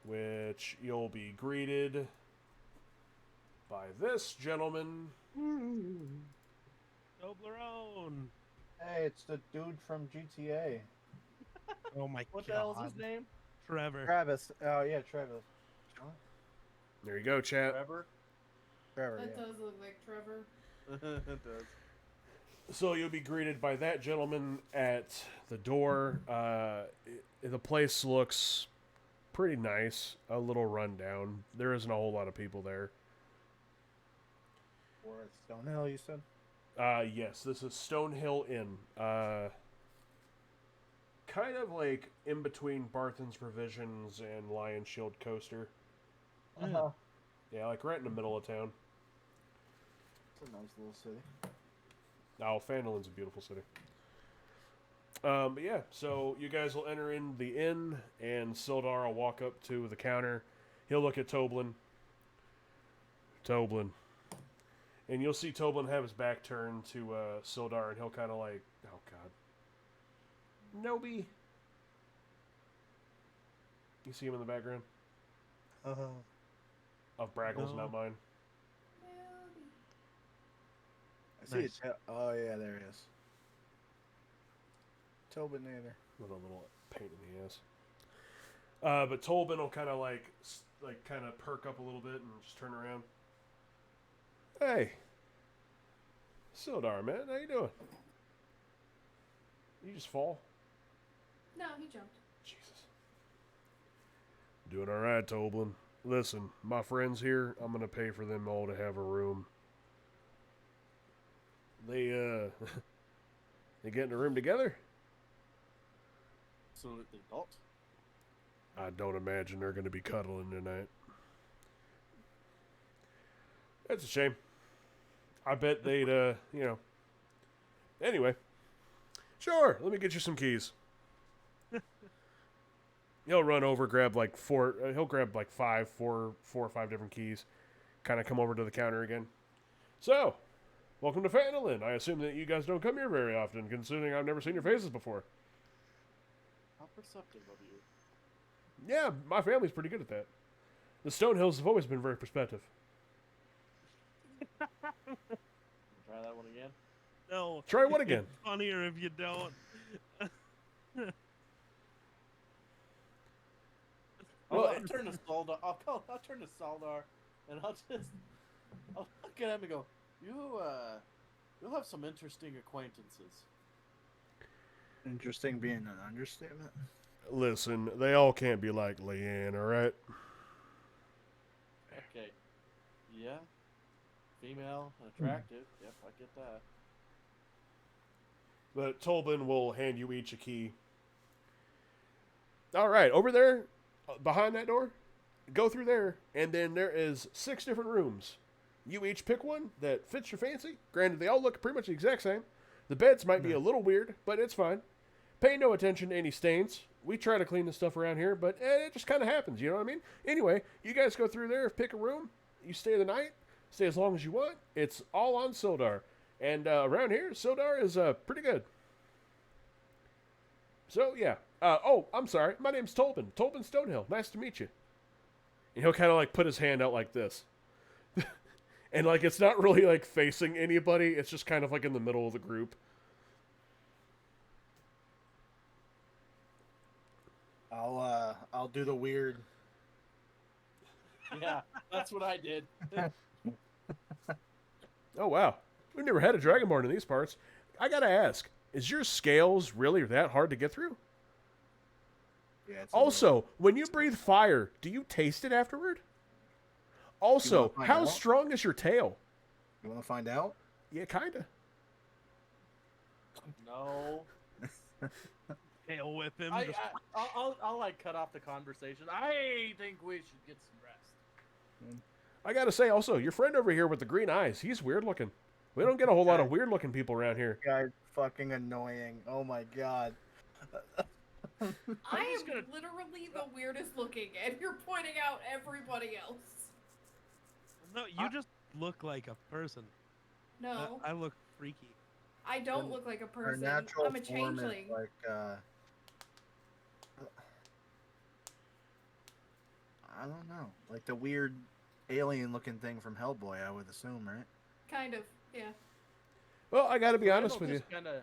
S1: which you'll be greeted by this gentleman.
S2: Toblerone.
S3: Hey, it's the dude from GTA.
S2: Oh my
S5: What
S2: god.
S5: the hell's his name?
S2: Trevor.
S3: Travis. Oh yeah, Travis. Huh?
S1: There you go, chat.
S5: Trevor.
S3: Trevor.
S4: That
S3: Yeah.
S4: does look like Trevor.
S5: It does.
S1: So you'll be greeted by that gentleman at the door. The place looks pretty nice, a little rundown. There isn't a whole lot of people there.
S3: Or it's Stonehill, you said?
S1: Yes, this is Stonehill Inn. Kind of like in between Barthen's Provisions and Lion Shield Coaster.
S3: Uh-huh.
S1: Yeah, like right in the middle of town.
S3: It's a nice little city.
S1: Oh, Phandelver's a beautiful city. But yeah, so you guys will enter in the inn, and Sildar will walk up to the counter. He'll look at Toblin. And you'll see Toblin have his back turned to Sildar, and he'll kind of like, oh god. Noby. You see him in the background? Of Braggles,
S2: No.
S1: not mine.
S3: I see
S2: Nice.
S3: it. Oh yeah, there it is. Tobinator.
S1: With a little pain in the ass. But Tolbin will kind of like kind of perk up a little bit and just turn around. Hey, Sildar, man, how you doing? You just fall?
S4: No, he jumped.
S1: Jesus. Doing all right, Toblin. Listen, my friends here, I'm gonna pay for them all to have a room. They they get in a room together?
S5: Absolutely not.
S1: I don't imagine they're going to be cuddling tonight. That's a shame. I bet they'd, Anyway. Sure, let me get you some keys. He'll run over, grab like four or five different keys. Kind of come over to the counter again. So, welcome to Phandelver. I assume that you guys don't come here very often, considering I've never seen your faces before.
S5: How perceptive of you.
S1: Yeah, my family's pretty good at that. The Stonehills have always been very perspective.
S5: Try that one again.
S2: No.
S1: Try what again?
S2: It's funnier if you don't.
S1: Well,
S5: I'll turn to Saldar. I'll turn to Saldar, and I'll look at him and go, you'll have some interesting acquaintances.
S3: Interesting being an understatement.
S1: Listen, they all can't be like Leanne, alright?
S5: Okay. Yeah. Female, attractive. Yep, I get that.
S1: But Tolbin will hand you each a key. Alright, over there, behind that door, go through there, and then there is 6 different rooms. You each pick one that fits your fancy. Granted, they all look pretty much the exact same. The beds might be a little weird, but it's fine. Pay no attention to any stains. We try to clean the stuff around here, but it just kind of happens, you know what I mean? Anyway, you guys go through there, pick a room, you stay the night, stay as long as you want. It's all on Sildar. And around here, Sildar is pretty good. So, yeah. I'm sorry. My name's Tolbin. Tolbin Stonehill. Nice to meet you. And he'll kind of like put his hand out like this. And like it's not really like facing anybody. It's just kind of like in the middle of the group.
S3: I'll do the weird.
S5: Yeah, that's what I did.
S1: Oh, wow. We've never had a Dragonborn in these parts. I gotta ask, is your scales really that hard to get through?
S3: Yeah, it's a
S1: Also, when you breathe fire, do you taste it afterward? Also,
S3: find
S1: how
S3: out?
S1: strong is your tail?
S3: You want to find out?
S1: Yeah, kinda.
S5: No.
S2: Tail whip him.
S5: I'll like cut off the conversation. I think we should get some rest.
S1: I gotta say, also, your friend over here with the green eyes, he's weird looking. We don't get a whole lot of weird looking people around here.
S3: Yeah, fucking annoying. Oh my god.
S4: I
S5: just
S4: am
S5: gonna-
S4: literally the weirdest looking, and you're pointing out everybody else.
S2: No, you just look like a person.
S4: No,
S2: I look freaky.
S4: I don't
S3: Her-
S4: look like a
S3: Her
S4: person.
S3: natural
S4: I'm a
S3: form is
S4: changeling.
S3: like I don't know, like the weird alien-looking thing from Hellboy. I would assume, right?
S4: Kind of, yeah.
S1: Well, I got to be
S5: Rand
S1: honest
S5: will
S1: with you.
S5: just Kinda,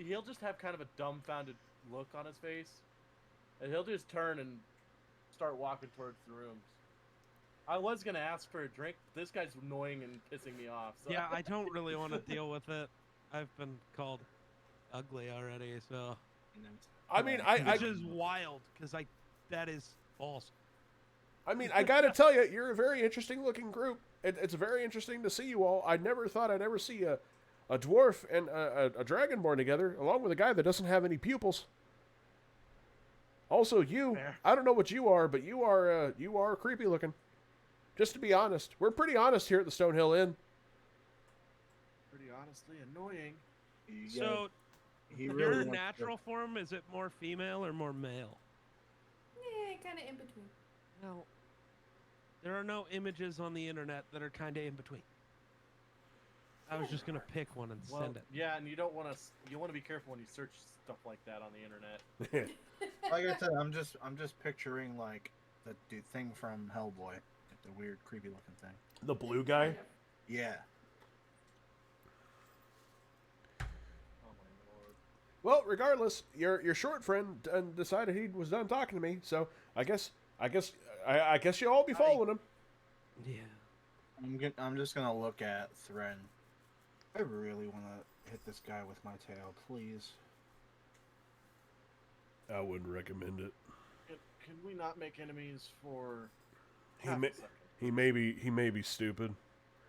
S5: he'll just have kind of a dumbfounded look on his face, and he'll just turn and start walking towards the rooms. I was gonna ask for a drink. This guy's annoying and pissing me off. So.
S2: Yeah, I don't really want to deal with it. I've been called ugly already, so
S1: I mean,
S2: which is wild because that is false.
S1: I mean, I got to tell you, you're a very interesting looking group. It's very interesting to see you all. I never thought I'd ever see a dwarf and a dragonborn together, along with a guy that doesn't have any pupils. Also, you,
S5: Fair.
S1: I don't know what you are, but you are creepy looking. Just to be honest, we're pretty honest here at the Stonehill Inn.
S5: Pretty honestly annoying.
S2: So,
S3: he
S2: your
S3: really wants to-
S2: natural form, is it more female or more male?
S4: Yeah, kind of in between.
S2: No. There are no images on the internet that are kind of in between. I was just gonna pick one and
S5: Well,
S2: send it.
S5: yeah, and you don't want to. You want to be careful when you search stuff like that on the internet.
S3: Like I said, I'm just picturing like the dude thing from Hellboy, the weird, creepy looking thing.
S1: The blue guy.
S4: Kind of.
S3: Yeah.
S5: Oh my lord.
S1: Well, regardless, your short friend decided he was done talking to me, so I guess you all be following him.
S2: Yeah.
S3: I'm just gonna look at Thren. I really want to hit this guy with my tail, please.
S1: I wouldn't recommend it.
S5: Can we not make enemies for
S1: He
S5: half
S1: may-
S5: a second?
S1: He may be stupid.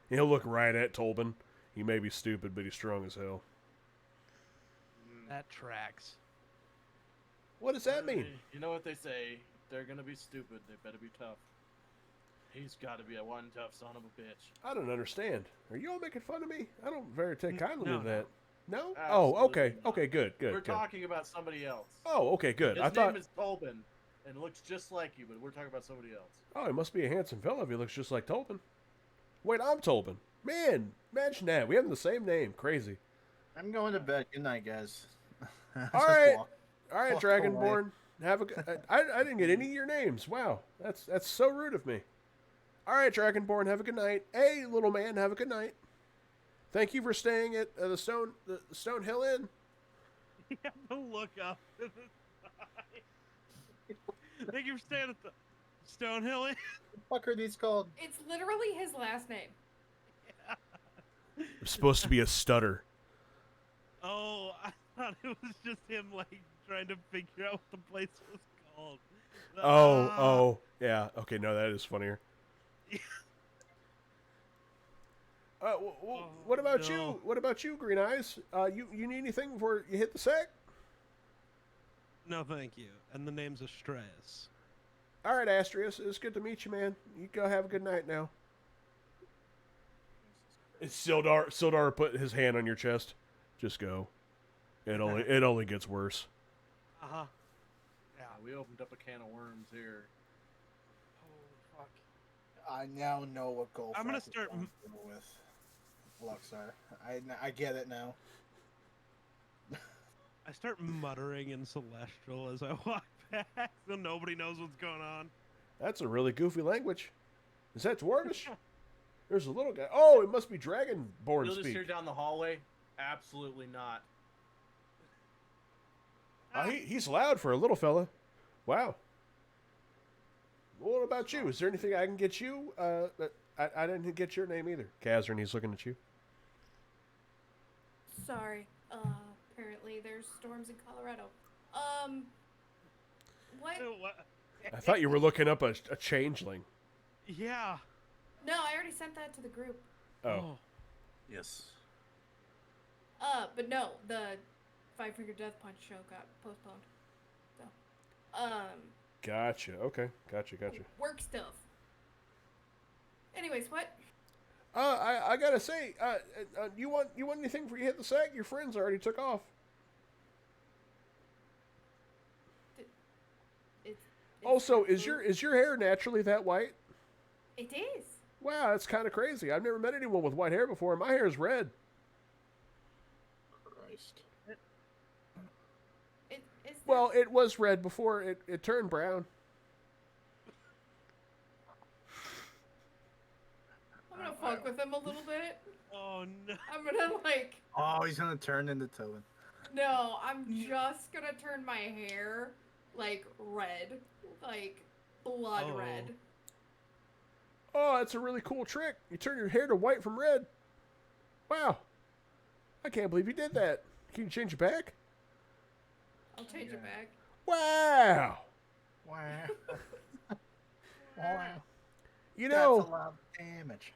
S1: He'll look right at Tolbin. He may be stupid, but he's strong as hell.
S2: That tracks.
S1: What does that mean?
S5: You know what they say? If they're gonna be stupid, they better be tough. He's got to be a one tough son of a bitch.
S1: I don't understand. Are you all making fun of me? I don't very take kindly
S2: no,
S1: to that. No?
S5: Absolutely
S1: Oh, okay.
S5: not.
S1: Okay, good,
S5: We're
S1: good.
S5: talking about somebody else.
S1: Oh, okay, good.
S5: His
S1: I thought.
S5: name is Tolbin, and looks just like you, but we're talking about somebody else.
S1: Oh, he must be a handsome fellow if he looks just like Tolbin. Wait, I'm Tolbin. Man, imagine that. We have the same name. Crazy.
S3: I'm going to bed. Good night, guys.
S1: All
S3: Just
S1: right.
S3: walk.
S1: All right,
S3: Walk away.
S1: Dragonborn. Have a good. I didn't get any of your names. Wow, that's so rude of me. All right, Dragonborn. Have a good night. Hey, little man. Have a good night. Thank you for staying at the Stonehill Inn.
S2: You have to look up to the side. Thank you for staying at the Stonehill Inn.
S3: What the fuck are these called?
S4: It's literally his last name.
S1: It's supposed to be a stutter.
S2: Oh, I thought it was just him like trying to figure out what the place was called.
S1: Oh, yeah. Okay, no, that is funnier. What about you?
S2: no.
S1: What about you, Green Eyes? You need anything before you hit the sack?
S2: No, thank you. And the name's Astraeus.
S1: All right, Astrius, it's good to meet you, man. You go have a good night now. It's Sildar. Sildar put his hand on your chest. Just go. It only gets worse.
S2: Uh-huh.
S5: Yeah, we opened up a can of worms here.
S3: Oh fuck! I now know what goal.
S2: I'm gonna start
S3: with Luxar. I get it now.
S2: I start muttering in Celestial as I walk back, so nobody knows what's going on.
S1: That's a really goofy language. Is that Dwarvish? There's a little guy. Oh, it must be Dragonborn
S5: You'll just hear
S1: speak.
S5: down the hallway. Absolutely not.
S1: He's loud for a little fella. Wow. What about you? Is there anything I can get you? I didn't get your name either. Kazrin, he's looking at you.
S4: Sorry. Apparently there's storms in Colorado. What?
S2: What?
S1: I thought you were looking up a changeling.
S2: Yeah.
S4: No, I already sent that to the group.
S1: Oh.
S3: Yes.
S4: But no, the Five Finger Death Punch show got postponed. So,
S1: Gotcha. Okay. Gotcha.
S4: work stuff. Anyways, what?
S1: I gotta say, you want anything before you hit the sack? Your friends already took off.
S4: It's
S1: Also,
S4: got
S1: is
S4: food.
S1: your hair naturally that white?
S4: It is.
S1: Wow, that's kind of crazy. I've never met anyone with white hair before. My hair is red.
S3: Christ.
S4: Is
S1: Well, it was red before it turned brown.
S4: I'm gonna fuck with him a little bit.
S2: Oh no.
S4: I'm gonna like.
S3: Oh, he's gonna turn into Tobin.
S4: No, I'm just gonna turn my hair like red, like blood
S2: Oh.
S4: red.
S1: Oh, that's a really cool trick. You turn your hair to white from red. Wow. I can't believe you did that. Can you change it back?
S4: I'll change it back.
S1: Wow.
S3: Wow. Wow.
S1: You
S3: That's
S1: know,
S3: a lot of damage.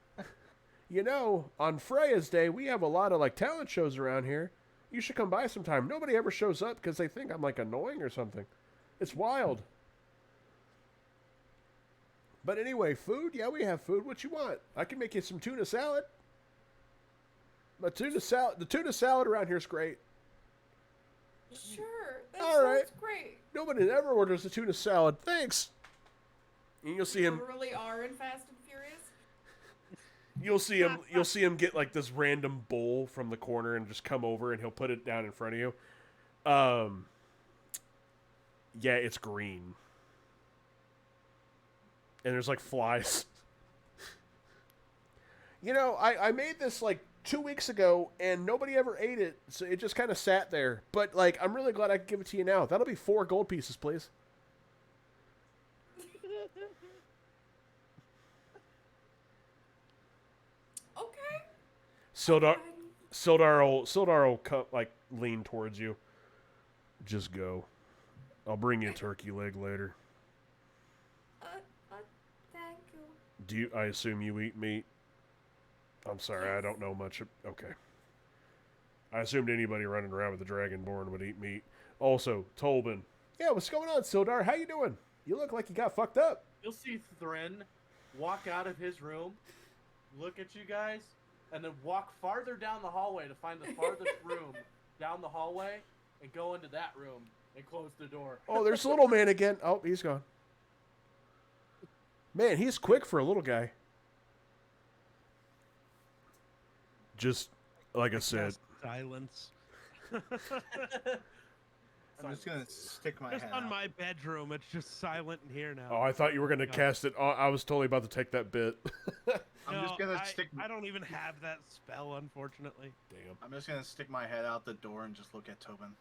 S1: On Freya's Day, we have a lot of like talent shows around here. You should come by sometime. Nobody ever shows up because they think I'm like annoying or something. It's wild. But anyway, food? Yeah, we have food. What you want? I can make you some tuna salad. The tuna salad around here is great.
S4: Sure, that
S1: All
S4: sounds
S1: right.
S4: great.
S1: Nobody ever orders a tuna salad. Thanks. And you'll see
S4: You
S1: him.
S4: really are in Fast and Furious.
S1: You'll see him get like this random bowl from the corner and just come over and he'll put it down in front of you. Yeah, it's green. And there's like flies. I made this like 2 weeks ago and nobody ever ate it, so it just kind of sat there. But like, I'm really glad I could give it to you now. That'll be 4 gold pieces, please.
S4: Okay.
S1: Sildar will like lean towards you. Just go. I'll bring you a turkey leg later.
S4: Thank you.
S1: I assume you eat meat? I'm sorry, I don't know much. Okay. I assumed anybody running around with a dragonborn would eat meat. Also, Tolbin. Yeah, what's going on, Sildar? How you doing? You look like you got fucked up.
S5: You'll see Thren walk out of his room, look at you guys, and then walk farther down the hallway to find the farthest room down the hallway and go into that room and close the door.
S1: Oh, there's little man again. Oh, he's gone. Man, he's quick for a little guy. Just like I said.
S2: Silence.
S3: I'm just gonna stick my
S2: Just
S3: head
S2: on
S3: out.
S2: my bedroom, it's just silent in here now.
S1: Oh, I thought you were going to cast it. Oh, I was totally about to take that bit.
S3: I'm just gonna stick.
S2: I don't even have that spell, unfortunately.
S1: Damn.
S3: I'm just gonna stick my head out the door and just look at Tobin.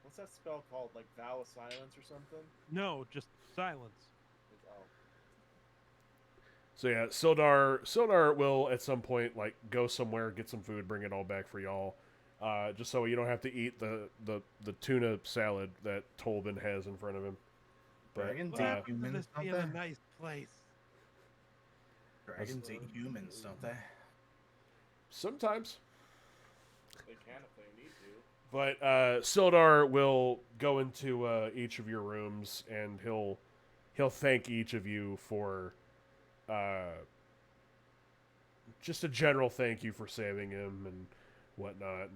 S5: What's that spell called? Like Vow of Silence or something?
S2: No, just silence.
S5: Oh.
S1: So yeah, Sildar will at some point like go somewhere, get some food, bring it all back for y'all. Just so you don't have to eat the tuna salad that Tolbin has in front of him. But
S3: Dragons
S2: Well,
S3: eat humans,
S2: this
S3: don't
S2: being a
S3: they?
S2: nice place.
S3: Dragons eat humans, don't they?
S1: sometimes.
S5: They can if they need to.
S1: But Sildar will go into each of your rooms and he'll thank each of you for just a general thank you for saving him and whatnot.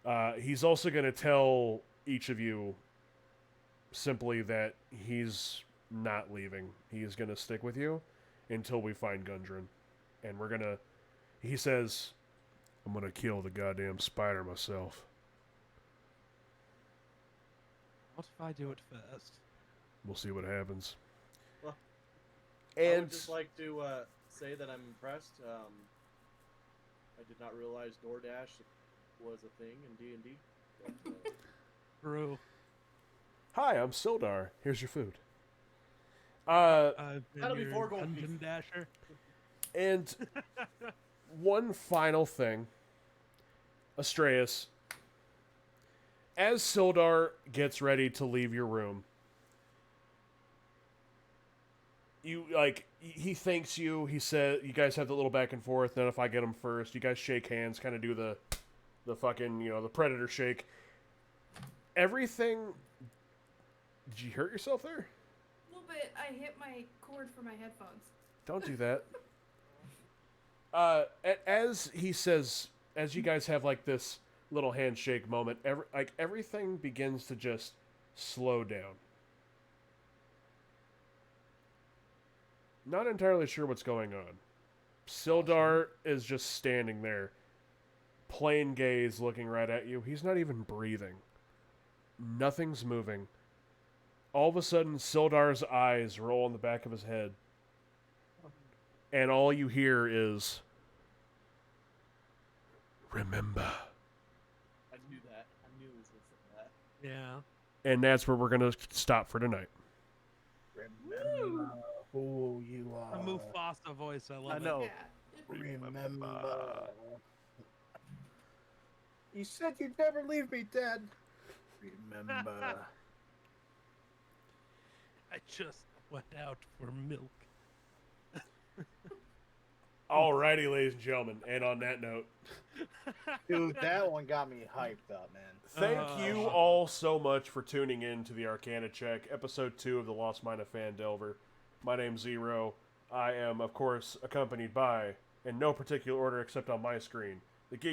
S1: And he's also going to tell each of you simply that he's not leaving. He is going to stick with you until we find Gundren. And he says, I'm going to kill the goddamn spider myself.
S2: What if I do it first?
S1: We'll see what happens.
S5: Well, I
S1: And
S5: would just like to say that I'm impressed. I did not realize DoorDash was a thing in D&D. But,
S2: True.
S1: hi, I'm Sildar. Here's your food.
S2: I've been
S5: That'll be
S2: your
S5: 4 gold
S2: dungeon
S5: pieces.
S2: dasher.
S1: And one final thing. Astreus, as Sildar gets ready to leave your room, he thanks you. He said, you guys have the little back and forth. Then if I get him first, you guys shake hands, kind of do the fucking, the predator shake. Everything. Did you hurt yourself there?
S4: A little bit. I hit my cord for my headphones.
S1: Don't do that. As he says, as you guys have like this little handshake moment, everything begins to just slow down. Not entirely sure what's going on. Sildar is just standing there, plain gaze, looking right at you. He's not even breathing. Nothing's moving. All of a sudden, Sildar's eyes roll in the back of his head, and all you hear is, "Remember."
S5: I knew that. I knew he was going to say that.
S2: Yeah.
S1: And that's where we're going to stop for tonight.
S3: Remember who you
S2: A
S3: are.
S2: Mufasa voice. I love it.
S5: know.
S4: Yeah.
S3: Remember. You said you'd never leave me, Dad. Remember.
S2: I just went out for milk.
S1: Alrighty, ladies and gentlemen, and on that note,
S3: Dude, that one got me hyped up, man.
S1: thank you all so much for tuning in to the Arcana Check, episode 2 of the Lost Mine of Phandelver. My name's Zero. I am, of course, accompanied by, in no particular order except on my screen, the Geek